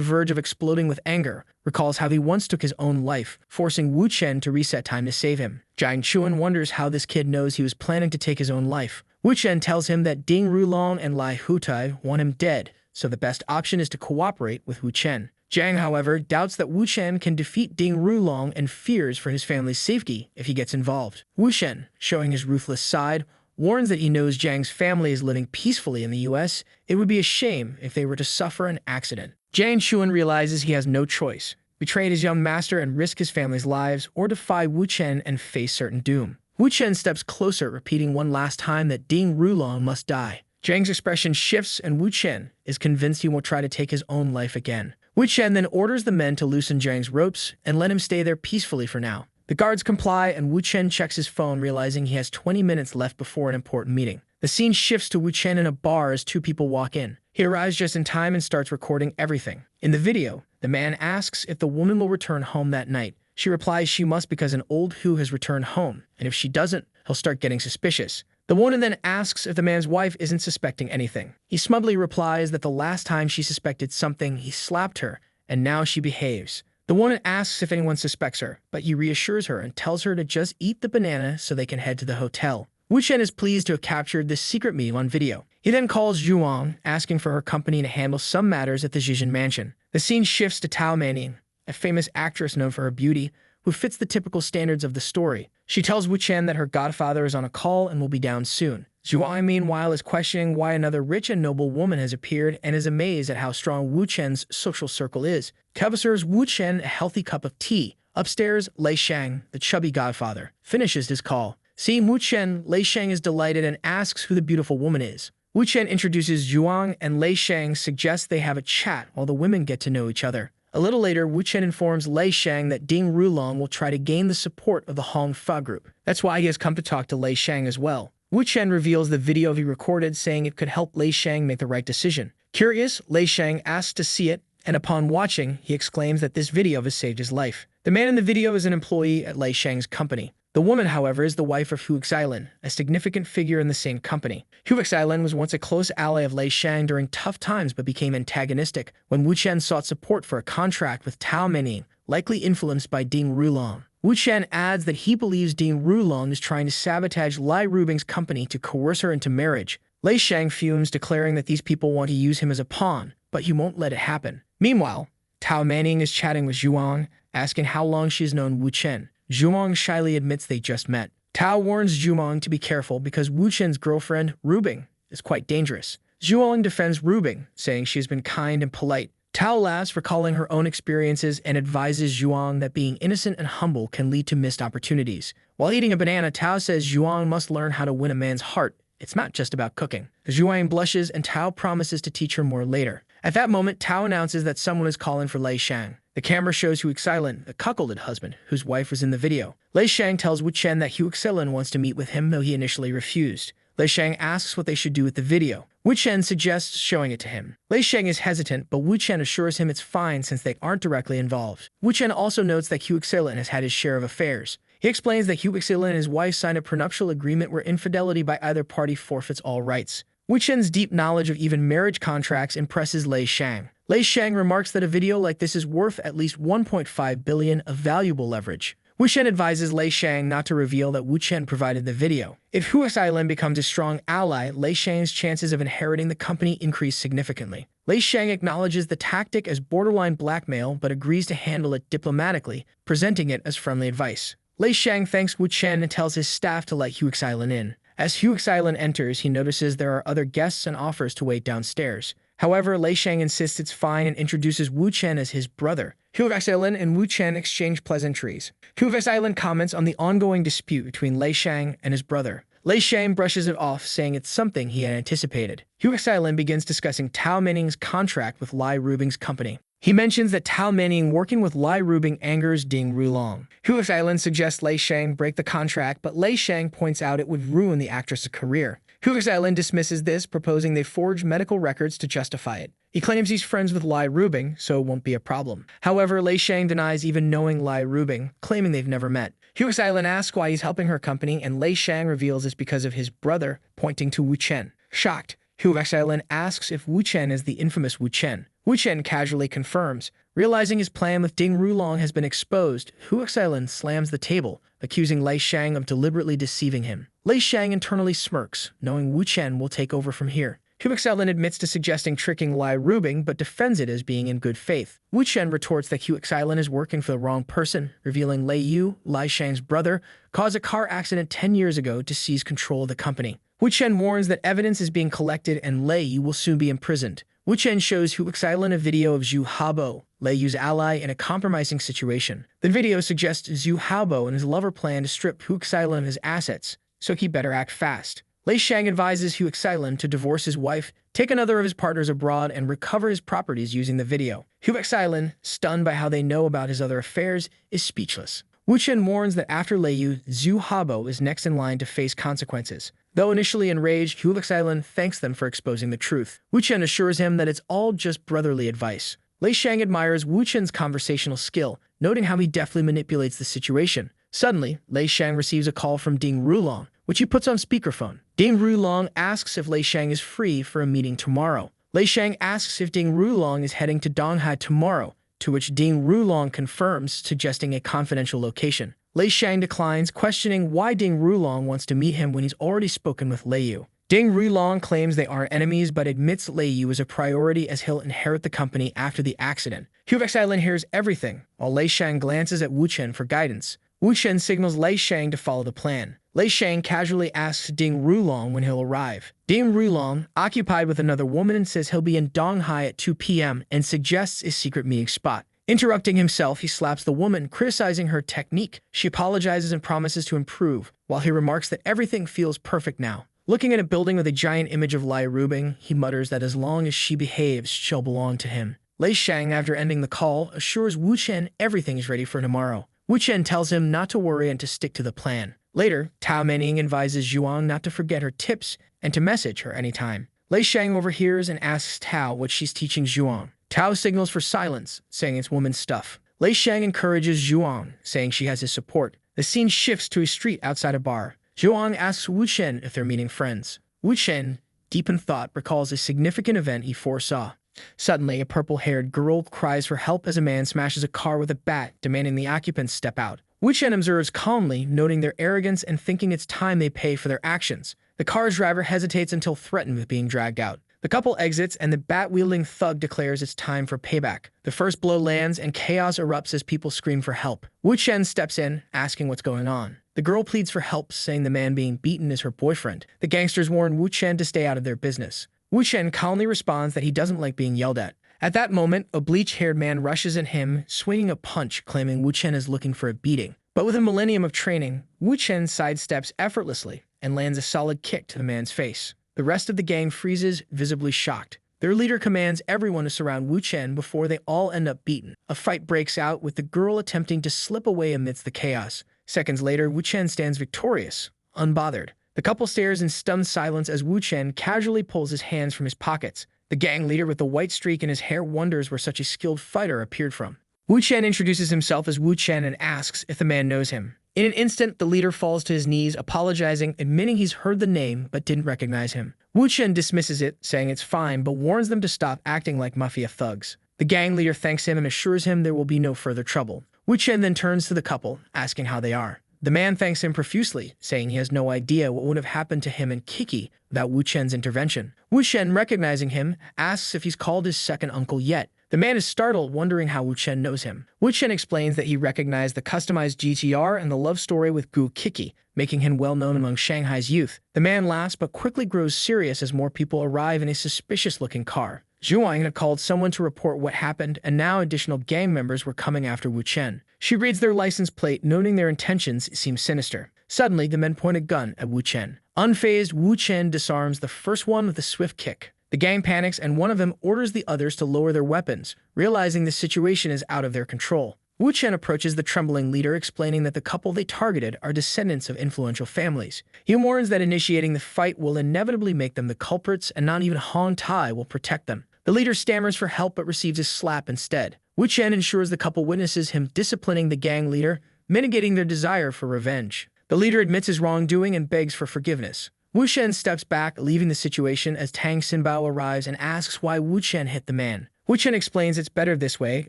verge of exploding with anger, recalls how he once took his own life, forcing Wu Chen to reset time to save him. Jiang Chuan wonders how this kid knows he was planning to take his own life. Wu Chen tells him that Ding Rulong and Lai Hutai want him dead, so the best option is to cooperate with Wu Chen. Jiang, however, doubts that Wu Chen can defeat Ding Rulong and fears for his family's safety if he gets involved. Wu Chen, showing his ruthless side, warns that he knows Jiang's family is living peacefully in the US. It would be a shame if they were to suffer an accident. Jiang Chuan realizes he has no choice: betray his young master and risk his family's lives, or defy Wu Chen and face certain doom. Wu Chen steps closer, repeating one last time that Ding Rulong must die. Jiang's expression shifts, and Wu Chen is convinced he won't try to take his own life again. Wu Chen then orders the men to loosen Jiang's ropes and let him stay there peacefully for now. The guards comply, and Wu Chen checks his phone, realizing he has 20 minutes left before an important meeting. The scene shifts to Wu Chen in a bar as 2 people walk in. He arrives just in time and starts recording everything. In the video, the man asks if the woman will return home that night. She replies she must because an old Hu has returned home, and if she doesn't, he'll start getting suspicious. The woman then asks if the man's wife isn't suspecting anything. He smugly replies that the last time she suspected something, he slapped her, and now she behaves. The woman asks if anyone suspects her, but he reassures her and tells her to just eat the banana so they can head to the hotel. Wu Chen is pleased to have captured this secret meeting on video. He then calls Zhuang, asking for her company to handle some matters at the Zhizhen mansion. The scene shifts to Tao Manning, a famous actress known for her beauty, who fits the typical standards of the story. She tells Wu Chen that her godfather is on a call and will be down soon. Zhuang, meanwhile, is questioning why another rich and noble woman has appeared and is amazed at how strong Wu Chen's social circle is. Keva serves Wu Chen a healthy cup of tea. Upstairs, Lei Shang, the chubby godfather, finishes his call. Seeing Wu Chen, Lei Shang is delighted and asks who the beautiful woman is. Wu Chen introduces Zhuang, and Lei Shang suggests they have a chat while the women get to know each other. A little later, Wu Chen informs Lei Shang that Ding Rulong will try to gain the support of the Hong Fa group. That's why he has come to talk to Lei Shang as well. Wu Chen reveals the video he recorded, saying it could help Lei Shang make the right decision. Curious, Lei Shang asks to see it, and upon watching, he exclaims that this video has saved his life. The man in the video is an employee at Lei Shang's company. The woman, however, is the wife of Hu Xilan, a significant figure in the same company. Hu Xilan was once a close ally of Lei Shang during tough times but became antagonistic when Wu Chen sought support for a contract with Tao Menning, likely influenced by Ding Rulong. Wu Chen adds that he believes Ding Rulong is trying to sabotage Lai Rubing's company to coerce her into marriage. Lei Shang fumes, declaring that these people want to use him as a pawn, but he won't let it happen. Meanwhile, Tao Manning is chatting with Zhuang, asking how long she has known Wu Chen. Zhuang shyly admits they just met. Tao warns Zhuang to be careful because Wu Chen's girlfriend, Rubing, is quite dangerous. Zhuang defends Rubing, saying she has been kind and polite. Tao laughs, recalling her own experiences, and advises Zhuang that being innocent and humble can lead to missed opportunities. While eating a banana, Tao says Zhuang must learn how to win a man's heart. It's not just about cooking. Zhuang blushes, and Tao promises to teach her more later. At that moment, Tao announces that someone is calling for Lei Shang. The camera shows Hu Xilin, the cuckolded husband, whose wife was in the video. Lei Shang tells Wu Chen that Hu Xilin wants to meet with him, though he initially refused. Lei Shang asks what they should do with the video. Wu Chen suggests showing it to him. Lei Shang is hesitant, but Wu Chen assures him it's fine since they aren't directly involved. Wu Chen also notes that Hu Xilin has had his share of affairs. He explains that Hu Xilin and his wife signed a prenuptial agreement where infidelity by either party forfeits all rights. Wu Chen's deep knowledge of even marriage contracts impresses Lei Shang. Lei Shang remarks that a video like this is worth at least 1.5 billion of valuable leverage. Wu Chen advises Lei Shang not to reveal that Wu Chen provided the video. If Hu Xilin becomes a strong ally, Lei Shang's chances of inheriting the company increase significantly. Lei Shang acknowledges the tactic as borderline blackmail but agrees to handle it diplomatically, presenting it as friendly advice. Lei Shang thanks Wu Chen and tells his staff to let Hu Xilin in. As Hu Xilin enters, he notices there are other guests and offers to wait downstairs. However, Lei Shang insists it's fine and introduces Wu Chen as his brother. Hu Xilin and Wu Chen exchange pleasantries. Hu Xilin comments on the ongoing dispute between Lei Shang and his brother. Lei Shang brushes it off, saying it's something he had anticipated. Hu Xilin begins discussing Tao Manning's contract with Lai Rubing's company. He mentions that Tao Manning working with Lai Rubing angers Ding Rulong. Hu Xilin suggests Lei Shang break the contract, but Lei Shang points out it would ruin the actress's career. Hu Xilin dismisses this, proposing they forge medical records to justify it. He claims he's friends with Lai Rubing, so it won't be a problem. However, Lei Shang denies even knowing Lai Rubing, claiming they've never met. Hu Xilin asks why he's helping her company, and Lei Shang reveals it's because of his brother, pointing to Wu Chen. Shocked, Hu Xilin asks if Wu Chen is the infamous Wu Chen. Wu Chen casually confirms. Realizing his plan with Ding Rulong has been exposed, Hu Xilin slams the table, accusing Lei Shang of deliberately deceiving him. Lei Shang internally smirks, knowing Wu Chen will take over from here. Hu Xilin admits to suggesting tricking Lai Rubing, but defends it as being in good faith. Wu Chen retorts that Hu Xilin is working for the wrong person, revealing Lei Yu, Lei Shang's brother, caused a car accident 10 years ago to seize control of the company. Wu Chen warns that evidence is being collected and Lei Yu will soon be imprisoned. Wu Chen shows Hu Xilin a video of Zhu Habo, Lei Yu's ally, in a compromising situation. The video suggests Zhu Habo and his lover plan to strip Hu Xilin of his assets, so he better act fast. Lei Shang advises Hu Xilin to divorce his wife, take another of his partners abroad, and recover his properties using the video. Hu Xilin, stunned by how they know about his other affairs, is speechless. Wu Chen warns that after Lei Yu, Zhu Habo is next in line to face consequences. Though initially enraged, Hu Xilin thanks them for exposing the truth. Wu Chen assures him that it's all just brotherly advice. Lei Shang admires Wu Chen's conversational skill, noting how he deftly manipulates the situation. Suddenly, Lei Shang receives a call from Ding Rulong, which he puts on speakerphone. Ding Rulong asks if Lei Shang is free for a meeting tomorrow. Lei Shang asks if Ding Rulong is heading to Donghai tomorrow, to which Ding Rulong confirms, suggesting a confidential location. Lei Shang declines, questioning why Ding Rulong wants to meet him when he's already spoken with Lei Yu. Ding Rulong claims they aren't enemies, but admits Lei Yu is a priority as he'll inherit the company after the accident. Hu Xilin hears everything, while Lei Shang glances at Wu Chen for guidance. Wu Chen signals Lei Shang to follow the plan. Lei Shang casually asks Ding Rulong when he'll arrive. Ding Rulong, occupied with another woman, says he'll be in Donghai at 2 p.m. and suggests a secret meeting spot. Interrupting himself, he slaps the woman, criticizing her technique. She apologizes and promises to improve, while he remarks that everything feels perfect now. Looking at a building with a giant image of Lai Rubing, he mutters that as long as she behaves, she'll belong to him. Lei Shang, after ending the call, assures Wu Chen everything is ready for tomorrow. Wu Chen tells him not to worry and to stick to the plan. Later, Tao Manning advises Zhuang not to forget her tips and to message her anytime. Lei Shang overhears and asks Tao what she's teaching Zhuang. Tao signals for silence, saying it's woman's stuff. Lei Shang encourages Zhuang, saying she has his support. The scene shifts to a street outside a bar. Zhuang asks Wu Chen if they're meeting friends. Wu Chen, deep in thought, recalls a significant event he foresaw. Suddenly, a purple-haired girl cries for help as a man smashes a car with a bat, demanding the occupants step out. Wu Chen observes calmly, noting their arrogance and thinking it's time they pay for their actions. The car's driver hesitates until threatened with being dragged out. The couple exits, and the bat-wielding thug declares it's time for payback. The first blow lands, and chaos erupts as people scream for help. Wu Chen steps in, asking what's going on. The girl pleads for help, saying the man being beaten is her boyfriend. The gangsters warn Wu Chen to stay out of their business. Wu Chen calmly responds that he doesn't like being yelled at. At that moment, a bleach-haired man rushes at him, swinging a punch, claiming Wu Chen is looking for a beating. But with a millennium of training, Wu Chen sidesteps effortlessly and lands a solid kick to the man's face. The rest of the gang freezes, visibly shocked. Their leader commands everyone to surround Wu Chen before they all end up beaten. A fight breaks out, with the girl attempting to slip away amidst the chaos. Seconds later, Wu Chen stands victorious, unbothered. The couple stares in stunned silence as Wu Chen casually pulls his hands from his pockets. The gang leader with the white streak in his hair wonders where such a skilled fighter appeared from. Wu Chen introduces himself as Wu Chen and asks if the man knows him. In an instant, the leader falls to his knees, apologizing, admitting he's heard the name but didn't recognize him. Wu Chen dismisses it, saying it's fine, but warns them to stop acting like mafia thugs. The gang leader thanks him and assures him there will be no further trouble. Wu Chen then turns to the couple, asking how they are. The man thanks him profusely, saying he has no idea what would have happened to him and Kiki without Wu Chen's intervention. Wu Chen, recognizing him, asks if he's called his second uncle yet. The man is startled, wondering how Wu Chen knows him. Wu Chen explains that he recognized the customized GTR and the love story with Gu Kiki, making him well known among Shanghai's youth. The man laughs but quickly grows serious as more people arrive in a suspicious-looking car. Zhuang had called someone to report what happened, and now additional gang members were coming after Wu Chen. She reads their license plate, noting their intentions seem sinister. Suddenly, the men point a gun at Wu Chen. Unfazed, Wu Chen disarms the first one with a swift kick. The gang panics, and one of them orders the others to lower their weapons, realizing the situation is out of their control. Wu Chen approaches the trembling leader, explaining that the couple they targeted are descendants of influential families. He warns that initiating the fight will inevitably make them the culprits, and not even Hong Tai will protect them. The leader stammers for help but receives a slap instead. Wu Chen ensures the couple witnesses him disciplining the gang leader, mitigating their desire for revenge. The leader admits his wrongdoing and begs for forgiveness. Wu Chen steps back, leaving the situation as Tang Xinbao arrives and asks why Wu Chen hit the man. Wu Chen explains it's better this way,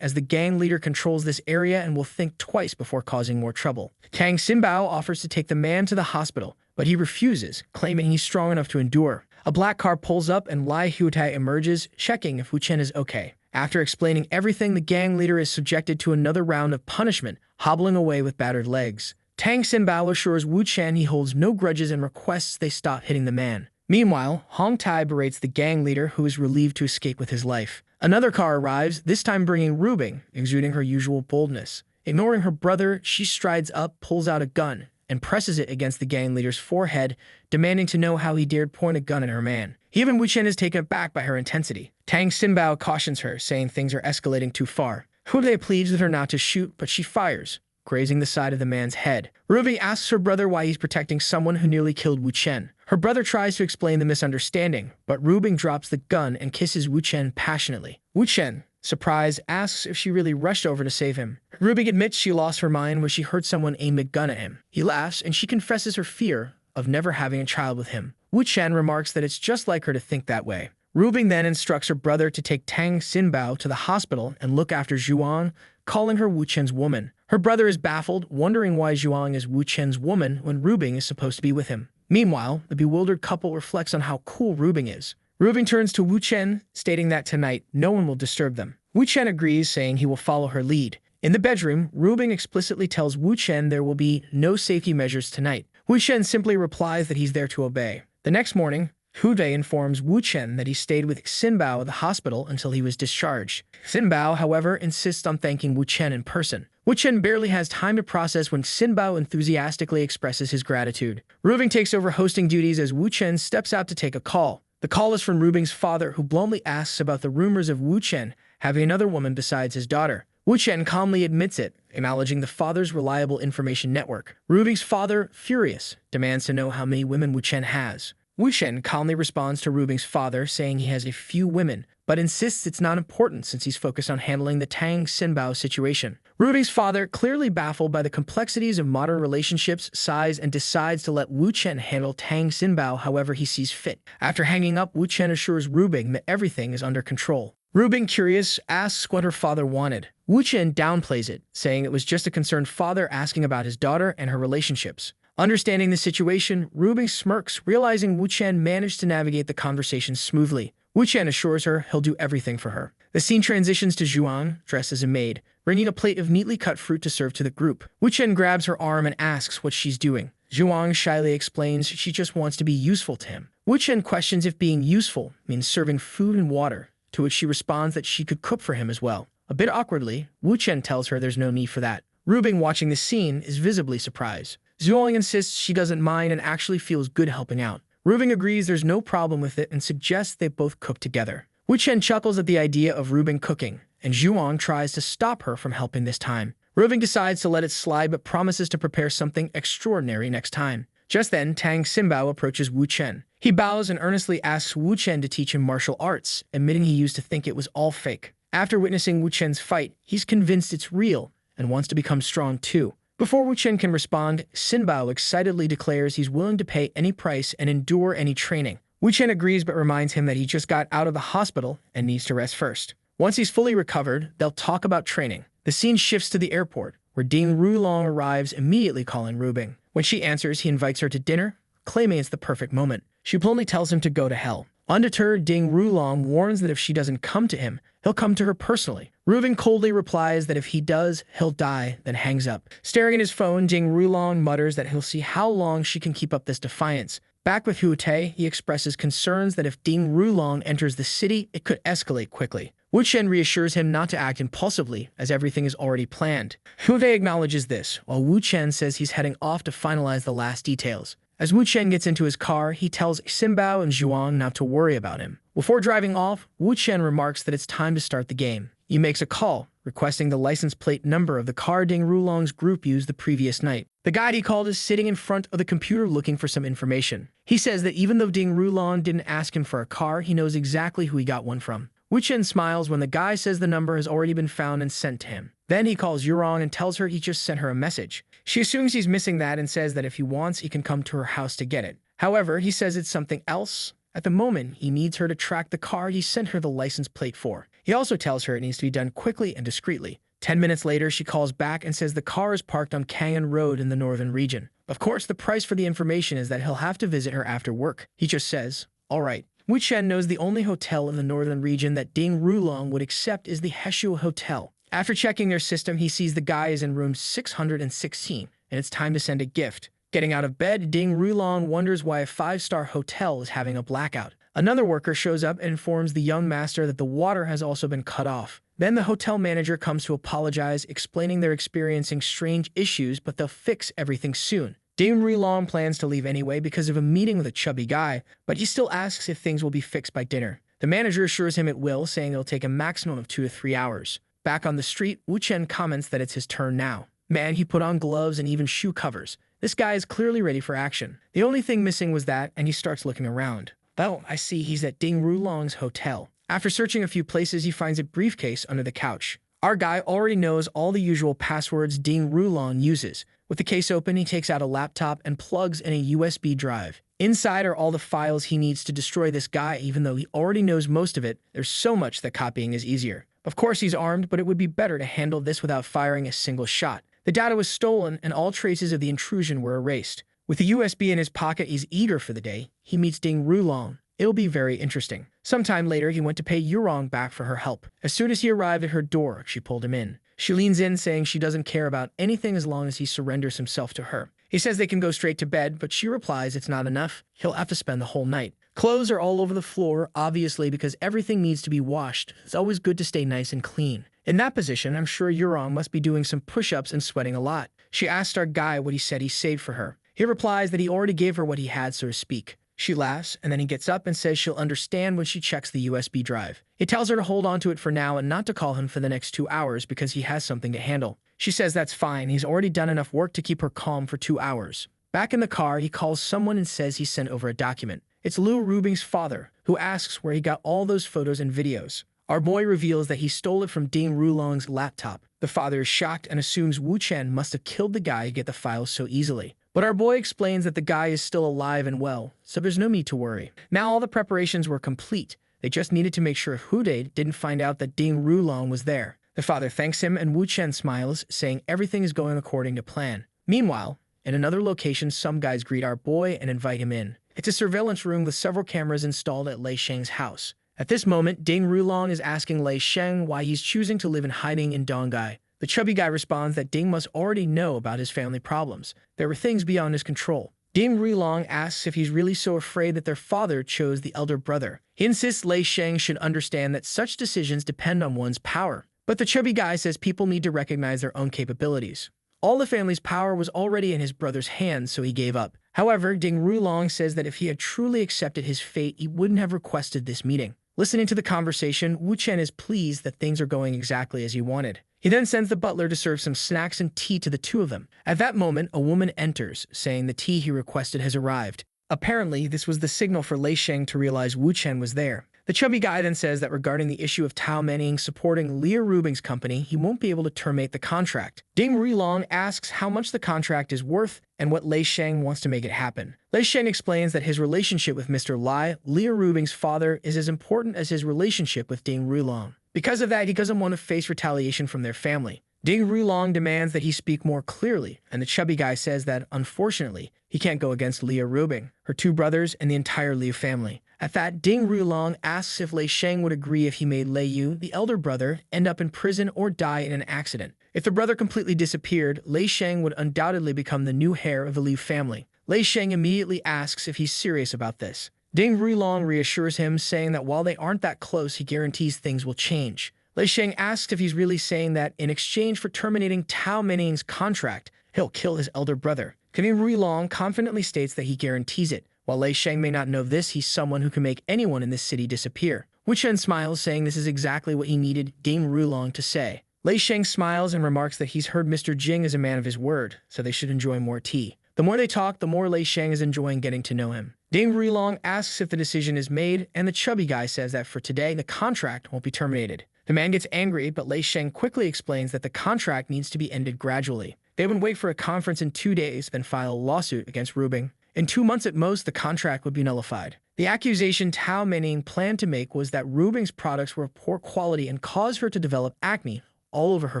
as the gang leader controls this area and will think twice before causing more trouble. Tang Xinbao offers to take the man to the hospital, but he refuses, claiming he's strong enough to endure. A black car pulls up and Lai Hutai emerges, checking if Wu Chen is okay. After explaining everything, the gang leader is subjected to another round of punishment, hobbling away with battered legs. Tang Xinbao assures Wu Chen he holds no grudges and requests they stop hitting the man. Meanwhile, Hong Tai berates the gang leader, who is relieved to escape with his life. Another car arrives, this time bringing Rubing, exuding her usual boldness. Ignoring her brother, she strides up, pulls out a gun, and presses it against the gang leader's forehead, demanding to know how he dared point a gun at her man. Even Wu Chen is taken aback by her intensity. Tang Xinbao cautions her, saying things are escalating too far. Hude pleads with her not to shoot, but she fires, grazing the side of the man's head. Ruby asks her brother why he's protecting someone who nearly killed Wu Chen. Her brother tries to explain the misunderstanding, but Rubing drops the gun and kisses Wu Chen passionately. Wu Chen, surprised, asks if she really rushed over to save him. Rubing admits she lost her mind when she heard someone aim a gun at him. He laughs, and she confesses her fear of never having a child with him. Wu Chen remarks that it's just like her to think that way. Rubing then instructs her brother to take Tang Xinbao to the hospital and look after Zhuang, calling her Wu Chen's woman. Her brother is baffled, wondering why Zhuang is Wu Chen's woman when Rubing is supposed to be with him. Meanwhile, the bewildered couple reflects on how cool Rubing is. Rubing turns to Wu Chen, stating that tonight no one will disturb them. Wu Chen agrees, saying he will follow her lead. In the bedroom, Rubing explicitly tells Wu Chen there will be no safety measures tonight. Wu Chen simply replies that he's there to obey. The next morning, Hude informs Wu Chen that he stayed with Xinbao at the hospital until he was discharged. Xinbao, however, insists on thanking Wu Chen in person. Wu Chen barely has time to process when Xinbao enthusiastically expresses his gratitude. Rubing takes over hosting duties as Wu Chen steps out to take a call. The call is from Rubing's father, who bluntly asks about the rumors of Wu Chen having another woman besides his daughter. Wu Chen calmly admits it, acknowledging the father's reliable information network. Rubing's father, furious, demands to know how many women Wu Chen has. Wu Chen calmly responds to Rubing's father, saying he has a few women, but insists it's not important since he's focused on handling the Tang Xinbao situation. Rubing's father, clearly baffled by the complexities of modern relationships, sighs and decides to let Wu Chen handle Tang Xinbao however he sees fit. After hanging up, Wu Chen assures Rubing that everything is under control. Rubing, curious, asks what her father wanted. Wu Chen downplays it, saying it was just a concerned father asking about his daughter and her relationships. Understanding the situation, Rubing smirks, realizing Wu Chen managed to navigate the conversation smoothly. Wu Chen assures her he'll do everything for her. The scene transitions to Zhuang, dressed as a maid, bringing a plate of neatly cut fruit to serve to the group. Wu Chen grabs her arm and asks what she's doing. Zhuang shyly explains she just wants to be useful to him. Wu Chen questions if being useful means serving food and water, to which she responds that she could cook for him as well. A bit awkwardly, Wu Chen tells her there's no need for that. Rubing, watching the scene, is visibly surprised. Zhuang insists she doesn't mind and actually feels good helping out. Rubing agrees there's no problem with it and suggests they both cook together. Wu Chen chuckles at the idea of Rubing cooking, and Zhuang tries to stop her from helping this time. Rubing decides to let it slide but promises to prepare something extraordinary next time. Just then, Tang Ximbao approaches Wu Chen. He bows and earnestly asks Wu Chen to teach him martial arts, admitting he used to think it was all fake. After witnessing Wu Chen's fight, he's convinced it's real and wants to become strong too. Before Wu Chen can respond, Ximbao excitedly declares he's willing to pay any price and endure any training. Wu Chen agrees but reminds him that he just got out of the hospital and needs to rest first. Once he's fully recovered, they'll talk about training. The scene shifts to the airport, where Ding Rulong arrives, immediately calling Rubing. When she answers, he invites her to dinner, claiming it's the perfect moment. She bluntly tells him to go to hell. Undeterred, Ding Rulong warns that if she doesn't come to him, he'll come to her personally. Rubing coldly replies that if he does, he'll die, then hangs up. Staring at his phone, Ding Rulong mutters that he'll see how long she can keep up this defiance. Back with Hu Te, he expresses concerns that if Ding Rulong enters the city, it could escalate quickly. Wu Chen reassures him not to act impulsively, as everything is already planned. Hu Te acknowledges this, while Wu Chen says he's heading off to finalize the last details. As Wu Chen gets into his car, he tells Ximbao and Zhuang not to worry about him. Before driving off, Wu Chen remarks that it's time to start the game. He makes a call, requesting the license plate number of the car Ding Rulong's group used the previous night. The guy he called is sitting in front of the computer looking for some information. He says that even though Ding Rulong didn't ask him for a car, he knows exactly who he got one from. Wu Chen smiles when the guy says the number has already been found and sent to him. Then he calls Yurong and tells her he just sent her a message. She assumes he's missing that and says that if he wants, he can come to her house to get it. However, he says it's something else. At the moment, he needs her to track the car he sent her the license plate for. He also tells her it needs to be done quickly and discreetly. 10 minutes later, she calls back and says the car is parked on Kangan Road in the northern region. Of course, the price for the information is that he'll have to visit her after work. He just says, all right. Wu Chen knows the only hotel in the northern region that Ding Rulong would accept is the Heshu Hotel. After checking their system, he sees the guy is in room 616, and it's time to send a gift. Getting out of bed, Ding Rulong wonders why a 5-star hotel is having a blackout. Another worker shows up and informs the young master that the water has also been cut off. Then the hotel manager comes to apologize, explaining they're experiencing strange issues, but they'll fix everything soon. Ding Rulong plans to leave anyway because of a meeting with a chubby guy, but he still asks if things will be fixed by dinner. The manager assures him it will, saying it'll take a maximum of 2 to 3 hours. Back on the street, Wu Chen comments that it's his turn now. Man, he put on gloves and even shoe covers. This guy is clearly ready for action. The only thing missing was that, and he starts looking around. Well, I see he's at Ding Rulong's hotel. After searching a few places, he finds a briefcase under the couch. Our guy already knows all the usual passwords Ding Rulong uses. With the case open, he takes out a laptop and plugs in a USB drive. Inside are all the files he needs to destroy this guy. Even though he already knows most of it, there's so much that copying is easier. Of course, he's armed, but it would be better to handle this without firing a single shot. The data was stolen, and all traces of the intrusion were erased. With the USB in his pocket, he's eager for the day. He meets Ding Rulong. It'll be very interesting. Sometime later, he went to pay Yurong back for her help. As soon as he arrived at her door, she pulled him in. She leans in, saying she doesn't care about anything as long as he surrenders himself to her. He says they can go straight to bed, but she replies it's not enough. He'll have to spend the whole night. Clothes are all over the floor, obviously because everything needs to be washed. It's always good to stay nice and clean. In that position, I'm sure Yurong must be doing some push-ups and sweating a lot. She asked our guy what he said he saved for her. He replies that he already gave her what he had, so to speak. She laughs, and then he gets up and says she'll understand when she checks the USB drive. He tells her to hold on to it for now and not to call him for the next 2 hours because he has something to handle. She says that's fine, he's already done enough work to keep her calm for 2 hours. Back in the car, he calls someone and says he sent over a document. It's Liu Rubing's father, who asks where he got all those photos and videos. Our boy reveals that he stole it from Ding Rulong's laptop. The father is shocked and assumes Wu Chen must have killed the guy to get the files so easily. But our boy explains that the guy is still alive and well, so there's no need to worry. Now all the preparations were complete. They just needed to make sure Hu Te didn't find out that Ding Rulong was there. The father thanks him and Wu Chen smiles, saying everything is going according to plan. Meanwhile, in another location, some guys greet our boy and invite him in. It's a surveillance room with several cameras installed at Lei Sheng's house. At this moment, Ding Rulong is asking Lei Sheng why he's choosing to live in hiding in Dongai. The chubby guy responds that Ding must already know about his family problems. There were things beyond his control. Ding Rulong asks if he's really so afraid that their father chose the elder brother. He insists Lei Sheng should understand that such decisions depend on one's power. But the chubby guy says people need to recognize their own capabilities. All the family's power was already in his brother's hands, so he gave up. However, Ding Rulong says that if he had truly accepted his fate, he wouldn't have requested this meeting. Listening to the conversation, Wu Chen is pleased that things are going exactly as he wanted. He then sends the butler to serve some snacks and tea to the two of them. At that moment, a woman enters, saying the tea he requested has arrived. Apparently, this was the signal for Lei Sheng to realize Wu Chen was there. The chubby guy then says that regarding the issue of Tao Menning supporting Leah Rubing's company, he won't be able to terminate the contract. Ding Rulong asks how much the contract is worth and what Lei Sheng wants to make it happen. Lei Sheng explains that his relationship with Mr. Lai, Leah Rubing's father, is as important as his relationship with Ding Rulong. Because of that, he doesn't want to face retaliation from their family. Ding Rulong demands that he speak more clearly, and the chubby guy says that, unfortunately, he can't go against Leah Rubing, her two brothers, and the entire Liu family. At that, Ding Rulong asks if Lei Sheng would agree if he made Lei Yu, the elder brother, end up in prison or die in an accident. If the brother completely disappeared, Lei Sheng would undoubtedly become the new heir of the Liu family. Lei Sheng immediately asks if he's serious about this. Ding Rulong reassures him, saying that while they aren't that close, he guarantees things will change. Lei Sheng asks if he's really saying that in exchange for terminating Tao Menning's contract, he'll kill his elder brother. Ding Rulong confidently states that he guarantees it. While Lei Sheng may not know this, he's someone who can make anyone in this city disappear. Wu Chen smiles, saying this is exactly what he needed Ding Rulong to say. Lei Sheng smiles and remarks that he's heard Mr. Jing is a man of his word, so they should enjoy more tea. The more they talk, the more Lei Sheng is enjoying getting to know him. Ding Rulong asks if the decision is made, and the chubby guy says that for today, the contract won't be terminated. The man gets angry, but Lei Sheng quickly explains that the contract needs to be ended gradually. They would wait for a conference in 2 days, then file a lawsuit against Rubing. In 2 months at most, the contract would be nullified. The accusation Tao Menning planned to make was that Rubing's products were of poor quality and caused her to develop acne all over her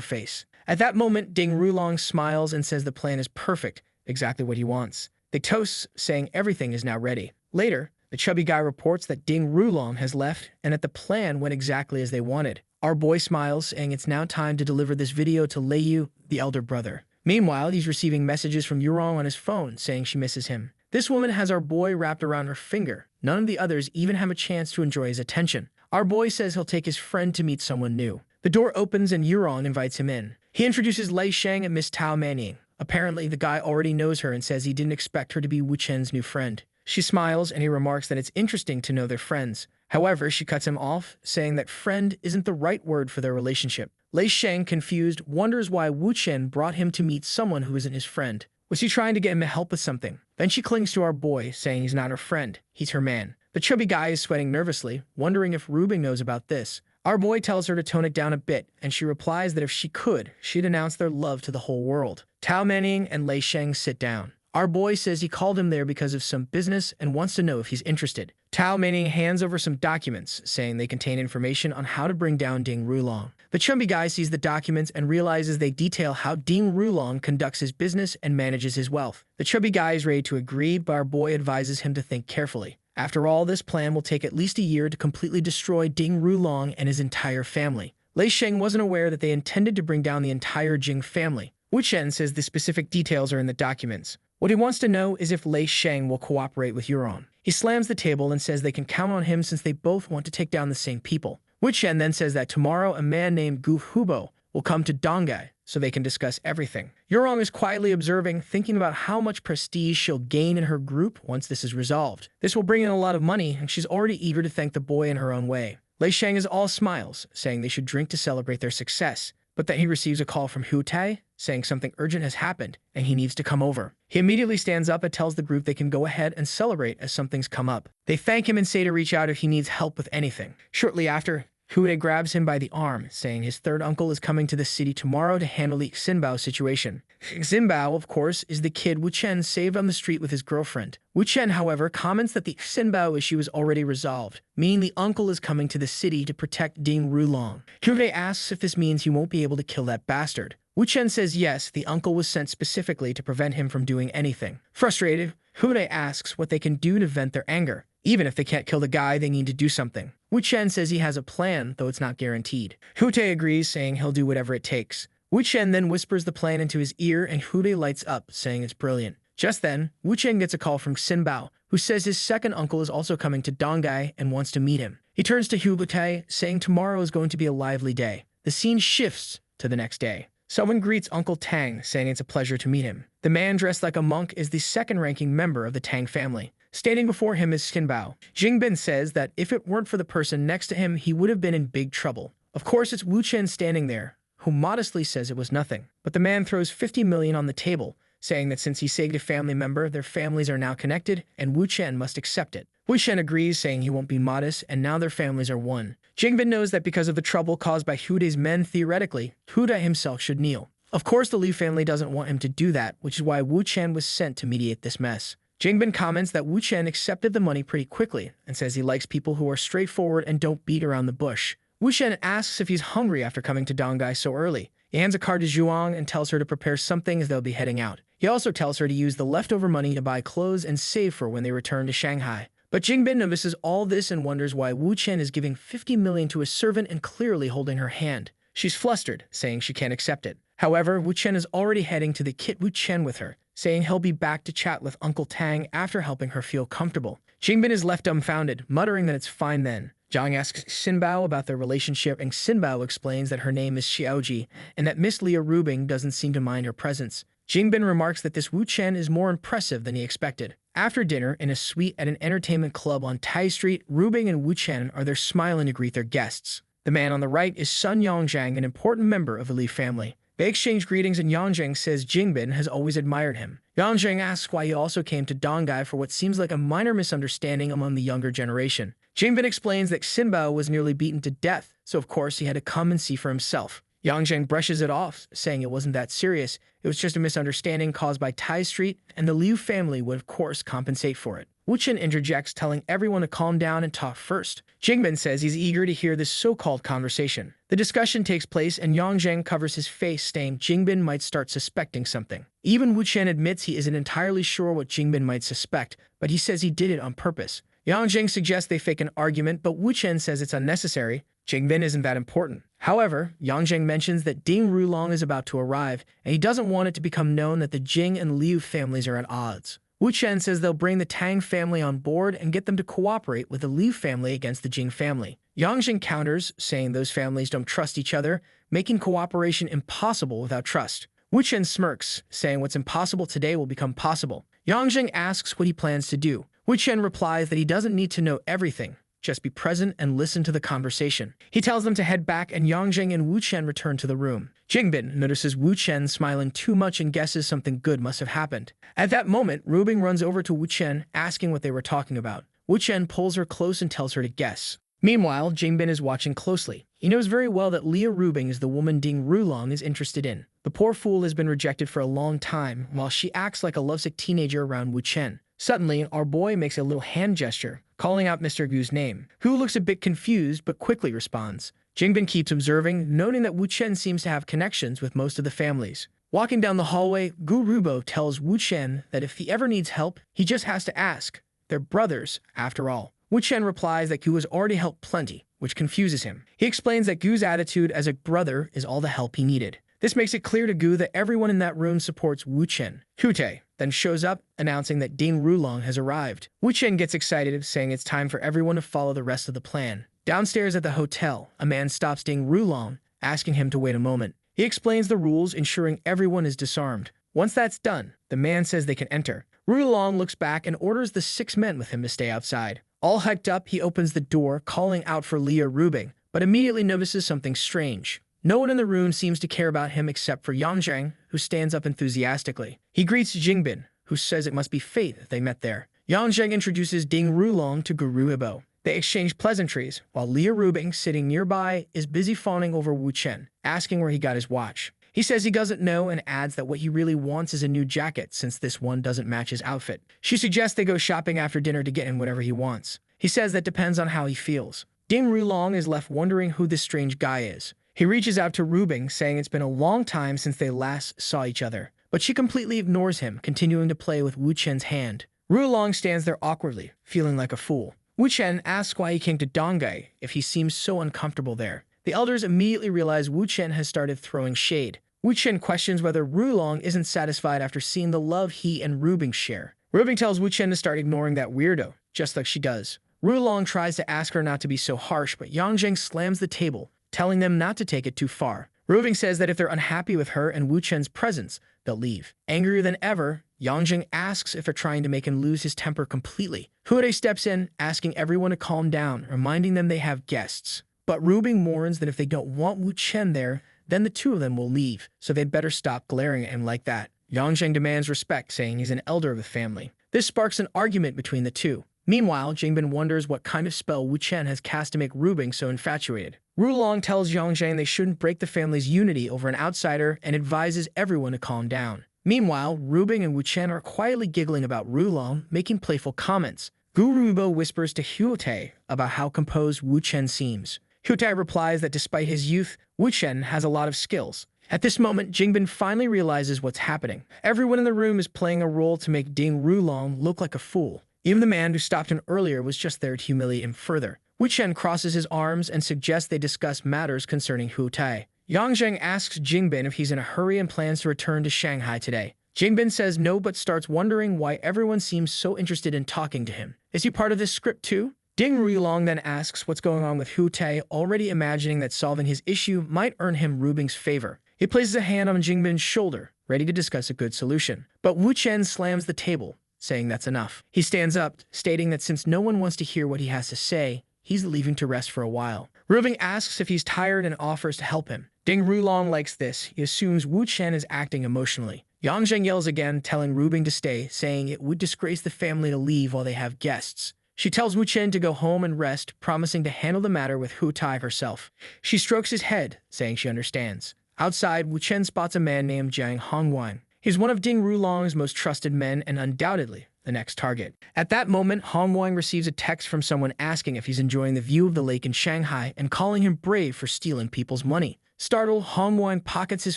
face. At that moment, Ding Rulong smiles and says the plan is perfect, exactly what he wants. They toast, saying everything is now ready. Later, the chubby guy reports that Ding Rulong has left and that the plan went exactly as they wanted. Our boy smiles, saying it's now time to deliver this video to Lei Yu, the elder brother. Meanwhile, he's receiving messages from Yurong on his phone, saying she misses him. This woman has our boy wrapped around her finger. None of the others even have a chance to enjoy his attention. Our boy says he'll take his friend to meet someone new. The door opens and Yurong invites him in. He introduces Lei Sheng and Miss Tao Menning. Apparently, the guy already knows her and says he didn't expect her to be Wu Chen's new friend. She smiles and he remarks that it's interesting to know they're friends. However, she cuts him off, saying that friend isn't the right word for their relationship. Lei Sheng, confused, wonders why Wu Chen brought him to meet someone who isn't his friend. Was he trying to get him to help with something? Then she clings to our boy, saying he's not her friend, he's her man. The chubby guy is sweating nervously, wondering if Rubing knows about this. Our boy tells her to tone it down a bit, and she replies that if she could, she'd announce their love to the whole world. Tao Menning and Lei Sheng sit down. Our boy says he called him there because of some business and wants to know if he's interested. Tao Menning hands over some documents, saying they contain information on how to bring down Ding Rulong. The chubby guy sees the documents and realizes they detail how Ding Rulong conducts his business and manages his wealth. The chubby guy is ready to agree, but our boy advises him to think carefully. After all, this plan will take at least a year to completely destroy Ding Rulong and his entire family. Lei Sheng wasn't aware that they intended to bring down the entire Jing family. Wu Chen says the specific details are in the documents. What he wants to know is if Lei Sheng will cooperate with Yurong. He slams the table and says they can count on him since they both want to take down the same people. Wu Chen then says that tomorrow a man named Gu Hubo will come to Dongai so they can discuss everything. Yurong is quietly observing, thinking about how much prestige she'll gain in her group once this is resolved. This will bring in a lot of money, and she's already eager to thank the boy in her own way. Lei Sheng is all smiles, saying they should drink to celebrate their success, but that he receives a call from Hu Tai, saying something urgent has happened and he needs to come over. He immediately stands up and tells the group they can go ahead and celebrate as something's come up. They thank him and say to reach out if he needs help with anything. Shortly after, Hu Tai grabs him by the arm, saying his third uncle is coming to the city tomorrow to handle the Xinbao situation. Xinbao, of course, is the kid Wu Chen saved on the street with his girlfriend. Wu Chen, however, comments that the Xinbao issue is already resolved, meaning the uncle is coming to the city to protect Ding Rulong. Hu Tai asks if this means he won't be able to kill that bastard. Wu Chen says yes, the uncle was sent specifically to prevent him from doing anything. Frustrated, Hu Tai asks what they can do to vent their anger. Even if they can't kill the guy, they need to do something. Wu Chen says he has a plan, though it's not guaranteed. Hu Te agrees, saying he'll do whatever it takes. Wu Chen then whispers the plan into his ear, and Hu Te lights up, saying it's brilliant. Just then, Wu Chen gets a call from Xin Bao, who says his second uncle is also coming to Dongai and wants to meet him. He turns to Hu Te, saying tomorrow is going to be a lively day. The scene shifts to the next day. Someone greets Uncle Tang, saying it's a pleasure to meet him. The man dressed like a monk is the second-ranking member of the Tang family. Standing before him is Xin Bao. Jingbin says that if it weren't for the person next to him, he would have been in big trouble. Of course, it's Wu Chen standing there, who modestly says it was nothing. But the man throws 50 million on the table, saying that since he saved a family member, their families are now connected, and Wu Chen must accept it. Wu Chen agrees, saying he won't be modest, and now their families are one. Jingbin knows that because of the trouble caused by Hu Te's men, theoretically, Hu Te himself should kneel. Of course, the Liu family doesn't want him to do that, which is why Wu Chen was sent to mediate this mess. Jingbin comments that Wu Chen accepted the money pretty quickly, and says he likes people who are straightforward and don't beat around the bush. Wu Chen asks if he's hungry after coming to Dongai so early. He hands a card to Zhuang and tells her to prepare something as they'll be heading out. He also tells her to use the leftover money to buy clothes and save for when they return to Shanghai. But Jingbin notices all this and wonders why Wu Chen is giving 50 million to a servant and clearly holding her hand. She's flustered, saying she can't accept it. However, Wu Chen is already heading to the Kit Wu Chen with her, saying he'll be back to chat with Uncle Tang after helping her feel comfortable. Jingbin is left dumbfounded, muttering that it's fine then. Zhang asks Xin Bao about their relationship, and Xin Bao explains that her name is Xiaoji, and that Miss Leah Rubing doesn't seem to mind her presence. Jingbin remarks that this Wu Chen is more impressive than he expected. After dinner, in a suite at an entertainment club on Tai Street, Rubing and Wu Chen are there smiling to greet their guests. The man on the right is Sun Yongzhang, an important member of the Li family. They exchange greetings, and Yongzhang says Jingbin has always admired him. Yongzhang asks why he also came to Dongai for what seems like a minor misunderstanding among the younger generation. Jingbin explains that Xin Bao was nearly beaten to death, so of course he had to come and see for himself. Yongzhang brushes it off, saying it wasn't that serious. It was just a misunderstanding caused by Tai Street, and the Liu family would of course compensate for it. Wu Chen interjects, telling everyone to calm down and talk first. Jingbin says he's eager to hear this so-called conversation. The discussion takes place, and Yongzhang covers his face, saying Jingbin might start suspecting something. Even Wu Chen admits he isn't entirely sure what Jingbin might suspect, but he says he did it on purpose. Yongzhang suggests they fake an argument, but Wu Chen says it's unnecessary. Jingbin isn't that important. However, Yongzhang mentions that Ding Rulong is about to arrive, and he doesn't want it to become known that the Jing and Liu families are at odds. Wu Chen says they'll bring the Tang family on board and get them to cooperate with the Liu family against the Jing family. Yongzhang counters, saying those families don't trust each other, making cooperation impossible without trust. Wu Chen smirks, saying what's impossible today will become possible. Yongzhang asks what he plans to do. Wu Chen replies that he doesn't need to know everything, just be present and listen to the conversation. He tells them to head back, and Yongzhang and Wu Chen return to the room. Jingbin notices Wu Chen smiling too much and guesses something good must have happened. At that moment, Rubing runs over to Wu Chen, asking what they were talking about. Wu Chen pulls her close and tells her to guess. Meanwhile, Jingbin is watching closely. He knows very well that Leah Rubing is the woman Ding Rulong is interested in. The poor fool has been rejected for a long time, while she acts like a lovesick teenager around Wu Chen. Suddenly, our boy makes a little hand gesture, calling out Mr. Gu's name. Gu looks a bit confused, but quickly responds. Jingbin keeps observing, noting that Wu Chen seems to have connections with most of the families. Walking down the hallway, Gu Rubo tells Wu Chen that if he ever needs help, he just has to ask. They're brothers, after all. Wu Chen replies that Gu has already helped plenty, which confuses him. He explains that Gu's attitude as a brother is all the help he needed. This makes it clear to Gu that everyone in that room supports Wu Chen. Hu Te then shows up, announcing that Ding Rulong has arrived. Wu Chen gets excited, saying it's time for everyone to follow the rest of the plan. Downstairs at the hotel, a man stops Ding Rulong, asking him to wait a moment. He explains the rules, ensuring everyone is disarmed. Once that's done, the man says they can enter. Rulong looks back and orders the 6 men with him to stay outside. All hyped up, he opens the door, calling out for Leah Rubing, but immediately notices something strange. No one in the room seems to care about him except for Yongzhang, who stands up enthusiastically. He greets Jingbin, who says it must be fate that they met there. Yongzhang introduces Ding Rulong to Guru Ibo. They exchange pleasantries, while Leah Rubing, sitting nearby, is busy fawning over Wu Chen, asking where he got his watch. He says he doesn't know and adds that what he really wants is a new jacket since this one doesn't match his outfit. She suggests they go shopping after dinner to get him whatever he wants. He says that depends on how he feels. Ding Rulong is left wondering who this strange guy is. He reaches out to Rubing, saying it's been a long time since they last saw each other. But she completely ignores him, continuing to play with Wu Chen's hand. Rulong stands there awkwardly, feeling like a fool. Wu Chen asks why he came to Dongai if he seems so uncomfortable there. The elders immediately realize Wu Chen has started throwing shade. Wu Chen questions whether Rulong isn't satisfied after seeing the love he and Rubing share. Rubing tells Wu Chen to start ignoring that weirdo, just like she does. Rulong tries to ask her not to be so harsh, but Yang Zheng slams the table, telling them not to take it too far. Rubing says that if they're unhappy with her and Wu Chen's presence, they'll leave. Angrier than ever, Yang Zheng asks if they're trying to make him lose his temper completely. Hu steps in, asking everyone to calm down, reminding them they have guests. But Rubing warns that if they don't want Wu Chen there, then the two of them will leave, so they'd better stop glaring at him like that. Yang Zheng demands respect, saying he's an elder of the family. This sparks an argument between the two. Meanwhile, Jingbin wonders what kind of spell Wu Chen has cast to make Rubing so infatuated. Rulong tells Yang Zheng they shouldn't break the family's unity over an outsider and advises everyone to calm down. Meanwhile, Rubing and Wu Chen are quietly giggling about Rulong, making playful comments. Gu Rubo whispers to Huotai about how composed Wu Chen seems. Huotai replies that despite his youth, Wu Chen has a lot of skills. At this moment, Jingbin finally realizes what's happening. Everyone in the room is playing a role to make Ding Rulong look like a fool. Even the man who stopped him earlier was just there to humiliate him further. Wu Chen crosses his arms and suggests they discuss matters concerning Hu Tai. Yang Zheng asks Jingbin if he's in a hurry and plans to return to Shanghai today. Jingbin says no, but starts wondering why everyone seems so interested in talking to him. Is he part of this script too? Ding Rulong then asks what's going on with Hu Tai, already imagining that solving his issue might earn him Rubing's favor. He places a hand on Jingbin's shoulder, ready to discuss a good solution. But Wu Chen slams the table, saying that's enough. He stands up, stating that since no one wants to hear what he has to say, he's leaving to rest for a while. Rubing asks if he's tired and offers to help him. Ding Rulong likes this. He assumes Wu Chen is acting emotionally. Yang Zheng yells again, telling Rubing to stay, saying it would disgrace the family to leave while they have guests. She tells Wu Chen to go home and rest, promising to handle the matter with Hu Tai herself. She strokes his head, saying she understands. Outside, Wu Chen spots a man named Jiang Hongwang. He's one of Ding Rulong's most trusted men and undoubtedly the next target. At that moment, Hongwang receives a text from someone asking if he's enjoying the view of the lake in Shanghai and calling him brave for stealing people's money. Startled, Hongwang pockets his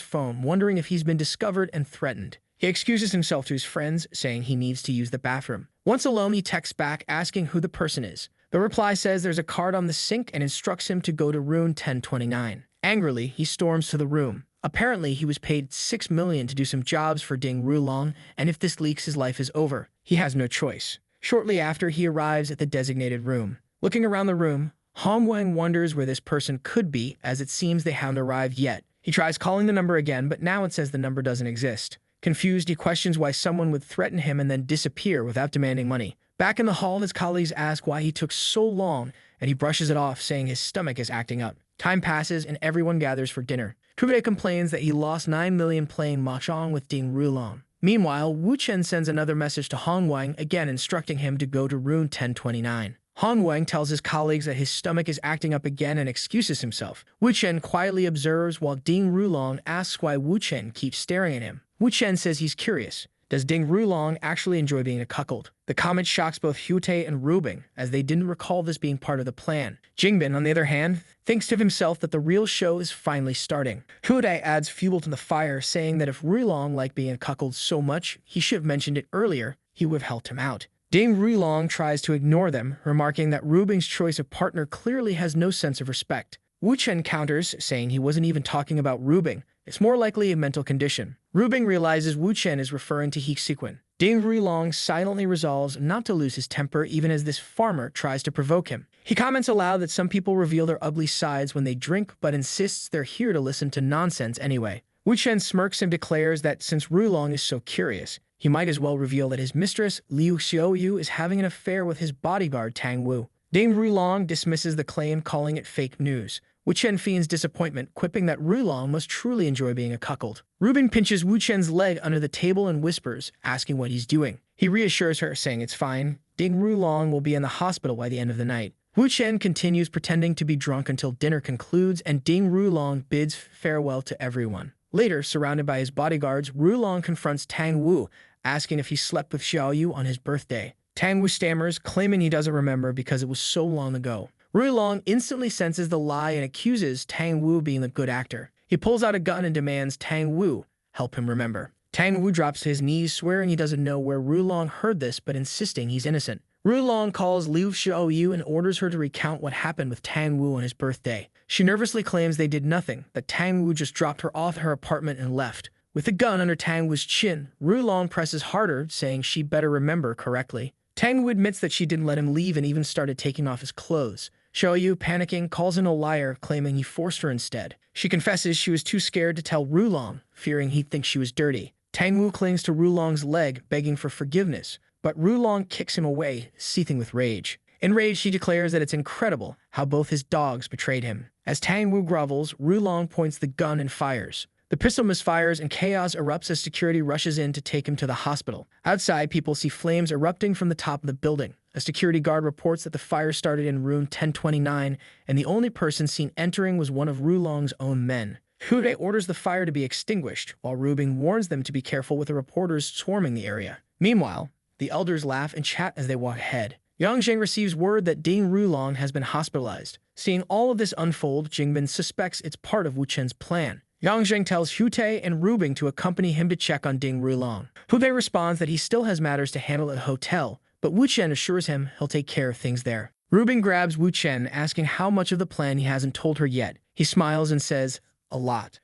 phone, wondering if he's been discovered and threatened. He excuses himself to his friends, saying he needs to use the bathroom. Once alone, he texts back asking who the person is. The reply says there's a card on the sink and instructs him to go to room 1029. Angrily, he storms to the room. Apparently, he was paid 6 million to do some jobs for Ding Rulong, and if this leaks, his life is over. He has no choice. Shortly after, he arrives at the designated room. Looking around the room, Hongwang wonders where this person could be, as it seems they haven't arrived yet. He tries calling the number again, but now it says the number doesn't exist. Confused, he questions why someone would threaten him and then disappear without demanding money. Back in the hall, his colleagues ask why he took so long, and he brushes it off, saying his stomach is acting up. Time passes, and everyone gathers for dinner. Kube complains that he lost 9 million playing mahjong with Ding Rulong. Meanwhile, Wu Chen sends another message to Hongwang, again instructing him to go to room 1029. Hongwang tells his colleagues that his stomach is acting up again and excuses himself. Wu Chen quietly observes while Ding Rulong asks why Wu Chen keeps staring at him. Wu Chen says he's curious. Does Ding Rulong actually enjoy being a cuckold? The comment shocks both Huotai and Rubing, as they didn't recall this being part of the plan. Jingbin, on the other hand, thinks to himself that the real show is finally starting. Huotai adds fuel to the fire, saying that if Rulong liked being a cuckold so much, he should have mentioned it earlier, he would have helped him out. Ding Rulong tries to ignore them, remarking that Rubing's choice of partner clearly has no sense of respect. Wu Chen counters, saying he wasn't even talking about Rubing. It's more likely a mental condition. Rubing realizes Wu Chen is referring to He Sequin. Ding Rulong silently resolves not to lose his temper even as this farmer tries to provoke him. He comments aloud that some people reveal their ugly sides when they drink, but insists they're here to listen to nonsense anyway. Wu Chen smirks and declares that since Rulong is so curious, he might as well reveal that his mistress, Liu Xiaoyu, is having an affair with his bodyguard Tang Wu. Ding Rulong dismisses the claim, calling it fake news. Wu Chen feigns disappointment, quipping that Rulong must truly enjoy being a cuckold. Rubing pinches Wu Chen's leg under the table and whispers, asking what he's doing. He reassures her, saying it's fine. Ding Rulong will be in the hospital by the end of the night. Wu Chen continues pretending to be drunk until dinner concludes, and Ding Rulong bids farewell to everyone. Later, surrounded by his bodyguards, Rulong confronts Tang Wu, asking if he slept with Xiaoyu on his birthday. Tang Wu stammers, claiming he doesn't remember because it was so long ago. Rulong instantly senses the lie and accuses Tang Wu being the good actor. He pulls out a gun and demands Tang Wu help him remember. Tang Wu drops to his knees, swearing he doesn't know where Rulong heard this, but insisting he's innocent. Rulong calls Liu Xiaoyu and orders her to recount what happened with Tang Wu on his birthday. She nervously claims they did nothing, that Tang Wu just dropped her off at her apartment and left. With the gun under Tang Wu's chin, Rulong presses harder, saying she better remember correctly. Tang Wu admits that she didn't let him leave and even started taking off his clothes. Xiaoyu, panicking, calls him a liar, claiming he forced her instead. She confesses she was too scared to tell Rulong, fearing he'd think she was dirty. Tang Wu clings to Rulong's leg, begging for forgiveness, but Rulong kicks him away, seething with rage. Enraged, she declares that it's incredible how both his dogs betrayed him. As Tang Wu grovels, Rulong points the gun and fires. The pistol misfires and chaos erupts as security rushes in to take him to the hospital. Outside, people see flames erupting from the top of the building. A security guard reports that the fire started in room 1029, and the only person seen entering was one of Rulong's own men. Hu Dai orders the fire to be extinguished, while Rubing warns them to be careful with the reporters swarming the area. Meanwhile, the elders laugh and chat as they walk ahead. Yang Zheng receives word that Ding Rulong has been hospitalized. Seeing all of this unfold, Jingbin suspects it's part of Wu Chen's plan. Yang Zheng tells Hu Tei and Rubing to accompany him to check on Ding Rulong. Hu Tei responds that he still has matters to handle at the hotel, but Wu Chen assures him he'll take care of things there. Rubing grabs Wu Chen, asking how much of the plan he hasn't told her yet. He smiles and says, "A lot."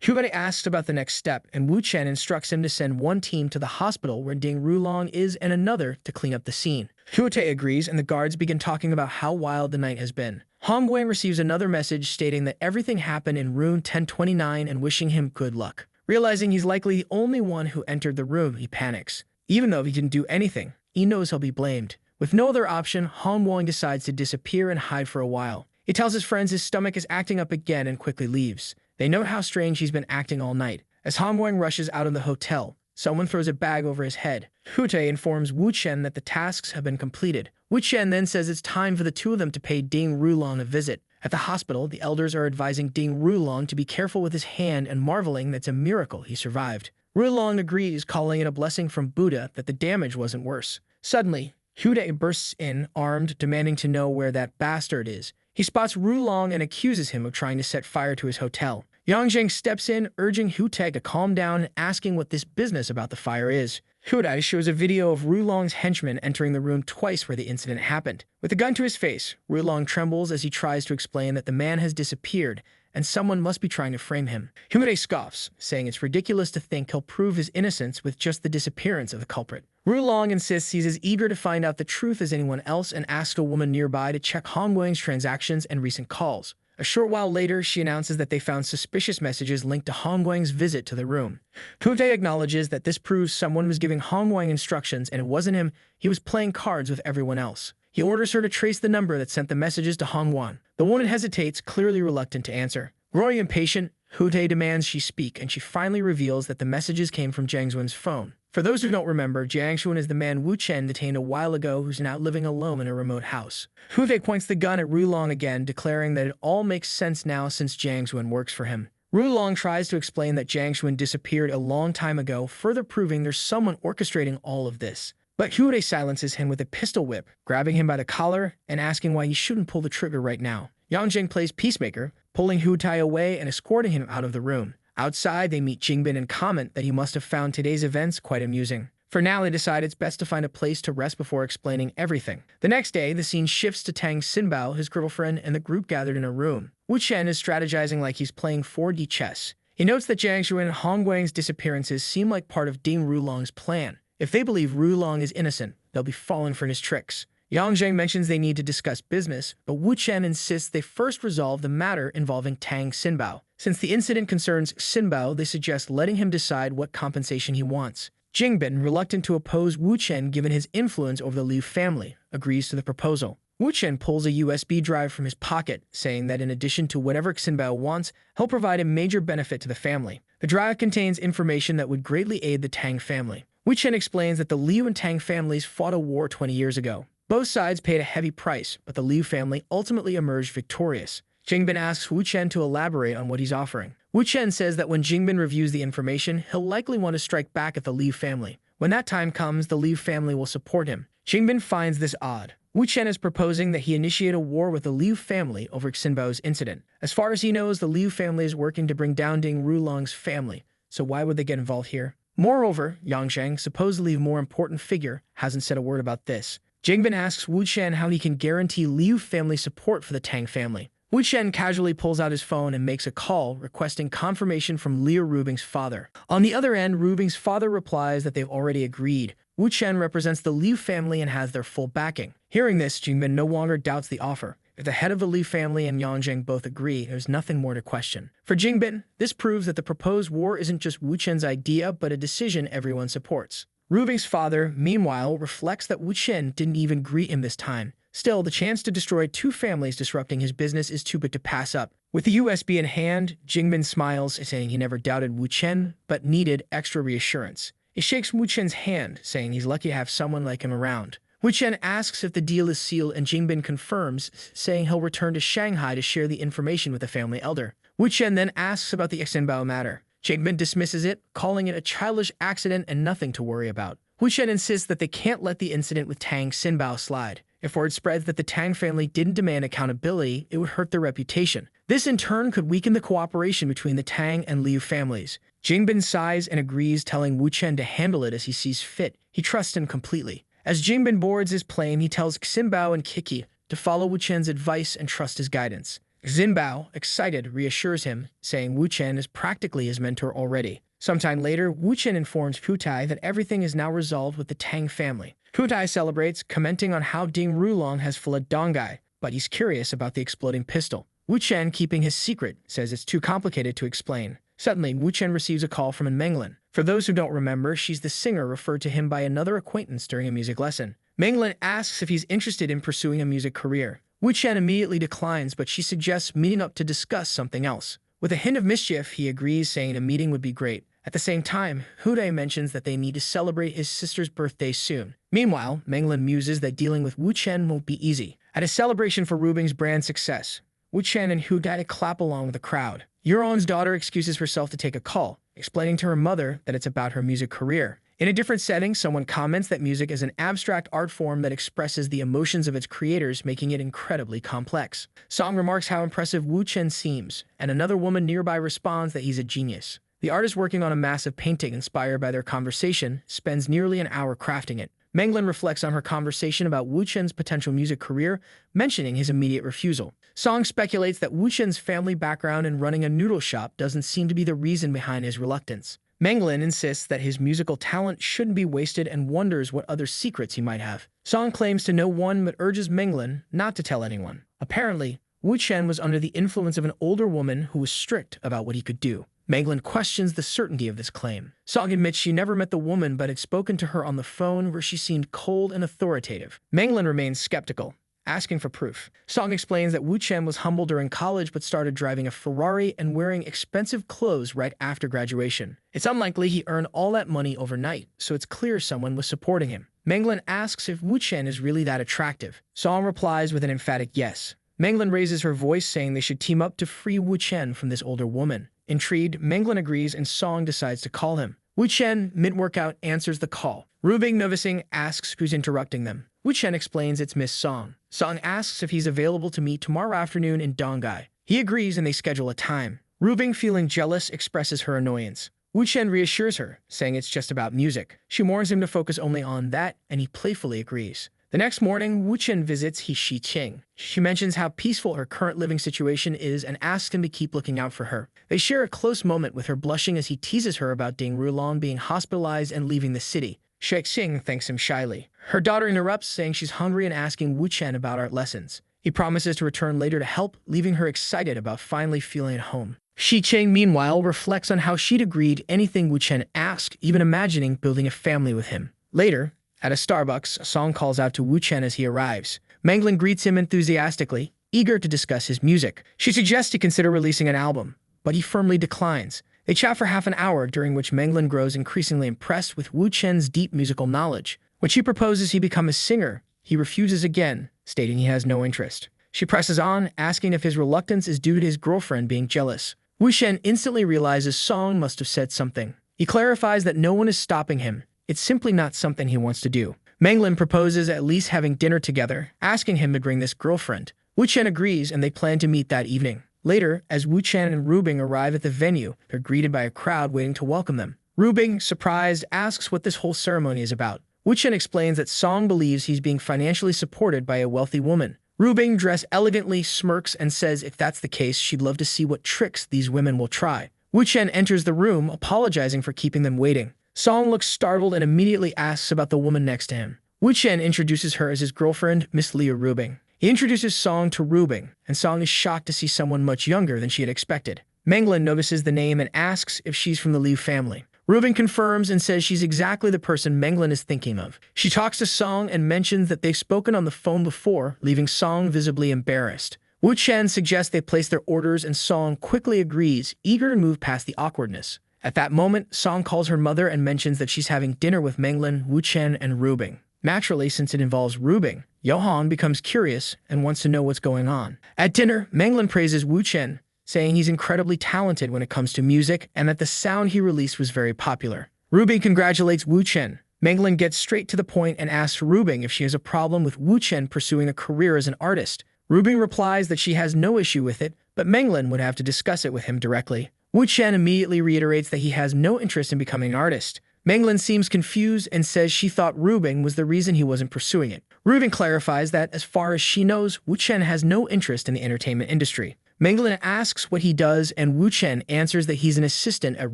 Hu Tei asks about the next step, and Wu Chen instructs him to send one team to the hospital where Ding Rulong is and another to clean up the scene. Hu Tei agrees, and the guards begin talking about how wild the night has been. Hong Guang receives another message stating that everything happened in room 1029 and wishing him good luck. Realizing he's likely the only one who entered the room, he panics. Even though he didn't do anything, he knows he'll be blamed. With no other option, Hong Guang decides to disappear and hide for a while. He tells his friends his stomach is acting up again and quickly leaves. They note how strange he's been acting all night. As Hong Guang rushes out of the hotel, someone throws a bag over his head. Hu Tei informs Wu Chen that the tasks have been completed. Wu Chen then says it's time for the two of them to pay Ding Rulong a visit. At the hospital, the elders are advising Ding Rulong to be careful with his hand and marveling that it's a miracle he survived. Rulong agrees, calling it a blessing from Buddha that the damage wasn't worse. Suddenly, Hu Tei bursts in, armed, demanding to know where that bastard is. He spots Rulong and accuses him of trying to set fire to his hotel. Yang Zheng steps in, urging Hu Tei to calm down and asking what this business about the fire is. Hu Tei shows a video of Rulong's henchman entering the room twice where the incident happened. With a gun to his face, Rulong trembles as he tries to explain that the man has disappeared and someone must be trying to frame him. Hu Tei scoffs, saying it's ridiculous to think he'll prove his innocence with just the disappearance of the culprit. Rulong insists he's as eager to find out the truth as anyone else and asks a woman nearby to check Hong Guang's transactions and recent calls. A short while later, she announces that they found suspicious messages linked to Hong Guang's visit to the room. Hu Tei acknowledges that this proves someone was giving Hong Guang instructions and it wasn't him, he was playing cards with everyone else. He orders her to trace the number that sent the messages to Hong Guang. The woman hesitates, clearly reluctant to answer. Growing impatient, Hu Tei demands she speak, and she finally reveals that the messages came from Jiang Xuan's phone. For those who don't remember, Jiang Xuan is the man Wu Chen detained a while ago who's now living alone in a remote house. Hu Tei points the gun at Rulong again, declaring that it all makes sense now since Jiang Xuan works for him. Rulong tries to explain that Jiang Xuan disappeared a long time ago, further proving there's someone orchestrating all of this. But Hu Tei silences him with a pistol whip, grabbing him by the collar and asking why he shouldn't pull the trigger right now. Yang Zheng plays peacemaker, pulling Hu Tei away and escorting him out of the room. Outside, they meet Jingbin and comment that he must have found today's events quite amusing. For now, they decide it's best to find a place to rest before explaining everything. The next day, the scene shifts to Tang Xinbao, his girlfriend, and the group gathered in a room. Wu Chen is strategizing like he's playing 4D chess. He notes that Jiang Xuan and Hong Guang's disappearances seem like part of Ding Rulong's plan. If they believe Rulong is innocent, they'll be falling for his tricks. Yang Zheng mentions they need to discuss business, but Wu Chen insists they first resolve the matter involving Tang Xinbao. Since the incident concerns Xinbao, they suggest letting him decide what compensation he wants. Jingbin, reluctant to oppose Wu Chen given his influence over the Liu family, agrees to the proposal. Wu Chen pulls a USB drive from his pocket, saying that in addition to whatever Xinbao wants, he'll provide a major benefit to the family. The drive contains information that would greatly aid the Tang family. Wu Chen explains that the Liu and Tang families fought a war 20 years ago. Both sides paid a heavy price, but the Liu family ultimately emerged victorious. Jingbin asks Wu Chen to elaborate on what he's offering. Wu Chen says that when Jingbin reviews the information, he'll likely want to strike back at the Liu family. When that time comes, the Liu family will support him. Jingbin finds this odd. Wu Chen is proposing that he initiate a war with the Liu family over Xinbao's incident. As far as he knows, the Liu family is working to bring down Ding Rulong's family, so why would they get involved here? Moreover, Yang Zheng, supposedly a more important figure, hasn't said a word about this. Jingbin asks Wu Chen how he can guarantee Liu family support for the Tang family. Wu Chen casually pulls out his phone and makes a call, requesting confirmation from Liu Rubing's father. On the other end, Rubing's father replies that they've already agreed. Wu Chen represents the Liu family and has their full backing. Hearing this, Jingbin no longer doubts the offer. If the head of the Liu family and Yang Zheng both agree, there's nothing more to question. For Jingbin, this proves that the proposed war isn't just Wu Chen's idea, but a decision everyone supports. Rubing's father, meanwhile, reflects that Wu Chen didn't even greet him this time. Still, the chance to destroy two families disrupting his business is too big to pass up. With the USB in hand, Jingbin smiles, saying he never doubted Wu Chen, but needed extra reassurance. He shakes Wu Chen's hand, saying he's lucky to have someone like him around. Wu Chen asks if the deal is sealed, and Jingbin confirms, saying he'll return to Shanghai to share the information with the family elder. Wu Chen then asks about the Xinbao matter. Jingbin dismisses it, calling it a childish accident and nothing to worry about. Wu Chen insists that they can't let the incident with Tang Xinbao slide. If word spreads that the Tang family didn't demand accountability, it would hurt their reputation. This in turn could weaken the cooperation between the Tang and Liu families. Jingbin sighs and agrees, telling Wu Chen to handle it as he sees fit. He trusts him completely. As Jingbin boards his plane, he tells Xinbao and Kiki to follow Wu Chen's advice and trust his guidance. Xinbao, excited, reassures him, saying Wu Chen is practically his mentor already. Sometime later, Wu Chen informs Putai that everything is now resolved with the Tang family. Putai celebrates, commenting on how Ding Rulong has fled Donghai, but he's curious about the exploding pistol. Wu Chen, keeping his secret, says it's too complicated to explain. Suddenly, Wu Chen receives a call from Menglin. For those who don't remember, she's the singer referred to him by another acquaintance during a music lesson. Menglin asks if he's interested in pursuing a music career. Wu Chen immediately declines, but she suggests meeting up to discuss something else. With a hint of mischief, he agrees, saying a meeting would be great. At the same time, Huday mentions that they need to celebrate his sister's birthday soon. Meanwhile, Menglin muses that dealing with Wu Chen won't be easy. At a celebration for Rubing's brand success, Wu Chen and Huday clap along with the crowd. Yuron's daughter excuses herself to take a call, explaining to her mother that it's about her music career. In a different setting, someone comments that music is an abstract art form that expresses the emotions of its creators, making it incredibly complex. Song remarks how impressive Wu Chen seems, and another woman nearby responds that he's a genius. The artist, working on a massive painting inspired by their conversation, spends nearly an hour crafting it. Menglin reflects on her conversation about Wu Chen's potential music career, mentioning his immediate refusal. Song speculates that Wu Chen's family background in running a noodle shop doesn't seem to be the reason behind his reluctance. Menglin insists that his musical talent shouldn't be wasted and wonders what other secrets he might have. Song claims to know one but urges Menglin not to tell anyone. Apparently, Wu Chen was under the influence of an older woman who was strict about what he could do. Menglin questions the certainty of this claim. Song admits she never met the woman but had spoken to her on the phone, where she seemed cold and authoritative. Menglin remains skeptical, asking for proof. Song explains that Wu Chen was humble during college but started driving a Ferrari and wearing expensive clothes right after graduation. It's unlikely he earned all that money overnight, so it's clear someone was supporting him. Menglin asks if Wu Chen is really that attractive. Song replies with an emphatic yes. Menglin raises her voice, saying they should team up to free Wu Chen from this older woman. Intrigued, Menglin agrees and Song decides to call him. Wu Chen, mid-workout, answers the call. Rubing, noticing, asks who's interrupting them. Wu Chen explains it's Miss Song. Song asks if he's available to meet tomorrow afternoon in Donghai. He agrees and they schedule a time. Rubing, feeling jealous, expresses her annoyance. Wu Chen reassures her, saying it's just about music. She warns him to focus only on that, and he playfully agrees. The next morning, Wu Chen visits He Shiqing. She mentions how peaceful her current living situation is and asks him to keep looking out for her. They share a close moment, with her blushing as he teases her about Ding Rulong being hospitalized and leaving the city. Shixing thanks him shyly. Her daughter interrupts, saying she's hungry and asking Wu Chen about art lessons. He promises to return later to help, leaving her excited about finally feeling at home. Shiqing, meanwhile, reflects on how she'd agreed anything Wu Chen asked, even imagining building a family with him. Later, at a Starbucks, Song calls out to Wu Chen as he arrives. Menglin greets him enthusiastically, eager to discuss his music. She suggests he consider releasing an album, but he firmly declines. They chat for half an hour, during which Menglin grows increasingly impressed with Wu Chen's deep musical knowledge. When she proposes he become a singer, he refuses again, stating he has no interest. She presses on, asking if his reluctance is due to his girlfriend being jealous. Wu Chen instantly realizes Song must have said something. He clarifies that no one is stopping him. It's simply not something he wants to do. Menglin proposes at least having dinner together, asking him to bring this girlfriend. Wu Chen agrees, and they plan to meet that evening. Later, as Wu Chen and Rubing arrive at the venue, they're greeted by a crowd waiting to welcome them. Rubing, surprised, asks what this whole ceremony is about. Wu Chen explains that Song believes he's being financially supported by a wealthy woman. Ru Bing, dressed elegantly, smirks and says if that's the case, she'd love to see what tricks these women will try. Wu Chen enters the room, apologizing for keeping them waiting. Song looks startled and immediately asks about the woman next to him. Wu Chen introduces her as his girlfriend, Miss Liu Rubing. He introduces Song to Rubing, and Song is shocked to see someone much younger than she had expected. Menglin notices the name and asks if she's from the Liu family. Rubing confirms and says she's exactly the person Menglin is thinking of. She talks to Song and mentions that they've spoken on the phone before, leaving Song visibly embarrassed. Wu Chen suggests they place their orders and Song quickly agrees, eager to move past the awkwardness. At that moment, Song calls her mother and mentions that she's having dinner with Menglin, Wu Chen, and Rubing. Naturally, since it involves Rubing, Yohan becomes curious and wants to know what's going on. At dinner, Menglin praises Wu Chen, saying he's incredibly talented when it comes to music and that the sound he released was very popular. Rubing congratulates Wu Chen. Menglin gets straight to the point and asks Rubing if she has a problem with Wu Chen pursuing a career as an artist. Rubing replies that she has no issue with it, but Menglin would have to discuss it with him directly. Wu Chen immediately reiterates that he has no interest in becoming an artist. Menglin seems confused and says she thought Rubing was the reason he wasn't pursuing it. Rubing clarifies that, as far as she knows, Wu Chen has no interest in the entertainment industry. Menglin asks what he does, and Wu Chen answers that he's an assistant at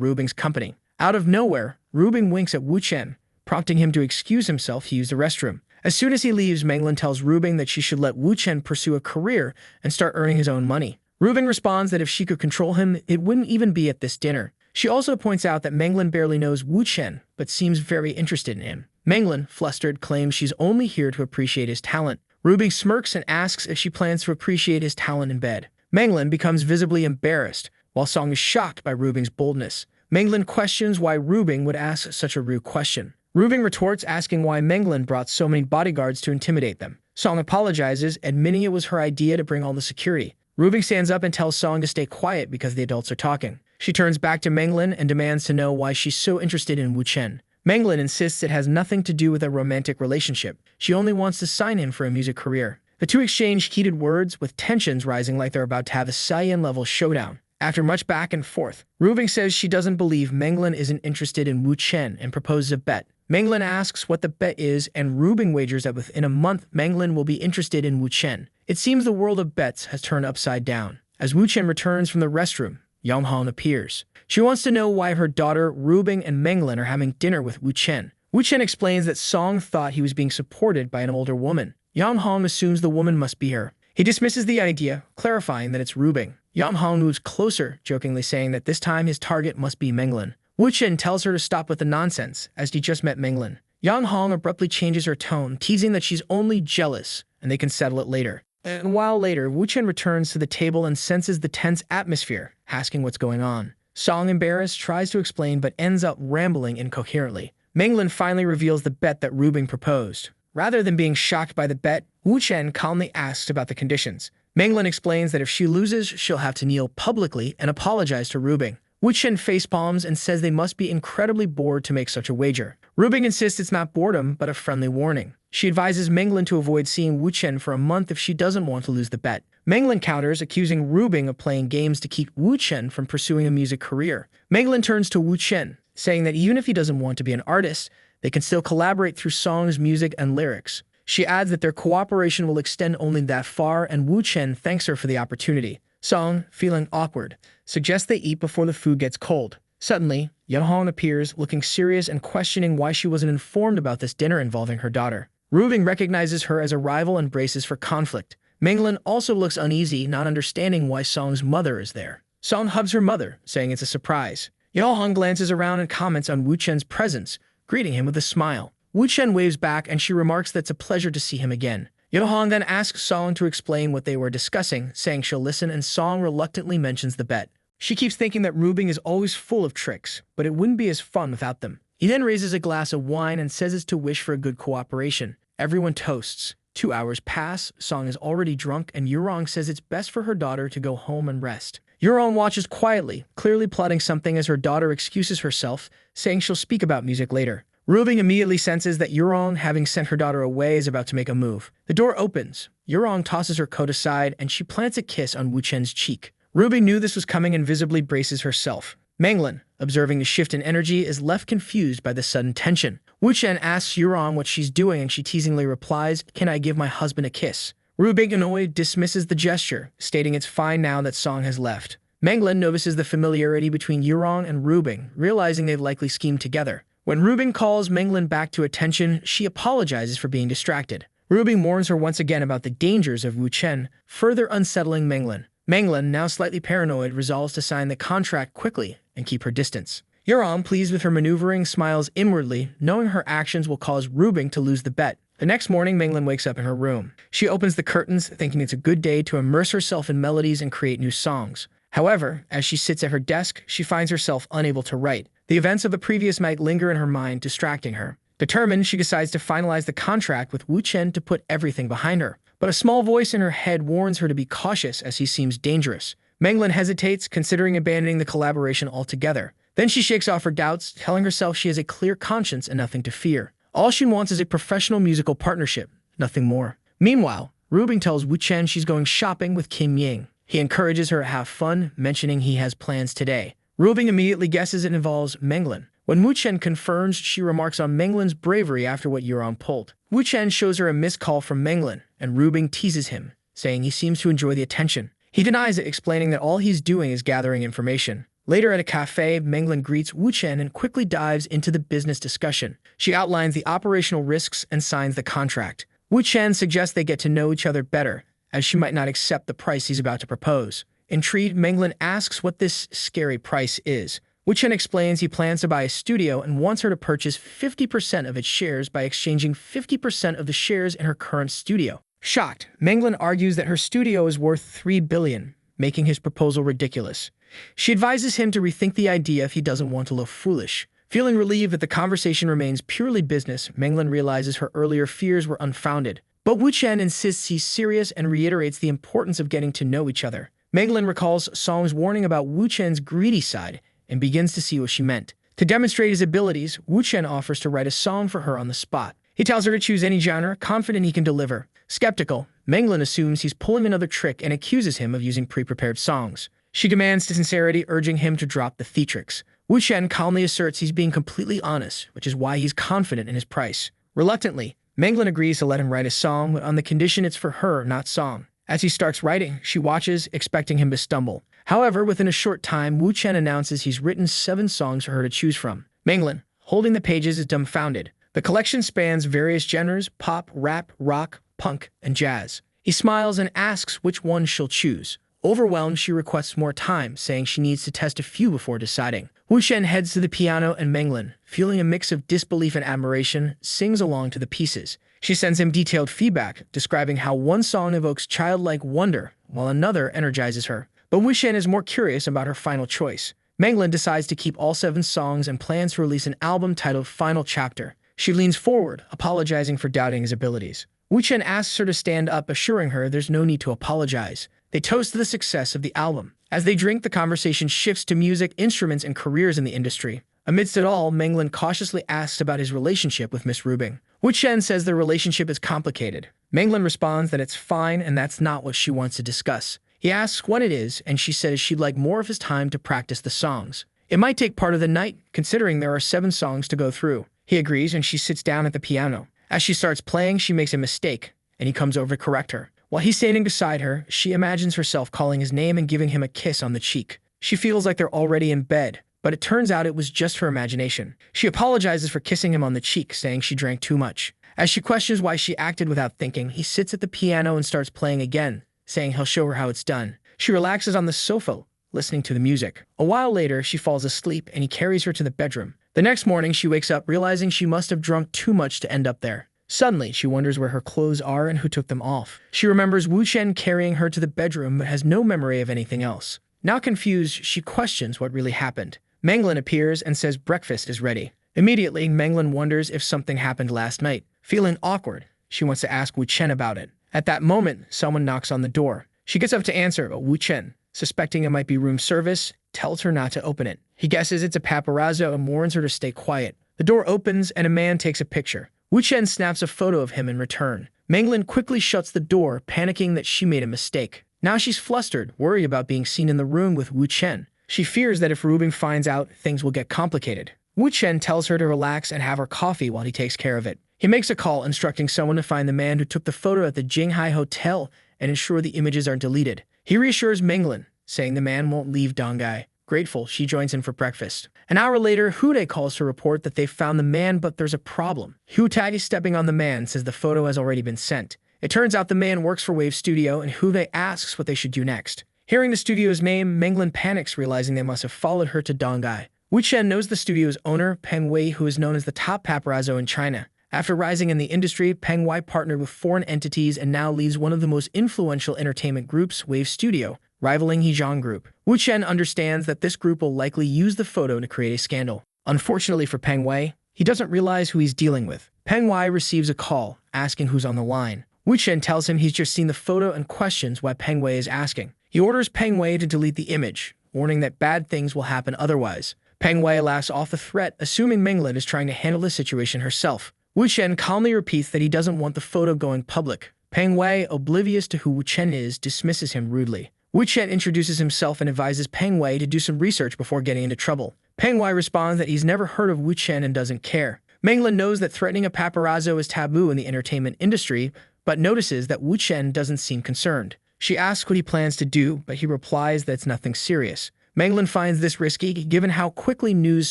Rubing's company. Out of nowhere, Rubing winks at Wu Chen, prompting him to excuse himself to use the restroom. As soon as he leaves, Menglin tells Rubing that she should let Wu Chen pursue a career and start earning his own money. Rubing responds that if she could control him, it wouldn't even be at this dinner. She also points out that Menglin barely knows Wu Chen, but seems very interested in him. Menglin, flustered, claims she's only here to appreciate his talent. Rubing smirks and asks if she plans to appreciate his talent in bed. Menglin becomes visibly embarrassed, while Song is shocked by Rubing's boldness. Menglin questions why Rubing would ask such a rude question. Rubing retorts, asking why Menglin brought so many bodyguards to intimidate them. Song apologizes, admitting it was her idea to bring all the security. Rubing stands up and tells Song to stay quiet because the adults are talking. She turns back to Menglin and demands to know why she's so interested in Wu Chen. Menglin insists it has nothing to do with a romantic relationship. She only wants to sign him for a music career. The two exchange heated words, with tensions rising like they're about to have a Saiyan-level showdown. After much back and forth, Rubing says she doesn't believe Menglin isn't interested in Wu Chen and proposes a bet. Menglin asks what the bet is, and Rubing wagers that within a month, Menglin will be interested in Wu Chen. It seems the world of bets has turned upside down. As Wu Chen returns from the restroom, Yang Han appears. She wants to know why her daughter, Rubing, and Menglin are having dinner with Wu Chen. Wu Chen explains that Song thought he was being supported by an older woman. Yang Han assumes the woman must be her. He dismisses the idea, clarifying that it's Rubing. Yang Han moves closer, jokingly saying that this time his target must be Menglin. Wu Chen tells her to stop with the nonsense, as he just met Menglin. Yang Han abruptly changes her tone, teasing that she's only jealous, and they can settle it later. And a while later, Wu Chen returns to the table and senses the tense atmosphere, asking what's going on. Song, embarrassed, tries to explain but ends up rambling incoherently. Menglin finally reveals the bet that Rubing proposed. Rather than being shocked by the bet, Wu Chen calmly asks about the conditions. Menglin explains that if she loses, she'll have to kneel publicly and apologize to Rubing. Wu Chen facepalms and says they must be incredibly bored to make such a wager. Rubing insists it's not boredom, but a friendly warning. She advises Menglin to avoid seeing Wu Chen for a month if she doesn't want to lose the bet. Menglin counters, accusing Rubing of playing games to keep Wu Chen from pursuing a music career. Menglin turns to Wu Chen, saying that even if he doesn't want to be an artist, they can still collaborate through songs, music, and lyrics. She adds that their cooperation will extend only that far, and Wu Chen thanks her for the opportunity. Song, feeling awkward, suggests they eat before the food gets cold. Suddenly, Yeon appears, looking serious and questioning why she wasn't informed about this dinner involving her daughter. Rubing recognizes her as a rival and braces for conflict. Menglin also looks uneasy, not understanding why Song's mother is there. Song hugs her mother, saying it's a surprise. Yeon glances around and comments on Wu Chen's presence, greeting him with a smile. Wu Chen waves back and she remarks that it's a pleasure to see him again. Yeon then asks Song to explain what they were discussing, saying she'll listen, and Song reluctantly mentions the bet. She keeps thinking that Rubing is always full of tricks, but it wouldn't be as fun without them. He then raises a glass of wine and says it's to wish for a good cooperation. Everyone toasts. 2 hours pass, Song is already drunk, and Yurong says it's best for her daughter to go home and rest. Yurong watches quietly, clearly plotting something as her daughter excuses herself, saying she'll speak about music later. Rubing immediately senses that Yurong, having sent her daughter away, is about to make a move. The door opens. Yurong tosses her coat aside, and she plants a kiss on Wu Chen's cheek. Rubing knew this was coming and visibly braces herself. Menglin, observing the shift in energy, is left confused by the sudden tension. Wu Chen asks Yurong what she's doing and she teasingly replies, "Can I give my husband a kiss?" Rubing, annoyed, dismisses the gesture, stating it's fine now that Song has left. Menglin notices the familiarity between Yurong and Rubing, realizing they've likely schemed together. When Rubing calls Menglin back to attention, she apologizes for being distracted. Rubing warns her once again about the dangers of Wu Chen, further unsettling Menglin. Menglin, now slightly paranoid, resolves to sign the contract quickly and keep her distance. Yurong, pleased with her maneuvering, smiles inwardly, knowing her actions will cause Rubing to lose the bet. The next morning, Menglin wakes up in her room. She opens the curtains, thinking it's a good day to immerse herself in melodies and create new songs. However, as she sits at her desk, she finds herself unable to write. The events of the previous night linger in her mind, distracting her. Determined, she decides to finalize the contract with Wu Chen to put everything behind her. But a small voice in her head warns her to be cautious as he seems dangerous. Menglin hesitates, considering abandoning the collaboration altogether. Then she shakes off her doubts, telling herself she has a clear conscience and nothing to fear. All she wants is a professional musical partnership, nothing more. Meanwhile, Rubing tells Wu Chen she's going shopping with Kim Ying. He encourages her to have fun, mentioning he has plans today. Rubing immediately guesses it involves Menglin. When Wu Chen confirms, she remarks on Menglin's bravery after what Yurong pulled. Wu Chen shows her a missed call from Menglin, and Rubing teases him, saying he seems to enjoy the attention. He denies it, explaining that all he's doing is gathering information. Later at a cafe, Menglin greets Wu Chen and quickly dives into the business discussion. She outlines the operational risks and signs the contract. Wu Chen suggests they get to know each other better, as she might not accept the price he's about to propose. Intrigued, Menglin asks what this scary price is. Wu Chen explains he plans to buy a studio and wants her to purchase 50% of its shares by exchanging 50% of the shares in her current studio. Shocked, Menglin argues that her studio is worth $3 billion, making his proposal ridiculous. She advises him to rethink the idea if he doesn't want to look foolish. Feeling relieved that the conversation remains purely business, Menglin realizes her earlier fears were unfounded. But Wu Chen insists he's serious and reiterates the importance of getting to know each other. Menglin recalls Song's warning about Wu Chen's greedy side and begins to see what she meant. To demonstrate his abilities, Wu Chen offers to write a song for her on the spot. He tells her to choose any genre, confident he can deliver. Skeptical, Menglin assumes he's pulling another trick and accuses him of using pre-prepared songs. She demands sincerity, urging him to drop the theatrics. Wu Chen calmly asserts he's being completely honest, which is why he's confident in his price. Reluctantly, Menglin agrees to let him write a song, but on the condition it's for her, not Song. As he starts writing, she watches, expecting him to stumble. However, within a short time, Wu Chen announces he's written 7 songs for her to choose from. Menglin, holding the pages, is dumbfounded. The collection spans various genres: pop, rap, rock, punk, and jazz. He smiles and asks which one she'll choose. Overwhelmed, she requests more time, saying she needs to test a few before deciding. Wu Chen heads to the piano and Menglin, feeling a mix of disbelief and admiration, sings along to the pieces. She sends him detailed feedback, describing how one song evokes childlike wonder, while another energizes her. But Wu Chen is more curious about her final choice. Menglin decides to keep all 7 songs and plans to release an album titled Final Chapter. She leans forward, apologizing for doubting his abilities. Wu Chen asks her to stand up, assuring her there's no need to apologize. They toast the success of the album. As they drink, the conversation shifts to music, instruments, and careers in the industry. Amidst it all, Menglin cautiously asks about his relationship with Miss Rubing. Wu Chen says their relationship is complicated. Menglin responds that it's fine and that's not what she wants to discuss. He asks what it is, and she says she'd like more of his time to practice the songs. It might take part of the night, considering there are 7 songs to go through. He agrees, and she sits down at the piano. As she starts playing, she makes a mistake, and he comes over to correct her. While he's standing beside her, she imagines herself calling his name and giving him a kiss on the cheek. She feels like they're already in bed, but it turns out it was just her imagination. She apologizes for kissing him on the cheek, saying she drank too much. As she questions why she acted without thinking, he sits at the piano and starts playing again, saying he'll show her how it's done. She relaxes on the sofa, listening to the music. A while later, she falls asleep and he carries her to the bedroom. The next morning, she wakes up realizing she must have drunk too much to end up there. Suddenly, she wonders where her clothes are and who took them off. She remembers Wu Chen carrying her to the bedroom but has no memory of anything else. Now confused, she questions what really happened. Menglin appears and says breakfast is ready. Immediately, Menglin wonders if something happened last night. Feeling awkward, she wants to ask Wu Chen about it. At that moment, someone knocks on the door. She gets up to answer, but Wu Chen, suspecting it might be room service, tells her not to open it. He guesses it's a paparazzo and warns her to stay quiet. The door opens and a man takes a picture. Wu Chen snaps a photo of him in return. Menglin quickly shuts the door, panicking that she made a mistake. Now she's flustered, worried about being seen in the room with Wu Chen. She fears that if Rubing finds out, things will get complicated. Wu Chen tells her to relax and have her coffee while he takes care of it. He makes a call instructing someone to find the man who took the photo at the Jinghai Hotel and ensure the images are deleted. He reassures Menglin, saying the man won't leave Dongai. Grateful, she joins him for breakfast. An hour later, Hu Dai calls to report that they've found the man, but there's a problem. Hu Dai, stepping on the man, says the photo has already been sent. It turns out the man works for Wave Studio, and Hu Dai asks what they should do next. Hearing the studio's name, Menglin panics, realizing they must have followed her to Dongai. Wu Chen knows the studio's owner, Peng Wei, who is known as the top paparazzo in China. After rising in the industry, Peng Wei partnered with foreign entities and now leads one of the most influential entertainment groups, Wave Studio, rivaling Hejiang Group. Wu Chen understands that this group will likely use the photo to create a scandal. Unfortunately for Peng Wei, he doesn't realize who he's dealing with. Peng Wei receives a call, asking who's on the line. Wu Chen tells him he's just seen the photo and questions why Peng Wei is asking. He orders Peng Wei to delete the image, warning that bad things will happen otherwise. Peng Wei laughs off the threat, assuming Menglin is trying to handle the situation herself. Wu Chen calmly repeats that he doesn't want the photo going public. Peng Wei, oblivious to who Wu Chen is, dismisses him rudely. Wu Chen introduces himself and advises Peng Wei to do some research before getting into trouble. Peng Wei responds that he's never heard of Wu Chen and doesn't care. Menglin knows that threatening a paparazzo is taboo in the entertainment industry, but notices that Wu Chen doesn't seem concerned. She asks what he plans to do, but he replies that it's nothing serious. Menglin finds this risky, given how quickly news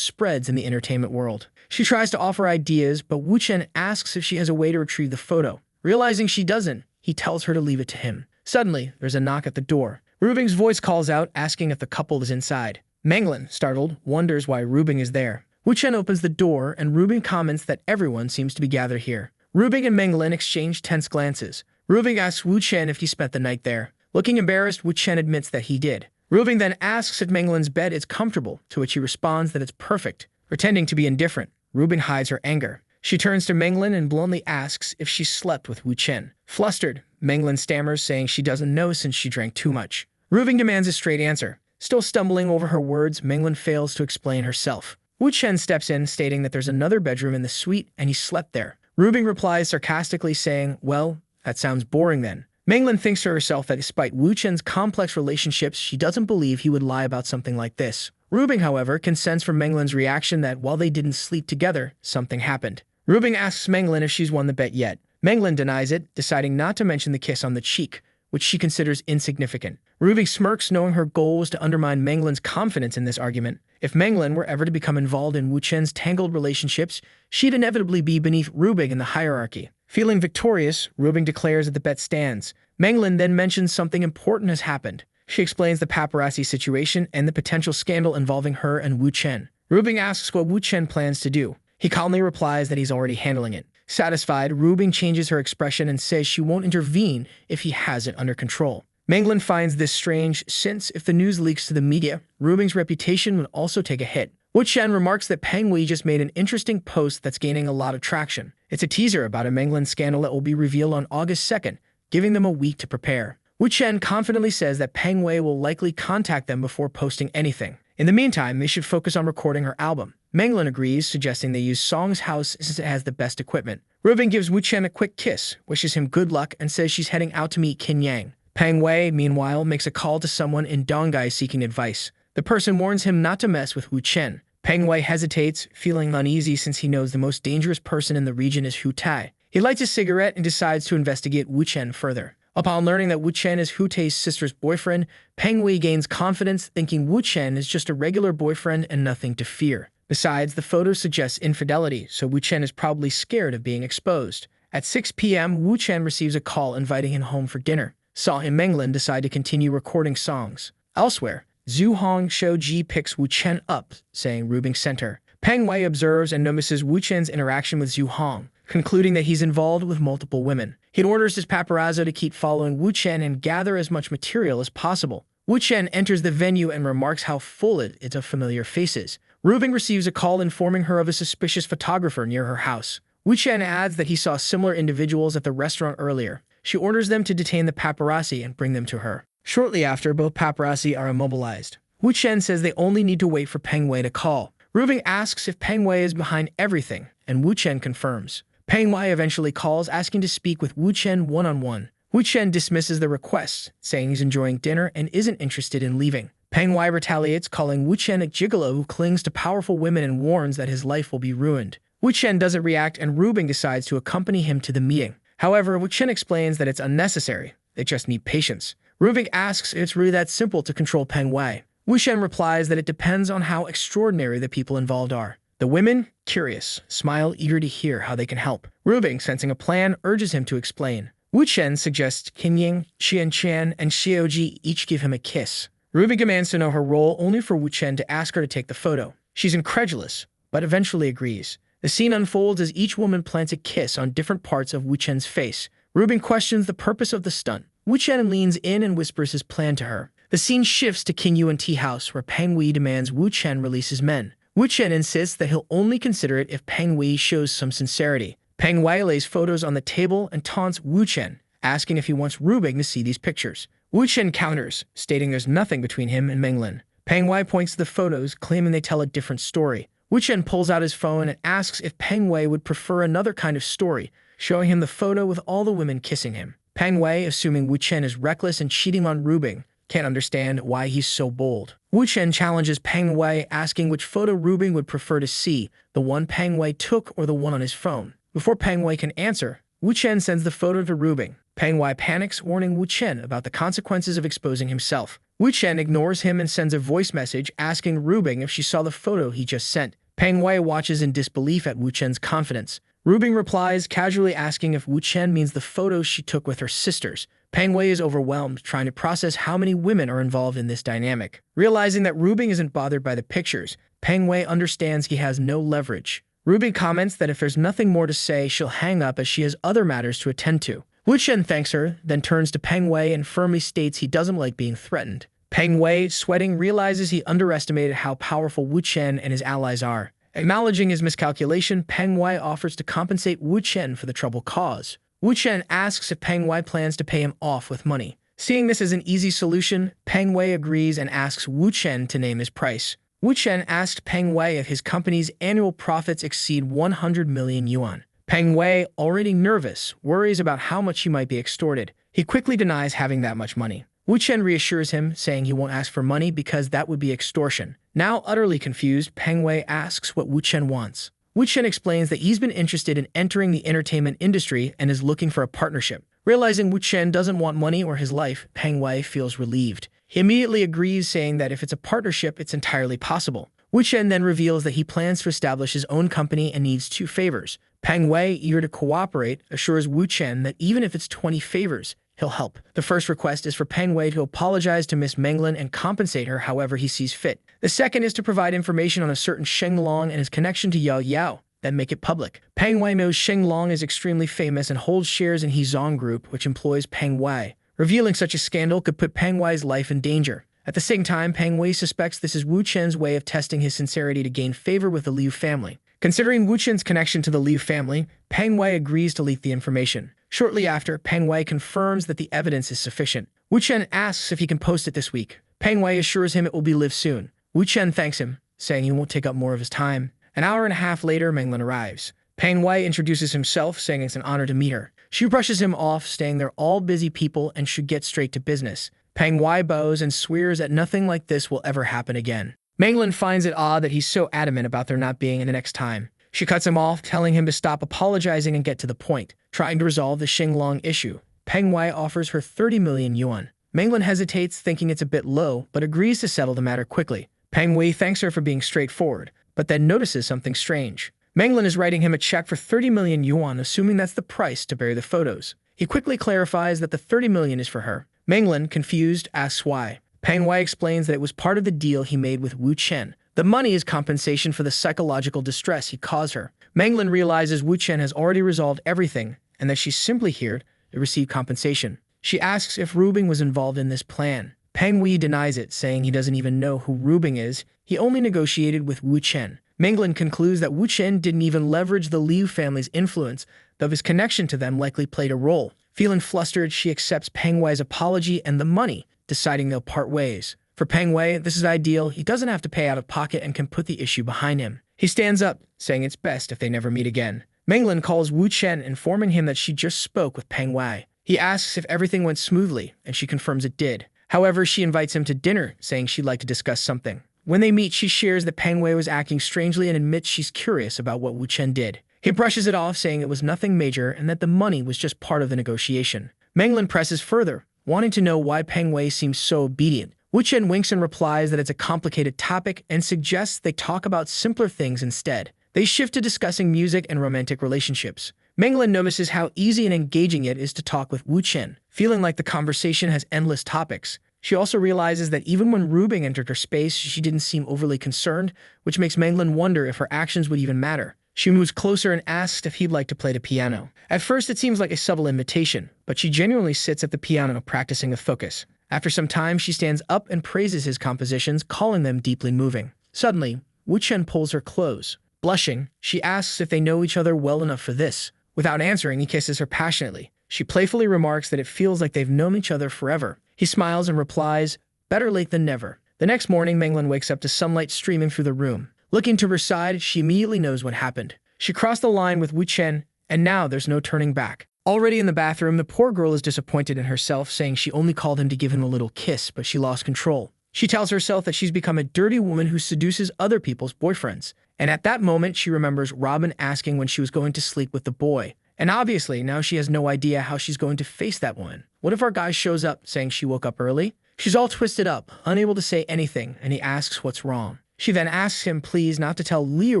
spreads in the entertainment world. She tries to offer ideas, but Wu Chen asks if she has a way to retrieve the photo. Realizing she doesn't, he tells her to leave it to him. Suddenly, there's a knock at the door. Rubing's voice calls out, asking if the couple is inside. Menglin, startled, wonders why Rubing is there. Wu Chen opens the door, and Rubing comments that everyone seems to be gathered here. Rubing and Menglin exchange tense glances. Rubing asks Wu Chen if he spent the night there. Looking embarrassed, Wu Chen admits that he did. Rubing then asks if Menglin's bed is comfortable, to which he responds that it's perfect. Pretending to be indifferent, Rubing hides her anger. She turns to Menglin and bluntly asks if she slept with Wu Chen. Flustered, Menglin stammers, saying she doesn't know since she drank too much. Rubing demands a straight answer. Still stumbling over her words, Menglin fails to explain herself. Wu Chen steps in, stating that there's another bedroom in the suite and he slept there. Rubing replies sarcastically, saying, "Well, that sounds boring then." Menglin thinks to herself that despite Wu Chen's complex relationships, she doesn't believe he would lie about something like this. Rubing, however, can sense from Menglin's reaction that while they didn't sleep together, something happened. Rubing asks Menglin if she's won the bet yet. Menglin denies it, deciding not to mention the kiss on the cheek, which she considers insignificant. Rubing smirks, knowing her goal was to undermine Menglin's confidence in this argument. If Menglin were ever to become involved in Wu Chen's tangled relationships, she'd inevitably be beneath Rubing in the hierarchy. Feeling victorious, Rubing declares that the bet stands. Menglin then mentions something important has happened. She explains the paparazzi situation and the potential scandal involving her and Wu Chen. Rubing asks what Wu Chen plans to do. He calmly replies that he's already handling it. Satisfied, Rubing changes her expression and says she won't intervene if he has it under control. Menglin finds this strange, since if the news leaks to the media, Rubing's reputation would also take a hit. Wu Chen remarks that Peng Wei just made an interesting post that's gaining a lot of traction. It's a teaser about a Menglin scandal that will be revealed on August 2nd, giving them a week to prepare. Wu Chen confidently says that Peng Wei will likely contact them before posting anything. In the meantime, they should focus on recording her album. Menglin agrees, suggesting they use Song's house since it has the best equipment. Rubing gives Wu Chen a quick kiss, wishes him good luck, and says she's heading out to meet Qin Yang. Peng Wei, meanwhile, makes a call to someone in Dongai seeking advice. The person warns him not to mess with Wu Chen. Peng Wei hesitates, feeling uneasy since he knows the most dangerous person in the region is Hu Tai. He lights a cigarette and decides to investigate Wu Chen further. Upon learning that Wu Chen is Hu Tai's sister's boyfriend, Peng Wei gains confidence, thinking Wu Chen is just a regular boyfriend and nothing to fear. Besides, the photo suggests infidelity, so Wu Chen is probably scared of being exposed. At 6 p.m., Wu Chen receives a call inviting him home for dinner. Saw him Menglin decide to continue recording songs. Elsewhere, Zhu Hong Shouji picks Wu Chen up, saying Rubing sent her. Peng Wei observes and notices Wu Chen's interaction with Zhu Hong, concluding that he's involved with multiple women. He orders his paparazzo to keep following Wu Chen and gather as much material as possible. Wu Chen enters the venue and remarks how full it is of familiar faces. Rubing receives a call informing her of a suspicious photographer near her house. Wu Chen adds that he saw similar individuals at the restaurant earlier. She orders them to detain the paparazzi and bring them to her. Shortly after, both paparazzi are immobilized. Wu Chen says they only need to wait for Peng Wei to call. Rubing asks if Peng Wei is behind everything, and Wu Chen confirms. Peng Wei eventually calls, asking to speak with Wu Chen one-on-one. Wu Chen dismisses the request, saying he's enjoying dinner and isn't interested in leaving. Peng Wei retaliates, calling Wu Chen a gigolo who clings to powerful women and warns that his life will be ruined. Wu Chen doesn't react, and Rubing decides to accompany him to the meeting. However, Wu Chen explains that it's unnecessary. They just need patience. Rubing asks if it's really that simple to control Peng Wei. Wu Chen replies that it depends on how extraordinary the people involved are. The women, curious, smile, eager to hear how they can help. Rubing, sensing a plan, urges him to explain. Wu Chen suggests Qin Ying, Qian Qian, and Xiaoji each give him a kiss. Rubing demands to know her role, only for Wu Chen to ask her to take the photo. She's incredulous, but eventually agrees. The scene unfolds as each woman plants a kiss on different parts of Wu Chen's face. Rubing questions the purpose of the stunt. Wu Chen leans in and whispers his plan to her. The scene shifts to Qin Yuan tea house, where Peng Wei demands Wu Chen release his men. Wu Chen insists that he'll only consider it if Peng Wei shows some sincerity. Peng Wei lays photos on the table and taunts Wu Chen, asking if he wants Rubing to see these pictures. Wu Chen counters, stating there's nothing between him and Menglin. Peng Wei points to the photos, claiming they tell a different story. Wu Chen pulls out his phone and asks if Peng Wei would prefer another kind of story, showing him the photo with all the women kissing him. Peng Wei, assuming Wu Chen is reckless and cheating on Rubing, can't understand why he's so bold. Wu Chen challenges Peng Wei, asking which photo Rubing would prefer to see, the one Peng Wei took or the one on his phone. Before Peng Wei can answer, Wu Chen sends the photo to Rubing. Peng Wei panics, warning Wu Chen about the consequences of exposing himself. Wu Chen ignores him and sends a voice message asking Rubing if she saw the photo he just sent. Peng Wei watches in disbelief at Wu Chen's confidence. Rubing replies, casually asking if Wu Chen means the photos she took with her sisters. Peng Wei is overwhelmed, trying to process how many women are involved in this dynamic. Realizing that Rubing isn't bothered by the pictures, Peng Wei understands he has no leverage. Rubing comments that if there's nothing more to say, she'll hang up as she has other matters to attend to. Wu Chen thanks her, then turns to Peng Wei and firmly states he doesn't like being threatened. Peng Wei, sweating, realizes he underestimated how powerful Wu Chen and his allies are. Acknowledging his miscalculation, Peng Wei offers to compensate Wu Chen for the trouble caused. Wu Chen asks if Peng Wei plans to pay him off with money. Seeing this as an easy solution, Peng Wei agrees and asks Wu Chen to name his price. Wu Chen asked Peng Wei if his company's annual profits exceed 100 million yuan. Peng Wei, already nervous, worries about how much he might be extorted. He quickly denies having that much money. Wu Chen reassures him, saying he won't ask for money because that would be extortion. Now utterly confused, Peng Wei asks what Wu Chen wants. Wu Chen explains that he's been interested in entering the entertainment industry and is looking for a partnership. Realizing Wu Chen doesn't want money or his life, Peng Wei feels relieved. He immediately agrees, saying that if it's a partnership, it's entirely possible. Wu Chen then reveals that he plans to establish his own company and needs 2 favors. Peng Wei, eager to cooperate, assures Wu Chen that even if it's 20 favors, he'll help. The first request is for Peng Wei to apologize to Miss Menglin and compensate her however he sees fit. The second is to provide information on a certain Sheng Long and his connection to Yao Yao, then make it public. Peng Wei knows Sheng Long is extremely famous and holds shares in Hezong Group, which employs Peng Wei. Revealing such a scandal could put Peng Wei's life in danger. At the same time, Peng Wei suspects this is Wu Chen's way of testing his sincerity to gain favor with the Liu family. Considering Wu Chen's connection to the Liu family, Peng Wei agrees to leak the information. Shortly after, Peng Wei confirms that the evidence is sufficient. Wu Chen asks if he can post it this week. Peng Wei assures him it will be live soon. Wu Chen thanks him, saying he won't take up more of his time. An hour and a half later, Menglin arrives. Peng Wei introduces himself, saying it's an honor to meet her. She brushes him off, saying they're all busy people and should get straight to business. Peng Wei bows and swears that nothing like this will ever happen again. Menglin finds it odd that he's so adamant about there not being the next time. She cuts him off, telling him to stop apologizing and get to the point, trying to resolve the Sheng Long issue. Peng Wei offers her 30 million yuan. Menglin hesitates, thinking it's a bit low, but agrees to settle the matter quickly. Peng Wei thanks her for being straightforward, but then notices something strange. Menglin is writing him a check for 30 million yuan, assuming that's the price to bury the photos. He quickly clarifies that the 30 million is for her. Menglin, confused, asks why. Peng Wei explains that it was part of the deal he made with Wu Chen. The money is compensation for the psychological distress he caused her. Menglin realizes Wu Chen has already resolved everything and that she's simply here to receive compensation. She asks if Rubing was involved in this plan. Peng Wei denies it, saying he doesn't even know who Rubing is. He only negotiated with Wu Chen. Menglin concludes that Wu Chen didn't even leverage the Liu family's influence, though his connection to them likely played a role. Feeling flustered, she accepts Peng Wei's apology and the money, deciding they'll part ways. For Peng Wei, this is ideal. He doesn't have to pay out of pocket and can put the issue behind him. He stands up, saying it's best if they never meet again. Menglin calls Wu Chen, informing him that she just spoke with Peng Wei. He asks if everything went smoothly, and she confirms it did. However, she invites him to dinner, saying she'd like to discuss something. When they meet, she shares that Peng Wei was acting strangely and admits she's curious about what Wu Chen did. He brushes it off, saying it was nothing major and that the money was just part of the negotiation. Menglin presses further, wanting to know why Peng Wei seems so obedient. Wu Chen winks and replies that it's a complicated topic and suggests they talk about simpler things instead. They shift to discussing music and romantic relationships. Menglin notices how easy and engaging it is to talk with Wu Chen, feeling like the conversation has endless topics. She also realizes that even when Rubing entered her space, she didn't seem overly concerned, which makes Menglin wonder if her actions would even matter. She moves closer and asks if he'd like to play the piano. At first, it seems like a subtle invitation, but she genuinely sits at the piano practicing with focus. After some time, she stands up and praises his compositions, calling them deeply moving. Suddenly, Wu Chen pulls her close. Blushing, she asks if they know each other well enough for this. Without answering, he kisses her passionately. She playfully remarks that it feels like they've known each other forever. He smiles and replies, "Better late than never." The next morning, Menglin wakes up to sunlight streaming through the room. Looking to her side, she immediately knows what happened. She crossed the line with Wu Chen, and now there's no turning back. Already in the bathroom, the poor girl is disappointed in herself, saying she only called him to give him a little kiss, but she lost control. She tells herself that she's become a dirty woman who seduces other people's boyfriends. And at that moment, she remembers Robin asking when she was going to sleep with the boy. And obviously, now she has no idea how she's going to face that woman. What if our guy shows up saying she woke up early? She's all twisted up, unable to say anything, and he asks what's wrong. She then asks him please not to tell Leah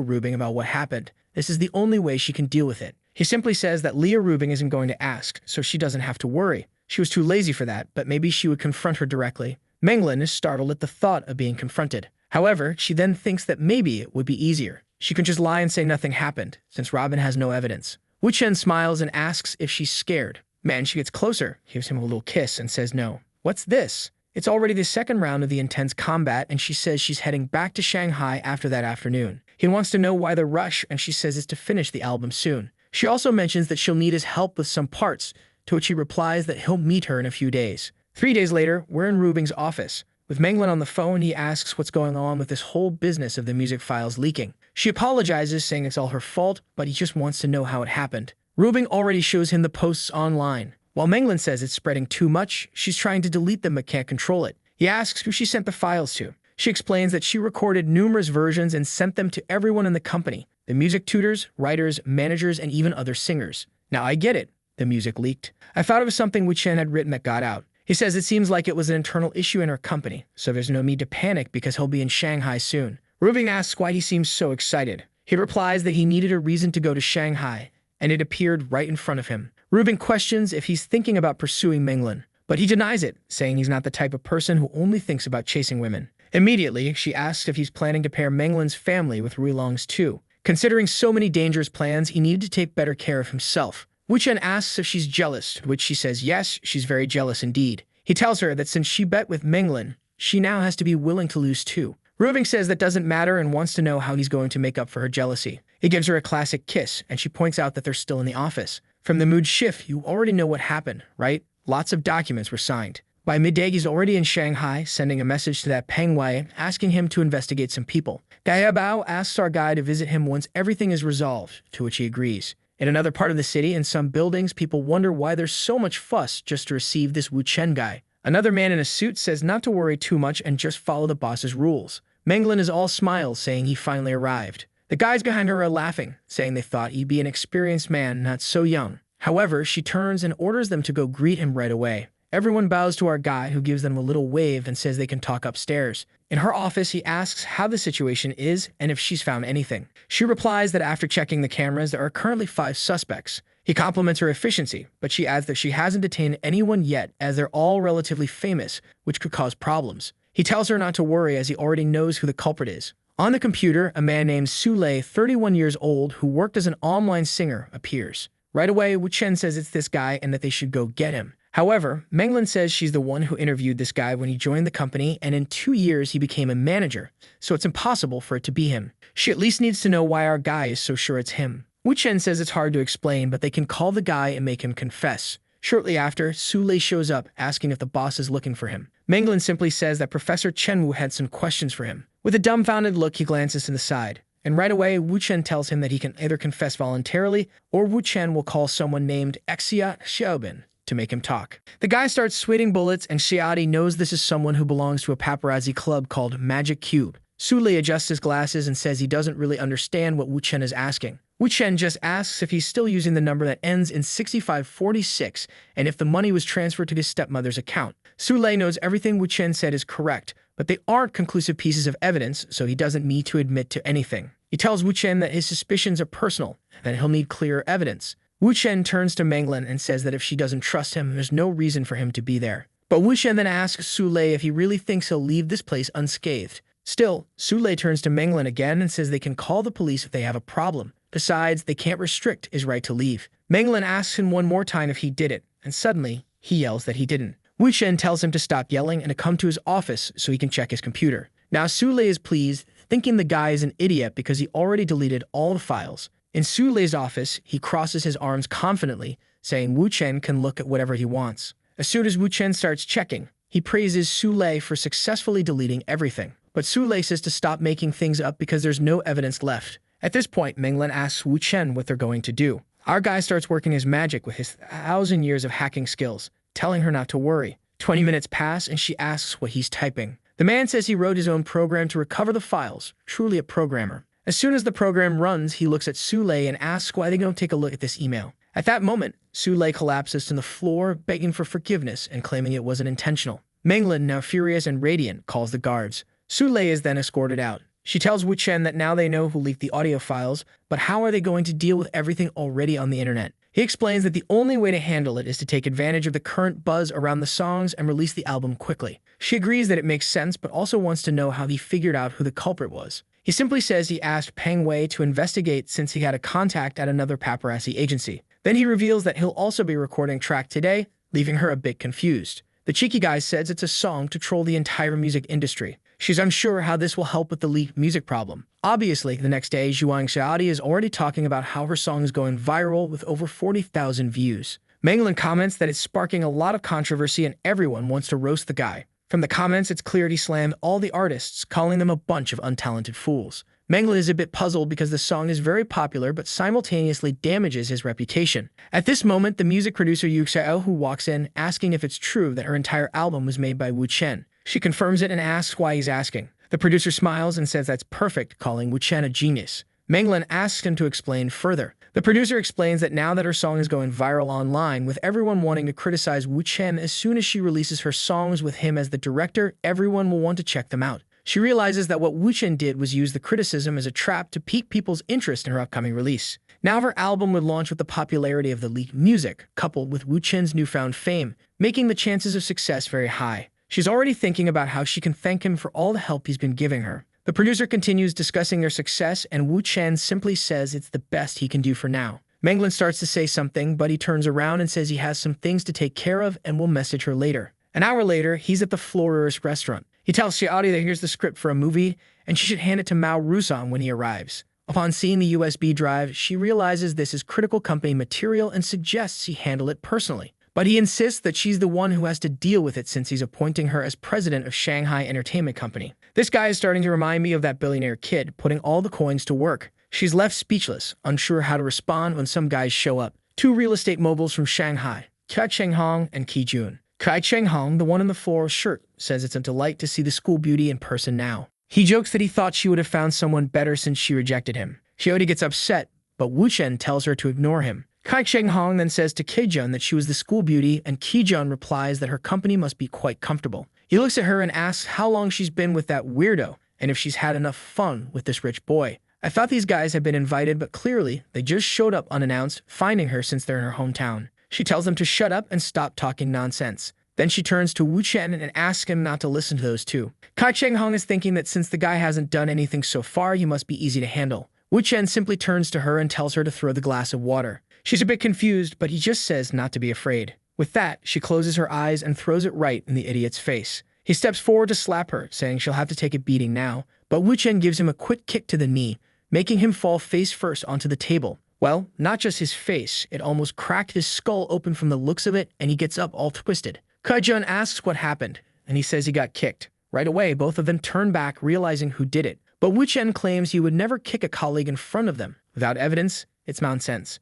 Rubing about what happened. This is the only way she can deal with it. He simply says that Leah Rubing isn't going to ask, so she doesn't have to worry. She was too lazy for that, but maybe she would confront her directly. Menglin is startled at the thought of being confronted. However, she then thinks that maybe it would be easier. She can just lie and say nothing happened, since Robin has no evidence. Wu Chen smiles and asks if she's scared. Man, she gets closer, gives him a little kiss, and says no. What's this? It's already the second round of the intense combat, and she says she's heading back to Shanghai after that afternoon. He wants to know why the rush, and she says it's to finish the album soon. She also mentions that she'll need his help with some parts, to which he replies that he'll meet her in a few days. 3 days later, we're in Rubing's office. With Menglin on the phone, he asks what's going on with this whole business of the music files leaking. She apologizes, saying it's all her fault, but he just wants to know how it happened. Rubing already shows him the posts online. While Menglin says it's spreading too much, she's trying to delete them but can't control it. He asks who she sent the files to. She explains that she recorded numerous versions and sent them to everyone in the company, the music tutors, writers, managers, and even other singers. Now I get it. The music leaked. I thought it was something Wu Chen had written that got out. He says it seems like it was an internal issue in her company, so there's no need to panic because he'll be in Shanghai soon. Rubing asks why he seems so excited. He replies that he needed a reason to go to Shanghai, and it appeared right in front of him. Rubing questions if he's thinking about pursuing Menglin, but he denies it, saying he's not the type of person who only thinks about chasing women. Immediately, she asks if he's planning to pair Menglin's family with Ruilong's too. Considering so many dangerous plans, he needed to take better care of himself. Wu Chen asks if she's jealous, to which she says yes, she's very jealous indeed. He tells her that since she bet with Menglin, she now has to be willing to lose too. Rubing says that doesn't matter and wants to know how he's going to make up for her jealousy. He gives her a classic kiss, and she points out that they're still in the office. From the mood shift, you already know what happened, right? Lots of documents were signed. By midday, he's already in Shanghai, sending a message to that Peng Wei, asking him to investigate some people. Gaia Bao asks our guy to visit him once everything is resolved, to which he agrees. In another part of the city, in some buildings, people wonder why there's so much fuss just to receive this Wu Chen guy. Another man in a suit says not to worry too much and just follow the boss's rules. Menglin is all smiles, saying he finally arrived. The guys behind her are laughing, saying they thought he'd be an experienced man, not so young. However, she turns and orders them to go greet him right away. Everyone bows to our guy, who gives them a little wave and says they can talk upstairs. In her office, he asks how the situation is and if she's found anything. She replies that after checking the cameras, there are currently 5 suspects. He compliments her efficiency, but she adds that she hasn't detained anyone yet as they're all relatively famous, which could cause problems. He tells her not to worry as he already knows who the culprit is. On the computer, a man named Su Lei, 31 years old, who worked as an online singer, appears. Right away, Wu Chen says it's this guy and that they should go get him. However, Menglin says she's the one who interviewed this guy when he joined the company, and in 2 years he became a manager, so it's impossible for it to be him. She at least needs to know why our guy is so sure it's him. Wu Chen says it's hard to explain, but they can call the guy and make him confess. Shortly after, Su Lei shows up, asking if the boss is looking for him. Menglin simply says that Professor Chen Wu had some questions for him. With a dumbfounded look, he glances to the side. And right away, Wu Chen tells him that he can either confess voluntarily, or Wu Chen will call someone named Xia Xiaobin to make him talk. The guy starts sweating bullets, and Xiaodi knows this is someone who belongs to a paparazzi club called Magic Cube. Sule adjusts his glasses and says he doesn't really understand what Wu Chen is asking. Wu Chen just asks if he's still using the number that ends in 6546 and if the money was transferred to his stepmother's account. Sule knows everything Wu Chen said is correct, but they aren't conclusive pieces of evidence, so he doesn't need to admit to anything. He tells Wu Chen that his suspicions are personal, that he'll need clearer evidence. Wu Chen turns to Menglin and says that if she doesn't trust him, there's no reason for him to be there. But Wu Chen then asks Sule if he really thinks he'll leave this place unscathed. Still, Sule turns to Menglin again and says they can call the police if they have a problem. Besides, they can't restrict his right to leave. Menglin asks him one more time if he did it, and suddenly, he yells that he didn't. Wu Chen tells him to stop yelling and to come to his office so he can check his computer. Now Sule is pleased, thinking the guy is an idiot because he already deleted all the files. In Sule's office, he crosses his arms confidently, saying Wu Chen can look at whatever he wants. As soon as Wu Chen starts checking, he praises Sule for successfully deleting everything. But Sule says to stop making things up because there's no evidence left. At this point, Menglin asks Wu Chen what they're going to do. Our guy starts working his magic with his 1,000 years of hacking skills, telling her not to worry. 20 minutes pass and she asks what he's typing. The man says he wrote his own program to recover the files, truly a programmer. As soon as the program runs, he looks at Sule and asks why they don't take a look at this email. At that moment, Sule collapses to the floor, begging for forgiveness and claiming it wasn't intentional. Menglin, now furious and radiant, calls the guards. Sule is then escorted out. She tells Wu Chen that now they know who leaked the audio files, but how are they going to deal with everything already on the internet? He explains that the only way to handle it is to take advantage of the current buzz around the songs and release the album quickly. She agrees that it makes sense, but also wants to know how he figured out who the culprit was. He simply says he asked Peng Wei to investigate since he had a contact at another paparazzi agency. Then he reveals that he'll also be recording track today, leaving her a bit confused. The cheeky guy says it's a song to troll the entire music industry. She's unsure how this will help with the leaked music problem. Obviously, the next day, Zhuang Xiaodi is already talking about how her song is going viral with over 40,000 views. Menglin comments that it's sparking a lot of controversy and everyone wants to roast the guy. From the comments, it's clear he slammed all the artists, calling them a bunch of untalented fools. Menglin is a bit puzzled because the song is very popular but simultaneously damages his reputation. At this moment, the music producer Yu Xiao walks in, asking if it's true that her entire album was made by Wu Chen. She confirms it and asks why he's asking. The producer smiles and says that's perfect, calling Wu Chen a genius. Menglin asks him to explain further. The producer explains that now that her song is going viral online, with everyone wanting to criticize Wu Chen as soon as she releases her songs with him as the director, everyone will want to check them out. She realizes that what Wu Chen did was use the criticism as a trap to pique people's interest in her upcoming release. Now her album would launch with the popularity of the leaked music, coupled with Wu Chen's newfound fame, making the chances of success very high. She's already thinking about how she can thank him for all the help he's been giving her. The producer continues discussing their success, and Wu Chen simply says it's the best he can do for now. Menglin starts to say something, but he turns around and says he has some things to take care of and will message her later. An hour later, he's at the Florer's restaurant. He tells Xiaodi that here's the script for a movie, and she should hand it to Mao Rusong when he arrives. Upon seeing the USB drive, she realizes this is critical company material and suggests he handle it personally. But he insists that she's the one who has to deal with it since he's appointing her as president of Shanghai Entertainment Company. This guy is starting to remind me of that billionaire kid, putting all the coins to work. She's left speechless, unsure how to respond when some guys show up. Two real estate moguls from Shanghai, Kai Chenghong and Qi Jun. Kai Chenghong, the one in the floral shirt, says it's a delight to see the school beauty in person now. He jokes that he thought she would have found someone better since she rejected him. Xiaodi gets upset, but Wu Chen tells her to ignore him. Kai Chenghong then says to Qi that she was the school beauty, and Qi replies that her company must be quite comfortable. He looks at her and asks how long she's been with that weirdo, and if she's had enough fun with this rich boy. I thought these guys had been invited, but clearly, they just showed up unannounced, finding her since they're in her hometown. She tells them to shut up and stop talking nonsense. Then she turns to Wu Chen and asks him not to listen to those two. Kai Chenghong is thinking that since the guy hasn't done anything so far, he must be easy to handle. Wu Chen simply turns to her and tells her to throw the glass of water. She's a bit confused, but he just says not to be afraid. With that, she closes her eyes and throws it right in the idiot's face. He steps forward to slap her, saying she'll have to take a beating now, but Wu Chen gives him a quick kick to the knee, making him fall face first onto the table. Well, not just his face, it almost cracked his skull open from the looks of it, and he gets up all twisted. Kai-jun asks what happened, and he says he got kicked. Right away, both of them turn back, realizing who did it. But Wu Chen claims he would never kick a colleague in front of them. Without evidence, it's nonsense.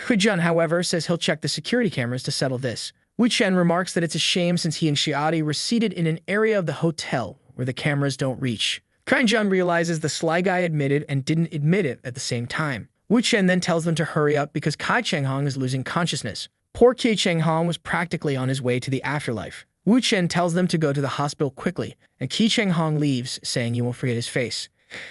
Kai-jun, however, says he'll check the security cameras to settle this. Wu Chen remarks that it's a shame since he and Xiaodi were seated in an area of the hotel where the cameras don't reach. Kai Jun realizes the sly guy admitted and didn't admit it at the same time. Wu Chen then tells them to hurry up because Kai Cheng-hong is losing consciousness. Poor Kai Cheng-hong was practically on his way to the afterlife. Wu Chen tells them to go to the hospital quickly, and Kai Cheng-hong leaves, saying he won't forget his face.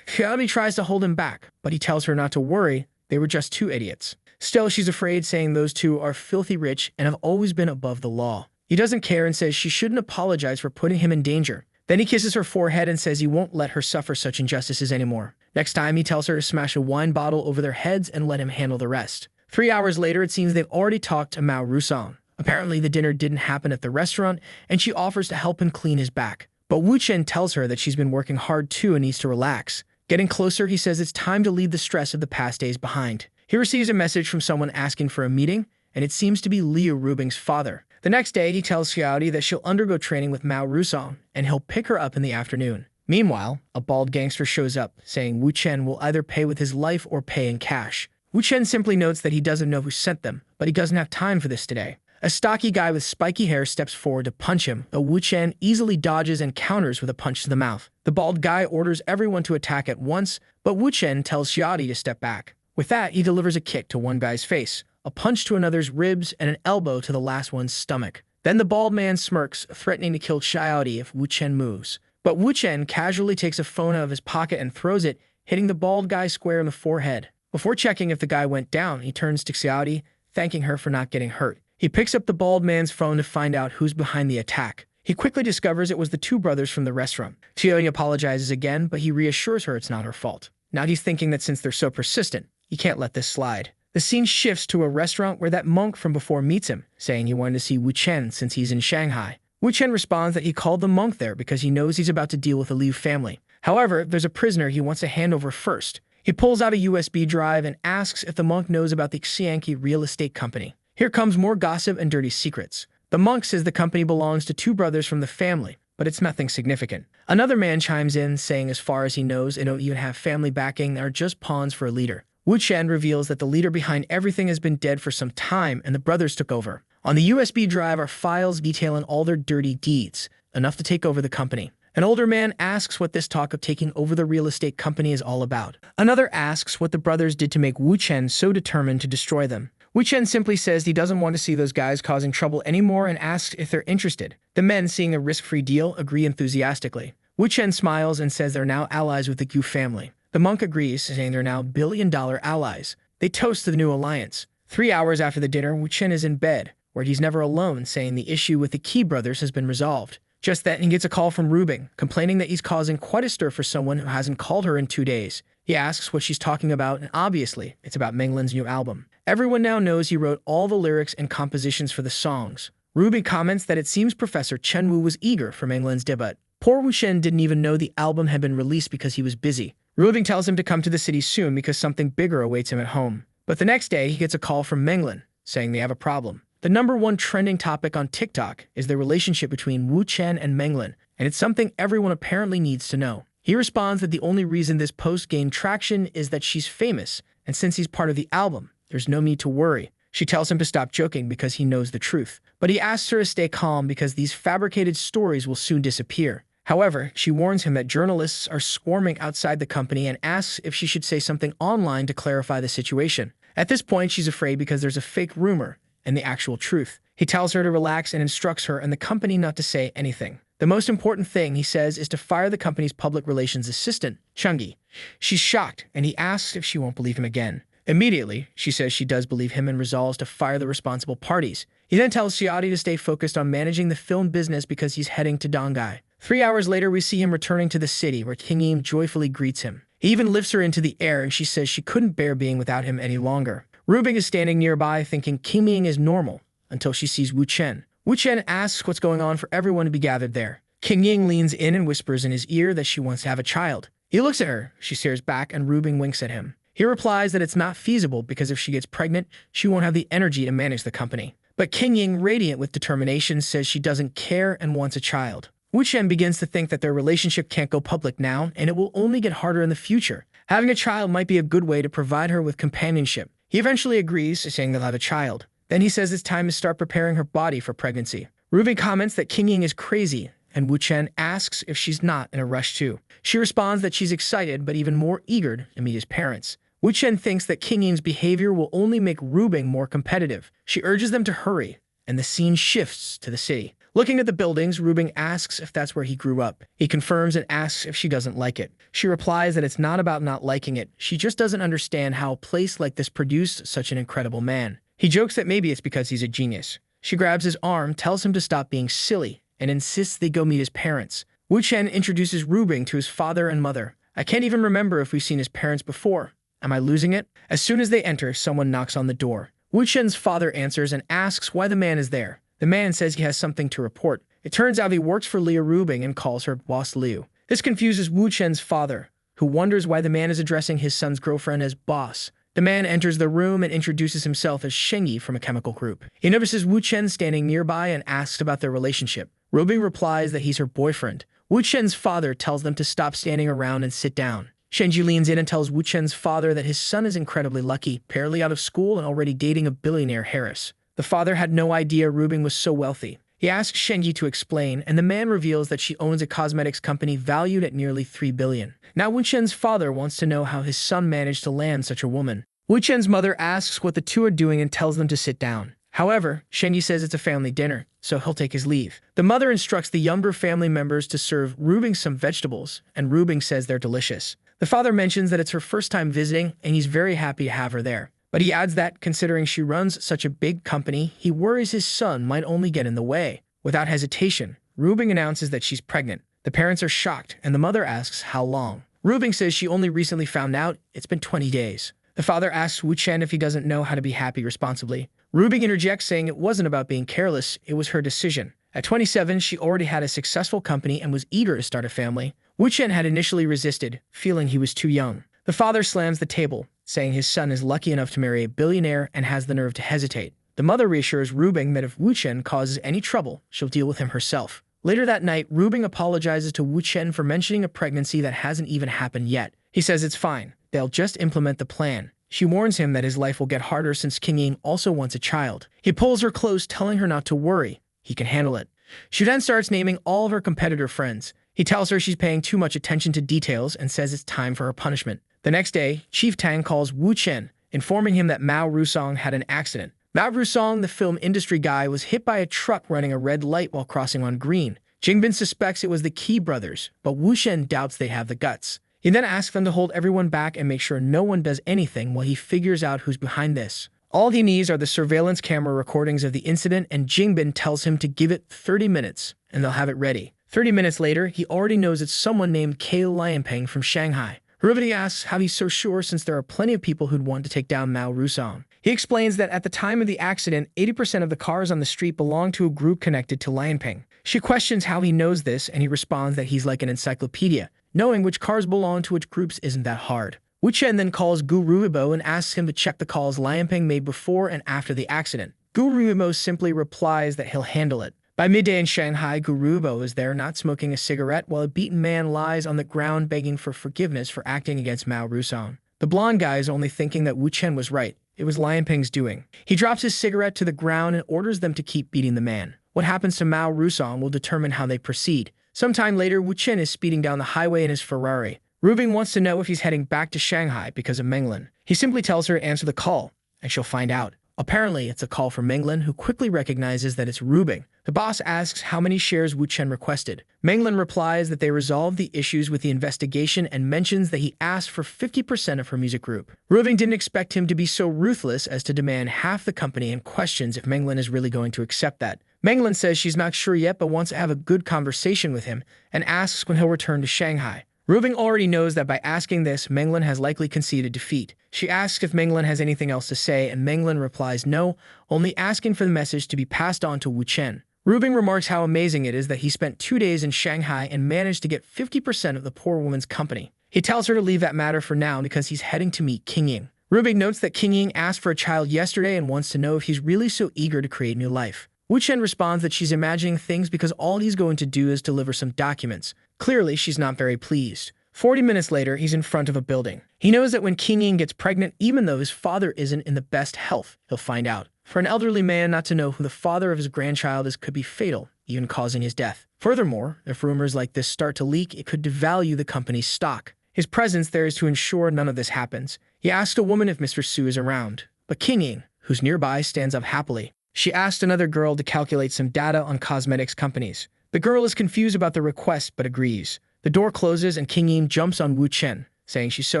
Xiaodi tries to hold him back, but he tells her not to worry, they were just two idiots. Still, she's afraid, saying those two are filthy rich and have always been above the law. He doesn't care and says she shouldn't apologize for putting him in danger. Then he kisses her forehead and says he won't let her suffer such injustices anymore. Next time, he tells her to smash a wine bottle over their heads and let him handle the rest. 3 hours later, it seems they've already talked to Mao Rusong. Apparently, the dinner didn't happen at the restaurant, and she offers to help him clean his back. But Wu Chen tells her that she's been working hard too and needs to relax. Getting closer, he says it's time to leave the stress of the past days behind. He receives a message from someone asking for a meeting, and it seems to be Liu Rubing's father. The next day, he tells Xiaodi that she'll undergo training with Mao Rusong, and he'll pick her up in the afternoon. Meanwhile, a bald gangster shows up, saying Wu Chen will either pay with his life or pay in cash. Wu Chen simply notes that he doesn't know who sent them, but he doesn't have time for this today. A stocky guy with spiky hair steps forward to punch him, but Wu Chen easily dodges and counters with a punch to the mouth. The bald guy orders everyone to attack at once, but Wu Chen tells Xiaodi to step back. With that, he delivers a kick to one guy's face, a punch to another's ribs, and an elbow to the last one's stomach. Then the bald man smirks, threatening to kill Xiaodi if Wu Chen moves. But Wu Chen casually takes a phone out of his pocket and throws it, hitting the bald guy square in the forehead. Before checking if the guy went down, he turns to Xiaodi, thanking her for not getting hurt. He picks up the bald man's phone to find out who's behind the attack. He quickly discovers it was the two brothers from the restaurant. Xiaodi apologizes again, but he reassures her it's not her fault. Now he's thinking that since they're so persistent, he can't let this slide. The scene shifts to a restaurant where that monk from before meets him, saying he wanted to see Wu Chen since he's in Shanghai. Wu Chen responds that he called the monk there because he knows he's about to deal with the Liu family. However, there's a prisoner he wants to hand over first. He pulls out a USB drive and asks if the monk knows about the Xianqi real estate company. Here comes more gossip and dirty secrets. The monk says the company belongs to two brothers from the family, but it's nothing significant. Another man chimes in, saying as far as he knows, they don't even have family backing, they are just pawns for a leader. Wu Chen reveals that the leader behind everything has been dead for some time and the brothers took over. On the USB drive are files detailing all their dirty deeds, enough to take over the company. An older man asks what this talk of taking over the real estate company is all about. Another asks what the brothers did to make Wu Chen so determined to destroy them. Wu Chen simply says he doesn't want to see those guys causing trouble anymore and asks if they're interested. The men, seeing a risk-free deal, agree enthusiastically. Wu Chen smiles and says they're now allies with the Gu family. The monk agrees, saying they're now billion-dollar allies. They toast to the new alliance. 3 hours after the dinner, Wu Chen is in bed, where he's never alone, saying the issue with the Qi brothers has been resolved. Just then, he gets a call from Rubing, complaining that he's causing quite a stir for someone who hasn't called her in 2 days. He asks what she's talking about, and obviously, it's about Menglin's new album. Everyone now knows he wrote all the lyrics and compositions for the songs. Rubing comments that it seems Professor Chen Wu was eager for Menglin's debut. Poor Wu Chen didn't even know the album had been released because he was busy. Rubing tells him to come to the city soon because something bigger awaits him at home. But the next day, he gets a call from Menglin, saying they have a problem. The #1 trending topic on TikTok is the relationship between Wu Chen and Menglin, and it's something everyone apparently needs to know. He responds that the only reason this post gained traction is that she's famous, and since he's part of the album, there's no need to worry. She tells him to stop joking because he knows the truth, but he asks her to stay calm because these fabricated stories will soon disappear. However, she warns him that journalists are swarming outside the company and asks if she should say something online to clarify the situation. At this point, she's afraid because there's a fake rumor and the actual truth. He tells her to relax and instructs her and the company not to say anything. The most important thing, he says, is to fire the company's public relations assistant, Chungi. She's shocked, and he asks if she won't believe him again. Immediately, she says she does believe him and resolves to fire the responsible parties. He then tells Xiaodi to stay focused on managing the film business because he's heading to Donghai. 3 hours later, we see him returning to the city where King Yim joyfully greets him. He even lifts her into the air and she says she couldn't bear being without him any longer. Rubing is standing nearby thinking King Yim is normal until she sees Wu Chen. Wu Chen asks what's going on for everyone to be gathered there. King Ying leans in and whispers in his ear that she wants to have a child. He looks at her, she stares back, and Rubing winks at him. He replies that it's not feasible because if she gets pregnant, she won't have the energy to manage the company. But King Ying, radiant with determination, says she doesn't care and wants a child. Wu Chen begins to think that their relationship can't go public now, and it will only get harder in the future. Having a child might be a good way to provide her with companionship. He eventually agrees, saying they'll have a child. Then he says it's time to start preparing her body for pregnancy. Rubing comments that King Ying is crazy, and Wu Chen asks if she's not in a rush too. She responds that she's excited but even more eager to meet his parents. Wu Chen thinks that King Ying's behavior will only make Rubing more competitive. She urges them to hurry, and the scene shifts to the city. Looking at the buildings, Rubing asks if that's where he grew up. He confirms and asks if she doesn't like it. She replies that it's not about not liking it. She just doesn't understand how a place like this produced such an incredible man. He jokes that maybe it's because he's a genius. She grabs his arm, tells him to stop being silly, and insists they go meet his parents. Wu Chen introduces Rubing to his father and mother. I can't even remember if we've seen his parents before. Am I losing it? As soon as they enter, someone knocks on the door. Wu Chen's father answers and asks why the man is there. The man says he has something to report. It turns out he works for Liu Rubing and calls her Boss Liu. This confuses Wu Chen's father, who wonders why the man is addressing his son's girlfriend as boss. The man enters the room and introduces himself as Sheng Yi from a chemical group. He notices Wu Chen standing nearby and asks about their relationship. Rubing replies that he's her boyfriend. Wu Chen's father tells them to stop standing around and sit down. Sheng Yi leans in and tells Wu Chen's father that his son is incredibly lucky, barely out of school and already dating a billionaire Harris. The father had no idea Rubing was so wealthy. He asks Sheng Yi to explain, and the man reveals that she owns a cosmetics company valued at nearly $3 billion. Now Wu Chen's father wants to know how his son managed to land such a woman. Wu Chen's mother asks what the two are doing and tells them to sit down. However, Sheng Yi says it's a family dinner, so he'll take his leave. The mother instructs the younger family members to serve Rubing some vegetables, and Rubing says they're delicious. The father mentions that it's her first time visiting, and he's very happy to have her there. But he adds that, considering she runs such a big company, he worries his son might only get in the way. Without hesitation, Rubing announces that she's pregnant. The parents are shocked, and the mother asks how long. Rubing says she only recently found out. It's been 20 days. The father asks Wu Chen if he doesn't know how to be happy responsibly. Rubing interjects, saying it wasn't about being careless, it was her decision. At 27, she already had a successful company and was eager to start a family. Wu Chen had initially resisted, feeling he was too young. The father slams the table, saying his son is lucky enough to marry a billionaire and has the nerve to hesitate. The mother reassures Rubing that if Wu Chen causes any trouble, she'll deal with him herself. Later that night, Rubing apologizes to Wu Chen for mentioning a pregnancy that hasn't even happened yet. He says it's fine. They'll just implement the plan. She warns him that his life will get harder since King Ying also wants a child. He pulls her close, telling her not to worry. He can handle it. She then starts naming all of her competitor friends. He tells her she's paying too much attention to details and says it's time for her punishment. The next day, Chief Tang calls Wu Chen, informing him that Mao Rusong had an accident. Mao Rusong, the film industry guy, was hit by a truck running a red light while crossing on green. Jingbin suspects it was the Qi brothers, but Wu Chen doubts they have the guts. He then asks them to hold everyone back and make sure no one does anything while he figures out who's behind this. All he needs are the surveillance camera recordings of the incident, and Jingbin tells him to give it 30 minutes, and they'll have it ready. 30 minutes later, he already knows it's someone named Kei Lianpeng from Shanghai. Ruvity asks how he's so sure since there are plenty of people who'd want to take down Mao Rusong. He explains that at the time of the accident, 80% of the cars on the street belonged to a group connected to Lianpeng. She questions how he knows this, and he responds that he's like an encyclopedia. Knowing which cars belong to which groups isn't that hard. Wu Chen then calls Gu Ruibo and asks him to check the calls Lianpeng made before and after the accident. Gu Ruibo simply replies that he'll handle it. By midday in Shanghai, Gu Ruibo is there not smoking a cigarette while a beaten man lies on the ground begging for forgiveness for acting against Mao Rusong. The blonde guy is only thinking that Wu Chen was right. It was Lianpeng's doing. He drops his cigarette to the ground and orders them to keep beating the man. What happens to Mao Rusong will determine how they proceed. Sometime later, Wu Chen is speeding down the highway in his Ferrari. Rubing wants to know if he's heading back to Shanghai because of Menglin. He simply tells her to answer the call, and she'll find out. Apparently, it's a call for Menglin, who quickly recognizes that it's Rubing. The boss asks how many shares Wu Chen requested. Menglin replies that they resolved the issues with the investigation and mentions that he asked for 50% of her music group. Rubing didn't expect him to be so ruthless as to demand half the company and questions if Menglin is really going to accept that. Menglin says she's not sure yet but wants to have a good conversation with him and asks when he'll return to Shanghai. Rubing already knows that by asking this, Menglin has likely conceded defeat. She asks if Menglin has anything else to say, and Menglin replies no, only asking for the message to be passed on to Wu Chen. Rubing remarks how amazing it is that he spent 2 days in Shanghai and managed to get 50% of the poor woman's company. He tells her to leave that matter for now because he's heading to meet King Ying. Rubing notes that King Ying asked for a child yesterday and wants to know if he's really so eager to create new life. Wu Chen responds that she's imagining things because all he's going to do is deliver some documents. Clearly, she's not very pleased. 40 minutes later, he's in front of a building. He knows that when King Ying gets pregnant, even though his father isn't in the best health, he'll find out. For an elderly man not to know who the father of his grandchild is could be fatal, even causing his death. Furthermore, if rumors like this start to leak, it could devalue the company's stock. His presence there is to ensure none of this happens. He asked a woman if Mr. Su is around, but King Ying, who's nearby, stands up happily. She asked another girl to calculate some data on cosmetics companies. The girl is confused about the request but agrees. The door closes and King Ying jumps on Wu Chen, saying she's so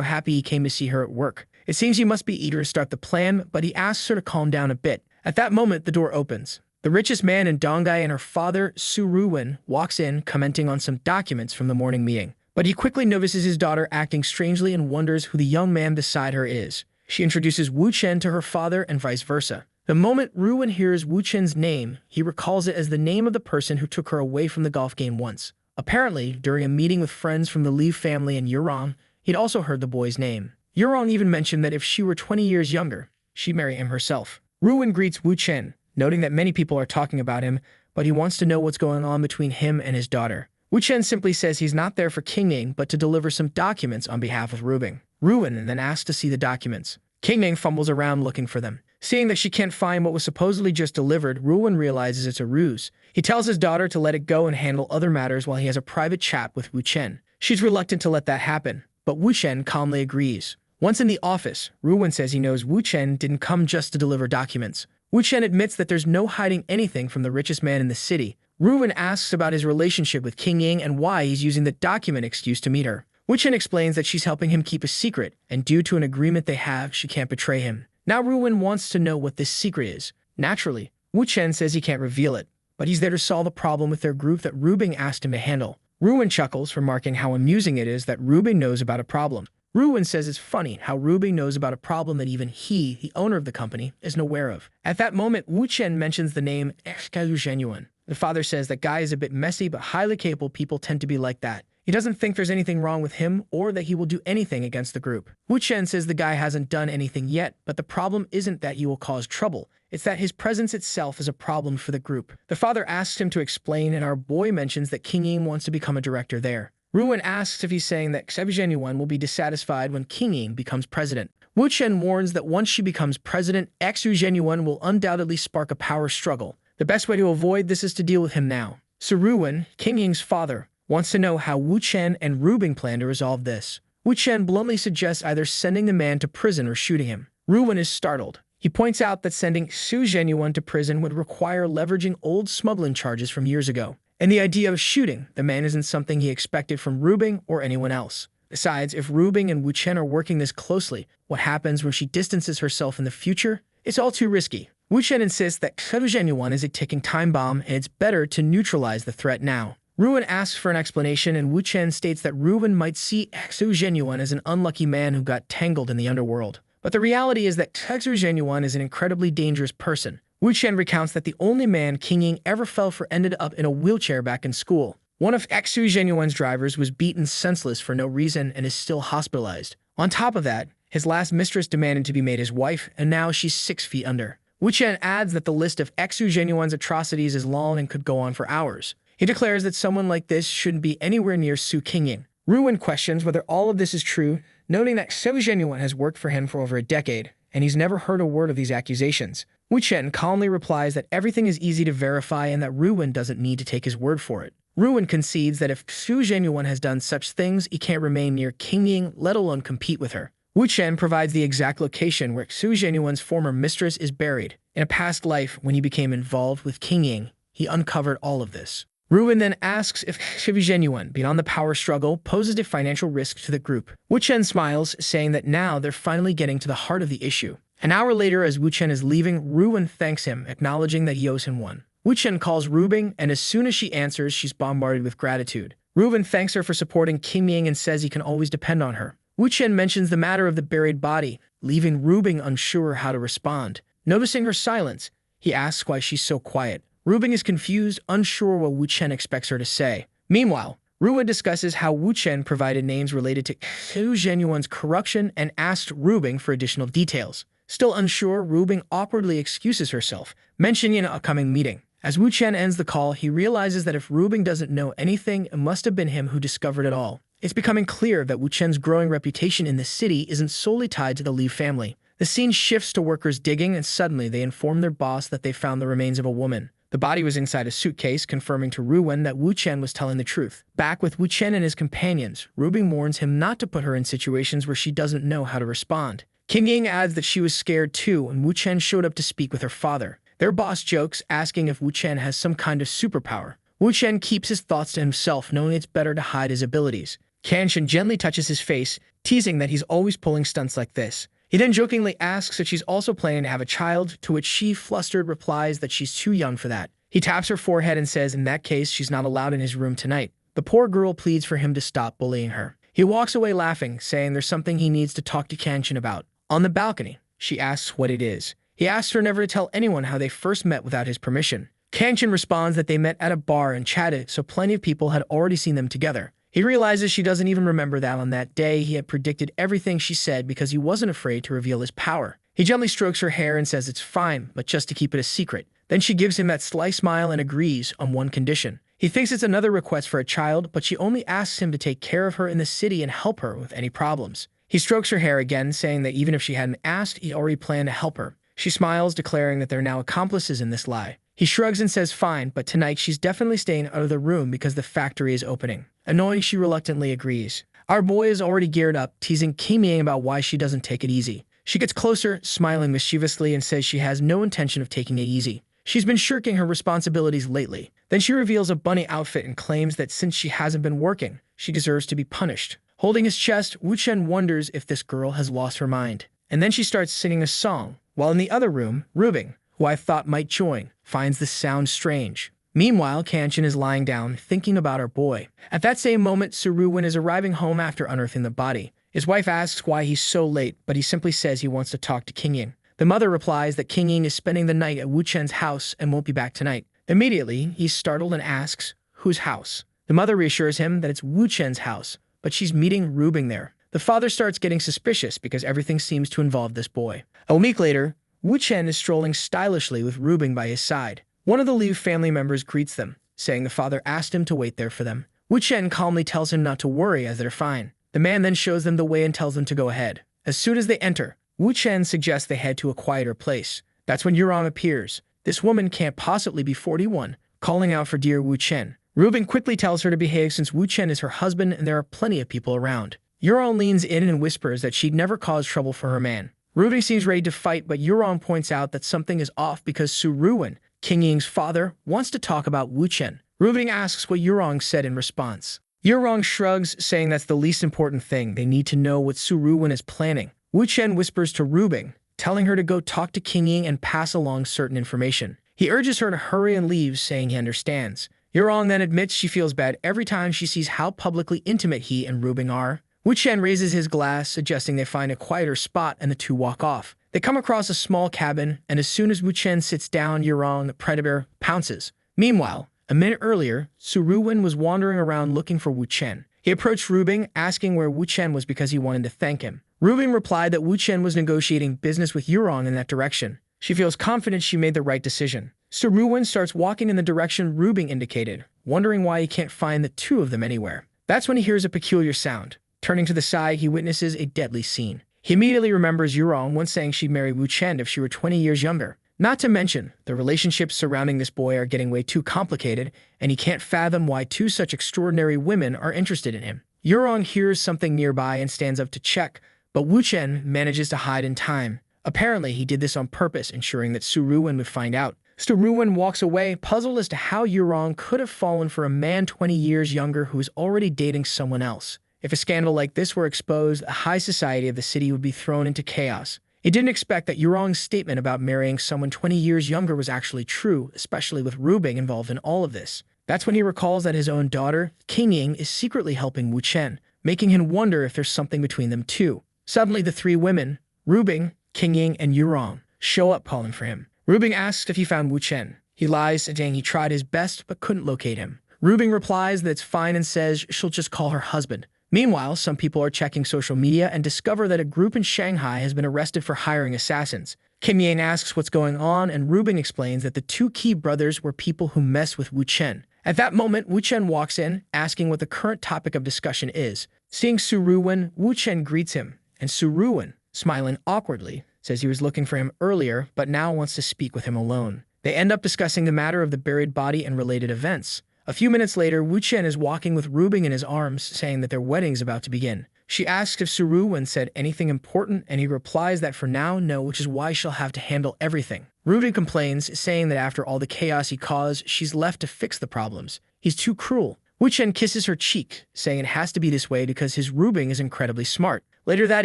happy he came to see her at work. It seems he must be eager to start the plan, but he asks her to calm down a bit. At that moment, the door opens. The richest man in Donghai and her father, Su Ruwen, walks in, commenting on some documents from the morning meeting. But he quickly notices his daughter acting strangely and wonders who the young man beside her is. She introduces Wu Chen to her father and vice versa. The moment Ruwen hears Wu Chen's name, he recalls it as the name of the person who took her away from the golf game once. Apparently, during a meeting with friends from the Li family and Yurong, he'd also heard the boy's name. Yurong even mentioned that if she were 20 years younger, she'd marry him herself. Ruwen greets Wu Chen, noting that many people are talking about him, but he wants to know what's going on between him and his daughter. Wu Chen simply says he's not there for King Ying, but to deliver some documents on behalf of Ruben. Ruwen then asks to see the documents. King Ying fumbles around looking for them. Seeing that she can't find what was supposedly just delivered, Ruwen realizes it's a ruse. He tells his daughter to let it go and handle other matters while he has a private chat with Wu Chen. She's reluctant to let that happen, but Wu Chen calmly agrees. Once in the office, Ruwen says he knows Wu Chen didn't come just to deliver documents. Wu Chen admits that there's no hiding anything from the richest man in the city. Ruwen asks about his relationship with King Ying and why he's using the document excuse to meet her. Wu Chen explains that she's helping him keep a secret, and due to an agreement they have, she can't betray him. Now Ruwen wants to know what this secret is. Naturally, Wu Chen says he can't reveal it, but he's there to solve a problem with their group that Ruben asked him to handle. Ruwen chuckles, remarking how amusing it is that Ruben knows about a problem. Ruwen says it's funny how Ruben knows about a problem that even he, the owner of the company, isn't aware of. At that moment, Wu Chen mentions the name Xu Zhenyuan. The father says that guy is a bit messy, but highly capable people tend to be like that. He doesn't think there's anything wrong with him or that he will do anything against the group. Wu Chen says the guy hasn't done anything yet, but the problem isn't that he will cause trouble. It's that his presence itself is a problem for the group. The father asks him to explain, and our boy mentions that King Ying wants to become a director there. Ruwen asks if he's saying that Xu Zhenyuan will be dissatisfied when King Ying becomes president. Wu Chen warns that once she becomes president, Xu Zhenyuan will undoubtedly spark a power struggle. The best way to avoid this is to deal with him now. So Ruwen, King Ying's father, wants to know how Wu Chen and Ruben plan to resolve this. Wu Chen bluntly suggests either sending the man to prison or shooting him. Ruwen is startled. He points out that sending Xu Zhenyuan to prison would require leveraging old smuggling charges from years ago. And the idea of shooting the man isn't something he expected from Ruben or anyone else. Besides, if Ruben and Wu Chen are working this closely, what happens when she distances herself in the future? It's all too risky. Wu Chen insists that Xu Zhenyuan is a ticking time bomb and it's better to neutralize the threat now. Ruwen asks for an explanation, and Wu Chen states that Ruben might see Xu Zhenyuan as an unlucky man who got tangled in the underworld. But the reality is that Xu Zhenyuan is an incredibly dangerous person. Wu Chen recounts that the only man King Ying ever fell for ended up in a wheelchair back in school. One of Xu Zhenyuan's drivers was beaten senseless for no reason and is still hospitalized. On top of that, his last mistress demanded to be made his wife, and now she's 6 feet under. Wu Chen adds that the list of Xu Zhenyuan's atrocities is long and could go on for hours. He declares that someone like this shouldn't be anywhere near Su King Ying. Ruwen questions whether all of this is true, noting that Xu Zhenyuan has worked for him for over a decade, and he's never heard a word of these accusations. Wu Chen calmly replies that everything is easy to verify and that Ruwen doesn't need to take his word for it. Ruwen concedes that if Xu Zhenyuan has done such things, he can't remain near King Ying, let alone compete with her. Wu Chen provides the exact location where Xu Zhenyuan's former mistress is buried. In a past life, when he became involved with King Ying, he uncovered all of this. Ruwen then asks if Xu Zhenyuan, beyond the power struggle, poses a financial risk to the group. Wu Chen smiles, saying that now they're finally getting to the heart of the issue. An hour later, as Wu Chen is leaving, Ruwen thanks him, acknowledging that he owes him one. Wu Chen calls Ruben, and as soon as she answers, she's bombarded with gratitude. Ruben thanks her for supporting King Ying and says he can always depend on her. Wu Chen mentions the matter of the buried body, leaving Ruben unsure how to respond. Noticing her silence, he asks why she's so quiet. Ruben is confused, unsure what Wu Chen expects her to say. Meanwhile, Ruwen discusses how Wu Chen provided names related to Xu Zhenyuan's corruption and asked Ruben for additional details. Still unsure, Ruben awkwardly excuses herself, mentioning an upcoming meeting. As Wu Chen ends the call, he realizes that if Ruben doesn't know anything, it must have been him who discovered it all. It's becoming clear that Wu Chen's growing reputation in the city isn't solely tied to the Li family. The scene shifts to workers digging, and suddenly they inform their boss that they found the remains of a woman. The body was inside a suitcase, confirming to Ruwen that Wu Chen was telling the truth. Back with Wu Chen and his companions, Rubing warns him not to put her in situations where she doesn't know how to respond. King Ying adds that she was scared too, and Wu Chen showed up to speak with her father. Their boss jokes, asking if Wu Chen has some kind of superpower. Wu Chen keeps his thoughts to himself, knowing it's better to hide his abilities. Kenshin gently touches his face, teasing that he's always pulling stunts like this. He then jokingly asks if she's also planning to have a child, to which she, flustered, replies that she's too young for that. He taps her forehead and says in that case she's not allowed in his room tonight. The poor girl pleads for him to stop bullying her. He walks away laughing, saying there's something he needs to talk to Kenshin about. On the balcony, she asks what it is. He asks her never to tell anyone how they first met without his permission. Kenshin responds that they met at a bar and chatted, so plenty of people had already seen them together. He realizes she doesn't even remember that on that day he had predicted everything she said because he wasn't afraid to reveal his power. He gently strokes her hair and says it's fine, but just to keep it a secret. Then she gives him that sly smile and agrees on one condition. He thinks it's another request for a child, but she only asks him to take care of her in the city and help her with any problems. He strokes her hair again, saying that even if she hadn't asked, he already planned to help her. She smiles, declaring that they're now accomplices in this lie. He shrugs and says fine, but tonight she's definitely staying out of the room because the factory is opening. Annoyed, she reluctantly agrees. Our boy is already geared up, teasing Kim Yang about why she doesn't take it easy. She gets closer, smiling mischievously, and says she has no intention of taking it easy. She's been shirking her responsibilities lately. Then she reveals a bunny outfit and claims that since she hasn't been working, she deserves to be punished. Holding his chest, Wu Chen wonders if this girl has lost her mind. And then she starts singing a song, while in the other room, Rubing, who I thought might join, finds the sound strange. Meanwhile, Kenshin is lying down, thinking about her boy. At that same moment, Su Ruwen is arriving home after unearthing the body. His wife asks why he's so late, but he simply says he wants to talk to King Ying. The mother replies that King Ying is spending the night at Wu Chen's house and won't be back tonight. Immediately, he's startled and asks, whose house? The mother reassures him that it's Wu Chen's house, but she's meeting Rubing there. The father starts getting suspicious because everything seems to involve this boy. A week later, Wu Chen is strolling stylishly with Rubing by his side. One of the Liu family members greets them, saying the father asked him to wait there for them. Wu Chen calmly tells him not to worry as they're fine. The man then shows them the way and tells them to go ahead. As soon as they enter, Wu Chen suggests they head to a quieter place. That's when Yurong appears. This woman can't possibly be 41, calling out for dear Wu Chen. Rubing quickly tells her to behave since Wu Chen is her husband and there are plenty of people around. Yurong leans in and whispers that she'd never cause trouble for her man. Rubing seems ready to fight, but Yurong points out that something is off because Su Ruwen, King Ying's father, wants to talk about Wu Chen. Rubing asks what Yurong said in response. Yurong shrugs, saying that's the least important thing. They need to know what Su Ruwen is planning. Wu Chen whispers to Rubing, telling her to go talk to King Ying and pass along certain information. He urges her to hurry and leaves, saying he understands. Yurong then admits she feels bad every time she sees how publicly intimate he and Rubing are. Wu Chen raises his glass, suggesting they find a quieter spot, and the two walk off. They come across a small cabin, and as soon as Wu Chen sits down, Yurong, the predator, pounces. Meanwhile, a minute earlier, Su Ruwen was wandering around looking for Wu Chen. He approached Rubing, asking where Wu Chen was because he wanted to thank him. Rubing replied that Wu Chen was negotiating business with Yurong in that direction. She feels confident she made the right decision. Su Ruwen starts walking in the direction Rubing indicated, wondering why he can't find the two of them anywhere. That's when he hears a peculiar sound. Turning to the side, he witnesses a deadly scene. He immediately remembers Yurong once saying she'd marry Wu Chen if she were 20 years younger. Not to mention, the relationships surrounding this boy are getting way too complicated, and he can't fathom why two such extraordinary women are interested in him. Yurong hears something nearby and stands up to check, but Wu Chen manages to hide in time. Apparently, he did this on purpose, ensuring that Su Ruwen would find out. Su Ruwen walks away, puzzled as to how Yurong could have fallen for a man 20 years younger who is already dating someone else. If a scandal like this were exposed, the high society of the city would be thrown into chaos. He didn't expect that Yurong's statement about marrying someone 20 years younger was actually true, especially with Rubing involved in all of this. That's when he recalls that his own daughter, King Ying, is secretly helping Wu Chen, making him wonder if there's something between them too. Suddenly, the three women, Rubing, King Ying, and Yurong, show up calling for him. Rubing asks if he found Wu Chen. He lies, saying he tried his best but couldn't locate him. Rubing replies that it's fine and says she'll just call her husband. Meanwhile, some people are checking social media and discover that a group in Shanghai has been arrested for hiring assassins. Kim Yang asks what's going on, and Rubing explains that the two key brothers were people who mess with Wu Chen. At that moment, Wu Chen walks in, asking what the current topic of discussion is. Seeing Su Ruwen, Wu Chen greets him, and Su Ruwen, smiling awkwardly, says he was looking for him earlier, but now wants to speak with him alone. They end up discussing the matter of the buried body and related events. A few minutes later, Wu Chen is walking with Rubing in his arms, saying that their wedding is about to begin. She asks if Su Ruwen said anything important, and he replies that for now, no, which is why she'll have to handle everything. Rubing complains, saying that after all the chaos he caused, she's left to fix the problems. He's too cruel. Wu Chen kisses her cheek, saying it has to be this way because his Rubing is incredibly smart. Later that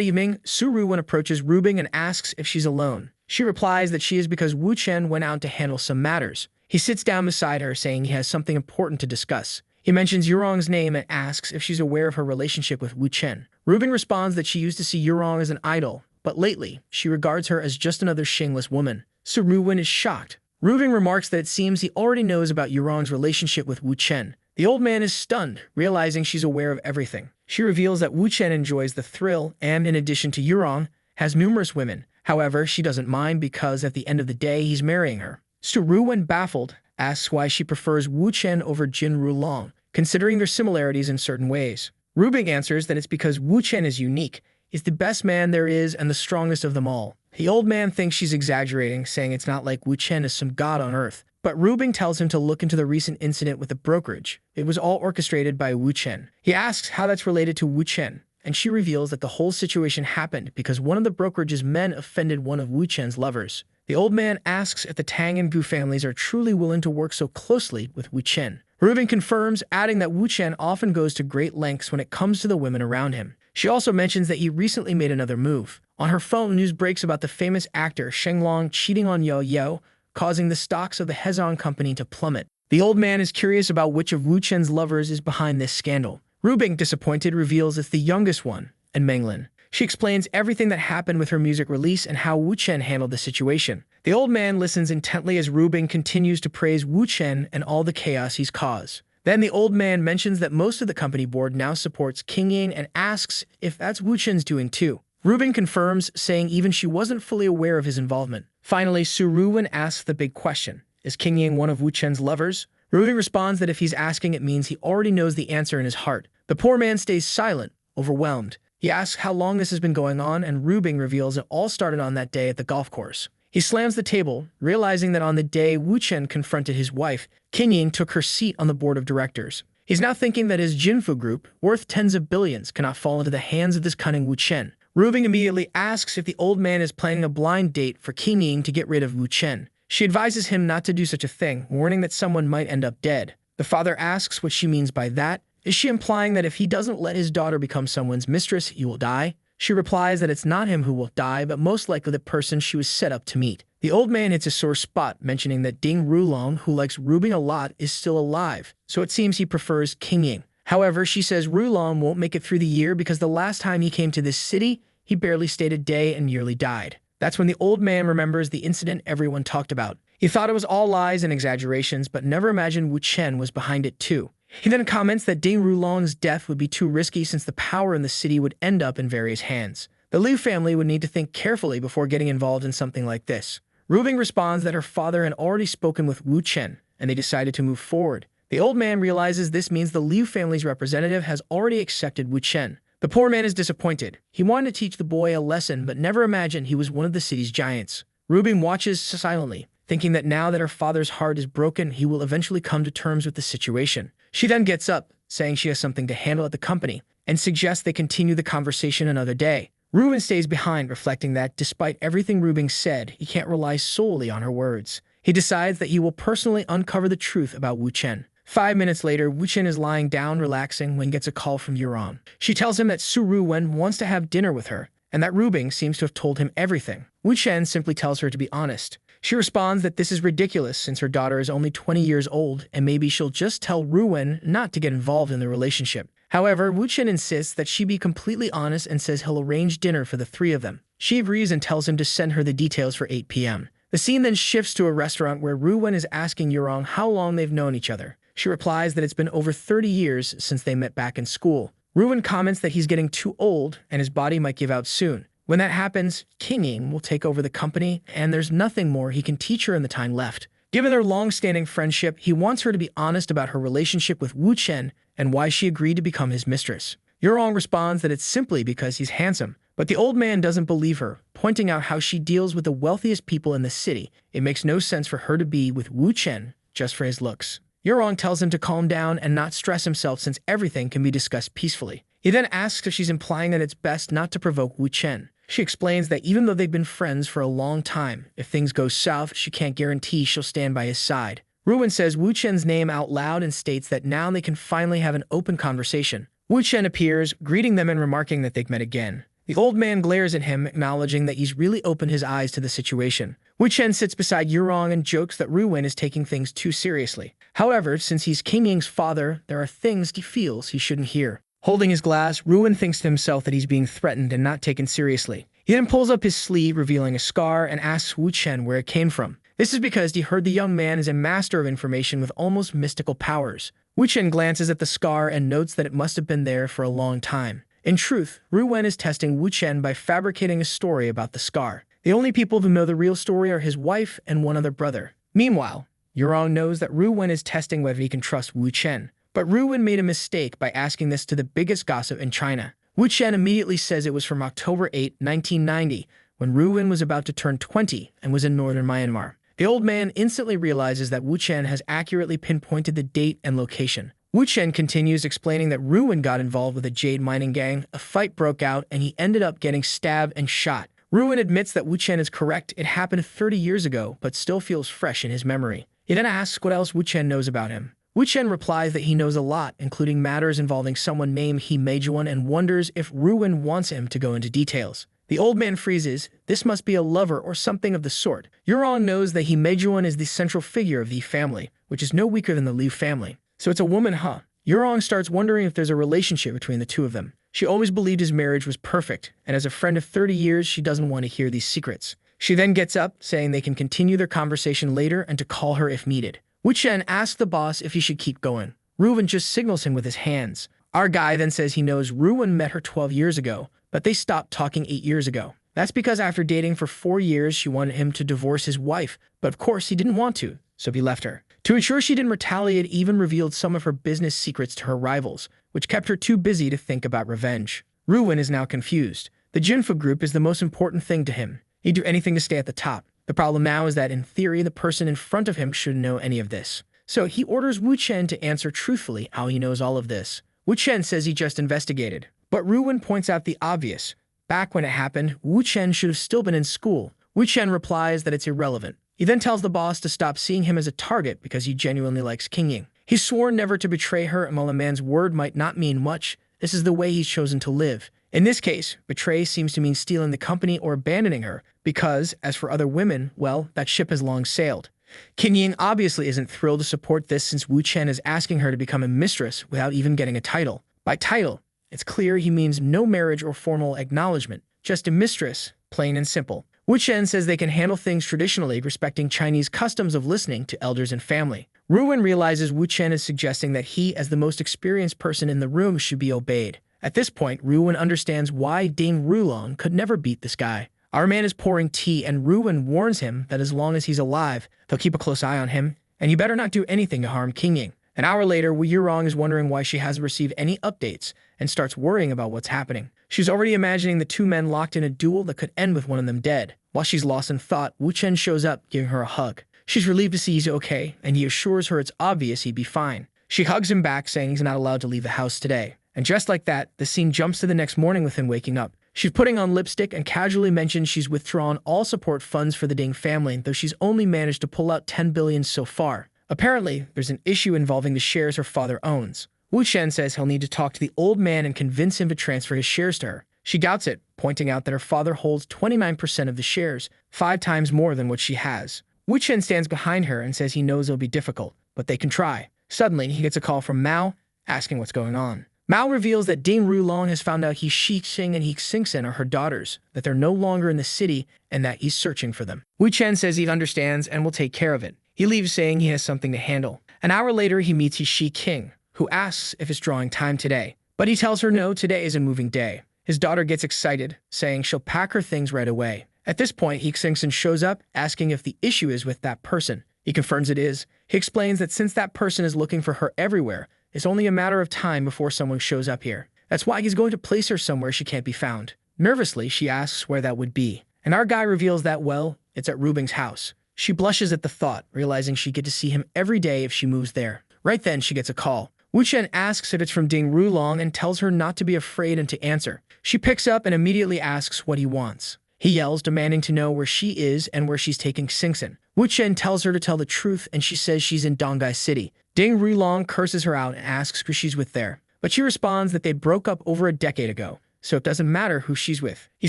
evening, Su Ruwen approaches Rubing and asks if she's alone. She replies that she is because Wu Chen went out to handle some matters. He sits down beside her, saying he has something important to discuss. He mentions Yurong's name and asks if she's aware of her relationship with Wu Chen. Rubing responds that she used to see Yurong as an idol, but lately, she regards her as just another shameless woman. Su Ruwen is shocked. Rubing remarks that it seems he already knows about Yurong's relationship with Wu Chen. The old man is stunned, realizing she's aware of everything. She reveals that Wu Chen enjoys the thrill and, in addition to Yurong, has numerous women. However, she doesn't mind because at the end of the day, he's marrying her. Su Ruwen, baffled, asks why she prefers Wu Chen over Jin Rulong, considering their similarities in certain ways. Rubing answers that it's because Wu Chen is unique, is the best man there is and the strongest of them all. The old man thinks she's exaggerating, saying it's not like Wu Chen is some god on earth. But Rubing tells him to look into the recent incident with the brokerage. It was all orchestrated by Wu Chen. He asks how that's related to Wu Chen, and she reveals that the whole situation happened because one of the brokerage's men offended one of Wu Chen's lovers. The old man asks if the Tang and Gu families are truly willing to work so closely with Wu Chen. Rubing confirms, adding that Wu Chen often goes to great lengths when it comes to the women around him. She also mentions that he recently made another move. On her phone, news breaks about the famous actor Sheng Long cheating on Yo Yo, causing the stocks of the Hezong company to plummet. The old man is curious about which of Wu Chen's lovers is behind this scandal. Rubing, disappointed, reveals it's the youngest one, and Menglin. She explains everything that happened with her music release and how Wu Chen handled the situation. The old man listens intently as Rubing continues to praise Wu Chen and all the chaos he's caused. Then the old man mentions that most of the company board now supports King Ying and asks if that's Wu Chen's doing too. Rubing confirms, saying even she wasn't fully aware of his involvement. Finally, Su Ruwen asks the big question. Is King Ying one of Wu Chen's lovers? Rubing responds that if he's asking, it means he already knows the answer in his heart. The poor man stays silent, overwhelmed. He asks how long this has been going on, and Rubing reveals it all started on that day at the golf course. He slams the table, realizing that on the day Wu Chen confronted his wife, King Ying took her seat on the board of directors. He's now thinking that his Jinfu group, worth tens of billions, cannot fall into the hands of this cunning Wu Chen. Rubing immediately asks if the old man is planning a blind date for King Ying to get rid of Wu Chen. She advises him not to do such a thing, warning that someone might end up dead. The father asks what she means by that. Is she implying that if he doesn't let his daughter become someone's mistress, he will die? She replies that it's not him who will die, but most likely the person she was set up to meet. The old man hits a sore spot, mentioning that Ding Rulong, who likes Rubing a lot, is still alive, so it seems he prefers King Ying. However, she says Rulong won't make it through the year because the last time he came to this city, he barely stayed a day and nearly died. That's when the old man remembers the incident everyone talked about. He thought it was all lies and exaggerations, but never imagined Wu Chen was behind it too. He then comments that Ding Rulong's death would be too risky since the power in the city would end up in various hands. The Liu family would need to think carefully before getting involved in something like this. Rubing responds that her father had already spoken with Wu Chen, and they decided to move forward. The old man realizes this means the Liu family's representative has already accepted Wu Chen. The poor man is disappointed. He wanted to teach the boy a lesson, but never imagined he was one of the city's giants. Rubing watches silently, thinking that now that her father's heart is broken, he will eventually come to terms with the situation. She then gets up, saying she has something to handle at the company, and suggests they continue the conversation another day. Rubing stays behind, reflecting that, despite everything Rubing said, he can't rely solely on her words. He decides that he will personally uncover the truth about Wu Chen. 5 minutes later, Wu Chen is lying down, relaxing, when gets a call from Yurong. She tells him that Su Ruwen wants to have dinner with her, and that Rubing seems to have told him everything. Wu Chen simply tells her to be honest. She responds that this is ridiculous since her daughter is only 20 years old and maybe she'll just tell Ruwen not to get involved in the relationship. However, Wu Chen insists that she be completely honest and says he'll arrange dinner for the three of them. She agrees and tells him to send her the details for 8 p.m. The scene then shifts to a restaurant where Ruwen is asking Yurong how long they've known each other. She replies that it's been over 30 years since they met back in school. Ruwen comments that he's getting too old and his body might give out soon. When that happens, King Ying will take over the company, and there's nothing more he can teach her in the time left. Given their long-standing friendship, he wants her to be honest about her relationship with Wu Chen and why she agreed to become his mistress. Yurong responds that it's simply because he's handsome, But the old man doesn't believe her, pointing out how she deals with the wealthiest people in the city. It makes no sense for her to be with Wu Chen just for his looks. Yurong tells him to calm down and not stress himself since everything can be discussed peacefully. He then asks if she's implying that it's best not to provoke Wu Chen. She explains that even though they've been friends for a long time, if things go south, she can't guarantee she'll stand by his side. Ruwen says Wu Chen's name out loud and states that now they can finally have an open conversation. Wu Chen appears, greeting them and remarking that they've met again. The old man glares at him, acknowledging that he's really opened his eyes to the situation. Wu Chen sits beside Yurong and jokes that Ruwen is taking things too seriously. However, since he's King Ying's father, there are things he feels he shouldn't hear. Holding his glass, Ruwen thinks to himself that he's being threatened and not taken seriously. He then pulls up his sleeve, revealing a scar, and asks Wu Chen where it came from. This is because he heard the young man is a master of information with almost mystical powers. Wu Chen glances at the scar and notes that it must have been there for a long time. In truth, Ruwen is testing Wu Chen by fabricating a story about the scar. The only people who know the real story are his wife and one other brother. Meanwhile, Yurong knows that Ruwen is testing whether he can trust Wu Chen. But Ruwen made a mistake by asking this to the biggest gossip in China. Wu Chen immediately says it was from October 8, 1990, when Ruwen was about to turn 20 and was in northern Myanmar. The old man instantly realizes that Wu Chen has accurately pinpointed the date and location. Wu Chen continues explaining that Ruwen got involved with a jade mining gang, a fight broke out, and he ended up getting stabbed and shot. Ruwen admits that Wu Chen is correct, it happened 30 years ago, but still feels fresh in his memory. He then asks what else Wu Chen knows about him. Wu Chen replies that he knows a lot, including matters involving someone named He Meijuan, and wonders if Ruwen wants him to go into details. The old man freezes. This must be a lover or something of the sort. Yurong knows that He Meijuan is the central figure of the family, which is no weaker than the Liu family. So it's a woman, huh? Yurong starts wondering if there's a relationship between the two of them. She always believed his marriage was perfect, and as a friend of 30 years, she doesn't want to hear these secrets. She then gets up, saying they can continue their conversation later and to call her if needed. Wu Chen asks the boss if he should keep going. Ruwen just signals him with his hands. Our guy then says he knows Ruwen met her 12 years ago, but they stopped talking 8 years ago. That's because after dating for 4 years, she wanted him to divorce his wife, but of course he didn't want to, so he left her. To ensure she didn't retaliate, even revealed some of her business secrets to her rivals, which kept her too busy to think about revenge. Ruwen is now confused. The Jinfu group is the most important thing to him. He'd do anything to stay at the top. The problem now is that in theory, the person in front of him shouldn't know any of this. So he orders Wu Chen to answer truthfully how he knows all of this. Wu Chen says he just investigated. But Ruwen points out the obvious. Back when it happened, Wu Chen should have still been in school. Wu Chen replies that it's irrelevant. He then tells the boss to stop seeing him as a target because he genuinely likes King Ying. He's sworn never to betray her, and while a man's word might not mean much, this is the way he's chosen to live. In this case, betray seems to mean stealing the company or abandoning her, because, as for other women, well, that ship has long sailed. King Ying obviously isn't thrilled to support this since Wu Chen is asking her to become a mistress without even getting a title. By title, it's clear he means no marriage or formal acknowledgement, just a mistress, plain and simple. Wu Chen says they can handle things traditionally, respecting Chinese customs of listening to elders and family. Ruwen realizes Wu Chen is suggesting that he, as the most experienced person in the room, should be obeyed. At this point, Ruwen understands why Ding Rulong could never beat this guy. Our man is pouring tea, and Ruwen warns him that as long as he's alive, they'll keep a close eye on him, and you better not do anything to harm King Ying. An hour later, Wu Yurong is wondering why she hasn't received any updates and starts worrying about what's happening. She's already imagining the two men locked in a duel that could end with one of them dead. While she's lost in thought, Wu Chen shows up, giving her a hug. She's relieved to see he's okay, and he assures her it's obvious he'd be fine. She hugs him back, saying he's not allowed to leave the house today. And just like that, the scene jumps to the next morning with him waking up. She's putting on lipstick and casually mentions she's withdrawn all support funds for the Ding family, though she's only managed to pull out 10 billion so far. Apparently, there's an issue involving the shares her father owns. Wu Chen says he'll need to talk to the old man and convince him to transfer his shares to her. She doubts it, pointing out that her father holds 29% of the shares, 5 times more than what she has. Wu Chen stands behind her and says he knows it'll be difficult, but they can try. Suddenly, he gets a call from Mao, asking what's going on. Mao reveals that Ding Rulong has found out He Shixing and He Xingsen are her daughters, that they're no longer in the city, and that he's searching for them. Wu Chen says he understands and will take care of it. He leaves saying he has something to handle. An hour later, he meets He Shi King, who asks if it's drawing time today. But he tells her no, today is a moving day. His daughter gets excited, saying she'll pack her things right away. At this point, He Xingsen shows up, asking if the issue is with that person. He confirms it is. He explains that since that person is looking for her everywhere, it's only a matter of time before someone shows up here. That's why he's going to place her somewhere she can't be found. Nervously, she asks where that would be. And our guy reveals that, well, it's at Rubing's house. She blushes at the thought, realizing she'd get to see him every day if she moves there. Right then, she gets a call. Wu Chen asks if it's from Ding Rulong and tells her not to be afraid and to answer. She picks up and immediately asks what he wants. He yells, demanding to know where she is and where she's taking Xingxin. Wu Chen tells her to tell the truth, and she says she's in Dongai City. Ding Rulong curses her out and asks who she's with there. But she responds that they broke up over a decade ago, so it doesn't matter who she's with. He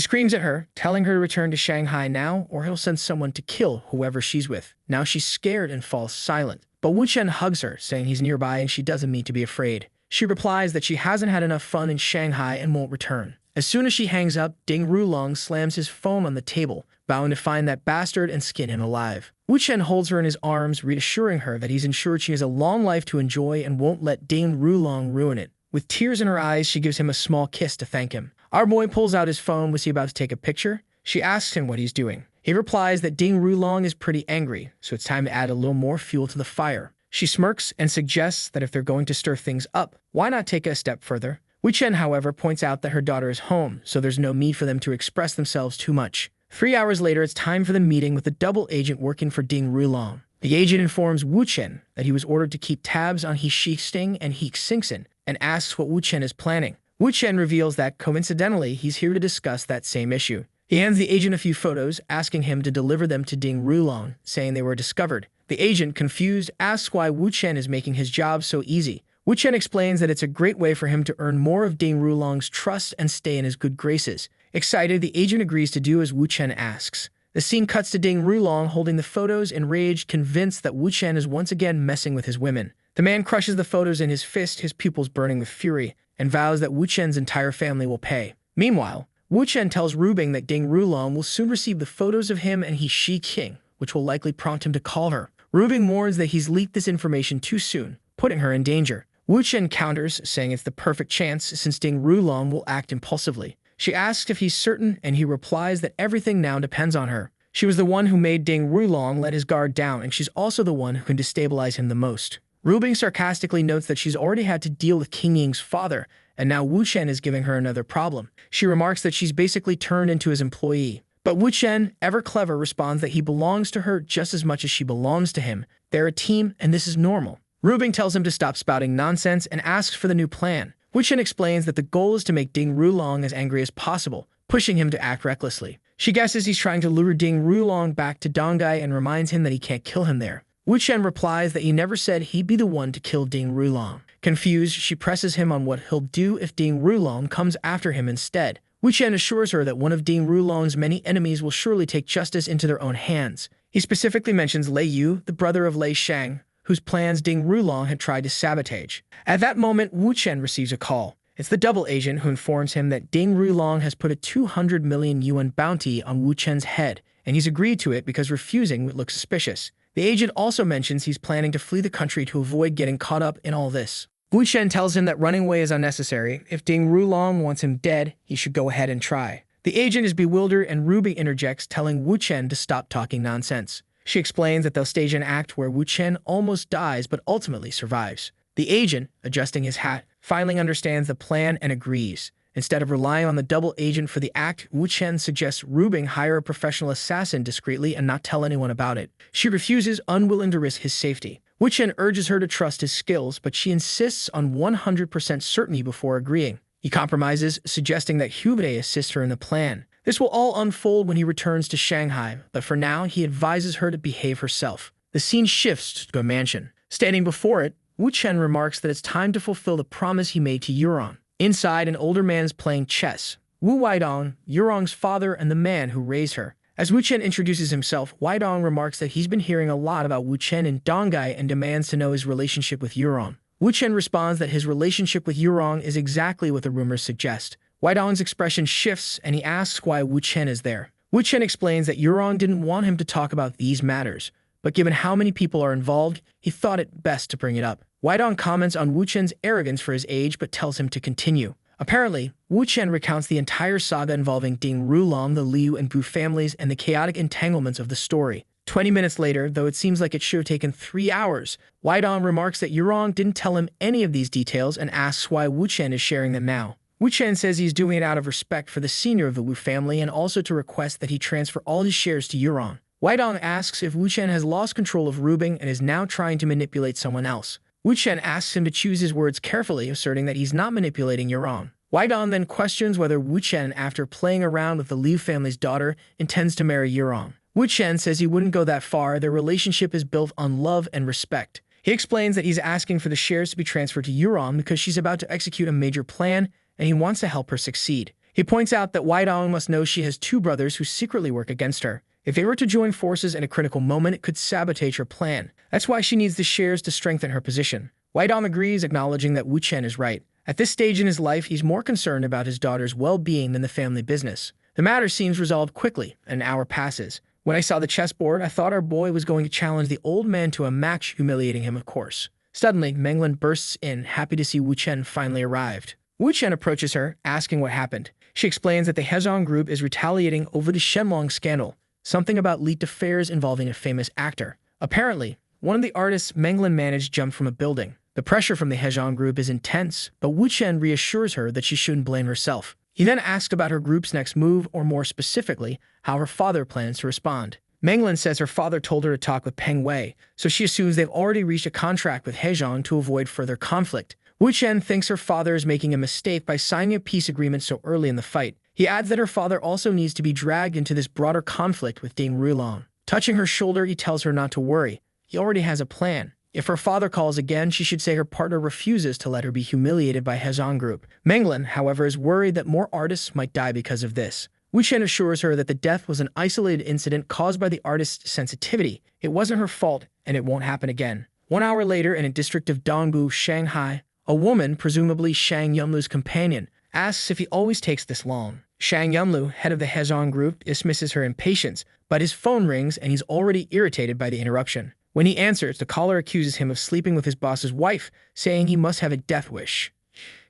screams at her, telling her to return to Shanghai now or he'll send someone to kill whoever she's with. Now she's scared and falls silent. But Wu Chen hugs her, saying he's nearby and she doesn't need to be afraid. She replies that she hasn't had enough fun in Shanghai and won't return. As soon as she hangs up, Ding Rulong slams his phone on the table, vowing to find that bastard and skin him alive. Wu Chen holds her in his arms, reassuring her that he's ensured she has a long life to enjoy and won't let Ding Rulong ruin it. With tears in her eyes, she gives him a small kiss to thank him. Our boy pulls out his phone. Was he about to take a picture? She asks him what he's doing. He replies that Ding Rulong is pretty angry, so it's time to add a little more fuel to the fire. She smirks and suggests that if they're going to stir things up, why not take it a step further? Wu Chen, however, points out that her daughter is home, so there's no need for them to express themselves too much. 3 hours later, it's time for the meeting with the double agent working for Ding Rulong. The agent informs Wu Chen that he was ordered to keep tabs on He Shixing and He Xingxin and asks what Wu Chen is planning. Wu Chen reveals that, coincidentally, he's here to discuss that same issue. He hands the agent a few photos, asking him to deliver them to Ding Rulong, saying they were discovered. The agent, confused, asks why Wu Chen is making his job so easy. Wu Chen explains that it's a great way for him to earn more of Ding Rulong's trust and stay in his good graces. Excited, the agent agrees to do as Wu Chen asks. The scene cuts to Ding Rulong holding the photos, enraged, convinced that Wu Chen is once again messing with his women. The man crushes the photos in his fist, his pupils burning with fury, and vows that Wu Chen's entire family will pay. Meanwhile, Wu Chen tells Rubing that Ding Rulong will soon receive the photos of him and He Shixing, which will likely prompt him to call her. Rubing warns that he's leaked this information too soon, putting her in danger. Wu Chen counters, saying it's the perfect chance since Ding Rulong will act impulsively. She asks if he's certain, and he replies that everything now depends on her. She was the one who made Ding Rulong let his guard down, and she's also the one who can destabilize him the most. Rubing sarcastically notes that she's already had to deal with King Ying's father, and now Wu Chen is giving her another problem. She remarks that she's basically turned into his employee. But Wu Chen, ever clever, responds that he belongs to her just as much as she belongs to him. They're a team, and this is normal. Rubing tells him to stop spouting nonsense and asks for the new plan. Wu Chen explains that the goal is to make Ding Rulong as angry as possible, pushing him to act recklessly. She guesses he's trying to lure Ding Rulong back to Dongai and reminds him that he can't kill him there. Wu Chen replies that he never said he'd be the one to kill Ding Rulong. Confused, she presses him on what he'll do if Ding Rulong comes after him instead. Wu Chen assures her that one of Ding Rulong's many enemies will surely take justice into their own hands. He specifically mentions Lei Yu, the brother of Lei Shang, whose plans Ding Rulong had tried to sabotage. At that moment, Wu Chen receives a call. It's the double agent who informs him that Ding Rulong has put a 200 million yuan bounty on Wu Chen's head, and he's agreed to it because refusing would look suspicious. The agent also mentions he's planning to flee the country to avoid getting caught up in all this. Wu Chen tells him that running away is unnecessary. If Ding Rulong wants him dead, he should go ahead and try. The agent is bewildered, and Rubing interjects, telling Wu Chen to stop talking nonsense. She explains that they'll stage an act where Wu Chen almost dies but ultimately survives. The agent, adjusting his hat, finally understands the plan and agrees. Instead of relying on the double agent for the act, Wu Chen suggests Rubing hire a professional assassin discreetly and not tell anyone about it. She refuses, unwilling to risk his safety. Wu Chen urges her to trust his skills, but she insists on 100% certainty before agreeing. He compromises, suggesting that Hubei assist her in the plan. This will all unfold when he returns to Shanghai, but for now, he advises her to behave herself. The scene shifts to a mansion. Standing before it, Wu Chen remarks that it's time to fulfill the promise he made to Yurong. Inside, an older man is playing chess. Wu Weidong, Yurong's father and the man who raised her. As Wu Chen introduces himself, Weidong remarks that he's been hearing a lot about Wu Chen in Dongai and demands to know his relationship with Yurong. Wu Chen responds that his relationship with Yurong is exactly what the rumors suggest. Weidong's expression shifts, and he asks why Wu Chen is there. Wu Chen explains that Yurong didn't want him to talk about these matters, but given how many people are involved, he thought it best to bring it up. Weidong comments on Wu Chen's arrogance for his age but tells him to continue. Apparently, Wu Chen recounts the entire saga involving Ding Rulong, the Liu and Bu families, and the chaotic entanglements of the story. 20 minutes later, though it seems like it should have taken 3 hours, Weidong remarks that Yurong didn't tell him any of these details and asks why Wu Chen is sharing them now. Wu Chen says he's doing it out of respect for the senior of the Wu family and also to request that he transfer all his shares to Yurong. Wei Dong asks if Wu Chen has lost control of Rubing and is now trying to manipulate someone else. Wu Chen asks him to choose his words carefully, asserting that he's not manipulating Yurong. Wei Dong then questions whether Wu Chen, after playing around with the Liu family's daughter, intends to marry Yurong. Wu Chen says he wouldn't go that far. Their relationship is built on love and respect. He explains that he's asking for the shares to be transferred to Yurong because she's about to execute a major plan and he wants to help her succeed. He points out that Wei Dong must know she has two brothers who secretly work against her. If they were to join forces in a critical moment, it could sabotage her plan. That's why she needs the shares to strengthen her position. Wei Dong agrees, acknowledging that Wu Chen is right. At this stage in his life, he's more concerned about his daughter's well-being than the family business. The matter seems resolved quickly, and an hour passes. When I saw the chessboard, I thought our boy was going to challenge the old man to a match, humiliating him, of course. Suddenly, Menglin bursts in, happy to see Wu Chen finally arrived. Wu Chen approaches her, asking what happened. She explains that the Hezong Group is retaliating over the Shenlong scandal, something about leaked affairs involving a famous actor. Apparently, one of the artists Menglin managed jumped from a building. The pressure from the Hezong Group is intense, but Wu Chen reassures her that she shouldn't blame herself. He then asks about her group's next move, or more specifically, how her father plans to respond. Menglin says her father told her to talk with Peng Wei, so she assumes they've already reached a contract with Hezong to avoid further conflict. Wu Chen thinks her father is making a mistake by signing a peace agreement so early in the fight. He adds that her father also needs to be dragged into this broader conflict with Ding Rulong. Touching her shoulder, he tells her not to worry. He already has a plan. If her father calls again, she should say her partner refuses to let her be humiliated by Hezong Group. Menglin, however, is worried that more artists might die because of this. Wu Chen assures her that the death was an isolated incident caused by the artist's sensitivity. It wasn't her fault, and it won't happen again. 1 hour later, in a district of Dongbu, Shanghai, a woman, presumably Shang Yunlu's companion, asks if he always takes this long. Shang Yunlu, head of the Hezong Group, dismisses her impatience, but his phone rings and he's already irritated by the interruption. When he answers, the caller accuses him of sleeping with his boss's wife, saying he must have a death wish.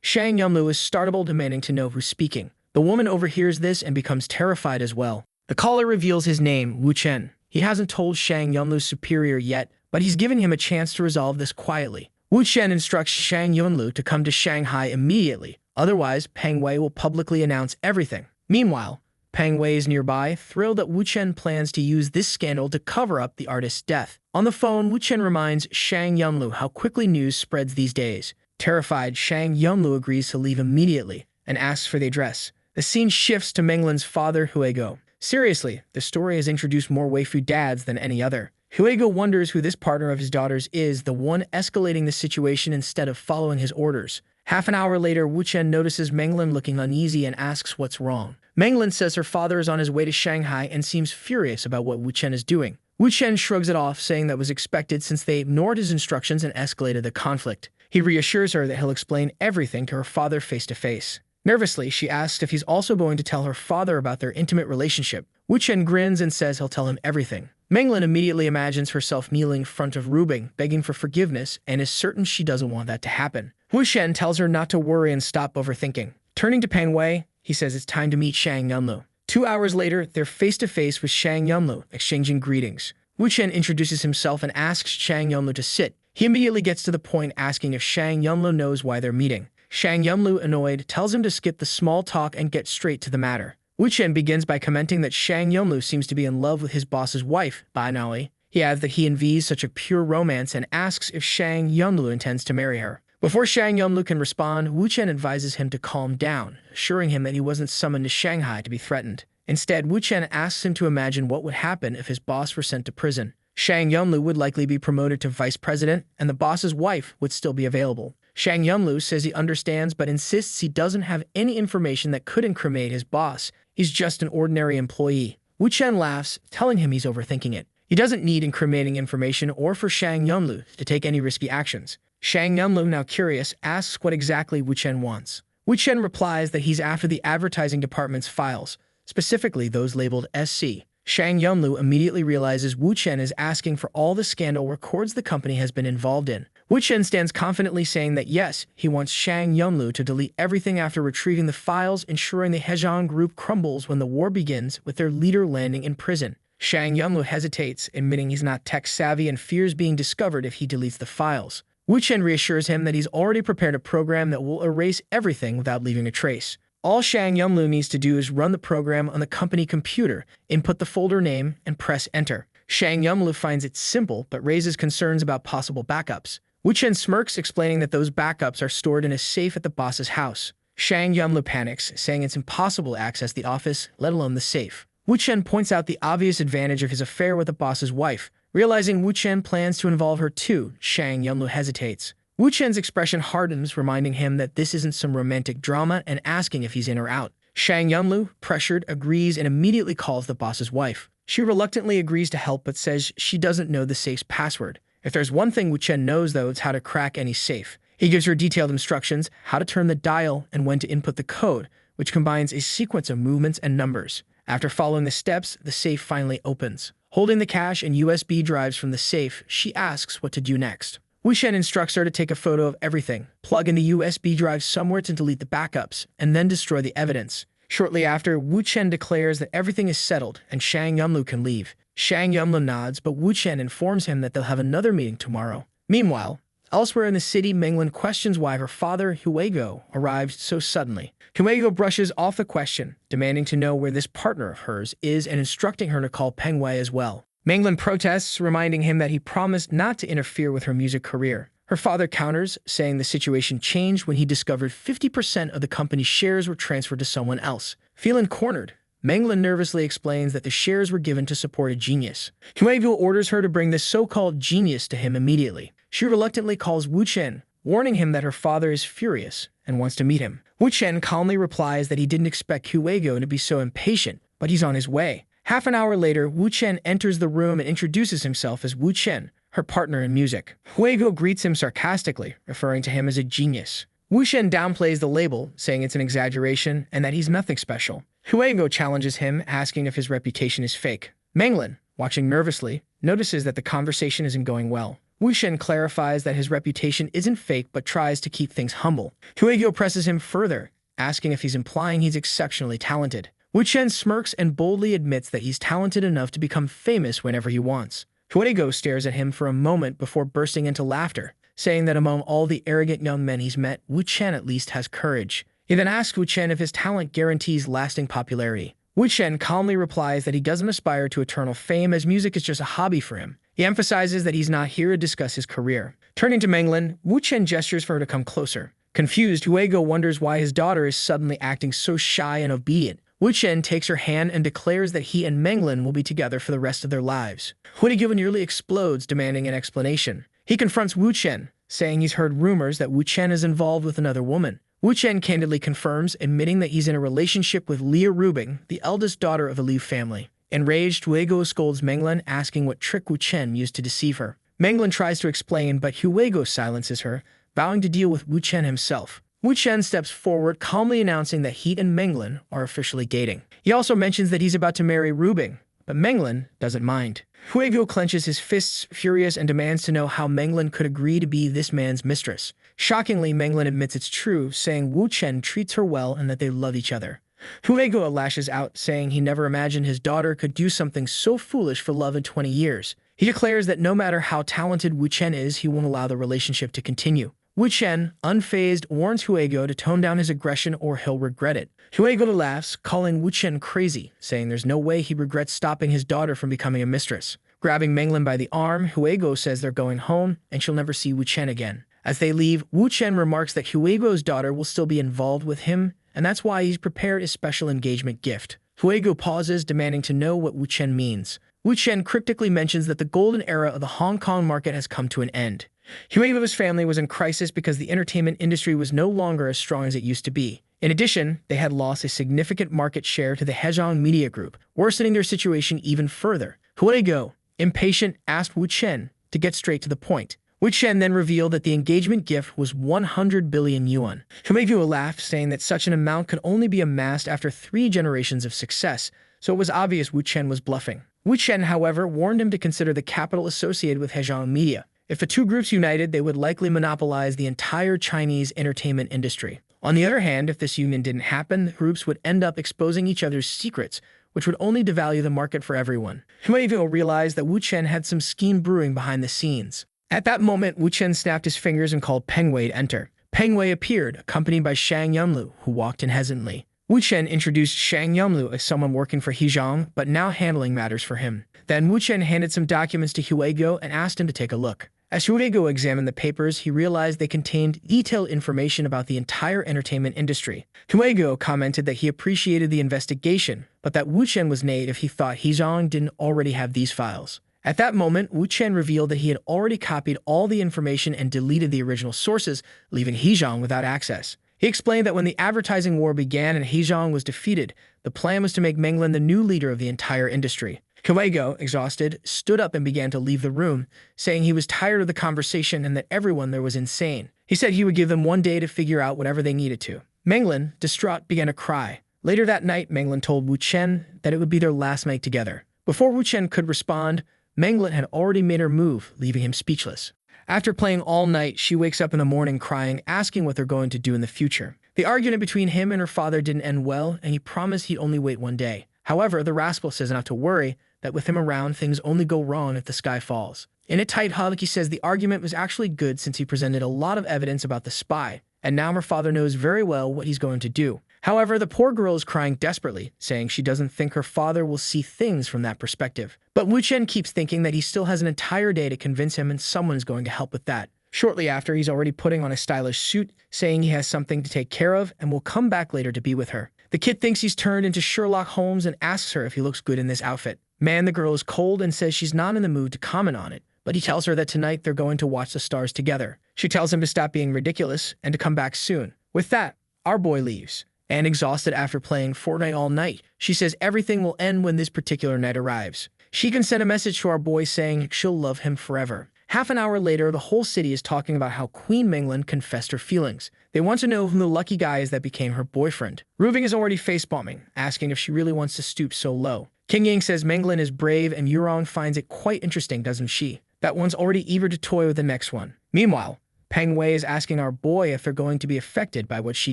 Shang Yunlu is startled, demanding to know who's speaking. The woman overhears this and becomes terrified as well. The caller reveals his name, Wu Chen. He hasn't told Shang Yunlu's superior yet, but he's given him a chance to resolve this quietly. Wu Chen instructs Shang Yunlu to come to Shanghai immediately, otherwise Peng Wei will publicly announce everything. Meanwhile, Peng Wei is nearby, thrilled that Wu Chen plans to use this scandal to cover up the artist's death. On the phone, Wu Chen reminds Shang Yunlu how quickly news spreads these days. Terrified, Shang Yunlu agrees to leave immediately and asks for the address. The scene shifts to Menglin's father, Huigo. Seriously, the story has introduced more waifu dads than any other. Huigo wonders who this partner of his daughter's is, the one escalating the situation instead of following his orders. Half an hour later, Wu Chen notices Menglin looking uneasy and asks what's wrong. Menglin says her father is on his way to Shanghai and seems furious about what Wu Chen is doing. Wu Chen shrugs it off, saying that was expected since they ignored his instructions and escalated the conflict. He reassures her that he'll explain everything to her father face to face. Nervously, she asks if he's also going to tell her father about their intimate relationship. Wu Chen grins and says he'll tell him everything. Menglin immediately imagines herself kneeling in front of Rubing, begging for forgiveness, and is certain she doesn't want that to happen. Wu Chen tells her not to worry and stop overthinking. Turning to Peng Wei, he says it's time to meet Shang Yunlu. 2 hours later, they're face-to-face with Shang Yunlu, exchanging greetings. Wu Chen introduces himself and asks Shang Yunlu to sit. He immediately gets to the point, asking if Shang Yunlu knows why they're meeting. Shang Yunlu, annoyed, tells him to skip the small talk and get straight to the matter. Wu Chen begins by commenting that Shang Yunlu seems to be in love with his boss's wife, Bai Naoi. He adds that he envies such a pure romance and asks if Shang Yunlu intends to marry her. Before Shang Yunlu can respond, Wu Chen advises him to calm down, assuring him that he wasn't summoned to Shanghai to be threatened. Instead, Wu Chen asks him to imagine what would happen if his boss were sent to prison. Shang Yunlu would likely be promoted to vice president, and the boss's wife would still be available. Shang Yunlu says he understands but insists he doesn't have any information that could incriminate his boss. He's just an ordinary employee. Wu Chen laughs, telling him he's overthinking it. He doesn't need incriminating information or for Shang Yunlu to take any risky actions. Shang Yunlu, now curious, asks what exactly Wu Chen wants. Wu Chen replies that he's after the advertising department's files, specifically those labeled SC. Shang Yunlu immediately realizes Wu Chen is asking for all the scandal records the company has been involved in. Wu Chen stands confidently, saying that yes, he wants Shang Yunlu to delete everything after retrieving the files, ensuring the Hezong Group crumbles when the war begins, with their leader landing in prison. Shang Yunlu hesitates, admitting he's not tech-savvy and fears being discovered if he deletes the files. Wu Chen reassures him that he's already prepared a program that will erase everything without leaving a trace. All Shang Yumlu needs to do is run the program on the company computer, input the folder name, and press enter. Shang Yumlu finds it simple, but raises concerns about possible backups. Wu Chen smirks, explaining that those backups are stored in a safe at the boss's house. Shang Yumlu panics, saying it's impossible to access the office, let alone the safe. Wu Chen points out the obvious advantage of his affair with the boss's wife. Realizing Wu Chen plans to involve her too, Shang Yumlu hesitates. Wu Chen's expression hardens, reminding him that this isn't some romantic drama and asking if he's in or out. Shang Yumlu, pressured, agrees and immediately calls the boss's wife. She reluctantly agrees to help but says she doesn't know the safe's password. If there's one thing Wu Chen knows, though, it's how to crack any safe. He gives her detailed instructions, how to turn the dial and when to input the code, which combines a sequence of movements and numbers. After following the steps, the safe finally opens. Holding the cash and USB drives from the safe, she asks what to do next. Wu Chen instructs her to take a photo of everything, plug in the USB drive somewhere to delete the backups, and then destroy the evidence. Shortly after, Wu Chen declares that everything is settled and Shang Yumlu can leave. Shang Yumlu nods, but Wu Chen informs him that they'll have another meeting tomorrow. Meanwhile, elsewhere in the city, Menglin questions why her father, Huigo, arrived so suddenly. Huigo brushes off the question, demanding to know where this partner of hers is and instructing her to call Peng Wei as well. Menglin protests, reminding him that he promised not to interfere with her music career. Her father counters, saying the situation changed when he discovered 50% of the company's shares were transferred to someone else. Feeling cornered, Menglin nervously explains that the shares were given to support a genius. Huigo orders her to bring this so-called genius to him immediately. She reluctantly calls Wu Chen, warning him that her father is furious and wants to meet him. Wu Chen calmly replies that he didn't expect Huigo to be so impatient, but he's on his way. Half an hour later, Wu Chen enters the room and introduces himself as Wu Chen, her partner in music. Huigo greets him sarcastically, referring to him as a genius. Wu Chen downplays the label, saying it's an exaggeration and that he's nothing special. Huigo challenges him, asking if his reputation is fake. Menglin, watching nervously, notices that the conversation isn't going well. Wu Chen clarifies that his reputation isn't fake but tries to keep things humble. Huigo presses him further, asking if he's implying he's exceptionally talented. Wu Chen smirks and boldly admits that he's talented enough to become famous whenever he wants. Huigo stares at him for a moment before bursting into laughter, saying that among all the arrogant young men he's met, Wu Chen at least has courage. He then asks Wu Chen if his talent guarantees lasting popularity. Wu Chen calmly replies that he doesn't aspire to eternal fame as music is just a hobby for him. He emphasizes that he's not here to discuss his career. Turning to Menglin, Wu Chen gestures for her to come closer. Confused, Huigo wonders why his daughter is suddenly acting so shy and obedient. Wu Chen takes her hand and declares that he and Menglin will be together for the rest of their lives. Huigo nearly explodes, demanding an explanation. He confronts Wu Chen, saying he's heard rumors that Wu Chen is involved with another woman. Wu Chen candidly confirms, admitting that he's in a relationship with Leah Rubing, the eldest daughter of the Liu family. Enraged, Huigo scolds Menglin, asking what trick Wu Chen used to deceive her. Menglin tries to explain, but Huigo silences her, vowing to deal with Wu Chen himself. Wu Chen steps forward, calmly announcing that he and Menglin are officially dating. He also mentions that he's about to marry Rubing, but Menglin doesn't mind. Huigo clenches his fists, furious, and demands to know how Menglin could agree to be this man's mistress. Shockingly, Menglin admits it's true, saying Wu Chen treats her well and that they love each other. Huigo lashes out, saying he never imagined his daughter could do something so foolish for love in 20 years. He declares that no matter how talented Wu Chen is, he won't allow the relationship to continue. Wu Chen, unfazed, warns Huigo to tone down his aggression or he'll regret it. Huigo laughs, calling Wu Chen crazy, saying there's no way he regrets stopping his daughter from becoming a mistress. Grabbing Menglin by the arm, Huigo says they're going home and she'll never see Wu Chen again. As they leave, Wu Chen remarks that Huigo's daughter will still be involved with him, and that's why he's prepared a special engagement gift. Huigo pauses, demanding to know what Wu Chen means. Wu Chen cryptically mentions that the golden era of the Hong Kong market has come to an end. Huigo's family was in crisis because the entertainment industry was no longer as strong as it used to be. In addition, they had lost a significant market share to the Hezhong Media Group, worsening their situation even further. Huigo, impatient, asked Wu Chen to get straight to the point. Wu Chen then revealed that the engagement gift was 100 billion yuan. Huigo laughed, saying that such an amount could only be amassed after 3 generations of success, so it was obvious Wu Chen was bluffing. Wu Chen, however, warned him to consider the capital associated with Hezhong Media. If the two groups united, they would likely monopolize the entire Chinese entertainment industry. On the other hand, if this union didn't happen, the groups would end up exposing each other's secrets, which would only devalue the market for everyone. Huigo realized that Wu Chen had some scheme brewing behind the scenes. At that moment, Wu Chen snapped his fingers and called Peng Wei to enter. Peng Wei appeared, accompanied by Shang Yunlu, who walked in hesitantly. Wu Chen introduced Shang Yunlu as someone working for Hejiang, but now handling matters for him. Then Wu Chen handed some documents to Huego and asked him to take a look. As Huego examined the papers, he realized they contained detailed information about the entire entertainment industry. Huego commented that he appreciated the investigation, but that Wu Chen was naive if he thought Hejiang didn't already have these files. At that moment, Wu Chen revealed that he had already copied all the information and deleted the original sources, leaving Hejiang without access. He explained that when the advertising war began and Hejiang was defeated, the plan was to make Menglin the new leader of the entire industry. Huego, exhausted, stood up and began to leave the room, saying he was tired of the conversation and that everyone there was insane. He said he would give them one day to figure out whatever they needed to. Menglin, distraught, began to cry. Later that night, Menglin told Wu Chen that it would be their last night together. Before Wu Chen could respond, Menglin had already made her move, leaving him speechless. After playing all night, she wakes up in the morning crying, asking what they're going to do in the future. The argument between him and her father didn't end well, and he promised he'd only wait one day. However, the rascal says not to worry, that with him around, things only go wrong if the sky falls. In a tight hug, he says the argument was actually good since he presented a lot of evidence about the spy, and now her father knows very well what he's going to do. However, the poor girl is crying desperately, saying she doesn't think her father will see things from that perspective. But Wu Chen keeps thinking that he still has an entire day to convince him and someone's going to help with that. Shortly after, he's already putting on a stylish suit, saying he has something to take care of and will come back later to be with her. The kid thinks he's turned into Sherlock Holmes and asks her if he looks good in this outfit. Man, the girl is cold and says she's not in the mood to comment on it, but he tells her that tonight they're going to watch the stars together. She tells him to stop being ridiculous and to come back soon. With that, our boy leaves. And exhausted after playing Fortnite all night, she says everything will end when this particular night arrives. She can send a message to our boy saying she'll love him forever. Half an hour later, the whole city is talking about how Queen Menglin confessed her feelings. They want to know who the lucky guy is that became her boyfriend. Ruving is already face-bombing, asking if she really wants to stoop so low. King Ying says Menglin is brave and Yurong finds it quite interesting, doesn't she? That one's already eager to toy with the next one. Meanwhile, Peng Wei is asking our boy if they're going to be affected by what she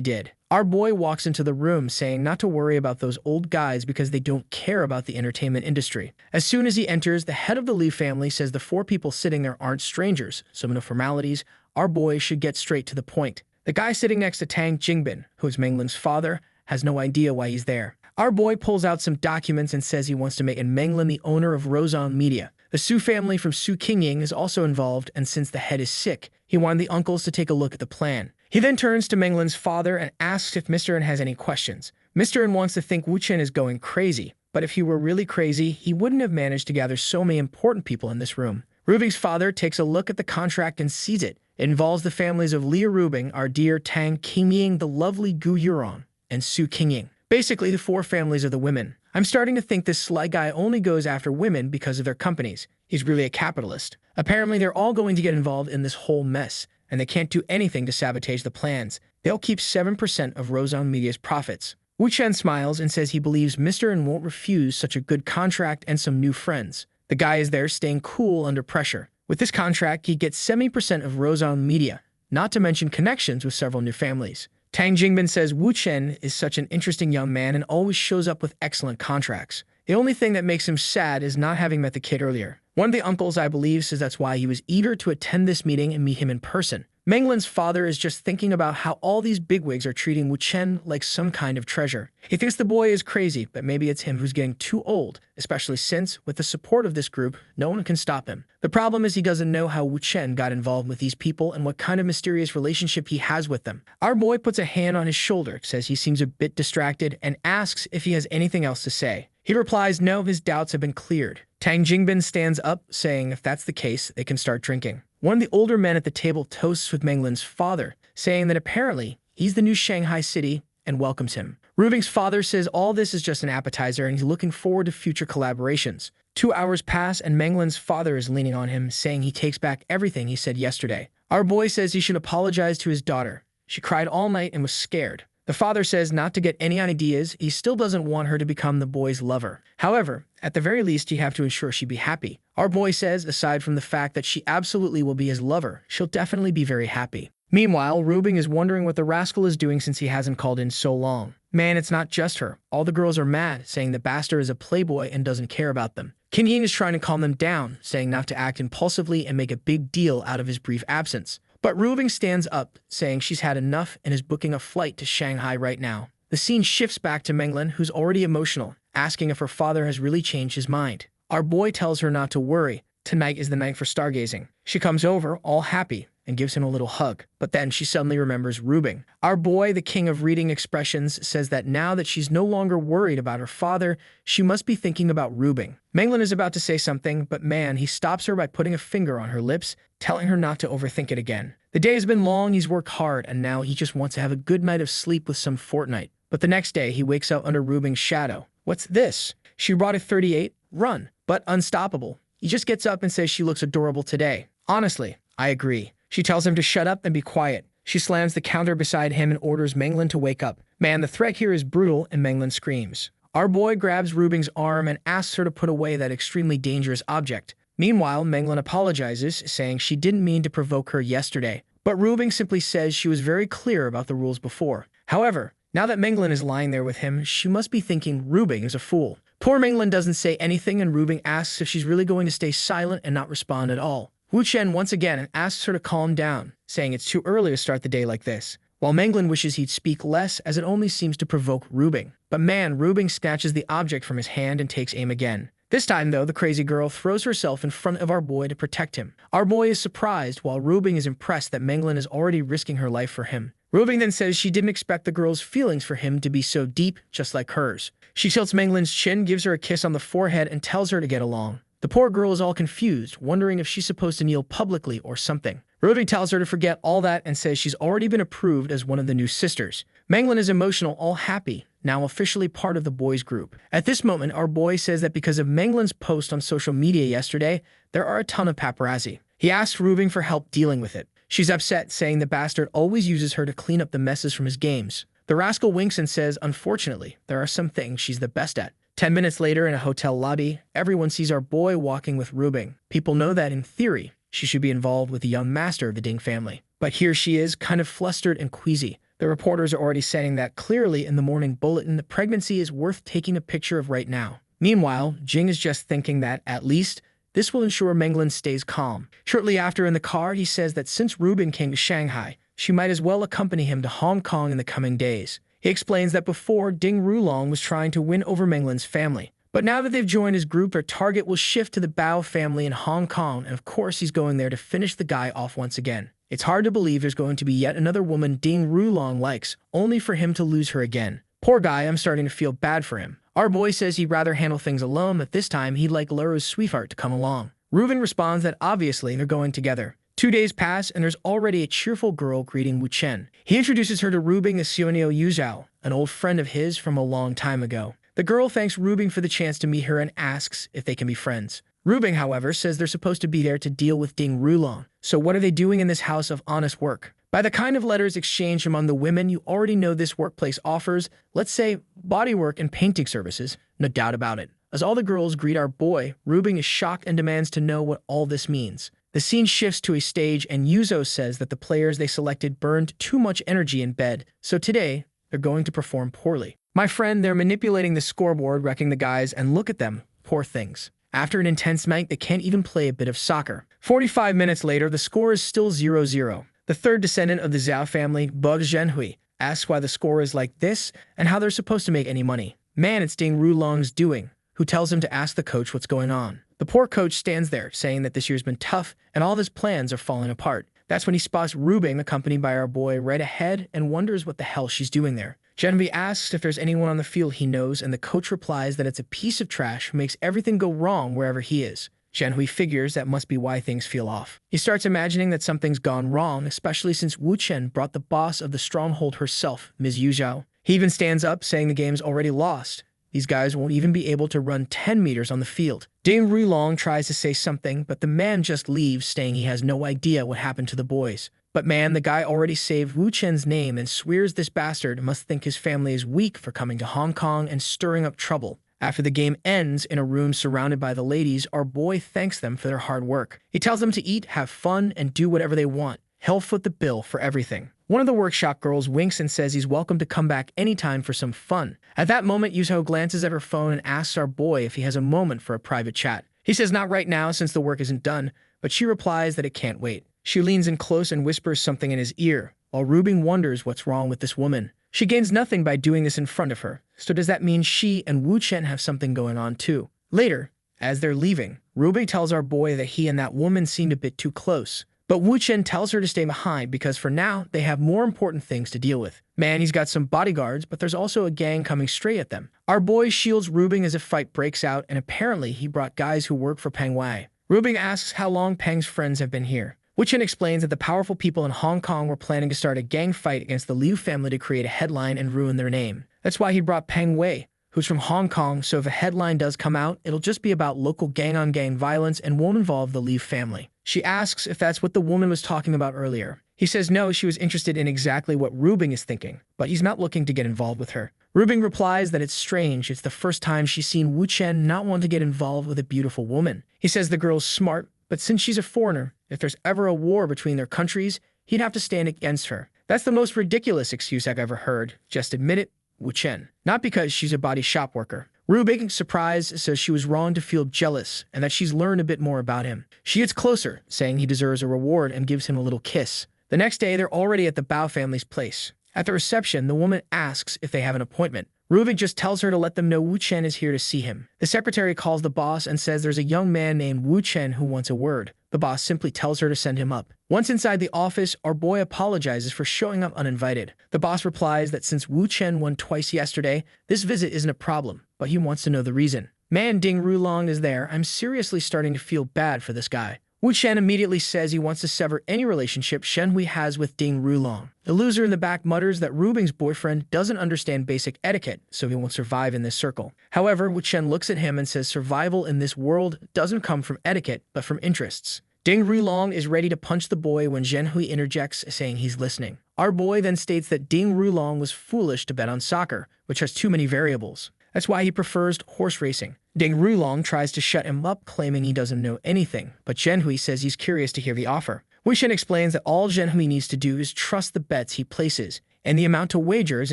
did. Our boy walks into the room saying not to worry about those old guys because they don't care about the entertainment industry. As soon as he enters, the head of the Li family says the four people sitting there aren't strangers, so no formalities. Our boy should get straight to the point. The guy sitting next to Tang Jingbin, who is Menglin's father, has no idea why he's there. Our boy pulls out some documents and says he wants to make Menglin the owner of Rozon Media. The Su family from Su Qingying is also involved, and since the head is sick, he wanted the uncles to take a look at the plan. He then turns to Menglin's father and asks if Mr. N has any questions. Mr. N wants to think Wu Chen is going crazy, but if he were really crazy, he wouldn't have managed to gather so many important people in this room. Rubing's father takes a look at the contract and sees it. It involves the families of Liu Rubing, our dear Tang Qingying, the lovely Gu Yurong, and Su Qingying. Basically, the four families of the women. I'm starting to think this sly guy only goes after women because of their companies. He's really a capitalist. Apparently, they're all going to get involved in this whole mess, and they can't do anything to sabotage the plans. They'll keep 7% of Rozon Media's profits. Wu Chen smiles and says he believes Mr. N won't refuse such a good contract and some new friends. The guy is there staying cool under pressure. With this contract, he gets 70% of Rozon Media, not to mention connections with several new families. Tang Jingbin says Wu Chen is such an interesting young man and always shows up with excellent contracts. The only thing that makes him sad is not having met the kid earlier. One of the uncles, I believe, says that's why he was eager to attend this meeting and meet him in person. Menglin's father is just thinking about how all these bigwigs are treating Wu Chen like some kind of treasure. He thinks the boy is crazy, but maybe it's him who's getting too old, especially since, with the support of this group, no one can stop him. The problem is he doesn't know how Wu Chen got involved with these people and what kind of mysterious relationship he has with them. Our boy puts a hand on his shoulder, says he seems a bit distracted, and asks if he has anything else to say. He replies no, his doubts have been cleared. Tang Jingbin stands up, saying if that's the case, they can start drinking. One of the older men at the table toasts with Menglin's father, saying that apparently he's the new Shanghai city and welcomes him. Rubing's father says all this is just an appetizer and he's looking forward to future collaborations. 2 hours pass and Menglin's father is leaning on him, saying he takes back everything he said yesterday. Our boy says he should apologize to his daughter. She cried all night and was scared. The father says not to get any ideas, he still doesn't want her to become the boy's lover. However, at the very least, you have to ensure she be happy. Our boy says, aside from the fact that she absolutely will be his lover, she'll definitely be very happy. Meanwhile, Rubing is wondering what the rascal is doing since he hasn't called in so long. Man, it's not just her. All the girls are mad, saying that Baster is a playboy and doesn't care about them. King Ying is trying to calm them down, saying not to act impulsively and make a big deal out of his brief absence. But Rubing stands up, saying she's had enough and is booking a flight to Shanghai right now. The scene shifts back to Menglin, who's already emotional, asking if her father has really changed his mind. Our boy tells her not to worry. Tonight is the night for stargazing. She comes over, all happy, and gives him a little hug. But then she suddenly remembers Rubing. Our boy, the king of reading expressions, says that now that she's no longer worried about her father, she must be thinking about Rubing. Menglin is about to say something, but man, he stops her by putting a finger on her lips, telling her not to overthink it again. The day has been long, he's worked hard, and now he just wants to have a good night of sleep with some fortnight. But the next day, he wakes up under Rubing's shadow. What's this? She brought a 38, run, but unstoppable. He just gets up and says she looks adorable today. Honestly, I agree. She tells him to shut up and be quiet. She slams the counter beside him and orders Menglin to wake up. Man, the threat here is brutal, and Menglin screams. Our boy grabs Rubing's arm and asks her to put away that extremely dangerous object. Meanwhile, Menglin apologizes, saying she didn't mean to provoke her yesterday. But Rubing simply says she was very clear about the rules before. However, now that Menglin is lying there with him, she must be thinking Rubing is a fool. Poor Menglin doesn't say anything, and Rubing asks if she's really going to stay silent and not respond at all. Wu Chen once again asks her to calm down, saying it's too early to start the day like this, while Menglin wishes he'd speak less as it only seems to provoke Rubing. But man, Rubing snatches the object from his hand and takes aim again. This time, though, the crazy girl throws herself in front of our boy to protect him. Our boy is surprised, while Rubing is impressed that Menglin is already risking her life for him. Rubing then says she didn't expect the girl's feelings for him to be so deep, just like hers. She tilts Menglin's chin, gives her a kiss on the forehead, and tells her to get along. The poor girl is all confused, wondering if she's supposed to kneel publicly or something. Rubing tells her to forget all that and says she's already been approved as one of the new sisters. Menglin is emotional, all happy, now officially part of the boys' group. At this moment, our boy says that because of Menglin's post on social media yesterday, there are a ton of paparazzi. He asks Rubing for help dealing with it. She's upset, saying the bastard always uses her to clean up the messes from his games. The rascal winks and says, unfortunately, there are some things she's the best at. 10 minutes later in a hotel lobby, everyone sees our boy walking with Rubing. People know that, in theory, she should be involved with the young master of the Ding family. But here she is, kind of flustered and queasy. The reporters are already saying that clearly in the morning bulletin the pregnancy is worth taking a picture of right now. Meanwhile, Jing is just thinking that, at least, this will ensure Menglin stays calm. Shortly after in the car, he says that since Rubing came to Shanghai, she might as well accompany him to Hong Kong in the coming days. He explains that before, Ding Rulong was trying to win over Menglin's family. But now that they've joined his group, their target will shift to the Bao family in Hong Kong, and of course he's going there to finish the guy off once again. It's hard to believe there's going to be yet another woman Ding Rulong likes, only for him to lose her again. Poor guy, I'm starting to feel bad for him. Our boy says he'd rather handle things alone, but this time he'd like Laura's sweetheart to come along. Rubing responds that obviously they're going together. 2 days pass, and there's already a cheerful girl greeting Wu Chen. He introduces her to Rubing as Xiaonio Yuzhao, an old friend of his from a long time ago. The girl thanks Rubing for the chance to meet her and asks if they can be friends. Rubing, however, says they're supposed to be there to deal with Ding Rulong. So what are they doing in this house of honest work? By the kind of letters exchanged among the women, you already know this workplace offers, let's say, bodywork and painting services. No doubt about it. As all the girls greet our boy, Rubing is shocked and demands to know what all this means. The scene shifts to a stage, and Yuzo says that the players they selected burned too much energy in bed, so today, they're going to perform poorly. My friend, they're manipulating the scoreboard, wrecking the guys, and look at them, poor things. After an intense night, they can't even play a bit of soccer. 45 minutes later, the score is still 0-0. The third descendant of the Zhao family, Bug Zhenhui, asks why the score is like this and how they're supposed to make any money. Man, it's Ding Rulong's doing, who tells him to ask the coach what's going on. The poor coach stands there, saying that this year's been tough and all of his plans are falling apart. That's when he spots Rubing, accompanied by our boy, right ahead and wonders what the hell she's doing there. Zhenhui asks if there's anyone on the field he knows, and the coach replies that it's a piece of trash who makes everything go wrong wherever he is. Zhenhui figures that must be why things feel off. He starts imagining that something's gone wrong, especially since Wu Chen brought the boss of the stronghold herself, Ms. Yu Zhao. He even stands up, saying the game's already lost. These guys won't even be able to run 10 meters on the field. Ding Rulong tries to say something, but the man just leaves, saying he has no idea what happened to the boys. But man, the guy already saved Wu Chen's name and swears this bastard must think his family is weak for coming to Hong Kong and stirring up trouble. After the game ends in a room surrounded by the ladies, our boy thanks them for their hard work. He tells them to eat, have fun, and do whatever they want. He'll foot the bill for everything. One of the workshop girls winks and says he's welcome to come back anytime for some fun. At that moment, Yuzo glances at her phone and asks our boy if he has a moment for a private chat. He says not right now since the work isn't done, but she replies that it can't wait. She leans in close and whispers something in his ear, while Rubing wonders what's wrong with this woman. She gains nothing by doing this in front of her, so does that mean she and Wu Chen have something going on too? Later, as they're leaving, Rubing tells our boy that he and that woman seemed a bit too close. But Wu Chen tells her to stay behind because for now, they have more important things to deal with. Man, he's got some bodyguards, but there's also a gang coming straight at them. Our boy shields Rubing as a fight breaks out, and apparently he brought guys who work for Peng Wei. Rubing asks how long Peng's friends have been here. Wu Chen explains that the powerful people in Hong Kong were planning to start a gang fight against the Liu family to create a headline and ruin their name. That's why he brought Peng Wei, who's from Hong Kong, so if a headline does come out, it'll just be about local gang-on-gang violence and won't involve the Liu family. She asks if that's what the woman was talking about earlier. He says no, she was interested in exactly what Rubing is thinking, but he's not looking to get involved with her. Rubing replies that it's strange, it's the first time she's seen Wu Chen not want to get involved with a beautiful woman. He says the girl's smart, but since she's a foreigner, if there's ever a war between their countries, he'd have to stand against her. That's the most ridiculous excuse I've ever heard. Just admit it, Wu Chen. Not because she's a body shop worker. Rubing, surprised, says she was wrong to feel jealous and that she's learned a bit more about him. She gets closer, saying he deserves a reward and gives him a little kiss. The next day, they're already at the Bao family's place. At the reception, the woman asks if they have an appointment. Rubing just tells her to let them know Wu Chen is here to see him. The secretary calls the boss and says there's a young man named Wu Chen who wants a word. The boss simply tells her to send him up. Once inside the office, our boy apologizes for showing up uninvited. The boss replies that since Wu Chen won twice yesterday, this visit isn't a problem, but he wants to know the reason. Man, Ding Rulong is there. I'm seriously starting to feel bad for this guy. Wu Chen immediately says he wants to sever any relationship Shen Hui has with Ding Rulong. The loser in the back mutters that Rubing's boyfriend doesn't understand basic etiquette, so he won't survive in this circle. However, Wu Chen looks at him and says survival in this world doesn't come from etiquette, but from interests. Ding Rulong is ready to punch the boy when Zhen Hui interjects, saying he's listening. Our boy then states that Ding Rulong was foolish to bet on soccer, which has too many variables. That's why he prefers horse racing. Ding Rulong tries to shut him up, claiming he doesn't know anything, but Zhen Hui says he's curious to hear the offer. Wu Chen explains that all Zhen Hui needs to do is trust the bets he places, and the amount to wager is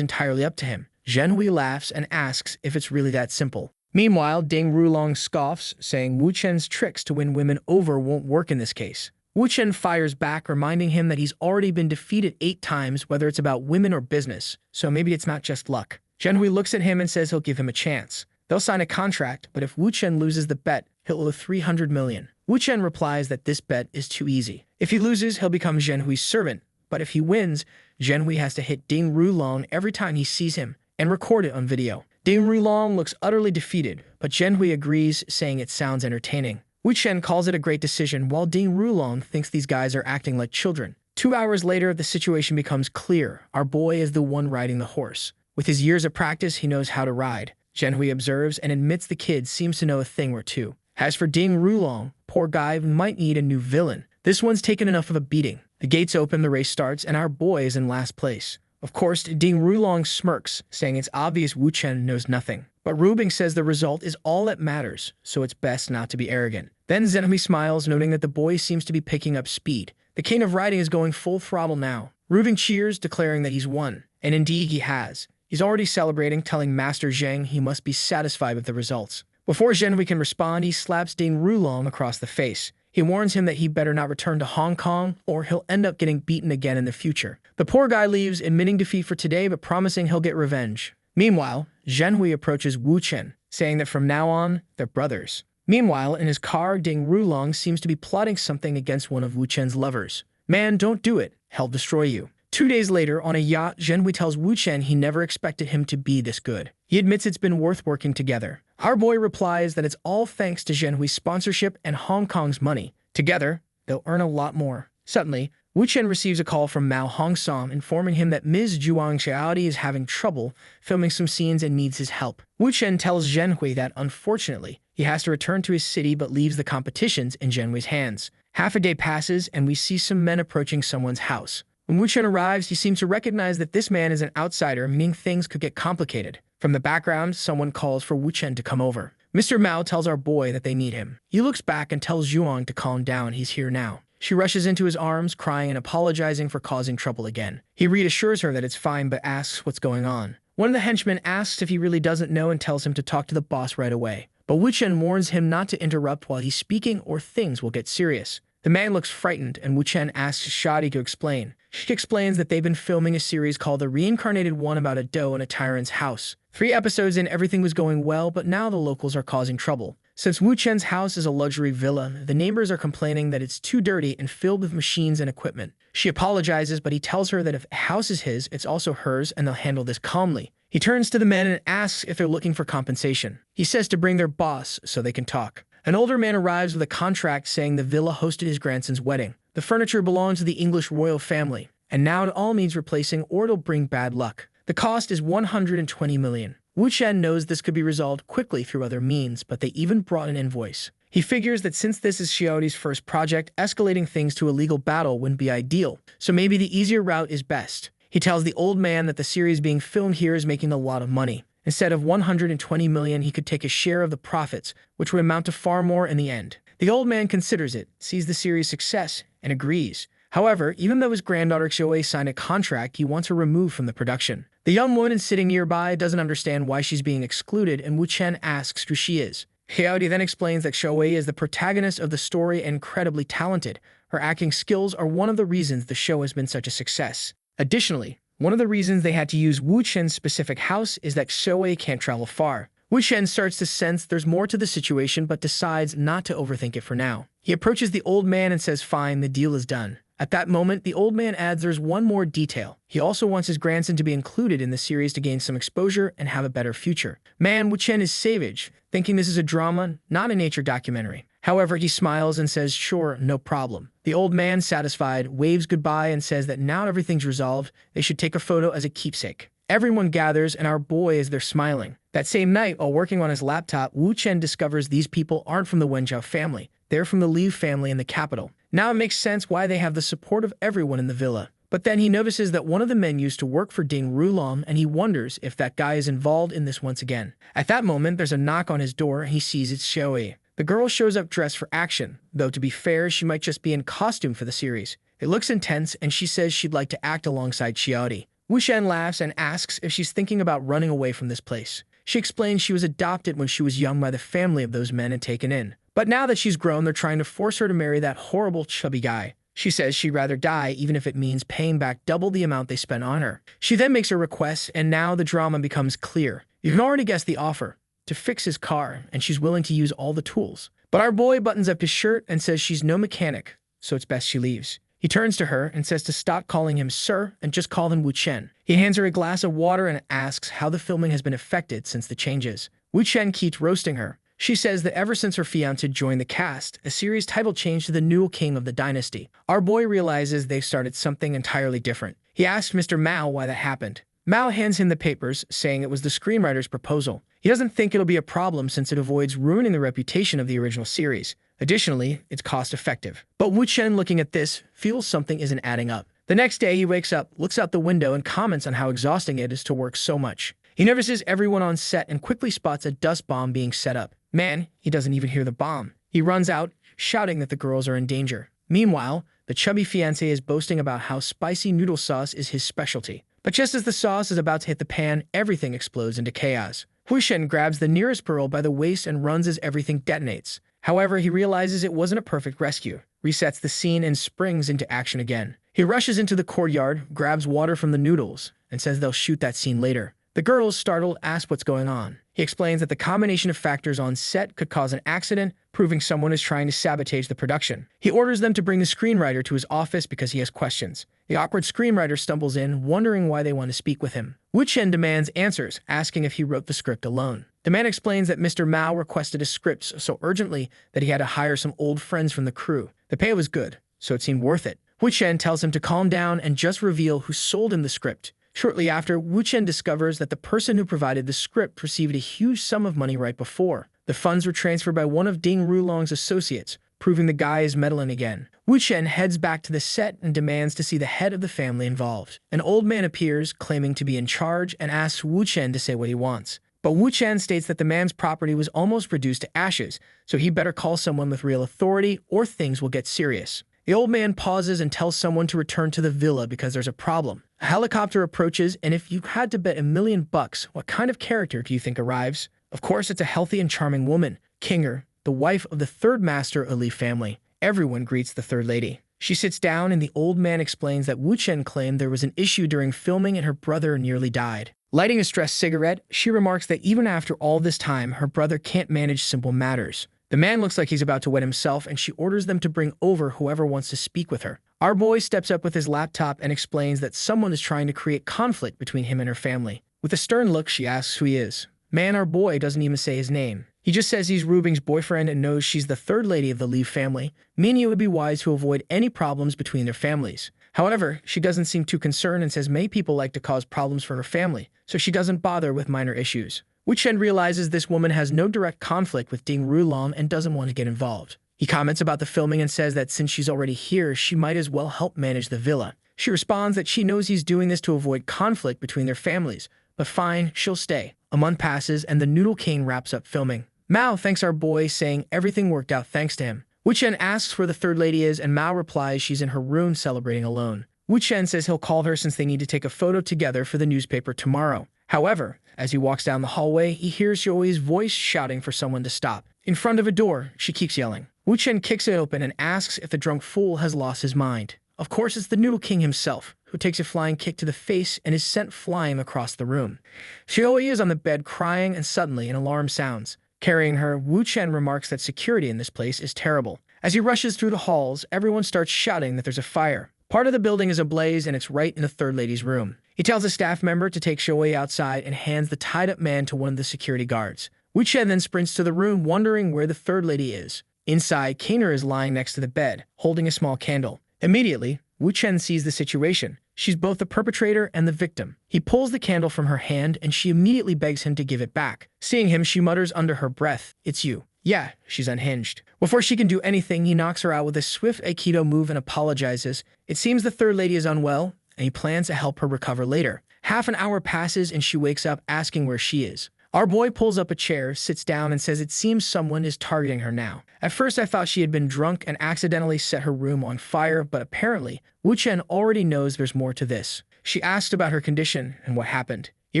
entirely up to him. Zhen Hui laughs and asks if it's really that simple. Meanwhile, Ding Rulong scoffs, saying Wu Chen's tricks to win women over won't work in this case. Wu Chen fires back, reminding him that he's already been defeated 8 times, whether it's about women or business, so maybe it's not just luck. Zhen Hui looks at him and says he'll give him a chance. They'll sign a contract, but if Wu Chen loses the bet, he'll owe 300 million. Wu Chen replies that this bet is too easy. If he loses, he'll become Zhen Hui's servant, but if he wins, Zhen Hui has to hit Ding Rulong every time he sees him and record it on video. Ding Rulong looks utterly defeated, but Zhen Hui agrees, saying it sounds entertaining. Wu Chen calls it a great decision, while Ding Rulong thinks these guys are acting like children. 2 hours later, the situation becomes clear. Our boy is the one riding the horse. With his years of practice, he knows how to ride. Zhen Hui observes and admits the kid seems to know a thing or two. As for Ding Rulong, poor guy might need a new villain. This one's taken enough of a beating. The gates open, the race starts, and our boy is in last place. Of course, Ding Rulong smirks, saying it's obvious Wu Chen knows nothing. But Rubing says the result is all that matters, so it's best not to be arrogant. Then Zhen Hui smiles, noting that the boy seems to be picking up speed. The cane of riding is going full throttle now. Rubing cheers, declaring that he's won. And indeed he has. He's already celebrating, telling Master Zheng he must be satisfied with the results. Before Zhen Hui can respond, he slaps Ding Rulong across the face. He warns him that he better not return to Hong Kong, or he'll end up getting beaten again in the future. The poor guy leaves, admitting defeat for today, but promising he'll get revenge. Meanwhile, Zhen Hui approaches Wu Chen, saying that from now on, they're brothers. Meanwhile, in his car, Ding Rulong seems to be plotting something against one of Wu Chen's lovers. Man, don't do it. He'll destroy you. 2 days later, on a yacht, Zhen Hui tells Wu Chen he never expected him to be this good. He admits it's been worth working together. Our boy replies that it's all thanks to Zhen Hui's sponsorship and Hong Kong's money. Together, they'll earn a lot more. Suddenly, Wu Chen receives a call from Mao Hongsam informing him that Ms. Zhuang Xiaodi is having trouble filming some scenes and needs his help. Wu Chen tells Zhen Hui that, unfortunately, he has to return to his city but leaves the competitions in Zhen Hui's hands. Half a day passes and we see some men approaching someone's house. When Wu Chen arrives, he seems to recognize that this man is an outsider, meaning things could get complicated. From the background, someone calls for Wu Chen to come over. Mr. Mao tells our boy that they need him. He looks back and tells Zhuang to calm down, he's here now. She rushes into his arms, crying and apologizing for causing trouble again. He reassures her that it's fine but asks what's going on. One of the henchmen asks if he really doesn't know and tells him to talk to the boss right away. But Wu Chen warns him not to interrupt while he's speaking or things will get serious. The man looks frightened and Wu Chen asks Shadi to explain. She explains that they've been filming a series called The Reincarnated One about a doe in a tyrant's house. 3 episodes in, everything was going well, but now the locals are causing trouble. Since Wu Chen's house is a luxury villa, the neighbors are complaining that it's too dirty and filled with machines and equipment. She apologizes, but he tells her that if a house is his, it's also hers and they'll handle this calmly. He turns to the men and asks if they're looking for compensation. He says to bring their boss so they can talk. An older man arrives with a contract saying the villa hosted his grandson's wedding. The furniture belongs to the English royal family, and now it all needs replacing or it'll bring bad luck. The cost is 120 million. Wu Chen knows this could be resolved quickly through other means, but they even brought an invoice. He figures that since this is Xiaodi's first project, escalating things to a legal battle wouldn't be ideal, so maybe the easier route is best. He tells the old man that the series being filmed here is making a lot of money. Instead of 120 million, he could take a share of the profits, which would amount to far more in the end. The old man considers it, sees the series' success, and agrees. However, even though his granddaughter Xiaowei signed a contract, he wants her removed from the production. The young woman sitting nearby doesn't understand why she's being excluded, and Wu Chen asks who she is. Xiaodi then explains that Xiaowei is the protagonist of the story and incredibly talented. Her acting skills are one of the reasons the show has been such a success. Additionally, one of the reasons they had to use Wu Chen's specific house is that Xiaowei can't travel far. Wu Chen starts to sense there's more to the situation but decides not to overthink it for now. He approaches the old man and says fine, the deal is done. At that moment, the old man adds there's one more detail. He also wants his grandson to be included in the series to gain some exposure and have a better future. Man, Wu Chen is savage, thinking this is a drama, not a nature documentary. However, he smiles and says, sure, no problem. The old man, satisfied, waves goodbye and says that now everything's resolved, they should take a photo as a keepsake. Everyone gathers and our boy is there smiling. That same night, while working on his laptop, Wu Chen discovers these people aren't from the Wenzhou family. They're from the Liu family in the capital. Now it makes sense why they have the support of everyone in the villa. But then he notices that one of the men used to work for Ding Rulong, and he wonders if that guy is involved in this once again. At that moment, there's a knock on his door and he sees it's Xiaowei. The girl shows up dressed for action, though to be fair, she might just be in costume for the series. It looks intense, and she says she'd like to act alongside Xiaodi. Wu Chen laughs and asks if she's thinking about running away from this place. She explains she was adopted when she was young by the family of those men and taken in. But now that she's grown, they're trying to force her to marry that horrible chubby guy. She says she'd rather die even if it means paying back double the amount they spent on her. She then makes her request, and now the drama becomes clear. You can already guess the offer: to fix his car, and she's willing to use all the tools. But our boy buttons up his shirt and says she's no mechanic, so it's best she leaves. He turns to her and says to stop calling him sir and just call him Wu Chen. He hands her a glass of water and asks how the filming has been affected since the changes. Wu Chen keeps roasting her. She says that ever since her fiancé joined the cast, a series title changed to the new king of the dynasty. Our boy realizes they've started something entirely different. He asks Mr. Mao why that happened. Mao hands him the papers, saying it was the screenwriter's proposal. He doesn't think it'll be a problem since it avoids ruining the reputation of the original series. Additionally, it's cost-effective. But Wu Chen, looking at this, feels something isn't adding up. The next day, he wakes up, looks out the window, and comments on how exhausting it is to work so much. He notices everyone on set and quickly spots a dust bomb being set up. Man, he doesn't even hear the bomb. He runs out, shouting that the girls are in danger. Meanwhile, the chubby fiancé is boasting about how spicy noodle sauce is his specialty. But just as the sauce is about to hit the pan, everything explodes into chaos. Wu Chen grabs the nearest girl by the waist and runs as everything detonates. However, he realizes it wasn't a perfect rescue, resets the scene, and springs into action again. He rushes into the courtyard, grabs water from the noodles, and says they'll shoot that scene later. The girls, startled, ask what's going on. He explains that the combination of factors on set could cause an accident, proving someone is trying to sabotage the production. He orders them to bring the screenwriter to his office because he has questions. The awkward screenwriter stumbles in, wondering why they want to speak with him. Wu Chen demands answers, asking if he wrote the script alone. The man explains that Mr. Mao requested a script so urgently that he had to hire some old friends from the crew. The pay was good, so it seemed worth it. Wu Chen tells him to calm down and just reveal who sold him the script. Shortly after, Wu Chen discovers that the person who provided the script received a huge sum of money right before. The funds were transferred by one of Ding Rulong's associates, proving the guy is meddling again. Wu Chen heads back to the set and demands to see the head of the family involved. An old man appears, claiming to be in charge, and asks Wu Chen to say what he wants. But Wu Chen states that the man's property was almost reduced to ashes, so he better call someone with real authority or things will get serious. The old man pauses and tells someone to return to the villa because there's a problem. A helicopter approaches, and if you had to bet $1,000,000, what kind of character do you think arrives? Of course, it's a healthy and charming woman, Kinger, the wife of the third master of the Li family. Everyone greets the third lady. She sits down, and the old man explains that Wu Chen claimed there was an issue during filming and her brother nearly died. Lighting a stressed cigarette, she remarks that even after all this time, her brother can't manage simple matters. The man looks like he's about to wet himself, and she orders them to bring over whoever wants to speak with her. Our boy steps up with his laptop and explains that someone is trying to create conflict between him and her family. With a stern look, she asks who he is. Man, our boy doesn't even say his name. He just says he's Rubing's boyfriend and knows she's the third lady of the Li family, meaning it would be wise to avoid any problems between their families. However, she doesn't seem too concerned and says many people like to cause problems for her family, so she doesn't bother with minor issues. Wu Chen realizes this woman has no direct conflict with Ding Rulong and doesn't want to get involved. He comments about the filming and says that since she's already here, she might as well help manage the villa. She responds that she knows he's doing this to avoid conflict between their families, but fine, she'll stay. A month passes and the Noodle King wraps up filming. Mao thanks our boy, saying everything worked out thanks to him. Wu Chen asks where the third lady is, and Mao replies she's in her room celebrating alone. Wu Chen says he'll call her since they need to take a photo together for the newspaper tomorrow. However, as he walks down the hallway, he hears Xiaoyi's voice shouting for someone to stop. In front of a door, she keeps yelling. Wu Chen kicks it open and asks if the drunk fool has lost his mind. Of course, it's the Noodle King himself, who takes a flying kick to the face and is sent flying across the room. Xiaoyi is on the bed crying, and suddenly an alarm sounds. Carrying her, Wu Chen remarks that security in this place is terrible. As he rushes through the halls, everyone starts shouting that there's a fire. Part of the building is ablaze, and it's right in the third lady's room. He tells a staff member to take Xiaoyi outside and hands the tied-up man to one of the security guards. Wu Chen then sprints to the room, wondering where the third lady is. Inside, Kainer is lying next to the bed, holding a small candle. Immediately, Wu Chen sees the situation. She's both the perpetrator and the victim. He pulls the candle from her hand, and she immediately begs him to give it back. Seeing him, she mutters under her breath, "It's you." Yeah, she's unhinged. Before she can do anything, he knocks her out with a swift Aikido move and apologizes. It seems the third lady is unwell, and he plans to help her recover later. Half an hour passes, and she wakes up asking where she is. Our boy pulls up a chair, sits down, and says it seems someone is targeting her now. At first, I thought she had been drunk and accidentally set her room on fire, but apparently, Wu Chen already knows there's more to this. She asks about her condition and what happened. He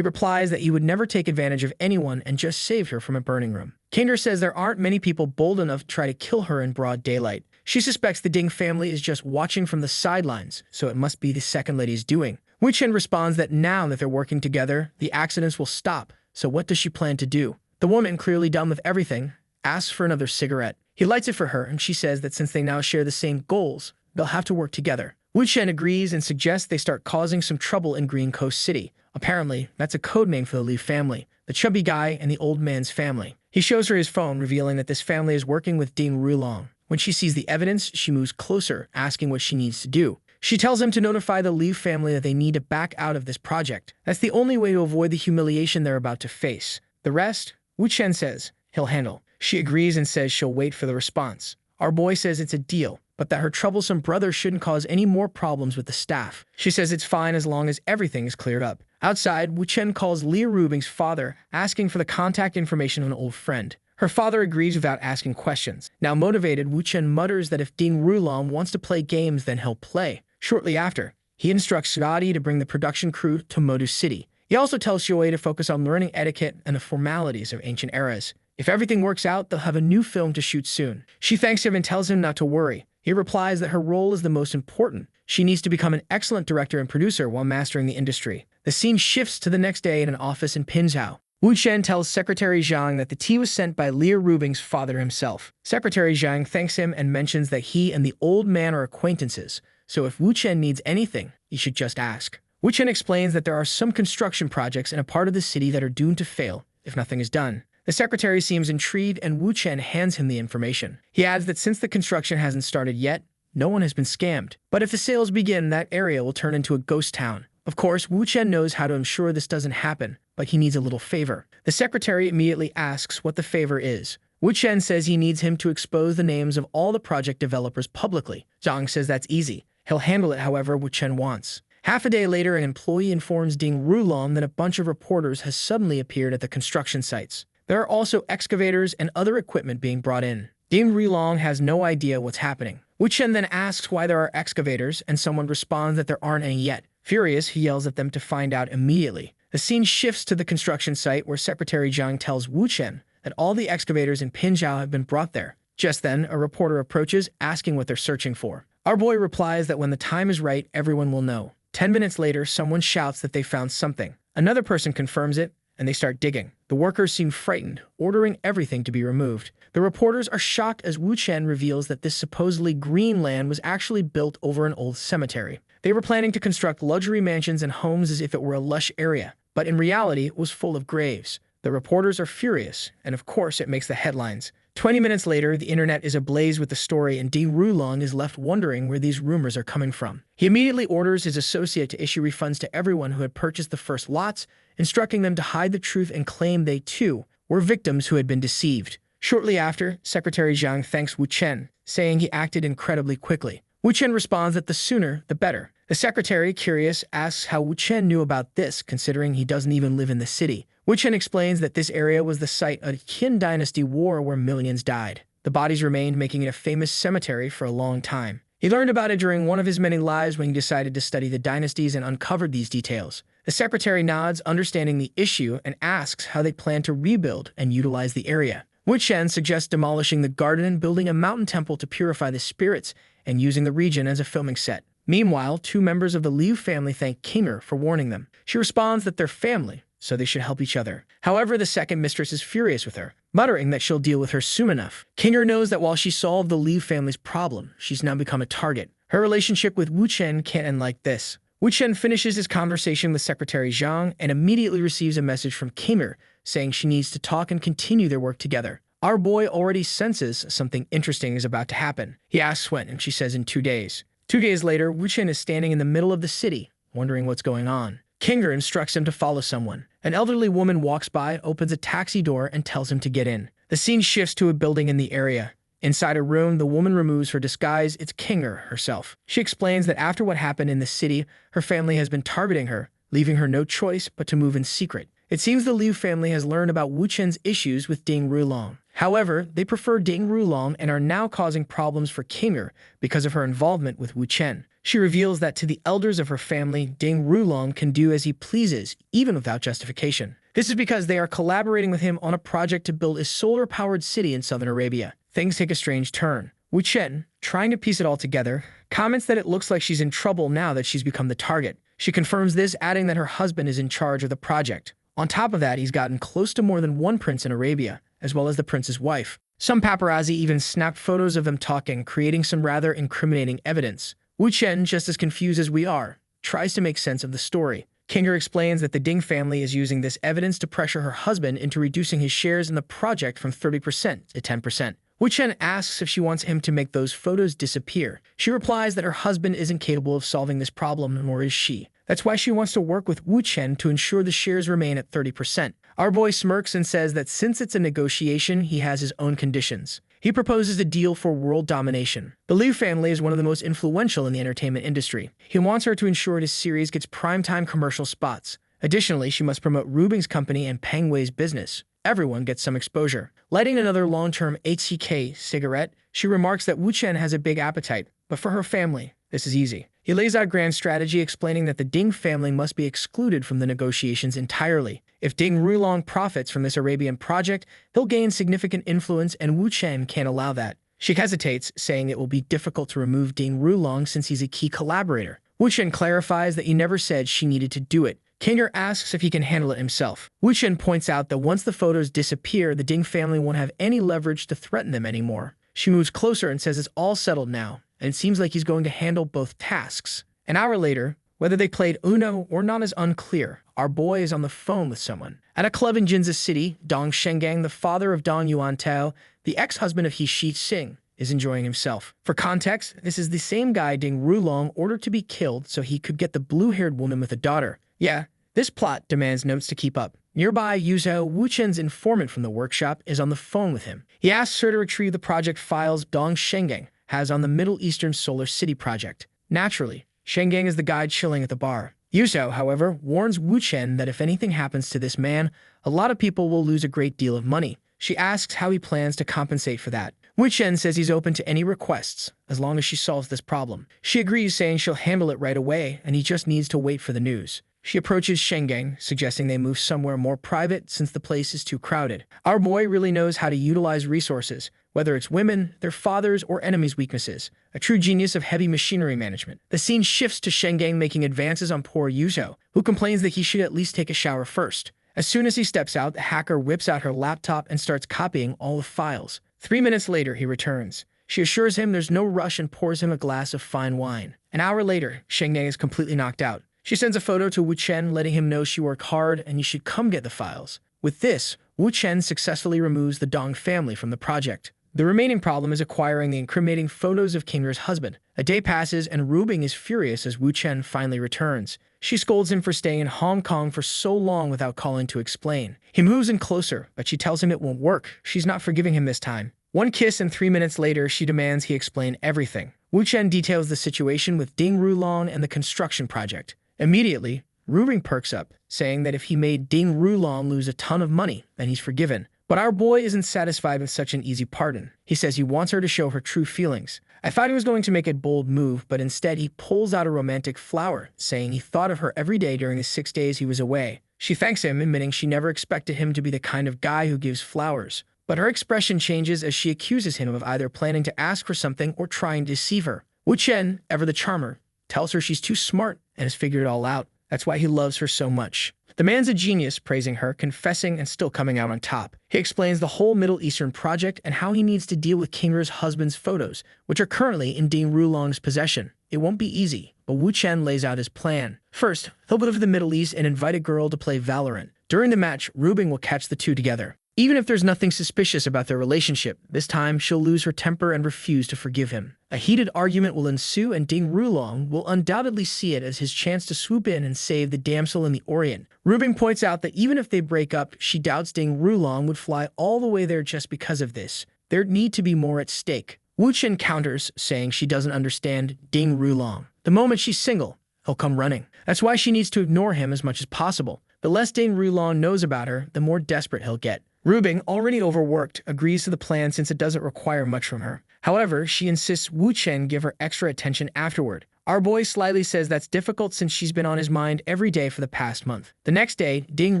replies that he would never take advantage of anyone and just save her from a burning room. Kinder says there aren't many people bold enough to try to kill her in broad daylight. She suspects the Ding family is just watching from the sidelines, so it must be the second lady's doing. Wu Chen responds that now that they're working together, the accidents will stop. So what does she plan to do? The woman, clearly done with everything, asks for another cigarette. He lights it for her, and she says that since they now share the same goals, they'll have to work together. Wu Chen agrees and suggests they start causing some trouble in Green Coast City. Apparently, that's a code name for the Li family, the chubby guy and the old man's family. He shows her his phone, revealing that this family is working with Ding Rulong. When she sees the evidence, she moves closer, asking what she needs to do. She tells him to notify the Li family that they need to back out of this project. That's the only way to avoid the humiliation they're about to face. The rest, Wu Chen says, he'll handle. She agrees and says she'll wait for the response. Our boy says it's a deal, but that her troublesome brother shouldn't cause any more problems with the staff. She says it's fine as long as everything is cleared up. Outside, Wu Chen calls Li Rubing's father, asking for the contact information of an old friend. Her father agrees without asking questions. Now motivated, Wu Chen mutters that if Ding Rulong wants to play games, then he'll play. Shortly after, he instructs Sugati to bring the production crew to Modu City. He also tells Xiaoyi to focus on learning etiquette and the formalities of ancient eras. If everything works out, they'll have a new film to shoot soon. She thanks him and tells him not to worry. He replies that her role is the most important. She needs to become an excellent director and producer while mastering the industry. The scene shifts to the next day in an office in Pinzhou. Wu Chen tells Secretary Zhang that the tea was sent by Li Rubing's father himself. Secretary Zhang thanks him and mentions that he and the old man are acquaintances, so if Wu Chen needs anything, he should just ask. Wu Chen explains that there are some construction projects in a part of the city that are doomed to fail if nothing is done. The secretary seems intrigued, and Wu Chen hands him the information. He adds that since the construction hasn't started yet, no one has been scammed. But if the sales begin, that area will turn into a ghost town. Of course, Wu Chen knows how to ensure this doesn't happen, but he needs a little favor. The secretary immediately asks what the favor is. Wu Chen says he needs him to expose the names of all the project developers publicly. Zhang says that's easy. He'll handle it however Wu Chen wants. Half a day later, an employee informs Ding Rulong that a bunch of reporters has suddenly appeared at the construction sites. There are also excavators and other equipment being brought in. Ding Rulong has no idea what's happening. Wu Chen then asks why there are excavators, and someone responds that there aren't any yet. Furious, he yells at them to find out immediately. The scene shifts to the construction site where Secretary Zhang tells Wu Chen that all the excavators in Pinzhao have been brought there. Just then, a reporter approaches, asking what they're searching for. Our boy replies that when the time is right, everyone will know. 10 minutes later, someone shouts that they found something. Another person confirms it, and they start digging. The workers seem frightened, ordering everything to be removed. The reporters are shocked as Wu Chen reveals that this supposedly green land was actually built over an old cemetery. They were planning to construct luxury mansions and homes as if it were a lush area, but in reality, it was full of graves. The reporters are furious, and of course it makes the headlines. 20 minutes later, the internet is ablaze with the story, and Ding Rulong is left wondering where these rumors are coming from. He immediately orders his associate to issue refunds to everyone who had purchased the first lots, instructing them to hide the truth and claim they, too, were victims who had been deceived. Shortly after, Secretary Zhang thanks Wu Chen, saying he acted incredibly quickly. Wu Chen responds that the sooner, the better. The secretary, curious, asks how Wu Chen knew about this, considering he doesn't even live in the city. Wu Chen explains that this area was the site of a Qin Dynasty war where millions died. The bodies remained, making it a famous cemetery for a long time. He learned about it during one of his many lives when he decided to study the dynasties and uncovered these details. The secretary nods, understanding the issue, and asks how they plan to rebuild and utilize the area. Wu Chen suggests demolishing the garden and building a mountain temple to purify the spirits, and using the region as a filming set. Meanwhile, 2 members of the Liu family thank Kinger for warning them. She responds that they're family, so they should help each other. However, the second mistress is furious with her, muttering that she'll deal with her soon enough. Kinger knows that while she solved the Liu family's problem, she's now become a target. Her relationship with Wu Chen can't end like this. Wu Chen finishes his conversation with Secretary Zhang and immediately receives a message from Kinger, saying she needs to talk and continue their work together. Our boy already senses something interesting is about to happen. He asks when, and she says in 2 days. 2 days later, Wu Chen is standing in the middle of the city, wondering what's going on. Kinger instructs him to follow someone. An elderly woman walks by, opens a taxi door, and tells him to get in. The scene shifts to a building in the area. Inside a room, the woman removes her disguise. It's Kinger herself. She explains that after what happened in the city, her family has been targeting her, leaving her no choice but to move in secret. It seems the Liu family has learned about Wu Chen's issues with Ding Rulong. However, they prefer Ding Rulong and are now causing problems for Kinger because of her involvement with Wu Chen. She reveals that to the elders of her family, Ding Rulong can do as he pleases, even without justification. This is because they are collaborating with him on a project to build a solar-powered city in southern Arabia. Things take a strange turn. Wu Chen, trying to piece it all together, comments that it looks like she's in trouble now that she's become the target. She confirms this, adding that her husband is in charge of the project. On top of that, he's gotten close to more than one prince in Arabia, as well as the prince's wife. Some paparazzi even snapped photos of them talking, creating some rather incriminating evidence. Wu Chen, just as confused as we are, tries to make sense of the story. Kinger explains that the Ding family is using this evidence to pressure her husband into reducing his shares in the project from 30% to 10%. Wu Chen asks if she wants him to make those photos disappear. She replies that her husband isn't capable of solving this problem, nor is she. That's why she wants to work with Wu Chen to ensure the shares remain at 30%. Our boy smirks and says that since it's a negotiation, he has his own conditions. He proposes a deal for world domination. The Liu family is one of the most influential in the entertainment industry. He wants her to ensure his series gets primetime commercial spots. Additionally, she must promote Rubing's company and Peng Wei's business. Everyone gets some exposure. Lighting another long-term HCK cigarette, she remarks that Wu Chen has a big appetite, but for her family, this is easy. He lays out a grand strategy explaining that the Ding family must be excluded from the negotiations entirely. If Ding Rulong profits from this Arabian project, he'll gain significant influence, and Wu Chen can't allow that. She hesitates, saying it will be difficult to remove Ding Rulong since he's a key collaborator. Wu Chen clarifies that he never said she needed to do it. Kinger asks if he can handle it himself. Wu Chen points out that once the photos disappear, the Ding family won't have any leverage to threaten them anymore. She moves closer and says it's all settled now, and it seems like he's going to handle both tasks. An hour later, whether they played Uno or not is unclear. Our boy is on the phone with someone. At a club in Jinza City, Dong Shenggang, the father of Dong Yuantao, the ex-husband of He Shixing, is enjoying himself. For context, this is the same guy Ding Rulong ordered to be killed so he could get the blue-haired woman with a daughter. Yeah, this plot demands notes to keep up. Nearby, Yuzhou, Wu Chen's informant from the workshop, is on the phone with him. He asks her to retrieve the project files Dong Shenggang has on the Middle Eastern Solar City project. Naturally, Shenggang is the guy chilling at the bar. Yuzhou, however, warns Wu Chen that if anything happens to this man, a lot of people will lose a great deal of money. She asks how he plans to compensate for that. Wu Chen says he's open to any requests, as long as she solves this problem. She agrees, saying she'll handle it right away, and he just needs to wait for the news. She approaches Shenggang, suggesting they move somewhere more private since the place is too crowded. Our boy really knows how to utilize resources, whether it's women, their fathers, or enemies' weaknesses. A true genius of heavy machinery management. The scene shifts to Shenggang making advances on poor Yuzhou, who complains that he should at least take a shower first. As soon as he steps out, the hacker whips out her laptop and starts copying all the files. 3 minutes later, he returns. She assures him there's no rush and pours him a glass of fine wine. An hour later, Shenggang is completely knocked out. She sends a photo to Wu Chen, letting him know she worked hard and you should come get the files. With this, Wu Chen successfully removes the Dong family from the project. The remaining problem is acquiring the incriminating photos of Kinger's husband. A day passes and Rubing is furious as Wu Chen finally returns. She scolds him for staying in Hong Kong for so long without calling to explain. He moves in closer, but she tells him it won't work. She's not forgiving him this time. One kiss and 3 minutes later, she demands he explain everything. Wu Chen details the situation with Ding Rulong and the construction project. Immediately, Rubing perks up, saying that if he made Ding Rulong lose a ton of money, then he's forgiven. But our boy isn't satisfied with such an easy pardon. He says he wants her to show her true feelings. I thought he was going to make a bold move, but instead he pulls out a romantic flower, saying he thought of her every day during the 6 days he was away. She thanks him, admitting she never expected him to be the kind of guy who gives flowers. But her expression changes as she accuses him of either planning to ask for something or trying to deceive her. Wu Chen, ever the charmer, tells her she's too smart and has figured it all out. That's why he loves her so much. The man's a genius, praising her, confessing, and still coming out on top. He explains the whole Middle Eastern project and how he needs to deal with Kinger's husband's photos, which are currently in Ding Rulong's possession. It won't be easy, but Wu Chen lays out his plan. First, he'll go to the Middle East and invite a girl to play Valorant. During the match, Rubing will catch the two together. Even if there's nothing suspicious about their relationship, this time she'll lose her temper and refuse to forgive him. A heated argument will ensue and Ding Rulong will undoubtedly see it as his chance to swoop in and save the damsel in the Orient. Rubing points out that even if they break up, she doubts Ding Rulong would fly all the way there just because of this. There'd need to be more at stake. Wu Chen counters, saying she doesn't understand Ding Rulong. The moment she's single, he'll come running. That's why she needs to ignore him as much as possible. The less Ding Rulong knows about her, the more desperate he'll get. Rubing, already overworked, agrees to the plan since it doesn't require much from her. However, she insists Wu Chen give her extra attention afterward. Our boy slyly says that's difficult since she's been on his mind every day for the past month. The next day, Ding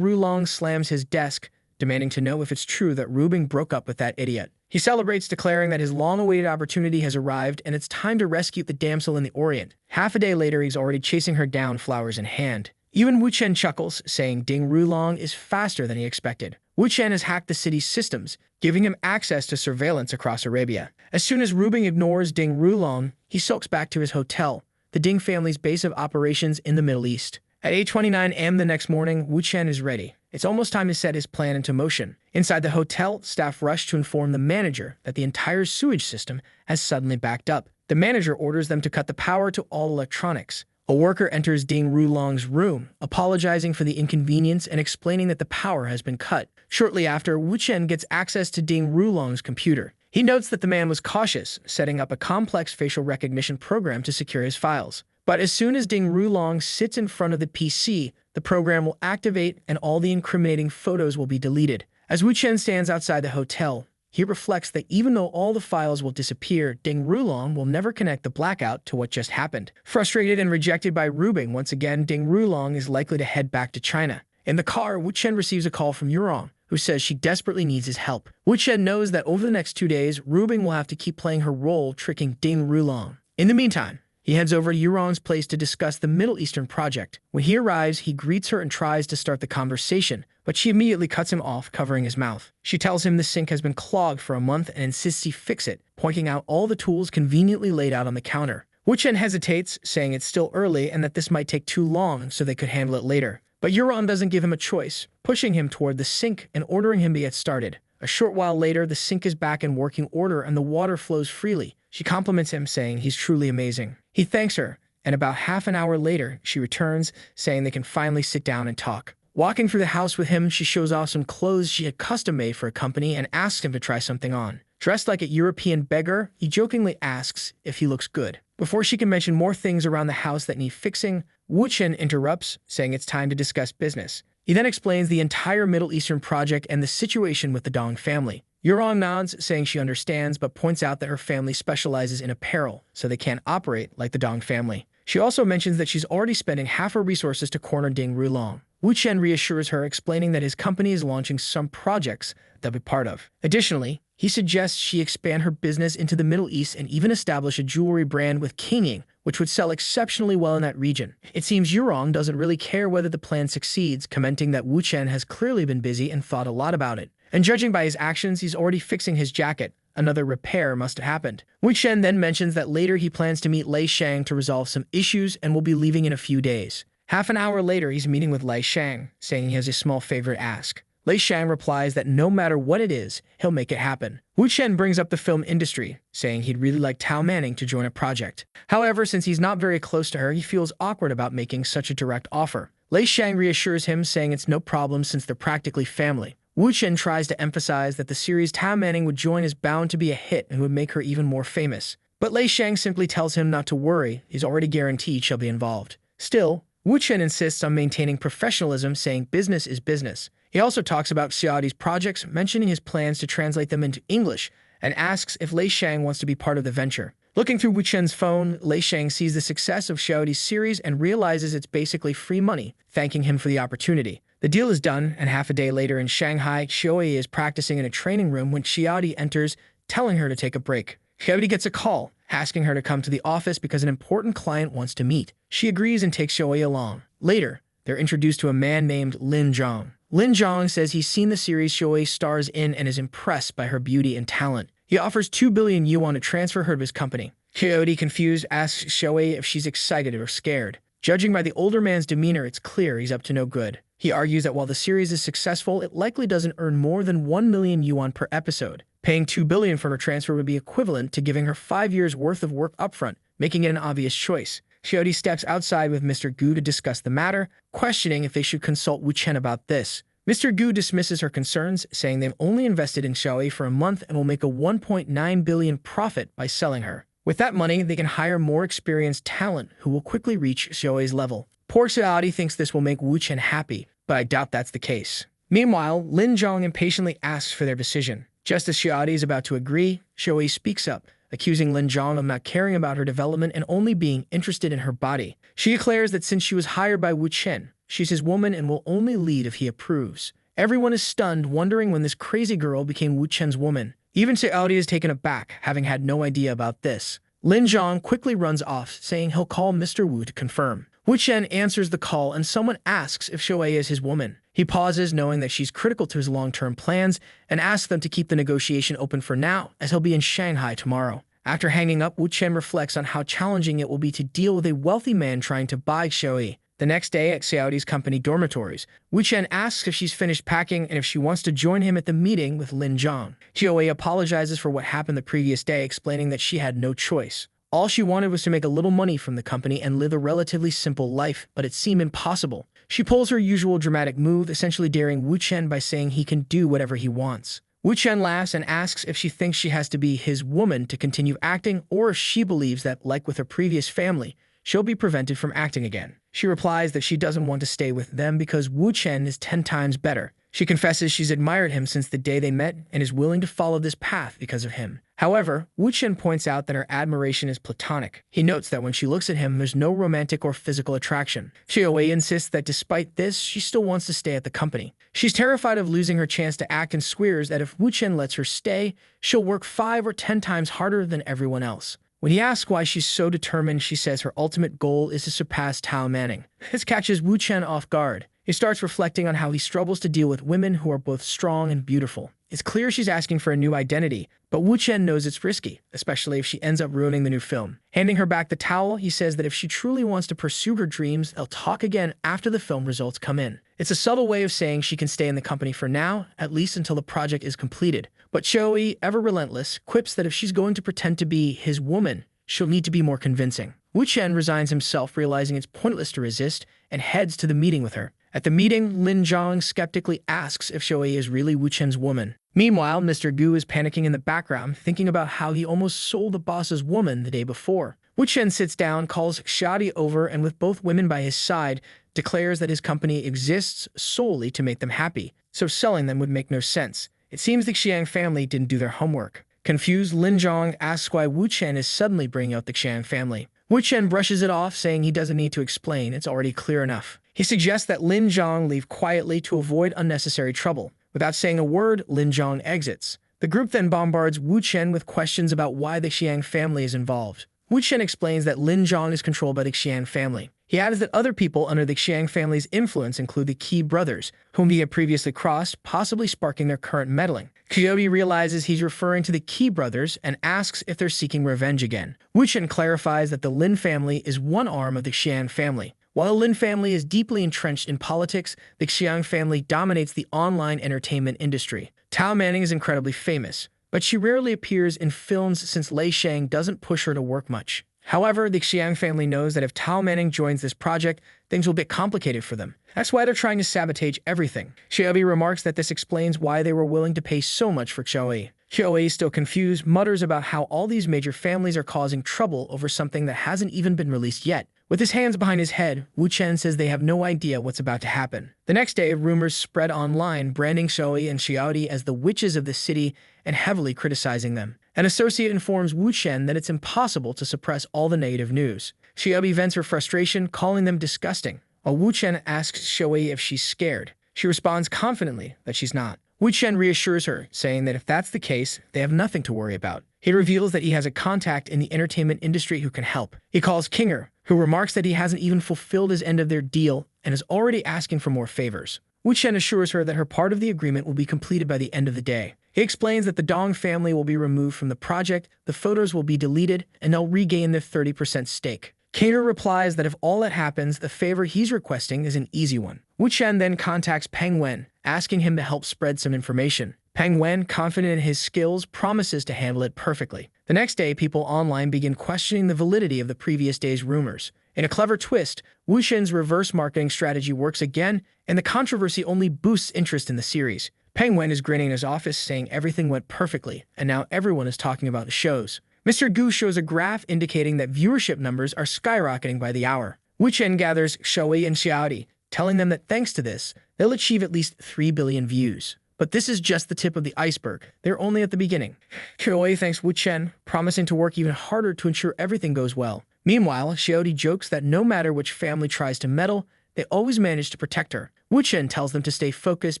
Rulong slams his desk, demanding to know if it's true that Rubing broke up with that idiot. He celebrates, declaring that his long-awaited opportunity has arrived and it's time to rescue the damsel in the Orient. Half a day later, he's already chasing her down, flowers in hand. Even Wu Chen chuckles, saying Ding Rulong is faster than he expected. Wu Chen has hacked the city's systems, giving him access to surveillance across Arabia. As soon as Rubing ignores Ding Rulong, he sulks back to his hotel, the Ding family's base of operations in the Middle East. At 8:29 a.m. the next morning, Wu Chen is ready. It's almost time to set his plan into motion. Inside the hotel, staff rush to inform the manager that the entire sewage system has suddenly backed up. The manager orders them to cut the power to all electronics. A worker enters Ding Rulong's room, apologizing for the inconvenience and explaining that the power has been cut. Shortly after, Wu Chen gets access to Ding Rulong's computer. He notes that the man was cautious, setting up a complex facial recognition program to secure his files. But as soon as Ding Rulong sits in front of the PC, the program will activate and all the incriminating photos will be deleted. As Wu Chen stands outside the hotel, he reflects that even though all the files will disappear, Ding Rulong will never connect the blackout to what just happened. Frustrated and rejected by Rubing, once again, Ding Rulong is likely to head back to China. In the car, Wu Chen receives a call from Yurong, who says she desperately needs his help. Wu Chen knows that over the next 2 days, Rubing will have to keep playing her role, tricking Ding Rulong. In the meantime, he heads over to Yurong's place to discuss the Middle Eastern project. When he arrives, he greets her and tries to start the conversation, but she immediately cuts him off, covering his mouth. She tells him the sink has been clogged for a month and insists he fix it, pointing out all the tools conveniently laid out on the counter. Wu Chen hesitates, saying it's still early and that this might take too long so they could handle it later. But Yurong doesn't give him a choice, pushing him toward the sink and ordering him to get started. A short while later, the sink is back in working order and the water flows freely. She compliments him, saying he's truly amazing. He thanks her, and about half an hour later, she returns, saying they can finally sit down and talk. Walking through the house with him, she shows off some clothes she had custom-made for a company and asks him to try something on. Dressed like a European beggar, he jokingly asks if he looks good. Before she can mention more things around the house that need fixing, Wu Chen interrupts, saying it's time to discuss business. He then explains the entire Middle Eastern project and the situation with the Dong family. Yurong nods, saying she understands, but points out that her family specializes in apparel, so they can't operate like the Dong family. She also mentions that she's already spending half her resources to corner Ding Rulong. Wu Chen reassures her, explaining that his company is launching some projects they'll be part of. Additionally, he suggests she expand her business into the Middle East and even establish a jewelry brand with Qingyin, which would sell exceptionally well in that region. It seems Yurong doesn't really care whether the plan succeeds, commenting that Wu Chen has clearly been busy and thought a lot about it. And judging by his actions, he's already fixing his jacket. Another repair must have happened. Wu Chen then mentions that later he plans to meet Lei Shang to resolve some issues and will be leaving in a few days. Half an hour later, he's meeting with Lei Shang, saying he has a small favor to ask. Lei Shang replies that no matter what it is, he'll make it happen. Wu Chen brings up the film industry, saying he'd really like Tao Manning to join a project. However, since he's not very close to her, he feels awkward about making such a direct offer. Lei Shang reassures him, saying it's no problem since they're practically family. Wu Chen tries to emphasize that the series Tao Manning would join is bound to be a hit and would make her even more famous. But Lei Shang simply tells him not to worry, he's already guaranteed she'll be involved. Still, Wu Chen insists on maintaining professionalism, saying business is business. He also talks about Xiaodi's projects, mentioning his plans to translate them into English, and asks if Lei Shang wants to be part of the venture. Looking through Wu Chen's phone, Lei Shang sees the success of Xiaodi's series and realizes it's basically free money, thanking him for the opportunity. The deal is done, and half a day later in Shanghai, Xiaodi is practicing in a training room when Xiaodi enters, telling her to take a break. Xiaodi gets a call, asking her to come to the office because an important client wants to meet. She agrees and takes Xiaodi along. Later, they're introduced to a man named Lin Zhang. Lin Zhang says he's seen the series Xiaodi stars in and is impressed by her beauty and talent. He offers 2 billion yuan to transfer her to his company. Xiaodi, confused, asks Xiaodi if she's excited or scared. Judging by the older man's demeanor, it's clear he's up to no good. He argues that while the series is successful, it likely doesn't earn more than 1 million yuan per episode. Paying 2 billion for her transfer would be equivalent to giving her 5 years' worth of work upfront, making it an obvious choice. Xiaodi steps outside with Mr. Gu to discuss the matter, questioning if they should consult Wu Chen about this. Mr. Gu dismisses her concerns, saying they've only invested in Xiaodi for a month and will make a 1.9 billion profit by selling her. With that money, they can hire more experienced talent who will quickly reach Xiaodi's level. Poor Xiaodi thinks this will make Wu Chen happy, but I doubt that's the case. Meanwhile, Lin Zhang impatiently asks for their decision. Just as Xiaodi is about to agree, Xiaodi speaks up, accusing Lin Zhang of not caring about her development and only being interested in her body. She declares that since she was hired by Wu Chen, she's his woman and will only lead if he approves. Everyone is stunned, wondering when this crazy girl became Wu Chen's woman. Even Xiaodi is taken aback, having had no idea about this. Lin Zhang quickly runs off, saying he'll call Mr. Wu to confirm. Wu Chen answers the call and someone asks if Xiaodi is his woman. He pauses, knowing that she's critical to his long-term plans, and asks them to keep the negotiation open for now, as he'll be in Shanghai tomorrow. After hanging up, Wu Chen reflects on how challenging it will be to deal with a wealthy man trying to buy Xiaodi. The next day at Xiaodi's company dormitories, Wu Chen asks if she's finished packing and if she wants to join him at the meeting with Lin Zhang. Xiaodi apologizes for what happened the previous day, explaining that she had no choice. All she wanted was to make a little money from the company and live a relatively simple life, but it seemed impossible. She pulls her usual dramatic move, essentially daring Wu Chen by saying he can do whatever he wants. Wu Chen laughs and asks if she thinks she has to be his woman to continue acting, or if she believes that, like with her previous family, she'll be prevented from acting again. She replies that she doesn't want to stay with them because Wu Chen is 10 times better. She confesses she's admired him since the day they met and is willing to follow this path because of him. However, Wu Chen points out that her admiration is platonic. He notes that when she looks at him, there's no romantic or physical attraction. Xiaowei insists that despite this, she still wants to stay at the company. She's terrified of losing her chance to act and swears that if Wu Chen lets her stay, she'll work 5 or 10 times harder than everyone else. When he asks why she's so determined, she says her ultimate goal is to surpass Tao Manning. This catches Wu Chen off guard. He starts reflecting on how he struggles to deal with women who are both strong and beautiful. It's clear she's asking for a new identity, but Wu Chen knows it's risky, especially if she ends up ruining the new film. Handing her back the towel, he says that if she truly wants to pursue her dreams, they'll talk again after the film results come in. It's a subtle way of saying she can stay in the company for now, at least until the project is completed. But Xiaowei, ever relentless, quips that if she's going to pretend to be his woman, she'll need to be more convincing. Wu Chen resigns himself, realizing it's pointless to resist, and heads to the meeting with her. At the meeting, Lin Zhang skeptically asks if Xiaowei is really Wu Chen's woman. Meanwhile, Mr. Gu is panicking in the background, thinking about how he almost sold the boss's woman the day before. Wu Chen sits down, calls Xiaodi over, and with both women by his side, declares that his company exists solely to make them happy, so selling them would make no sense. It seems the Xiang family didn't do their homework. Confused, Lin Zhong asks why Wu Chen is suddenly bringing out the Xiang family. Wu Chen brushes it off, saying he doesn't need to explain, it's already clear enough. He suggests that Lin Zhong leave quietly to avoid unnecessary trouble. Without saying a word, Lin Zhong exits. The group then bombards Wu Chen with questions about why the Xiang family is involved. Wu Chen explains that Lin Zhong is controlled by the Xiang family. He adds that other people under the Xiang family's influence include the Qi brothers, whom he had previously crossed, possibly sparking their current meddling. Coyote realizes he's referring to the Qi brothers and asks if they're seeking revenge again. Wu Chen clarifies that the Lin family is one arm of the Xiang family. While the Lin family is deeply entrenched in politics, the Xiang family dominates the online entertainment industry. Tao Manning is incredibly famous, but she rarely appears in films since Lei Shang doesn't push her to work much. However, the Xiang family knows that if Tao Manning joins this project, things will get complicated for them. That's why they're trying to sabotage everything. Xiaobi remarks that this explains why they were willing to pay so much for Xiaoyi. Xiaoyi, still confused, mutters about how all these major families are causing trouble over something that hasn't even been released yet. With his hands behind his head, Wu Chen says they have no idea what's about to happen. The next day, rumors spread online, branding Xiaoyi and Xiaodi as the witches of the city and heavily criticizing them. An associate informs Wu Chen that it's impossible to suppress all the negative news. Xiaobi vents her frustration, calling them disgusting. While Wu Chen asks Xiaoyi if she's scared, she responds confidently that she's not. Wu Chen reassures her, saying that if that's the case, they have nothing to worry about. He reveals that he has a contact in the entertainment industry who can help. He calls Kinger, who remarks that he hasn't even fulfilled his end of their deal and is already asking for more favors. Wu Chen assures her that her part of the agreement will be completed by the end of the day. He explains that the Dong family will be removed from the project, the photos will be deleted, and they'll regain their 30% stake. Kinger replies that if all that happens, the favor he's requesting is an easy one. Wu Chen then contacts Peng Wen, asking him to help spread some information. Peng Wen, confident in his skills, promises to handle it perfectly. The next day, people online begin questioning the validity of the previous day's rumors. In a clever twist, Wu Chen's reverse marketing strategy works again, and the controversy only boosts interest in the series. Peng Wen is grinning in his office, saying everything went perfectly, and now everyone is talking about the shows. Mr. Gu shows a graph indicating that viewership numbers are skyrocketing by the hour. Wu Chen gathers Xiaoyi and Xiaodi, telling them that thanks to this, they'll achieve at least 3 billion views. But this is just the tip of the iceberg. They're only at the beginning. Xiaoyi thanks Wu Chen, promising to work even harder to ensure everything goes well. Meanwhile, Xiaodi jokes that no matter which family tries to meddle, they always manage to protect her. Wu Chen tells them to stay focused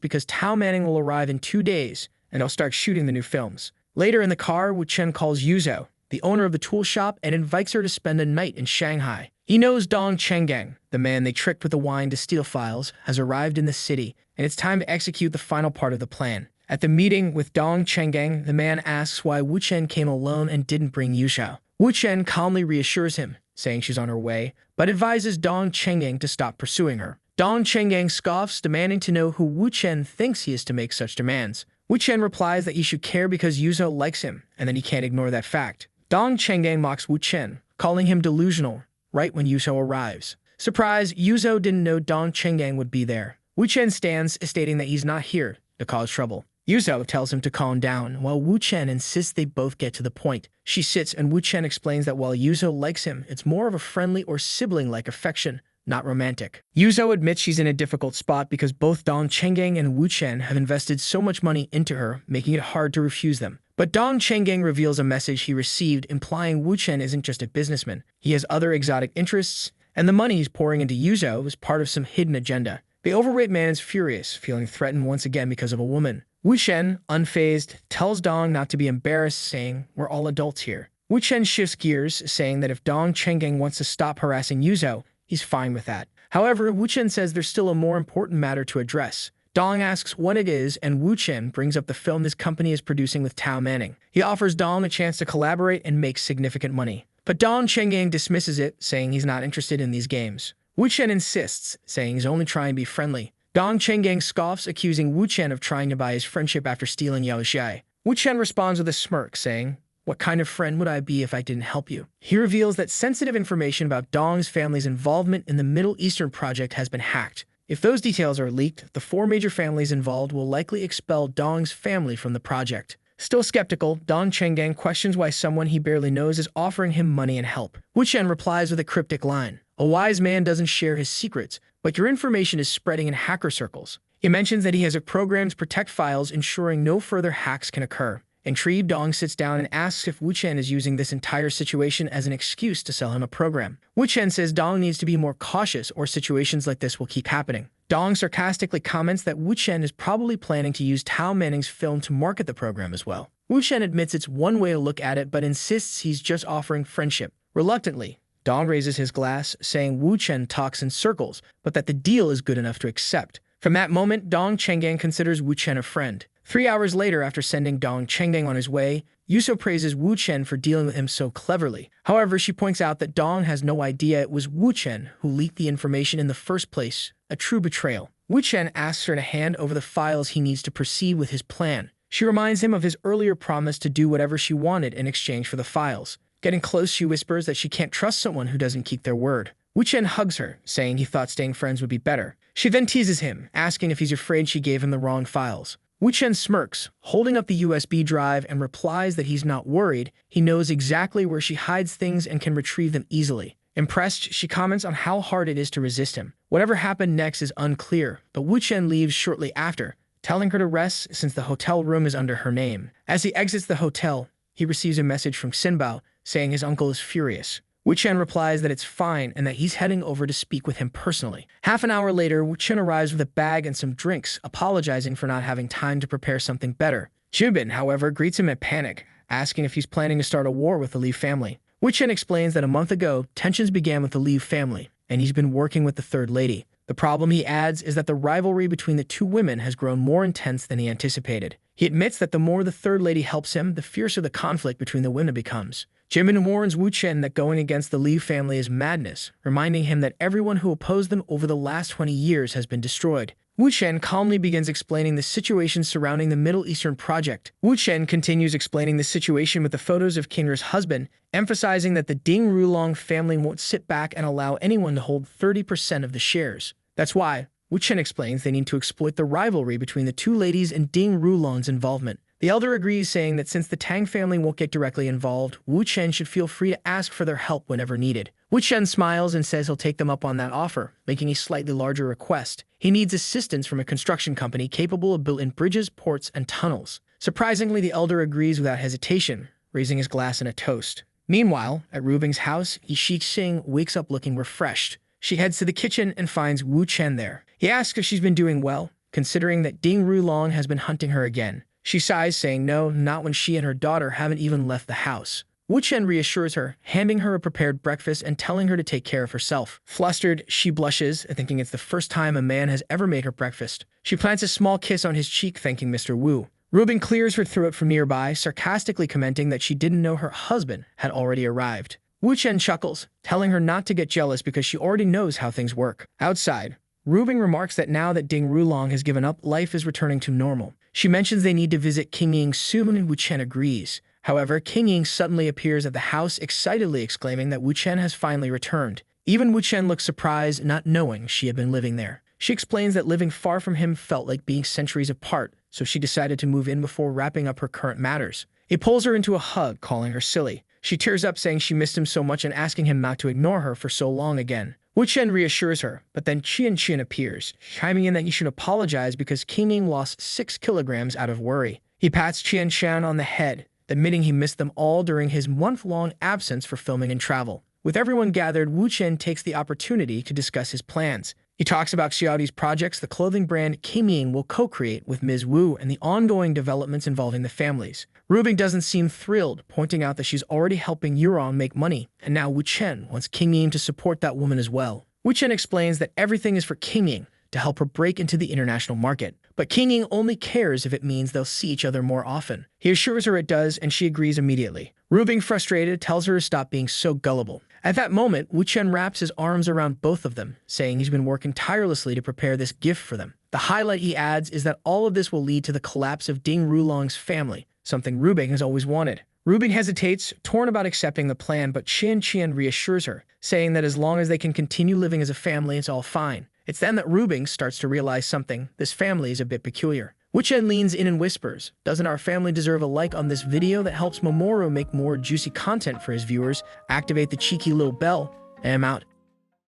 because Tao Manning will arrive in 2 days, and they'll start shooting the new films. Later in the car, Wu Chen calls Yuzhou, the owner of the tool shop, and invites her to spend a night in Shanghai. He knows Dong Chenggang, the man they tricked with the wine to steal files, has arrived in the city, and it's time to execute the final part of the plan. At the meeting with Dong Chenggang, the man asks why Wu Chen came alone and didn't bring Yuzhou. Wu Chen calmly reassures him, saying she's on her way, but advises Dong Chenggang to stop pursuing her. Dong Chenggang scoffs, demanding to know who Wu Chen thinks he is to make such demands. Wu Chen replies that he should care because Yuzhou likes him, and that he can't ignore that fact. Dong Chenggang mocks Wu Chen, calling him delusional, right when Yuzhou arrives. Surprise, Yuzhou didn't know Dong Chenggang would be there. Wu Chen stands, stating that he's not here to cause trouble. Yuzhou tells him to calm down, while Wu Chen insists they both get to the point. She sits, and Wu Chen explains that while Yuzhou likes him, it's more of a friendly or sibling-like affection, not romantic. Yuzhou admits she's in a difficult spot because both Dong Chenggang and Wu Chen have invested so much money into her, making it hard to refuse them. But Dong Chenggang reveals a message he received implying Wu Chen isn't just a businessman. He has other exotic interests, and the money he's pouring into Yuzhou is part of some hidden agenda. The overweight man is furious, feeling threatened once again because of a woman. Wu Chen, unfazed, tells Dong not to be embarrassed, saying, "We're all adults here." Wu Chen shifts gears, saying that if Dong Chenggang wants to stop harassing Yuzhou, he's fine with that. However, Wu Chen says there's still a more important matter to address. Dong asks what it is, and Wu Chen brings up the film his company is producing with Tao Manning. He offers Dong a chance to collaborate and make significant money. But Dong Chenggang dismisses it, saying he's not interested in these games. Wu Chen insists, saying he's only trying to be friendly. Dong Chenggang scoffs, accusing Wu Chen of trying to buy his friendship after stealing Yao Xiai. Wu Chen responds with a smirk, saying, "What kind of friend would I be if I didn't help you?" He reveals that sensitive information about Dong's family's involvement in the Middle Eastern project has been hacked. If those details are leaked, the 4 major families involved will likely expel Dong's family from the project. Still skeptical, Dong Chenggang questions why someone he barely knows is offering him money and help. Wu Chen replies with a cryptic line, "A wise man doesn't share his secrets, but your information is spreading in hacker circles." He mentions that he has a program to protect files, ensuring no further hacks can occur. Intrigued, Dong sits down and asks if Wu Chen is using this entire situation as an excuse to sell him a program. Wu Chen says Dong needs to be more cautious or situations like this will keep happening. Dong sarcastically comments that Wu Chen is probably planning to use Tao Manning's film to market the program as well. Wu Chen admits it's one way to look at it but insists he's just offering friendship. Reluctantly, Dong raises his glass, saying Wu Chen talks in circles, but that the deal is good enough to accept. From that moment, Dong Chenggang considers Wu Chen a friend. 3 hours later, after sending Dong Chenggang on his way, Yuso praises Wu Chen for dealing with him so cleverly. However, she points out that Dong has no idea it was Wu Chen who leaked the information in the first place, a true betrayal. Wu Chen asks her to hand over the files he needs to proceed with his plan. She reminds him of his earlier promise to do whatever she wanted in exchange for the files. Getting close, she whispers that she can't trust someone who doesn't keep their word. Wu Chen hugs her, saying he thought staying friends would be better. She then teases him, asking if he's afraid she gave him the wrong files. Wu Chen smirks, holding up the USB drive, and replies that he's not worried. He knows exactly where she hides things and can retrieve them easily. Impressed, she comments on how hard it is to resist him. Whatever happened next is unclear, but Wu Chen leaves shortly after, telling her to rest since the hotel room is under her name. As he exits the hotel, he receives a message from Xinbao saying his uncle is furious. Wu Chen replies that it's fine and that he's heading over to speak with him personally. Half an hour later, Wu Chen arrives with a bag and some drinks, apologizing for not having time to prepare something better. Jubin, however, greets him in panic, asking if he's planning to start a war with the Li family. Wu Chen explains that a month ago, tensions began with the Li family, and he's been working with the third lady. The problem, he adds, is that the rivalry between the two women has grown more intense than he anticipated. He admits that the more the third lady helps him, the fiercer the conflict between the women becomes. Jimin warns Wu Chen that going against the Li family is madness, reminding him that everyone who opposed them over the last 20 years has been destroyed. Wu Chen calmly begins explaining the situation surrounding the Middle Eastern project. Wu Chen continues explaining the situation with the photos of Kinra's husband, emphasizing that the Ding Rulong family won't sit back and allow anyone to hold 30% of the shares. That's why, Wu Chen explains, they need to exploit the rivalry between the two ladies and Ding Rulong's involvement. The elder agrees, saying that since the Tang family won't get directly involved, Wu Chen should feel free to ask for their help whenever needed. Wu Chen smiles and says he'll take them up on that offer, making a slightly larger request. He needs assistance from a construction company capable of building bridges, ports, and tunnels. Surprisingly, the elder agrees without hesitation, raising his glass in a toast. Meanwhile, at Rubing's house, Yixi Xing wakes up looking refreshed. She heads to the kitchen and finds Wu Chen there. He asks if she's been doing well, considering that Ding Rulong has been hunting her again. She sighs, saying no, not when she and her daughter haven't even left the house. Wu Chen reassures her, handing her a prepared breakfast and telling her to take care of herself. Flustered, she blushes, thinking it's the first time a man has ever made her breakfast. She plants a small kiss on his cheek, thanking Mr. Wu. Rubin clears her throat from nearby, sarcastically commenting that she didn't know her husband had already arrived. Wu Chen chuckles, telling her not to get jealous because she already knows how things work. Outside, Rubin remarks that now that Ding Rulong has given up, life is returning to normal. She mentions they need to visit King Ying soon, and Wu Chen agrees. However, King Ying suddenly appears at the house, excitedly exclaiming that Wu Chen has finally returned. Even Wu Chen looks surprised, not knowing she had been living there. She explains that living far from him felt like being centuries apart, so she decided to move in before wrapping up her current matters. He pulls her into a hug, calling her silly. She tears up, saying she missed him so much and asking him not to ignore her for so long again. Wu Chen reassures her, but then Qian appears, chiming in that he should apologize because King Ying lost 6 kilograms out of worry. He pats Qian on the head, admitting he missed them all during his month-long absence for filming and travel. With everyone gathered, Wu Chen takes the opportunity to discuss his plans. He talks about Xiaodi's projects the clothing brand King Ying will co-create with Ms. Wu and the ongoing developments involving the families. Rubing doesn't seem thrilled, pointing out that she's already helping Yurong make money, and now Wu Chen wants King Ying to support that woman as well. Wu Chen explains that everything is for King Ying to help her break into the international market, but King Ying only cares if it means they'll see each other more often. He assures her it does, and she agrees immediately. Rubing, frustrated, tells her to stop being so gullible. At that moment, Wu Chen wraps his arms around both of them, saying he's been working tirelessly to prepare this gift for them. The highlight, he adds, is that all of this will lead to the collapse of Ding Rulong's family, something Rubing has always wanted. Rubing hesitates, torn about accepting the plan, but Qian reassures her, saying that as long as they can continue living as a family, it's all fine. It's then that Rubing starts to realize something. This family is a bit peculiar. Wu Chen leans in and whispers, "Doesn't our family deserve a like on this video that helps Mamoru make more juicy content for his viewers? Activate the cheeky little bell." And I'm out.